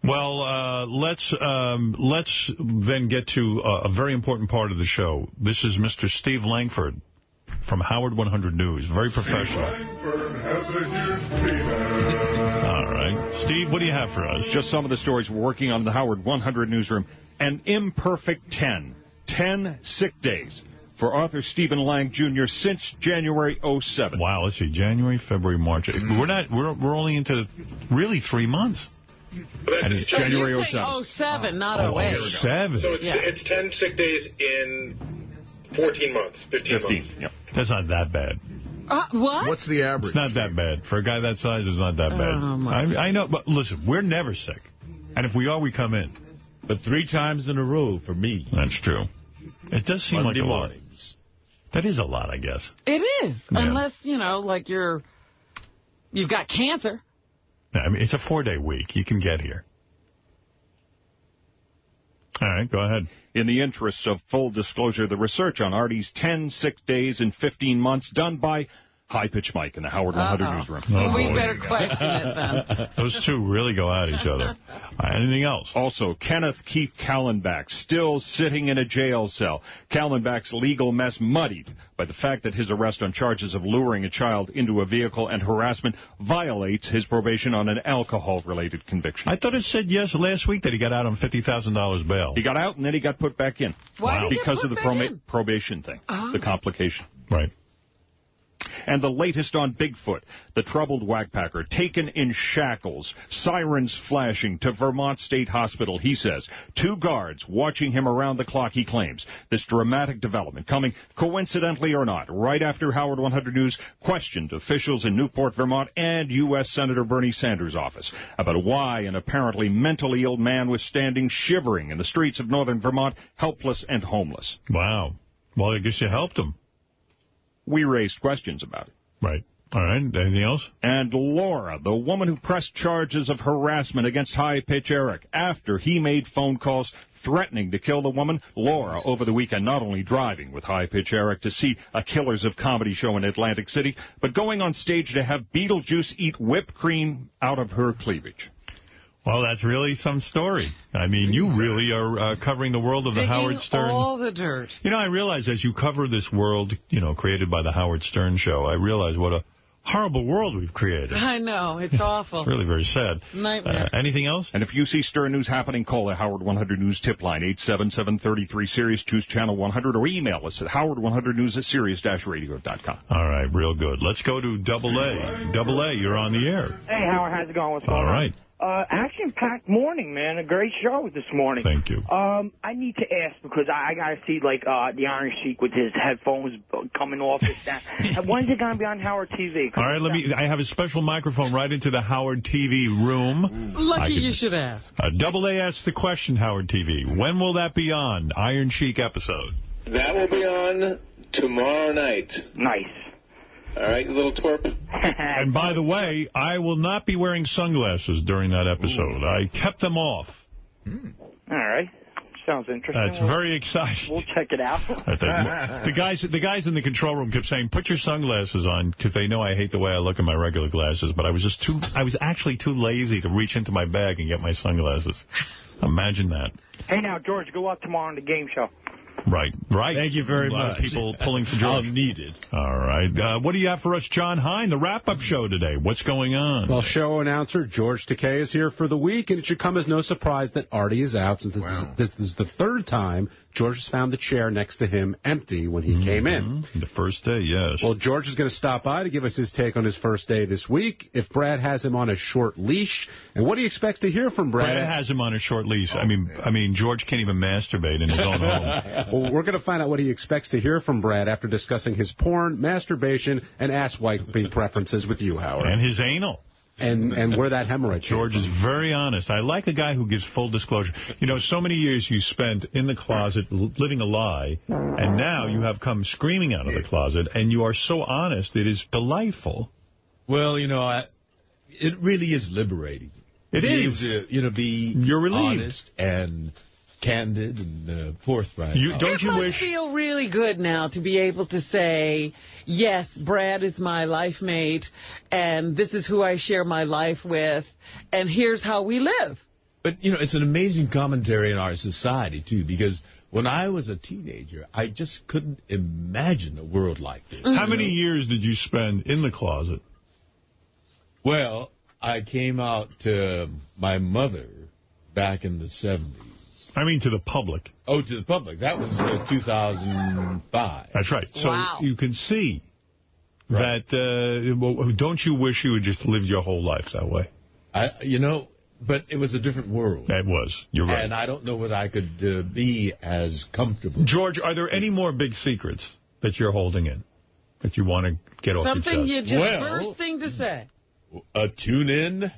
Well, let's then get to a very important part of the show. This is Mr. Steve Langford from Howard 100 News. Very professional. Langford has a huge penis. All right. Steve, what do you have for us? Just some of the stories we're working on in the Howard 100 newsroom. An imperfect 10. 10 sick days for author Stephen Lang, Jr. since January 07. Wow, let's see. January, February, March. We're only into really 3 months. And it's January 07. 07, not 08. 07. So it's 10 sick days in 14 months, 15 months. Yep. That's not that bad. What? What's the average? It's not that bad. For a guy that size, it's not that bad. I know, but listen, we're never sick. And if we are, we come in. But 3 times in a row for me. That's true. It does seem Monday like a mornings. lot. That is a lot, I guess. It is. Yeah. Unless, like you've got cancer. I mean, it's a 4-day week. You can get here. All right, go ahead. In the interests of full disclosure, the research on Artie's 10 sick days in 15 months done by High Pitch Mike in the Howard 100 newsroom. We better question it then. Those two really go at each other. Anything else? Also, Kenneth Keith Kallenbach still sitting in a jail cell. Kallenbach's legal mess muddied by the fact that his arrest on charges of luring a child into a vehicle and harassment violates his probation on an alcohol-related conviction. I thought it said last week that he got out on $50,000 bail. He got out and then he got put back in. Why did he get Because put of the back in? probation thing, the complication. Right. And the latest on Bigfoot, the troubled whackpacker taken in shackles, sirens flashing to Vermont State Hospital, he says. 2 guards watching him around the clock, he claims. This dramatic development coming, coincidentally or not, right after Howard 100 News questioned officials in Newport, Vermont and U.S. Senator Bernie Sanders' office about why an apparently mentally ill man was standing shivering in the streets of northern Vermont, helpless and homeless. Wow. Well, I guess you helped him. We raised questions about it. Right. All right. Anything else? And Laura, the woman who pressed charges of harassment against High Pitch Eric after he made phone calls threatening to kill the woman. Laura, over the weekend, not only driving with High Pitch Eric to see a Killers of Comedy show in Atlantic City, but going on stage to have Beetlejuice eat whipped cream out of her cleavage. Well, that's really some story. I mean, you really are covering the world of the Howard Stern. all the dirt. You know, I realize as you cover this world, created by the Howard Stern show, I realize what a horrible world we've created. I know. It's awful. It's really very sad. Nightmare. Anything else? And if you see Stern News happening, call the Howard 100 News tip line, 877-33-SIRIUS, choose channel 100, or email us at howard100news@sirius-radio.com. All right, real good. Let's go to Double A. Double A, you're on the air. Hey, Howard, how's it going? What's going on? All right. Action-packed morning, man. A great show this morning. Thank you. I need to ask because I got to see, the Iron Sheik with his headphones coming off. When's it going to be on Howard TV? All right, I have a special microphone right into the Howard TV room. Lucky you should ask. Double A asks the question, Howard TV. When will that be on? Iron Sheik episode. That will be on tomorrow night. Nice. All right, you little twerp. And by the way, I will not be wearing sunglasses during that episode. I kept them off. All right. Sounds interesting. That's very exciting. We'll check it out. The guys in the control room kept saying, put your sunglasses on, because they know I hate the way I look in my regular glasses. But I was actually too lazy to reach into my bag and get my sunglasses. Imagine that. Hey, now, George, good luck tomorrow on the game show. Right. Thank you very much. A lot of people pulling for George. I'll need it. All right. What do you have for us, John Hein, the wrap-up show today? What's going on? Well, show announcer George Takei is here for the week, and it should come as no surprise that Artie is out, since this is the 3rd time George has found the chair next to him empty when he came in. The first day, yes. Well, George is going to stop by to give us his take on his first day this week, if Brad has him on a short leash, and what he expects to hear from Brad. Brad has him on a short leash. I mean, George can't even masturbate in his own home. Well, we're going to find out what he expects to hear from Brad after discussing his porn, masturbation, and ass-wiping preferences with you, Howard. And his anal. And where that hemorrhage George is very honest. I like a guy who gives full disclosure. You know, so many years you spent in the closet living a lie, and now you have come screaming out of the closet, and you are so honest. It is delightful. Well, it really is liberating. It is. You're relieved. Honest and candid and forthright. It must feel really good now to be able to say, yes, Brad is my life mate, and this is who I share my life with, and here's how we live. But, it's an amazing commentary in our society, too, because when I was a teenager, I just couldn't imagine a world like this. How many years did you spend in the closet? Well, I came out to my mother back in the 70s. I mean to the public. Oh, to the public. That was 2005. That's right. So you can see that, don't you wish you had just lived your whole life that way? But it was a different world. It was. You're right. And I don't know whether I could be as comfortable. George, are there any more big secrets that you're holding in that you want to get off your chest? Something you just first thing to say. Tune in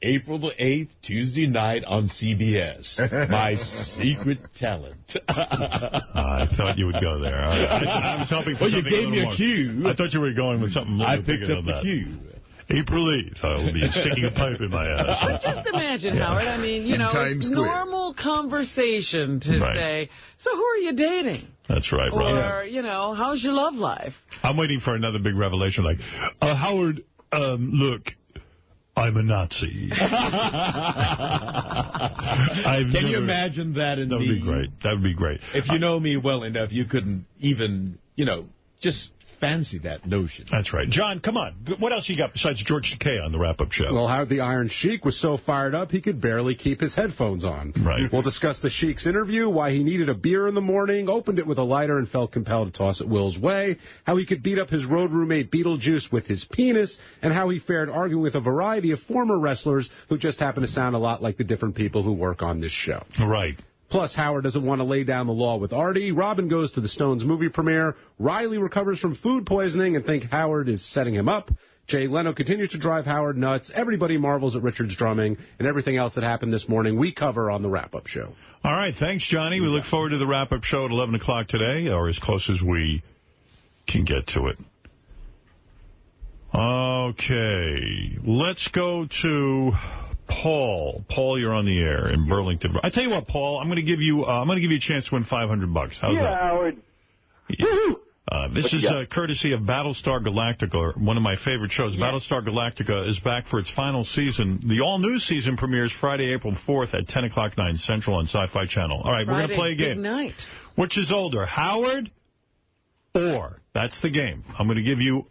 April the 8th, Tuesday night on CBS. My secret talent. I thought you would go there. I was hoping for you gave me a cue. I thought you were going with something. I picked up the cue. April 8th, I'll be sticking a pipe in my ass. Just imagine, Howard. I mean, you know, it's normal conversation to say, so who are you dating? That's right, Rob. Or, you know, how's your love life? I'm waiting for another big revelation like, Howard, look, I'm a Nazi. Can you imagine that in That would be great. That would be great. If you know me well enough, you couldn't even, you know, just fancy that notion. That's right. John, come on. What else you got besides George Takei on the wrap-up show? Well, Howard the Iron Sheik was so fired up he could barely keep his headphones on. Right. We'll discuss the Sheik's interview, why he needed a beer in the morning, opened it with a lighter and felt compelled to toss it Will's way, how he could beat up his road roommate Beetlejuice with his penis, and how he fared arguing with a variety of former wrestlers who just happen to sound a lot like the different people who work on this show. Right. Plus, Howard doesn't want to lay down the law with Artie. Robin goes to the Stones movie premiere. Riley recovers from food poisoning and think Howard is setting him up. Jay Leno continues to drive Howard nuts. Everybody marvels at Richard's drumming. And everything else that happened this morning, we cover on the wrap-up show. All right. Thanks, Johnny. We look forward to the wrap-up show at 11 o'clock today, or as close as we can get to it. Okay. Let's go to Paul. Paul, you're on the air in Burlington. I tell you what, Paul, I'm going to give you a chance to win $500. How's that? Howard. This is courtesy of Battlestar Galactica, one of my favorite shows. Yeah. Battlestar Galactica is back for its final season. The all-new season premieres Friday, April 4th at 10 o'clock, 9 Central on Sci-Fi Channel. All right, we're going to play a game. Big night. Which is older, Howard or? That's the game. I'm going to give you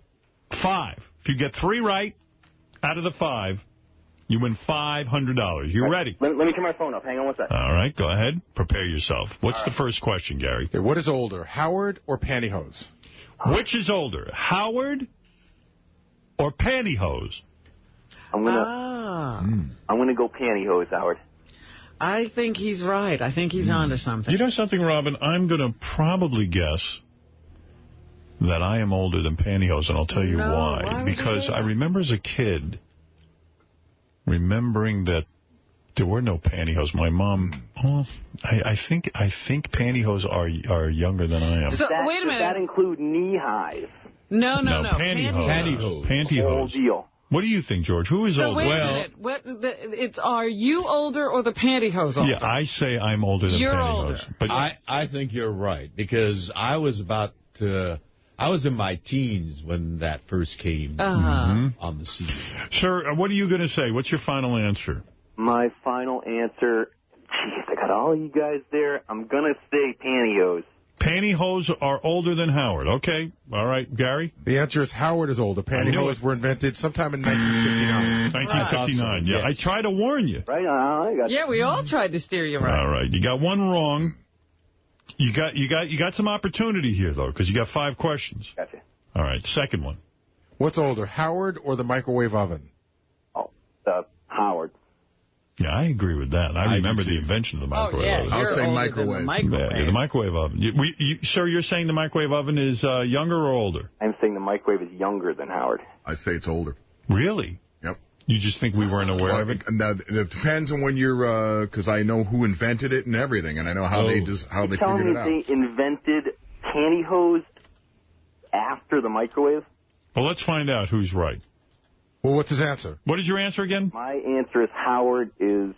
5. If you get 3 right out of the 5, you win $500. You ready? Let me turn my phone up. Hang on one second. All right, go ahead. Prepare yourself. What's the first question, Gary? Okay, what is older, Howard or pantyhose? Which is older, Howard or pantyhose? I'm gonna go pantyhose, Howard. I think he's right. I think he's onto something. You know something, Robin? I'm going to probably guess that I am older than pantyhose, and I'll tell you why. Because I remember as a kid remembering that there were no pantyhose. My mom, I think pantyhose are younger than I am. So, wait a minute. Does that include knee highs? No. Pantyhose. Whole deal. What do you think, George? Who is older? Wait a minute. Are you older or the pantyhose older? Yeah, I say I'm older than You're pantyhose. older. But I think you're right, because I was in my teens when that first came on the scene. Sir, what are you going to say? What's your final answer? My final answer, jeez, I got all you guys there. I'm going to say pantyhose. Pantyhose are older than Howard. Okay. All right. Gary? The answer is Howard is older. Pantyhose were invented sometime in 1959. 1959, yeah. Yes. I tried to warn you. Right on. Yeah, we all tried to steer you right. All right. You got one wrong. You got some opportunity here, though, because you got 5 questions. Gotcha. All right. Second one. What's older, Howard or the microwave oven? Howard. Yeah, I agree with that. I remember the invention of the microwave oven. I'll say microwave. Yeah, the microwave oven. Sir, you're saying the microwave oven is younger or older? I'm saying the microwave is younger than Howard. I say it's older. Really? Yep. You just think we weren't aware of it? Now, it depends on when you're, because I know who invented it and everything, and I know how they figured it out. They invented pantyhose after the microwave? Well, let's find out who's right. Well, what's his answer? What is your answer again? My answer is Howard is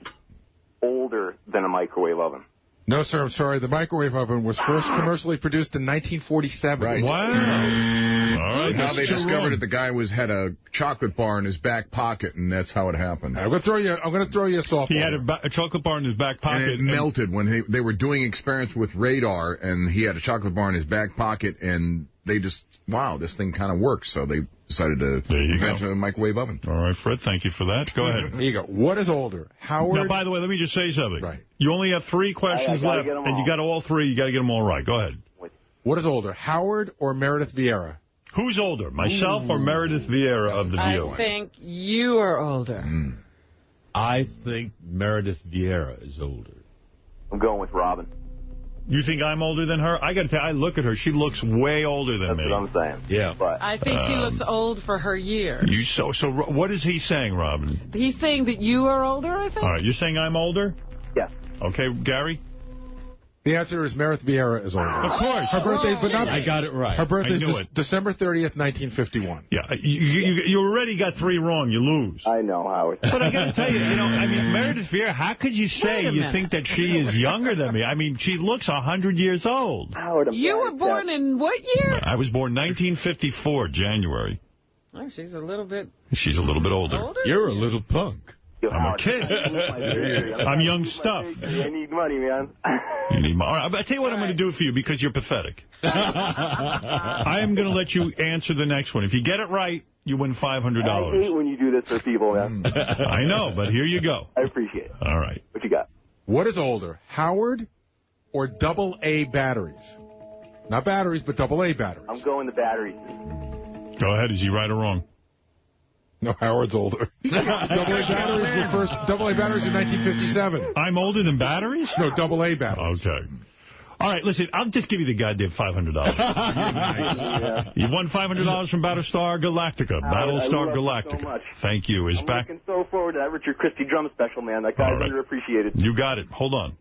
older than a microwave oven. No, sir, I'm sorry. The microwave oven was first commercially produced in 1947. Right. Wow. All right. How they discovered that the guy had a chocolate bar in his back pocket, and that's how it happened. I'm going to throw you a softball. He had a chocolate bar in his back pocket. And it melted when they were doing experiments with radar, and he had a chocolate bar in his back pocket, and they just, wow, this thing kind of works. So they decided to invent a microwave oven. All right, Fred, thank you for that. Go ahead. There you go. What is older, Howard? Now, by the way, let me just say something. Right. You only have 3 questions left, and you got all 3. You got to get them all right. Go ahead. What is older, Howard or Meredith Vieira? Who's older, myself or Meredith Vieira of The View? I think you are older. I think Meredith Vieira is older. I'm going with Robin. You think I'm older than her? I got to tell you, I look at her. She looks way older than me. That's what I'm saying. Yeah. But, I think she looks old for her years. So what is he saying, Robin? He's saying that you are older, I think? All right, you're saying I'm older? Yes. Okay, Gary? The answer is Meredith Vieira is older. Of course. Her birthday, but not. I got it right. Her birthday I knew is it. December 30th, 1951. Yeah, you already got 3 wrong. You lose. I know, Howard. But I got to tell you, I mean, Meredith Vieira, how could you say you think that she is younger than me? I mean, she looks 100 years old. Howard, you were born in what year? I was born 1954, January. Oh, she's a little bit... She's a little bit older. You're a little punk. I'm a kid. I'm young stuff. I need money, man. You need money. All right, I'll tell you what I'm going to do for you because you're pathetic. I am going to let you answer the next one. If you get it right, you win $500. I hate when you do this for people, man. I know, but here you go. I appreciate it. All right. What you got? What is older, Howard or AA batteries? Not batteries, but AA batteries. I'm going to batteries. Go ahead. Is he right or wrong? No, Howard's older. AA batteries in 1957. I'm older than batteries? No, AA batteries. Okay. All right, listen, I'll just give you the goddamn $500. Yeah. You won $500 from Battlestar Galactica. Battlestar Galactica. So much. Thank you. Is I'm back. looking so forward to that Richard Christie drum special, man. That guy's underappreciated. You got it. Hold on.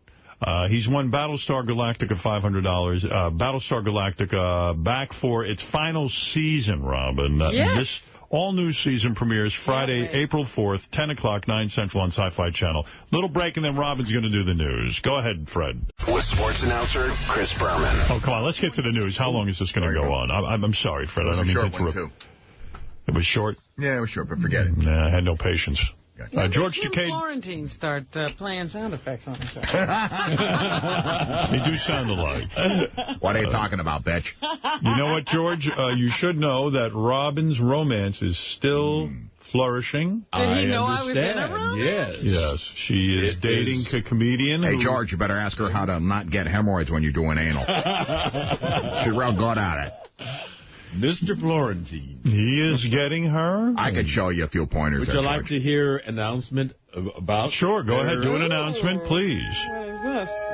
He's won Battlestar Galactica $500. Battlestar Galactica back for its final season, Robin. This all-new season premieres Friday, April 4th, 10 o'clock, 9 Central on Sci-Fi Channel. Little break, and then Robin's going to do the news. Go ahead, Fred. With sports announcer Chris Berman. Oh, come on. Let's get to the news. How long is this going to go on? I'm sorry, Fred. I don't mean to interrupt. It was short? Yeah, it was short, but forget it. Nah, I had no patience. George Takei. Florentine start playing sound effects on himself. They do sound alike. What are you talking about, bitch? You know what, George? You should know that Robin's romance is still flourishing. Did he know I was in a romance? Yes, she is dating a comedian. Hey, George, you better ask her how to not get hemorrhoids when you're doing anal. She's real good at it. Mr. Florentine. He is getting her. I could show you a few pointers. Would you like to hear announcement about... Sure, go ahead. Do an announcement, please.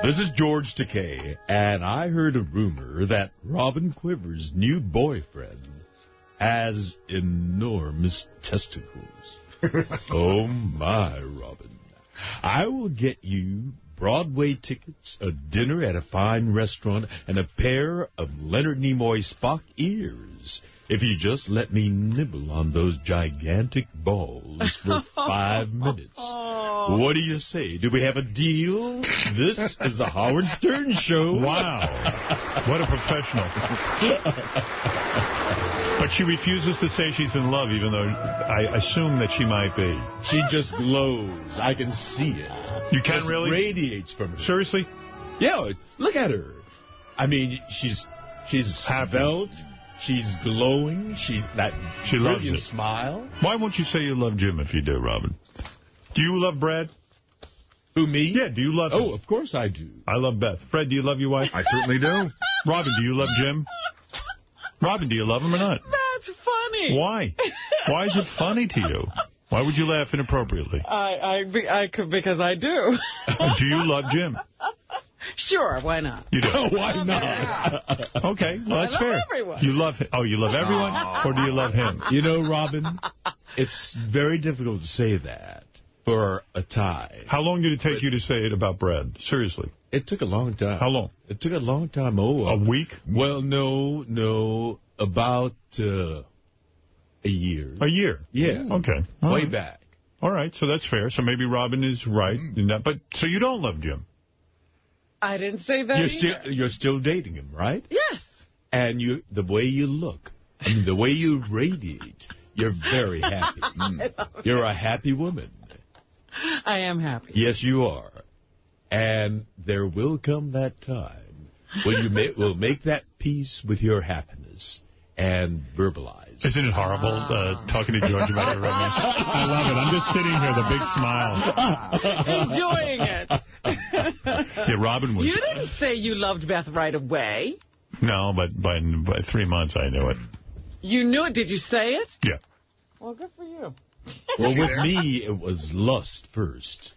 This is George Takei, and I heard a rumor that Robin Quiver's new boyfriend has enormous testicles. Oh, my, Robin. I will get you Broadway tickets, a dinner at a fine restaurant, and a pair of Leonard Nimoy Spock ears if you just let me nibble on those gigantic balls for 5 minutes. What do you say? Do we have a deal? This is the Howard Stern Show. Wow. What a professional. But she refuses to say she's in love, even though I assume that she might be. She just glows. I can see it. You can just really? Radiates from her. Seriously? Yeah, look at her. I mean, she's svelte. She's glowing. She loves it. Smile. Why won't you say you love Jim if you do, Robin? Do you love Brad? Who, me? Yeah, do you love him? Oh, of course I do. I love Beth. Fred, do you love your wife? I certainly do. Robin, do you love Jim? Robin, do you love him or not? That's funny. Why? Why is it funny to you? Why would you laugh inappropriately? I could, because I do. Do you love Jim? Sure, why not? You do. Why not? Okay, well, that's fair. Everyone. You love him. Oh, you love everyone? Or do you love him? You know, Robin, it's very difficult to say that for a tie. How long did it take you to say it about Brad? Seriously. It took a long time. How long? It took a long time. Oh, a week? Well, no. About a year. A year? Yeah. Okay. Way back. All right, so that's fair. So maybe Robin is right in that. But so you don't love Jim? I didn't say that You're still dating him, right? Yes. And the way you look, I mean, the way you radiate, you're very happy. You're a happy woman. I am happy. Yes, you are. And there will come that time when you will make that peace with your happiness and verbalize. Isn't it horrible talking to George about her romance? I love it. I'm just sitting here, the big smile. Enjoying it. Yeah, Robin was... You didn't say you loved Beth right away. No, but by 3 months I knew it. You knew it? Did you say it? Yeah. Well, good for you. Well, with me, it was lust first.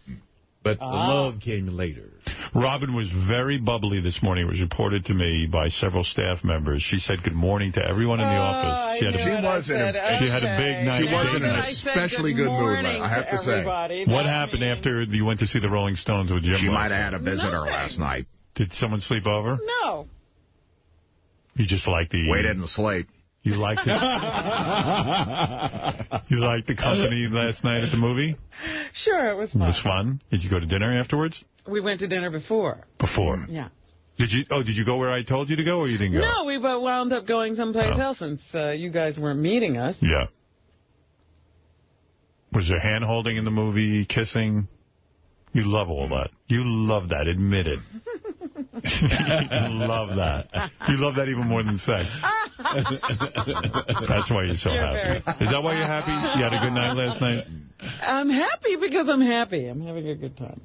But the love came later. Robin was very bubbly this morning. It was reported to me by several staff members. She said good morning to everyone in the office. She had a big night. She was in an especially good mood, I have to say. What happened after you went to see the Rolling Stones with Jim? She might have had a visitor last night. Did someone sleep over? No. You just like the... We didn't sleep. You liked it? You liked the company last night at the movie? Sure, it was fun. It was fun? Did you go to dinner afterwards? We went to dinner before. Before? Yeah. Did you go where I told you to go, or you didn't go? No, we wound up going someplace else since you guys weren't meeting us. Yeah. Was there hand-holding in the movie, kissing? You love all that. You love that. Admit it. You love that. You love that even more than sex. That's why you're so happy. Is that why you're happy? You had a good night last night? I'm happy because I'm happy. I'm having a good time.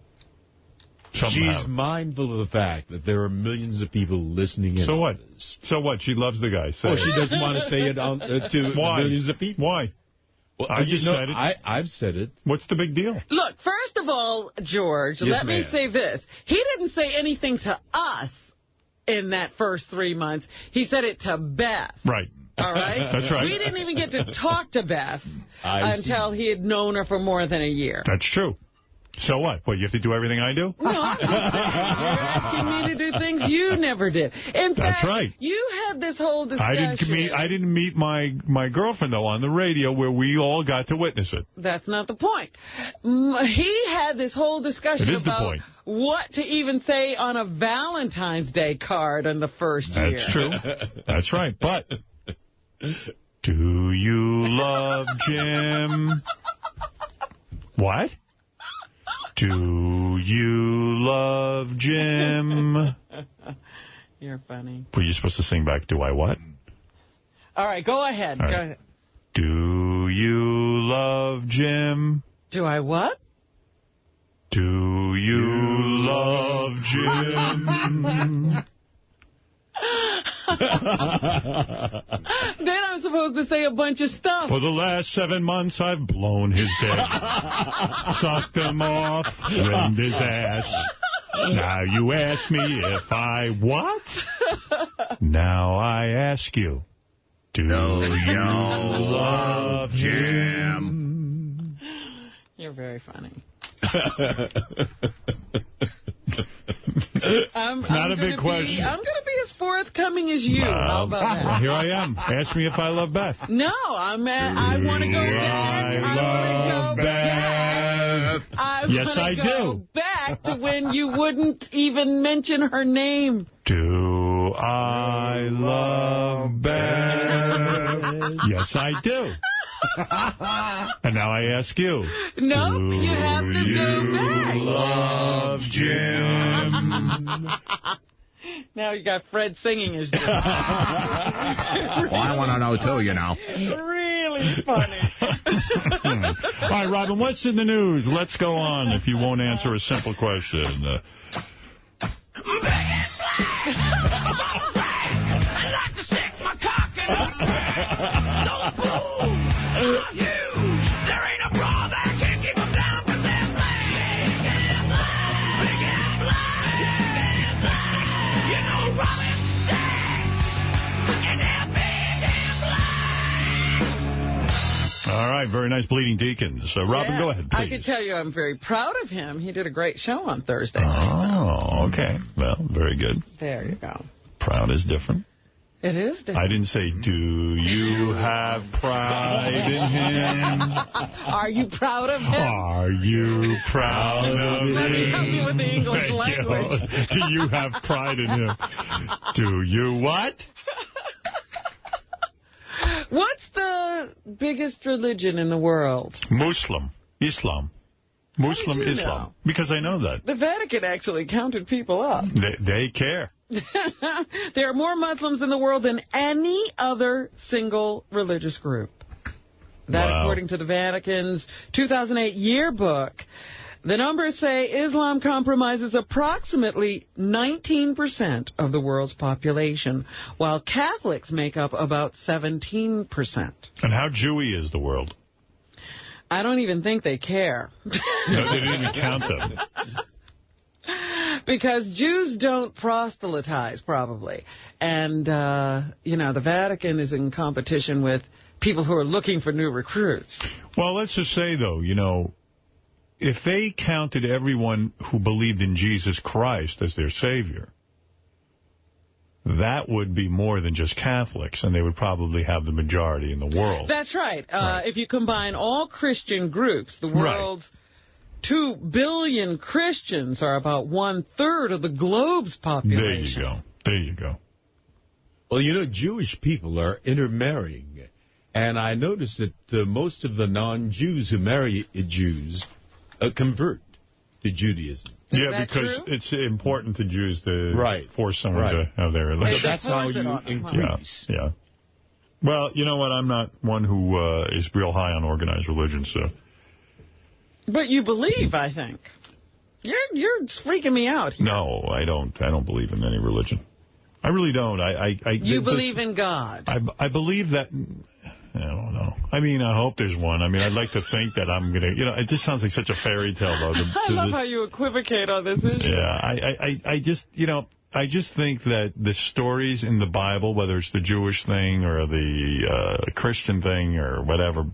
She's mindful of the fact that there are millions of people listening in. So what? So what? She loves the guy. Well, she doesn't want to say it to millions of people. Why? Well, I just said it. I've said it. What's the big deal? Look, first of all, George, Yes, let me ma'am. say this. He didn't say anything to us in that first 3 months. He said it to Beth. Right. All right? That's right. We didn't even get to talk to Beth until he had known her for more than a year. That's true. So what? What, you have to do everything I do? No, I'm just saying. You're asking me to do things you never did. In fact, That's right. You had this whole discussion. I didn't meet my girlfriend, though, on the radio where we all got to witness it. That's not the point. He had this whole discussion It is the about point. what to even say on a Valentine's Day card in the first year. That's true. That's right. But do you love Jim? What? Do you love Jim? You're funny. Were you supposed to sing back, do I what? All right, go ahead. All right. Go ahead. Do you love Jim? Do I what? Do you love Jim? Then I'm supposed to say a bunch of stuff. For the last 7 months, I've blown his dick, sucked him off, rimmed his ass. Now you ask me if I what? Now I ask you, do you love Jim? You're very funny. It's not a big question. I'm going to be as forthcoming as you. How about that? Here I am. Ask me if I love Beth. No, I want to go back. Yes, I do. Back to when you wouldn't even mention her name. Do I love Beth? Yes, I do. And now I ask you. No, you have to go back. Love Jim. Now you got Fred singing his Jim. Well, I want to know, too, you know. Really funny. All right, Robin, what's in the news? Let's go on if you won't answer a simple question. All right, very nice, Bleeding Deacons. Robin, go ahead, please. I can tell you I'm very proud of him. He did a great show on Thursday. Oh, okay. Well, very good. There you go. Proud is different. It is different. I didn't say, do you have pride in him? Are you proud of him? Are you proud of him? Let me help you with the English Thank language. you. Do you have pride in him? Do you what? What's the biggest religion in the world? Muslim. Islam. Muslim you Islam. know? Because I know that. The Vatican actually counted people up. They care. There are more Muslims in the world than any other single religious group. That, according to the Vatican's 2008 yearbook. The numbers say Islam compromises approximately 19% of the world's population, while Catholics make up about 17%. And how Jewy is the world? I don't even think they care. No, they didn't even count them. Because Jews don't proselytize, probably. And, the Vatican is in competition with people who are looking for new recruits. Well, let's just say, though, if they counted everyone who believed in Jesus Christ as their Savior, that would be more than just Catholics, and they would probably have the majority in the world. That's right. If you combine all Christian groups, the world's 2 billion Christians are about 1/3 of the globe's population. There you go. Well, you know, Jewish people are intermarrying. And I noticed that most of the non-Jews who marry Jews convert to Judaism. Yeah, because it's important to Jews to force someone to have their religion. So that's how you increase. Yeah. Well, you know what? I'm not one who is real high on organized religion, so. But you believe, I think. You're freaking me out here. No, I don't. I don't believe in any religion. I really don't. You believe in God. I believe that. I don't know. I mean, I hope there's one. I mean, I'd like to think that I'm going to, you know, it just sounds like such a fairy tale, though. I love how you equivocate on this issue. Yeah, I just, you know, I just think that the stories in the Bible, whether it's the Jewish thing or the Christian thing or whatever,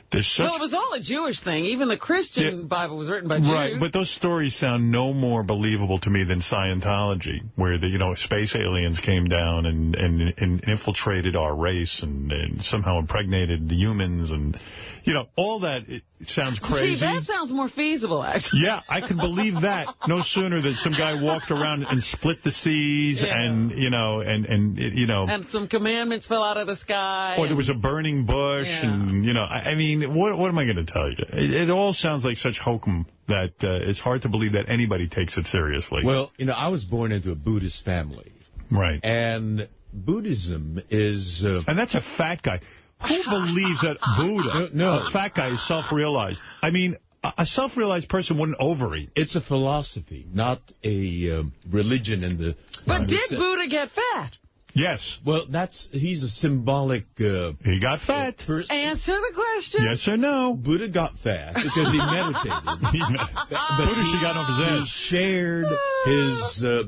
there's such... Well, it was all a Jewish thing. Even the Christian Bible was written by Jews. Right, but those stories sound no more believable to me than Scientology, where the, you know, space aliens came down and infiltrated our race and somehow impregnated the humans and, you know, all that, it sounds crazy. See, that sounds more feasible, actually. Yeah, I could believe that no sooner than some guy walked around and split the seas and, you know, and some commandments fell out of the sky. Or there was a burning bush and, you know, I mean, what am I going to tell you? It all sounds like such hokum that it's hard to believe that anybody takes it seriously. Well, you know, I was born into a Buddhist family. Right. And Buddhism is... and that's a fat guy. Who believes that Buddha, a fat guy, is self-realized? I mean, a self-realized person wouldn't overeat. It's a philosophy, not a religion in the... But did Buddha get fat? Yes. Well, he's a symbolic... he got fat. Answer the question. Yes or no? Buddha got fat because he meditated. Buddha should got off his ass. He shared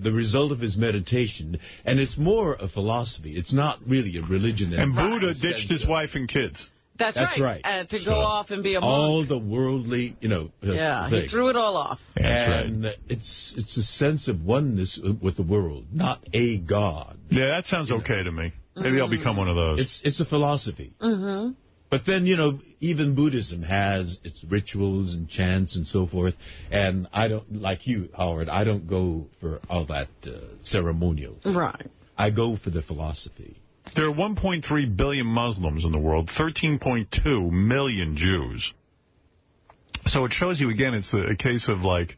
the result of his meditation, and it's more a philosophy. It's not really a religion. And Buddha ditched his wife and kids. That's right. To go off and be a monk. All the worldly, you know, things. He threw it all off. And it's a sense of oneness with the world, not a God. Yeah, that sounds okay to me. Maybe I'll become one of those. It's a philosophy. Mm-hmm. But then, you know, even Buddhism has its rituals and chants and so forth. And I don't, like you, Howard, I don't go for all that ceremonial. Right. I go for the philosophy. There are 1.3 billion Muslims in the world, 13.2 million Jews. So it shows you, again, it's a case of, like,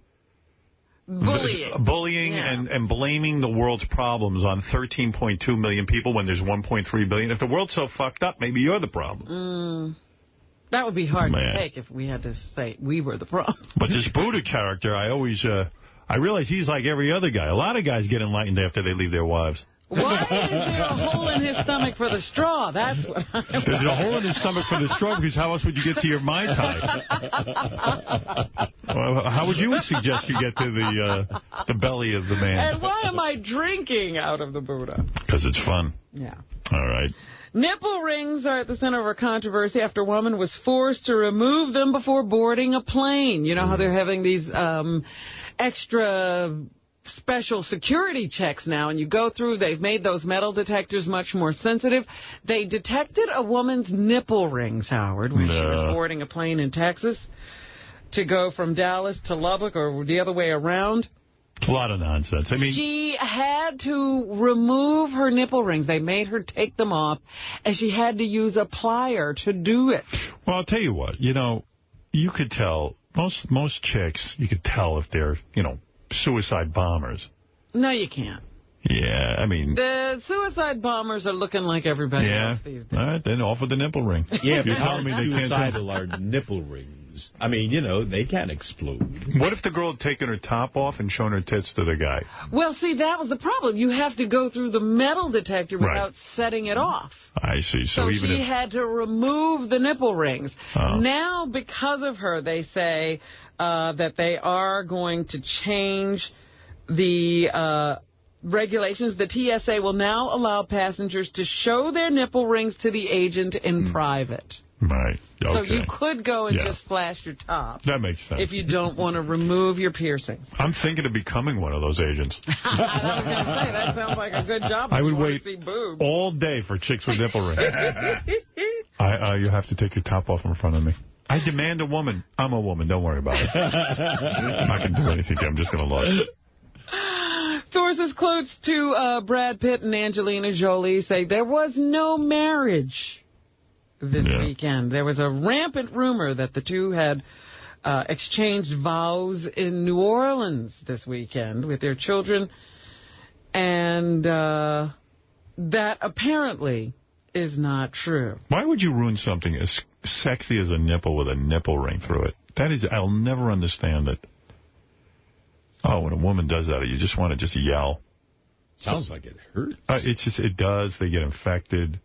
bullying and blaming the world's problems on 13.2 million people when there's 1.3 billion. If the world's so fucked up, maybe you're the problem. That would be hard to take if we had to say we were the problem. But this Buddha character, I always, I realize he's like every other guy. A lot of guys get enlightened after they leave their wives. Why is there a hole in his stomach for the straw? That's what There's a hole in his stomach for the straw, because how else would you get to your Mai Tai? How would you suggest you get to the belly of the man? And why am I drinking out of the Buddha? Because it's fun. Yeah. All right. Nipple rings are at the center of a controversy after a woman was forced to remove them before boarding a plane. You know how they're having these extra... special security checks now, and you go through, they've made those metal detectors much more sensitive. They detected a woman's nipple rings, Howard, when she was boarding a plane in Texas to go from Dallas to Lubbock or the other way around. A lot of nonsense. I mean, she had to remove her nipple rings. They made her take them off, and she had to use a plier to do it. Well, I'll tell you what, you know, you could tell, most chicks, you could tell if they're, you know, suicide bombers. No, you can't. Yeah, I mean... The suicide bombers are looking like everybody else these days. All right, then off with the nipple ring. Yeah, but how suicidal are nipple rings? I mean, you know, they can't explode. What if the girl had taken her top off and shown her tits to the guy? Well, see, that was the problem. You have to go through the metal detector without setting it off. I see. So even she had to remove the nipple rings. Now, because of her, they say... that they are going to change the regulations. The TSA will now allow passengers to show their nipple rings to the agent in private. Right. Okay. So you could go and just flash your top. That makes sense. If you don't want to remove your piercings. I'm thinking of becoming one of those agents. I was going to say, that sounds like a good job. I would wait see boobs. all day for chicks with nipple rings. You have to take your top off in front of me. I demand a woman. I'm a woman. Don't worry about it. I'm not going to do anything to you. I'm just going to look. Sources close to Brad Pitt and Angelina Jolie say there was no marriage this weekend. There was a rampant rumor that the two had exchanged vows in New Orleans this weekend with their children, and that apparently is not true. Why would you ruin something as sexy as a nipple with a nipple ring through it? I'll never understand it. Oh, when a woman does that, you just want to just yell. Sounds like it hurts. It does. They get infected.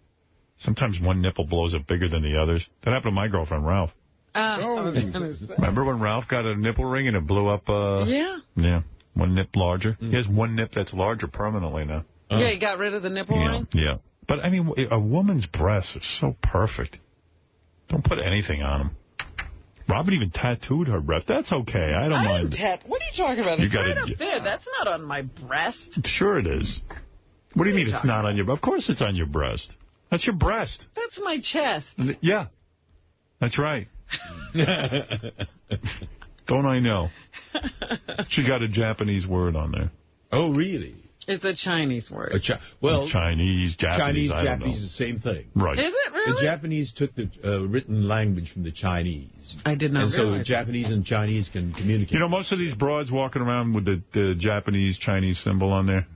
Sometimes one nipple blows up bigger than the others. That happened to my girlfriend, Ralph. I was gonna say. Remember when Ralph got a nipple ring and it blew up? Yeah. Yeah. One nip larger. He has one nip that's larger permanently now. Yeah, he got rid of the nipple ring? Yeah. But, I mean, a woman's breasts are so perfect. Don't put anything on them. Robin even tattooed her breast. That's okay. I don't mind. What are you talking about? It's right up there. That's not on my breast. Sure it is. What do you mean it's not on your breast? Of course it's on your breast. That's your breast. That's my chest. Yeah. That's right. Don't I know? She got a Japanese word on there. Oh, really? It's a Chinese word. Chinese, Japanese, Japanese is the same thing. Right. Is it really? The Japanese took the written language from the Chinese. I did not realize. And so Japanese and Chinese can communicate. You know, most of these broads walking around with the Japanese, Chinese symbol on there,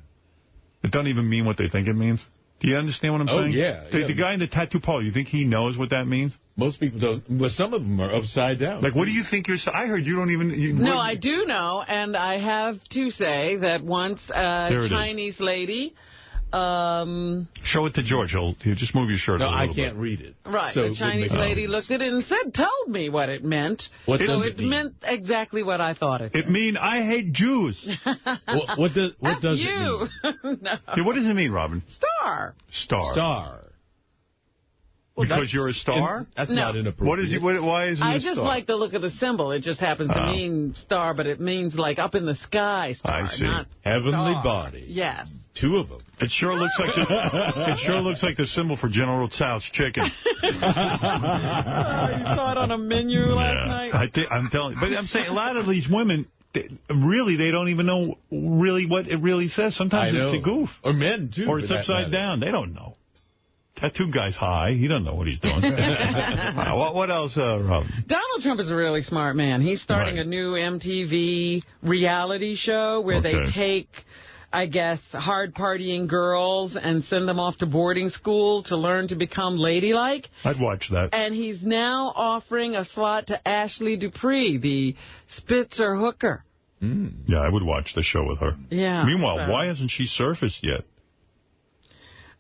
it doesn't even mean what they think it means. Do you understand what I'm saying? Oh, yeah. The guy in the tattoo parlor, you think he knows what that means? Most people don't. Well, some of them are upside down. Like, what do you think you're... I heard you don't even... No, I do know, and I have to say that once a Chinese lady... Show it to George. He'll just move your shirt a little bit. No, I can't read it. Right. So the Chinese lady looked at it and told me what it meant. What does it mean? Meant exactly what I thought it meant. It mean I hate Jews. What does it mean? No. Yeah, what does it mean, Robin? Star. Well, because you're a star? That's not inappropriate. Why is it I a just star? like the look of the symbol. It just happens to mean star, but it means like up in the sky star. I see. Not heavenly star. body. Yes. 2 of them. It sure looks like the symbol for General Tso's chicken. You saw it on a menu last night? I'm telling you. But I'm saying a lot of these women, they don't even know really what it really says. Sometimes it's a goof. Or men, too. Or it's upside down. They don't know. Tattoo guy's high. He doesn't know what he's doing. What else, Rob? Donald Trump is a really smart man. He's starting a new MTV reality show where they take, I guess, hard-partying girls and send them off to boarding school to learn to become ladylike. I'd watch that. And he's now offering a slot to Ashley Dupree, the Spitzer hooker. Yeah, I would watch the show with her. Yeah. Meanwhile, why hasn't she surfaced yet?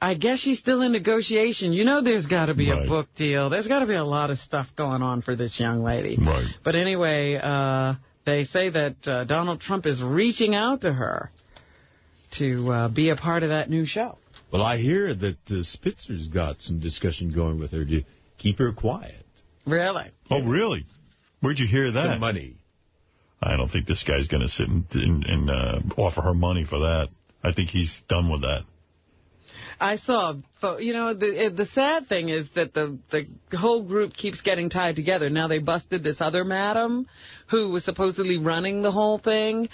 I guess she's still in negotiation. You know there's got to be a book deal. There's got to be a lot of stuff going on for this young lady. Right. But anyway, they say that Donald Trump is reaching out to her to be a part of that new show. Well, I hear that Spitzer's got some discussion going with her to keep her quiet. Really? Oh, really? Where'd you hear that? Some money. I don't think this guy's going to sit and offer her money for that. I think he's done with that. I saw, you know, the sad thing is that the whole group keeps getting tied together. Now they busted this other madam who was supposedly running the whole thing.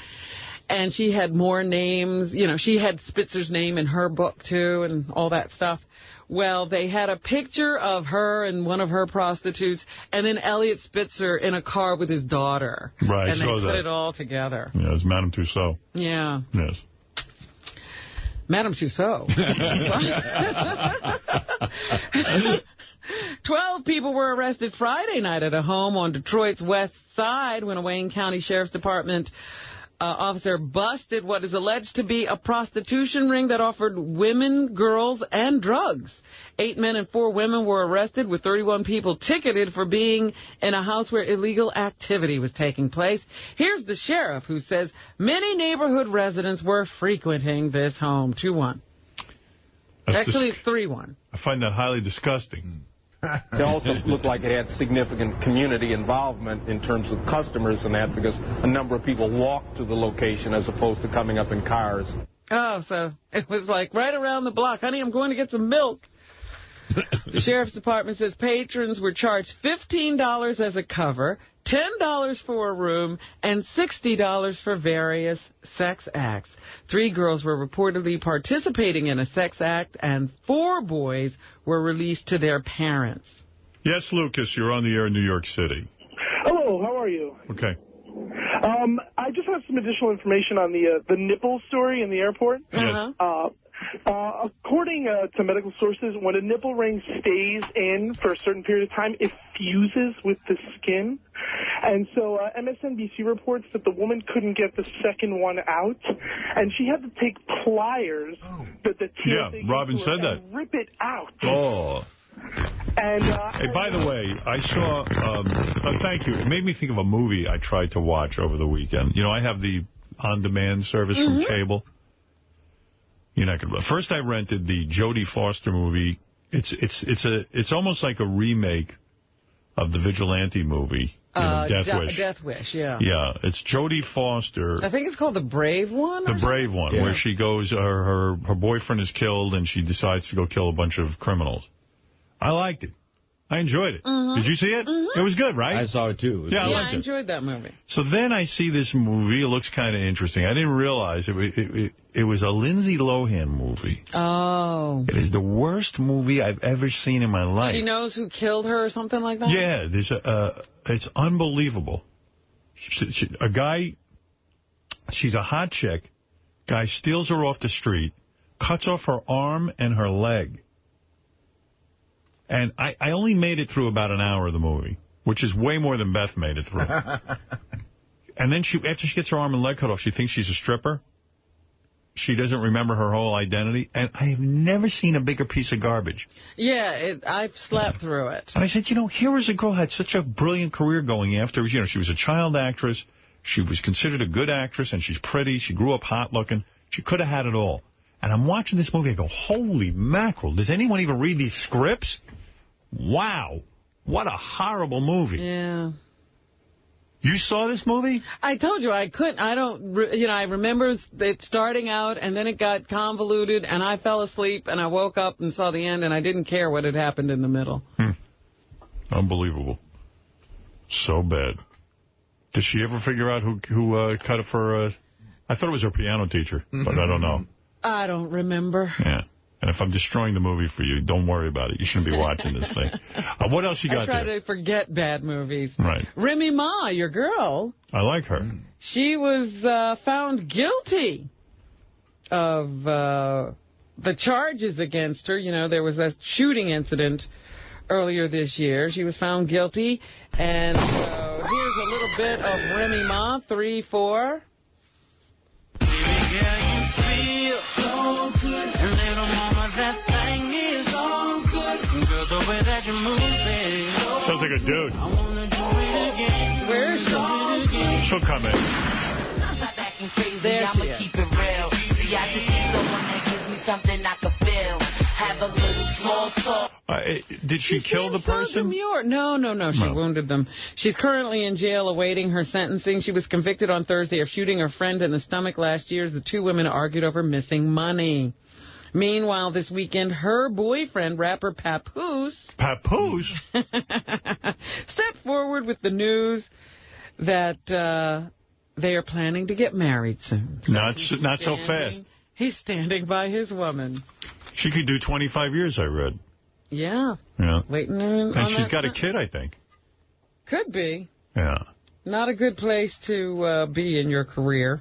And she had more names. You know, she had Spitzer's name in her book, too, and all that stuff. Well, they had a picture of her and one of her prostitutes, and then Elliot Spitzer in a car with his daughter. Right, and they put it all together. Yeah, it's Madame Tussauds. Yeah. Yes. Madame Tussauds. 12 people were arrested Friday night at a home on Detroit's west side when a Wayne County Sheriff's Department officer busted what is alleged to be a prostitution ring that offered women, girls, and drugs. 8 men and 4 women were arrested, with 31 people ticketed for being in a house where illegal activity was taking place. Here's the sheriff, who says many neighborhood residents were frequenting this home. 2-1. Actually, it's 3-1. I find that highly disgusting. It also looked like it had significant community involvement in terms of customers and that, because a number of people walked to the location as opposed to coming up in cars. Oh, so it was like right around the block. Honey, I'm going to get some milk. The Sheriff's Department says patrons were charged $15 as a cover, $10 for a room, and $60 for various sex acts. 3 girls were reportedly participating in a sex act, and 4 boys were released to their parents. Yes, Lucas, you're on the air in New York City. Hello, how are you? Okay. I just have some additional information on the nipple story in the airport. Uh-huh. According to medical sources, when a nipple ring stays in for a certain period of time, it fuses with the skin. And so MSNBC reports that the woman couldn't get the second one out, and she had to take pliers that the TSA Robin said that. and rip it out. Oh. And hey, by the way, I saw, thank you. It made me think of a movie I tried to watch over the weekend. You know, I have the on-demand service from cable. You're not gonna. First, I rented the Jodie Foster movie. It's almost like a remake of the Vigilante movie, Death Wish. Death Wish, yeah. Yeah, it's Jodie Foster. I think it's called The Brave One. The Brave One, where she goes, her boyfriend is killed, and she decides to go kill a bunch of criminals. I liked it. I enjoyed it. Did you see it? It was good, right? I saw it, too. I enjoyed that movie. So then I see this movie. It looks kind of interesting. I didn't realize it was a Lindsay Lohan movie. Oh. It is the worst movie I've ever seen in my life. She knows who killed her or something like that? Yeah, it's unbelievable. A guy, she's a hot chick. Guy steals her off the street, cuts off her arm and her leg. And I only made it through about an hour of the movie, which is way more than Beth made it through. And then after she gets her arm and leg cut off, she thinks she's a stripper. She doesn't remember her whole identity. And I have never seen a bigger piece of garbage. Yeah, I slept through it. And I said, here was a girl who had such a brilliant career going after. She was a child actress. She was considered a good actress, and she's pretty. She grew up hot looking. She could have had it all. And I'm watching this movie. I go, holy mackerel. Does anyone even read these scripts? Wow. What a horrible movie. Yeah. You saw this movie? I told you I couldn't. I remember it starting out, and then it got convoluted, and I fell asleep, and I woke up and saw the end, and I didn't care what had happened in the middle. Unbelievable. So bad. Did she ever figure out who cut it for... I thought it was her piano teacher, but I don't know. I don't remember. Yeah. And if I'm destroying the movie for you, don't worry about it. You shouldn't be watching this thing. What else you got there? I try to forget bad movies. Right. Remy Ma, your girl. I like her. She was found guilty of the charges against her. You know, there was a shooting incident earlier this year. She was found guilty. And here's a little bit of Remy Ma, 3-4. Sounds like a dude. Where is she? She'll come in. There she is. Did she kill the person? No. She wounded them. She's currently in jail awaiting her sentencing. She was convicted on Thursday of shooting her friend in the stomach last year as the 2 women argued over missing money. Meanwhile, this weekend, her boyfriend, rapper Papoose... Papoose? stepped forward with the news that they are planning to get married soon. So not so fast. He's standing by his woman. She could do 25 years, I read. Yeah. Waiting on and she's got a kid, I think. Could be. Yeah. Not a good place to be in your career.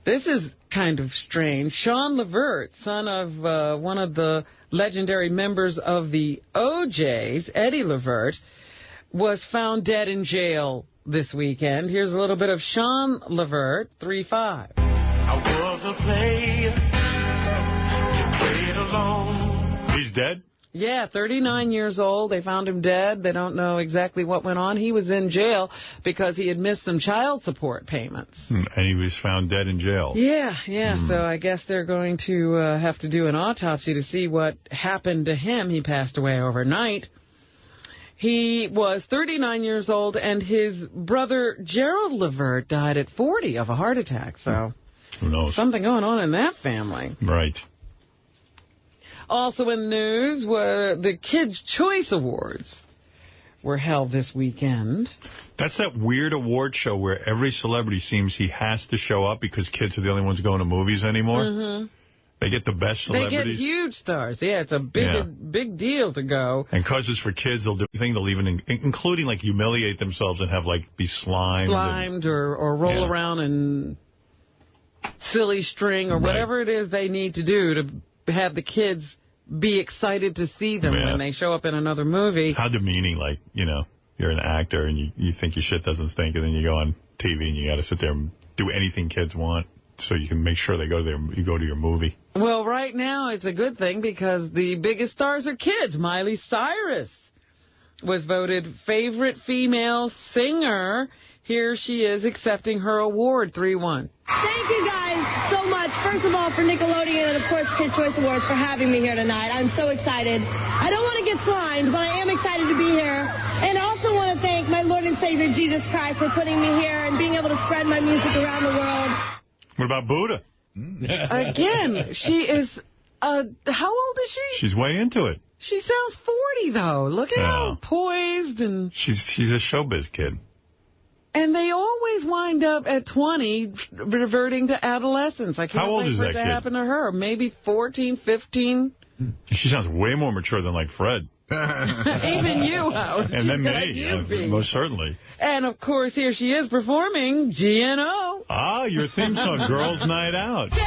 This is kind of strange. Sean Levert, son of one of the legendary members of the OJs, Eddie Levert, was found dead in jail this weekend. Here's a little bit of Sean Levert, 3-5. I was a player. You played alone. He's dead? Yeah, 39 years old. They found him dead. They don't know exactly what went on. He was in jail because he had missed some child support payments. And he was found dead in jail. Yeah. So I guess they're going to have to do an autopsy to see what happened to him. He passed away overnight. He was 39 years old, and his brother Gerald Levert died at 40 of a heart attack. So who knows? Something going on in that family. Right. Also in the news were the Kids' Choice Awards were held this weekend. That's that weird award show where every celebrity seems he has to show up because kids are the only ones going to movies anymore. Mm-hmm. They get the best celebrities. They get huge stars. Yeah, it's a big deal to go. And because it's for kids, they'll do anything. They'll even, including like humiliate themselves and have like be slimed. Or roll around in silly string or whatever it is they need to do to have the kids be excited to see them when they show up in another movie. How demeaning, like, you know, you're an actor and you think your shit doesn't stink, and then you go on TV and you got to sit there and do anything kids want so you can make sure they go there. You go to your movie. Well, right now it's a good thing because the biggest stars are kids. Miley Cyrus was voted favorite female singer. Here she is accepting her award, 3-1. Thank you guys so much. First of all, for Nickelodeon and, of course, Kids' Choice Awards for having me here tonight. I'm so excited. I don't want to get slimed, but I am excited to be here. And I also want to thank my Lord and Savior, Jesus Christ, for putting me here and being able to spread my music around the world. What about Buddha? Again, she is, how old is she? She's way into it. She sounds 40, though. Look at how poised and... She's a showbiz kid. And they always wind up at 20, reverting to adolescence. I can't wait for it to happen to her. Maybe 14, 15. She sounds way more mature than, like, Fred. Even you, Howard. And then me, most certainly. And, of course, here she is performing GNO. Ah, your theme song, Girls' Night Out. Does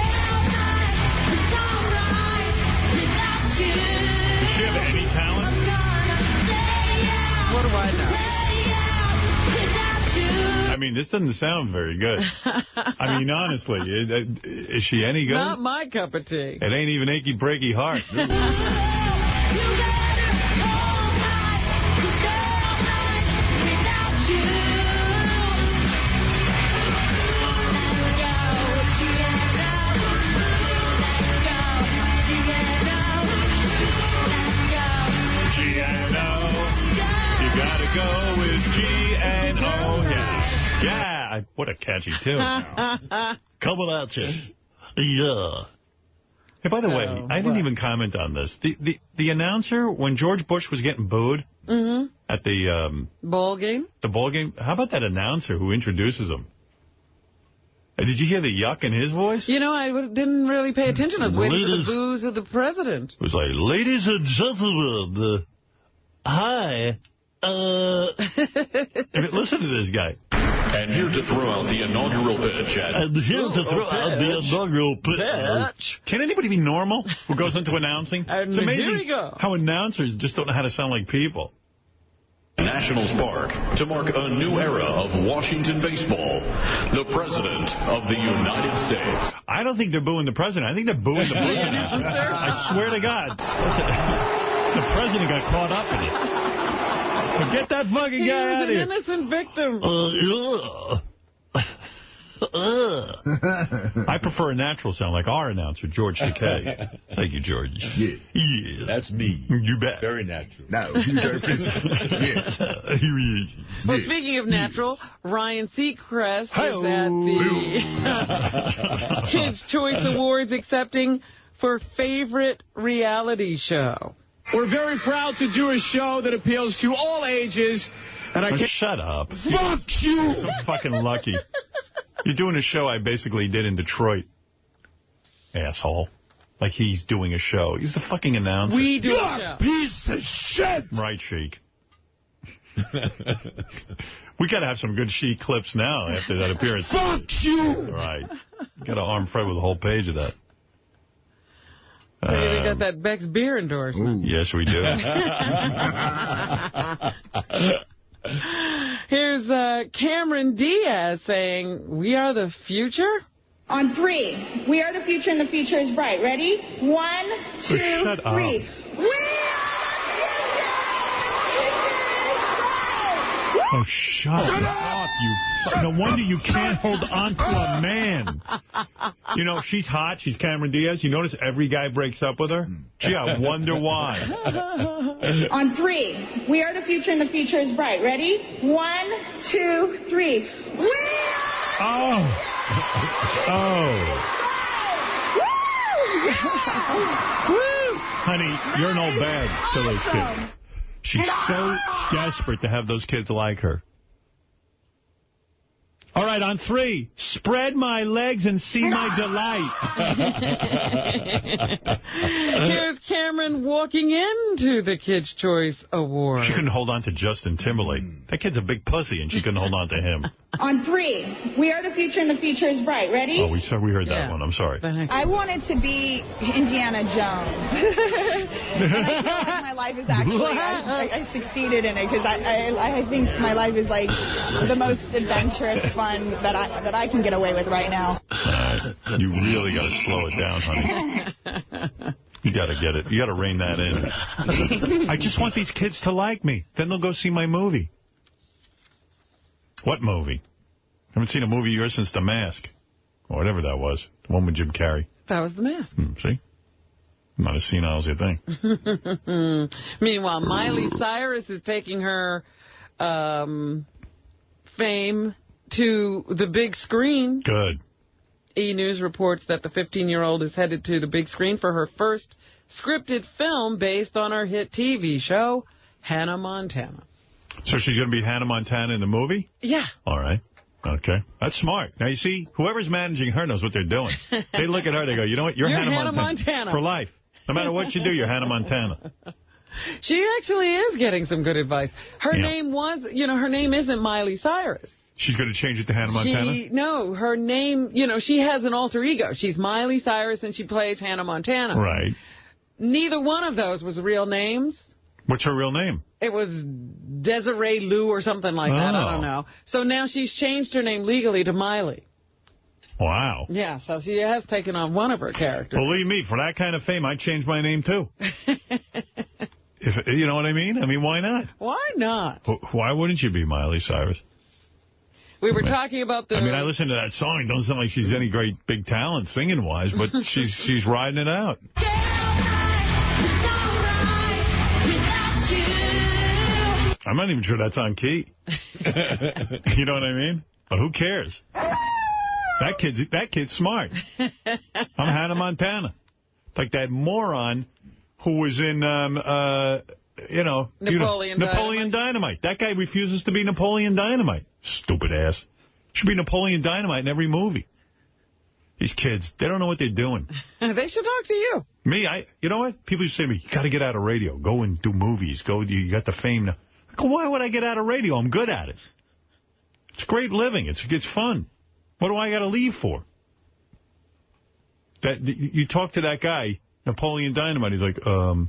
she have any talent? What do I know? I mean, this doesn't sound very good. I mean, honestly, is she any good? Not my cup of tea. It ain't even Achy Breaky Heart. You gotta go with GNO, yeah, what a catchy tune. Coming at you. Yeah. Hey, by the way, I didn't even comment on this. The announcer, when George Bush was getting booed at the... ball game? The ball game. How about that announcer who introduces him? Did you hear the yuck in his voice? You know, I didn't really pay attention. I was waiting for the boos of the president. It was like, ladies and gentlemen, hi. Listen to this guy. And here to throw out the inaugural pitch. Can anybody be normal who goes into announcing? It's amazing how announcers just don't know how to sound like people. Nationals Park to mark a new era of Washington baseball. The President of the United States. I don't think they're booing the President. I think they're booing the booing announcer. I swear to God. The President got caught up in it. Get that fucking guy out of here. He's an innocent victim. I prefer a natural sound like our announcer, George Takei. Thank you, George. Yeah. That's me. You bet. Very natural. No, he's our president. Well, speaking of natural, Ryan Seacrest is at the Kids' Choice Awards accepting for favorite reality show. We're very proud to do a show that appeals to all ages. And I can't... Shut up. Fuck you! You're so fucking lucky. You're doing a show I basically did in Detroit. Asshole. Like he's doing a show. He's the fucking announcer. We do a show. Piece of shit! Right, Sheik. We got to have some good Sheik clips now after that appearance. Fuck you! Right. Got to arm Fred with a whole page of that. We got that Beck's beer endorsement. Yes, we do. Here's Cameron Diaz saying, "We are the future." On 3, we are the future and the future is bright. Ready? 1, 2, 3. Shut up. We are Oh, shut up, you... No wonder you can't hold on to a man. You know, she's hot. She's Cameron Diaz. You notice every guy breaks up with her? Gee, I wonder why. On 3, we are the future and the future is bright. Ready? 1, 2, 3. We are... Woo! Honey, you're an old bag to those kids. She's so desperate to have those kids like her. All right, on 3, spread my legs and see my delight. Here's Cameron walking into the Kids' Choice Award. She couldn't hold on to Justin Timberlake. That kid's a big pussy, and she couldn't hold on to him. On 3, we are the future and the future is bright. Ready? Oh, we heard that one. I'm sorry. I wanted to be Indiana Jones. And I feel like my life is actually, I succeeded in it because I think my life is like the most adventurous, fun that I can get away with right now. You really got to slow it down, honey. You got to get it. You got to rein that in. I just want these kids to like me. Then they'll go see my movie. What movie? I haven't seen a movie of yours since The Mask. Or whatever that was. The one with Jim Carrey. That was The Mask. See? I'm not as senile as you think. Meanwhile, Miley Cyrus is taking her fame to the big screen. Good. E! News reports that the 15-year-old is headed to the big screen for her first scripted film based on her hit TV show, Hannah Montana. So she's going to be Hannah Montana in the movie? Yeah. All right. Okay. That's smart. Now, you see, whoever's managing her knows what they're doing. They look at her, they go, you know what? You're Hannah Montana. For life. No matter what you do, you're Hannah Montana. She actually is getting some good advice. Her name was, her name isn't Miley Cyrus. She's going to change it to Hannah Montana? No, her name, she has an alter ego. She's Miley Cyrus and she plays Hannah Montana. Right. Neither one of those was real names. What's her real name? It was Desiree Lou or something like that. I don't know. So now she's changed her name legally to Miley. Wow. Yeah, so she has taken on one of her characters. Believe me, for that kind of fame, I'd change my name, too. You know what I mean? I mean, why not? Why not? Why wouldn't you be Miley Cyrus? We were talking about the... I mean, I listened to that song. It doesn't sound like she's any great big talent singing-wise, but she's riding it out. I'm not even sure that's on key. You know what I mean? But who cares? That kid's smart. I'm Hannah Montana. Like that moron who was in, Napoleon Dynamite. That guy refuses to be Napoleon Dynamite. Stupid ass. Should be Napoleon Dynamite in every movie. These kids, they don't know what they're doing. They should talk to you. Me, you know what? People used to say to me, you got to get out of radio. Go and do movies. You got the fame now. I go, why would I get out of radio? I'm good at it. It's great living. It's fun. What do I got to leave for? You talk to that guy, Napoleon Dynamite, he's like, I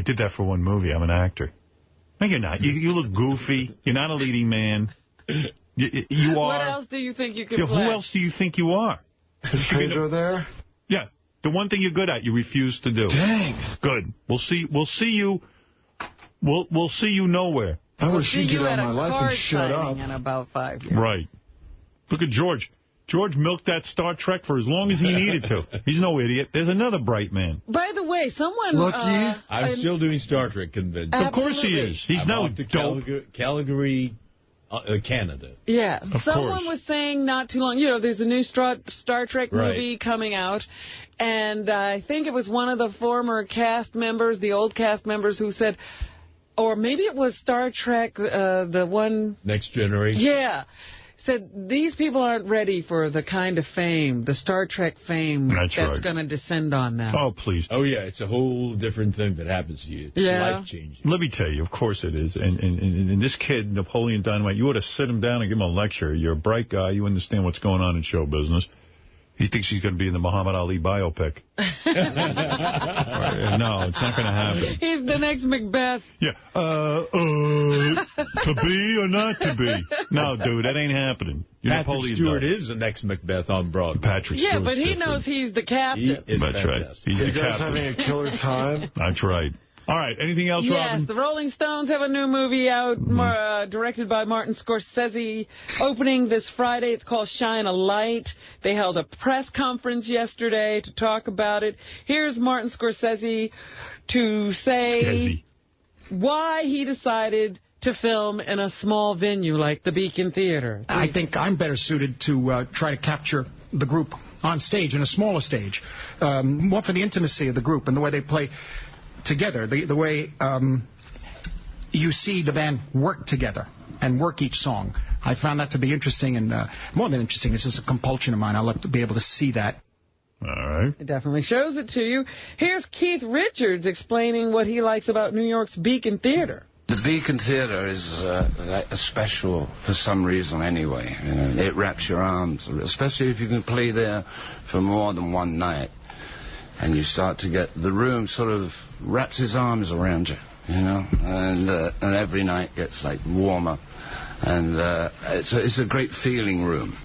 did that for one movie. I'm an actor. No, you're not. You look goofy. You're not a leading man. You are. What else do you think you can play? Who else do you think you are? Is Pedro there? Yeah. The one thing you're good at, you refuse to do. Dang. Good. We'll see you. We'll see you nowhere. I wish you'd get out of my life and shut up. In about 5 years. Right. Look at George. George milked that Star Trek for as long as he needed to. He's no idiot. There's another bright man. By the way, someone... Lucky. I'm still doing Star Trek convention. Of course he is. He's now dope. Calgary, Canada. Yeah. Of Someone course. was saying not too long, there's a new Star Trek movie coming out, and I think it was one of the former cast members, the old cast members, who said, or maybe it was Star Trek, the one... Next Generation? Yeah. Said these people aren't ready for the kind of fame, the Star Trek fame that's going to descend on them. Oh, please. Oh, yeah, it's a whole different thing that happens to you. It's life-changing. Let me tell you, of course it is. And this kid, Napoleon Dynamite, you ought to sit him down and give him a lecture. You're a bright guy. You understand what's going on in show business. He thinks he's going to be in the Muhammad Ali biopic. No, it's not going to happen. He's the next Macbeth. Yeah. To be or not to be? No, dude, that ain't happening. Patrick Stewart is the next Macbeth on Broadway. Patrick Stewart. Yeah, but he knows he's the captain. That's right. He's the you guys captain. having a killer time? That's right. All right, anything else, Robin? Yes, the Rolling Stones have a new movie out, directed by Martin Scorsese, opening this Friday. It's called Shine a Light. They held a press conference yesterday to talk about it. Here's Martin Scorsese to say why he decided to film in a small venue like the Beacon Theater. I think I'm better suited to try to capture the group on stage, in a smaller stage, more for the intimacy of the group and the way they play together, the way you see the band work together and work each song. I found that to be interesting, and more than interesting, it's just a compulsion of mine. I love to be able to see that. All right. It definitely shows it to you. Here's Keith Richards explaining what he likes about New York's Beacon Theater. The Beacon Theater is special for some reason anyway. You know, it wraps your arms, especially if you can play there for more than one night. And you start to get, the room sort of wraps his arms around you, you know, and every night gets like warmer. And it's a great feeling room.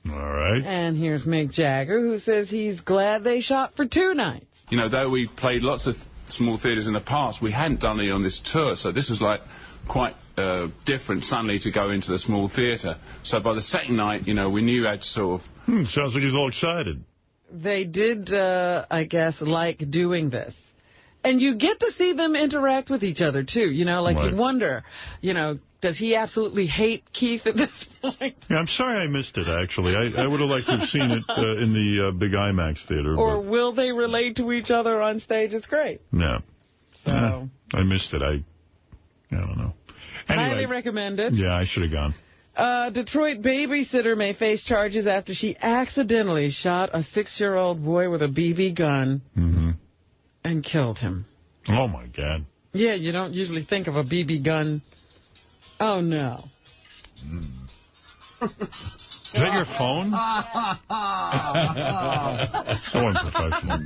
All right. And here's Mick Jagger, who says he's glad they shot for 2 nights. You know, though we played lots of small theatres in the past, we hadn't done any on this tour, so this was like quite different suddenly to go into the small theatre. So by the second night, you know, we knew I'd sort of... sounds like he's all excited. They did, I guess, like doing this. And you get to see them interact with each other, too. You know, like you wonder, you know, does he absolutely hate Keith at this point? Yeah, I'm sorry I missed it, actually. I would have liked to have seen it in the big IMAX theater. Or will they relate to each other on stage? It's great. No. So I missed it. I don't know. Anyway, highly recommend it. Yeah, I should have gone. Detroit babysitter may face charges after she accidentally shot a 6-year-old boy with a BB gun and killed him. Oh, my God. Yeah, you don't usually think of a BB gun. Oh, no. Is that your phone? So unprofessional.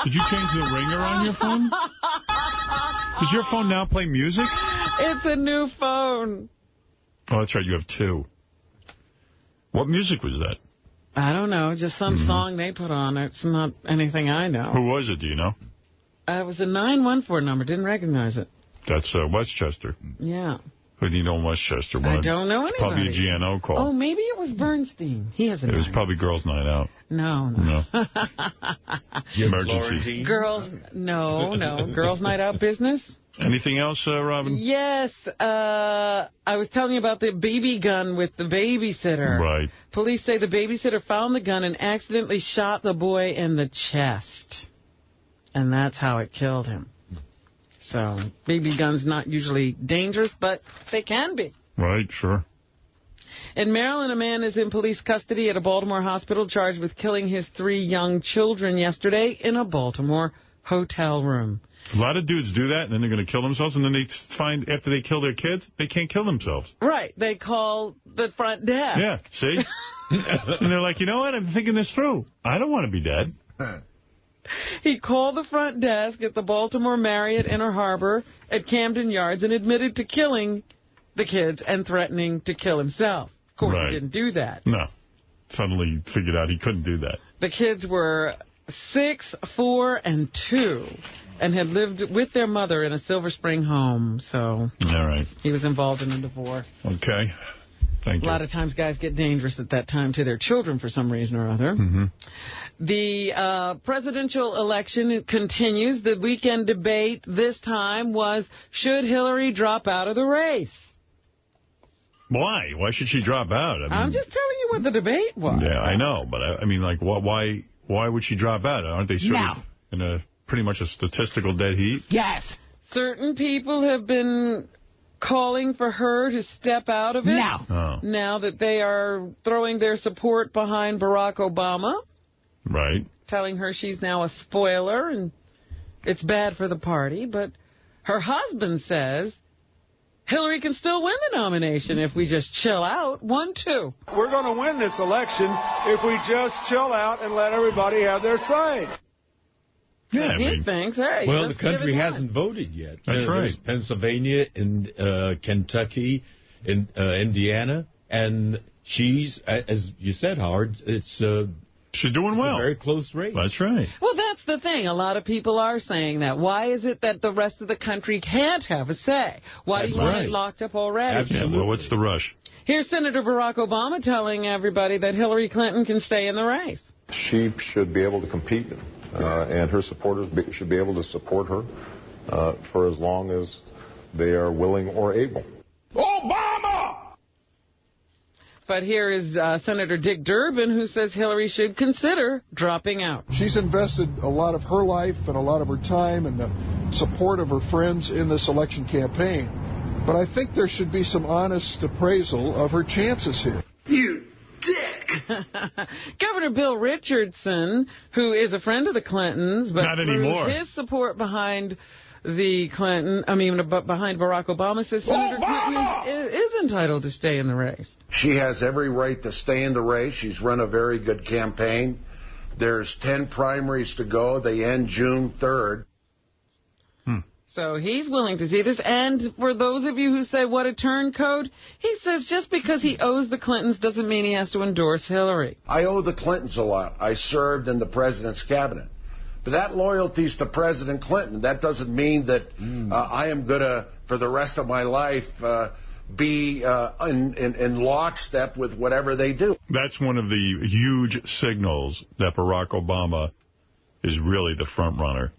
Did you change the ringer on your phone? Does your phone now play music? It's a new phone. Oh, that's right. You have 2. What music was that? I don't know. Just some song they put on. It's not anything I know. Who was it? Do you know? It was a 914 number. Didn't recognize it. That's Westchester. Yeah. Who do you know in Westchester? I don't know anybody. Probably a GNO call. Oh, maybe it was Bernstein. He has a It was probably Girls' Night Out. No. Emergency. Girls, no. Girls' Night Out business. Anything else, Robin? Yes. I was telling you about the BB gun with the babysitter. Right. Police say the babysitter found the gun and accidentally shot the boy in the chest. And that's how it killed him. So, BB guns not usually dangerous, but they can be. Right, sure. In Maryland, a man is in police custody at a Baltimore hospital charged with killing his 3 young children yesterday in a Baltimore hotel room. A lot of dudes do that, and then they're going to kill themselves, and then they find after they kill their kids, they can't kill themselves. Right. They call the front desk. Yeah, see? And they're like, you know what? I'm thinking this through. I don't want to be dead. He called the front desk at the Baltimore Marriott Inner Harbor at Camden Yards and admitted to killing the kids and threatening to kill himself. Of course, he didn't do that. No. Suddenly figured out he couldn't do that. The kids were 6, 4, and 2 and had lived with their mother in a Silver Spring home. So all right. He was involved in a divorce. Okay. Thank you. A lot of times guys get dangerous at that time to their children for some reason or other. The presidential election continues. The weekend debate this time was, should Hillary drop out of the race? Why? Why should she drop out? I'm just telling you what the debate was. Yeah, I know. But, I mean, like, why would she drop out? Aren't they sort of in a pretty much a statistical dead heat? Yes. Certain people have been calling for her to step out of it. Now that they are throwing their support behind Barack Obama. Right. Telling her she's now a spoiler and it's bad for the party. But her husband says Hillary can still win the nomination if we just chill out. 1-2. We're going to win this election if we just chill out and let everybody have their say. Yeah, I mean, he thinks, hey, well, the country hasn't voted yet. That's right. There's Pennsylvania and Kentucky and Indiana. And she's, as you said, Howard, it's She's doing well. It's a very close race. That's right. Well, that's the thing. A lot of people are saying that. Why is it that the rest of the country can't have a say? Why do you want it locked up already? Absolutely. Yeah, well, what's the rush? Here's Senator Barack Obama telling everybody that Hillary Clinton can stay in the race. She should be able to compete, and her supporters should be able to support her for as long as they are willing or able. Obama! But here is Senator Dick Durbin, who says Hillary should consider dropping out. She's invested a lot of her life and a lot of her time and the support of her friends in this election campaign. But I think there should be some honest appraisal of her chances here. You dick! Governor Bill Richardson, who is a friend of the Clintons, but not anymore. His support behind behind Barack Obama, says Senator Clinton is entitled to stay in the race. She has every right to stay in the race. She's run a very good campaign. There's 10 primaries to go. They end June 3rd. So he's willing to see this. And for those of you who say, what a turncoat, he says just because he owes the Clintons doesn't mean he has to endorse Hillary. I owe the Clintons a lot. I served in the president's cabinet. But that loyalty is to President Clinton. That doesn't mean that I am going to, for the rest of my life, be in lockstep with whatever they do. That's one of the huge signals that Barack Obama is really the front runner.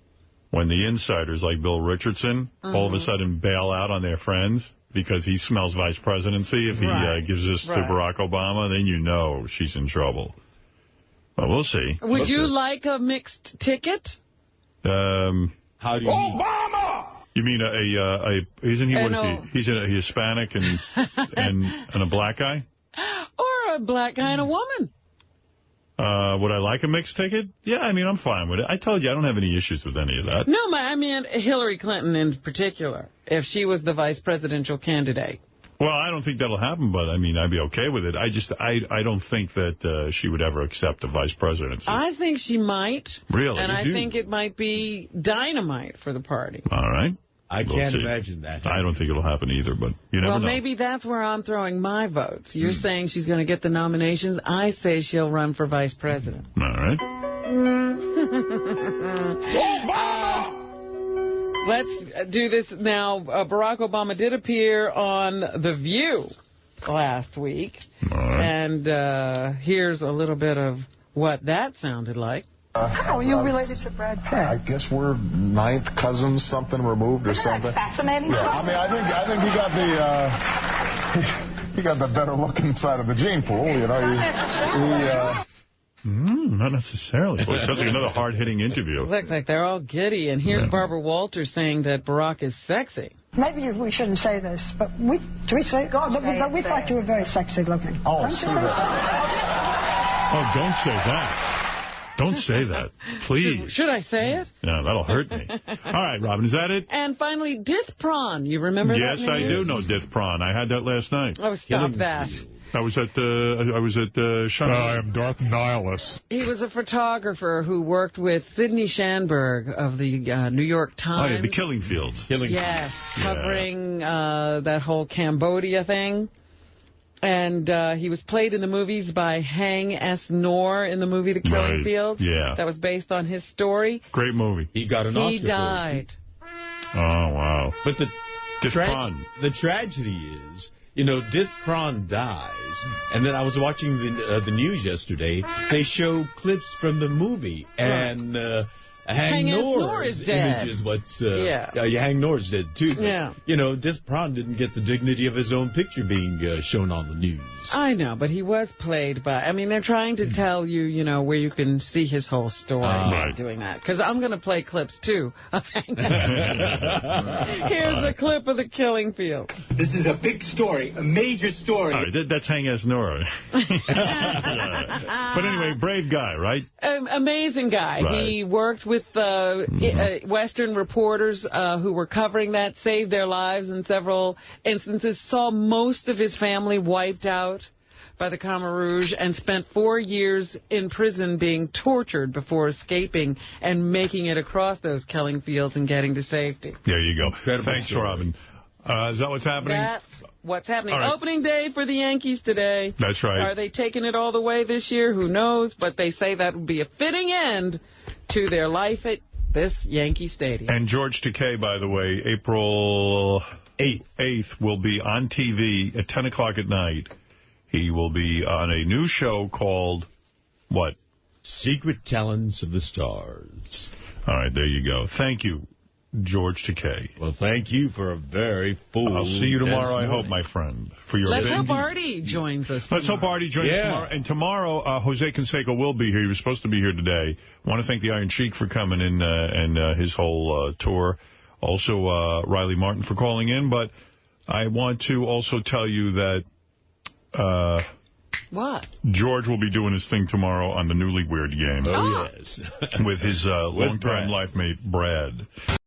When the insiders like Bill Richardson all of a sudden bail out on their friends because he smells vice presidency, if he gives this to Barack Obama, then you know she's in trouble. Well, we'll see. Would you like a mixed ticket? How do you Obama! You mean isn't he, what is he? He's a Hispanic and a black guy? Or a black guy and a woman. Would I like a mixed ticket? Yeah, I mean, I'm fine with it. I told you I don't have any issues with any of that. No, I mean Hillary Clinton in particular, if she was the vice presidential candidate. Well, I don't think that'll happen, but, I mean, I'd be okay with it. I don't think that she would ever accept the vice presidency. I think she might. Really? And I think it might be dynamite for the party. All right. I can't imagine that. I don't think it'll happen either, but you never know. Well, maybe that's where I'm throwing my votes. You're saying she's going to get the nominations. I say she'll run for vice president. All right. Let's do this now. Barack Obama did appear on The View last week. And here's a little bit of what that sounded like. How are you related to Brad Pitt? I guess we're ninth cousins, something removed or something. Fascinating stuff. I mean, I think he got the better looking side of the gene pool. You know, not necessarily. Boy, it sounds like another hard-hitting interview. Look like they're all giddy. And here's Barbara Walters saying that Barack is sexy. Maybe we shouldn't say this, but we thought you were very sexy looking. Oh, don't you think so? Oh, don't say that. Don't say that, please. Should I say it? No, that'll hurt me. All right, Robin, is that it? And finally, Dith Prawn. You remember that? Yes, I do know Dith Prawn. I had that last night. Oh, stop that. I was at I am Darth Nihilus. He was a photographer who worked with Sidney Schanberg of the New York Times. Oh, yeah, the Killing Fields. Yes, covering that whole Cambodia thing. And he was played in the movies by Hang S. Nor in the movie The Killing Fields. Yeah. That was based on his story. Great movie. He got an Oscar. He died. Oh, wow. But the tragedy is, you know, Dith Prawn dies, and then I was watching the news yesterday. They show clips from the movie, and Hang Nor's image is what's... Hang Nor's dead, too. But, yeah. You know, Dith Prawn didn't get the dignity of his own picture being shown on the news. I know, but he was played by... I mean, they're trying to tell you, you know, where you can see his whole story by doing that. Because I'm going to play clips, too, of Hang Nor's. Here's a clip of The Killing Field. This is a big story, a major story. All right, that's Hang S. Nor. But anyway, brave guy, right? Amazing guy. Right. He worked with Western reporters who were covering that, saved their lives in several instances, saw most of his family wiped out by the Khmer Rouge, and spent 4 years in prison being tortured before escaping and making it across those killing fields and getting to safety. There you go. Incredible Thanks, story. Robin. Is that what's happening? That's what's happening. All right. Opening day for the Yankees today. That's right. Are they taking it all the way this year? Who knows? But they say that would be a fitting end to their life at this Yankee Stadium. And George Takei, by the way, April 8th will be on TV at 10 o'clock at night. He will be on a new show called, what? Secret Talents of the Stars. All right, there you go. Thank you, George Takei. Well, thank you for a very full... I'll see you tomorrow, I hope, my friend. For your Let's big... hope Artie joins us tomorrow. Let's hope Artie joins us tomorrow. And tomorrow, Jose Canseco will be here. He was supposed to be here today. I want to thank the Iron Sheik for coming in and his whole tour. Also, Riley Martin for calling in. But I want to also tell you that... what? George will be doing his thing tomorrow on the Newly Weird game. Oh, yes. With his longtime life mate, Brad.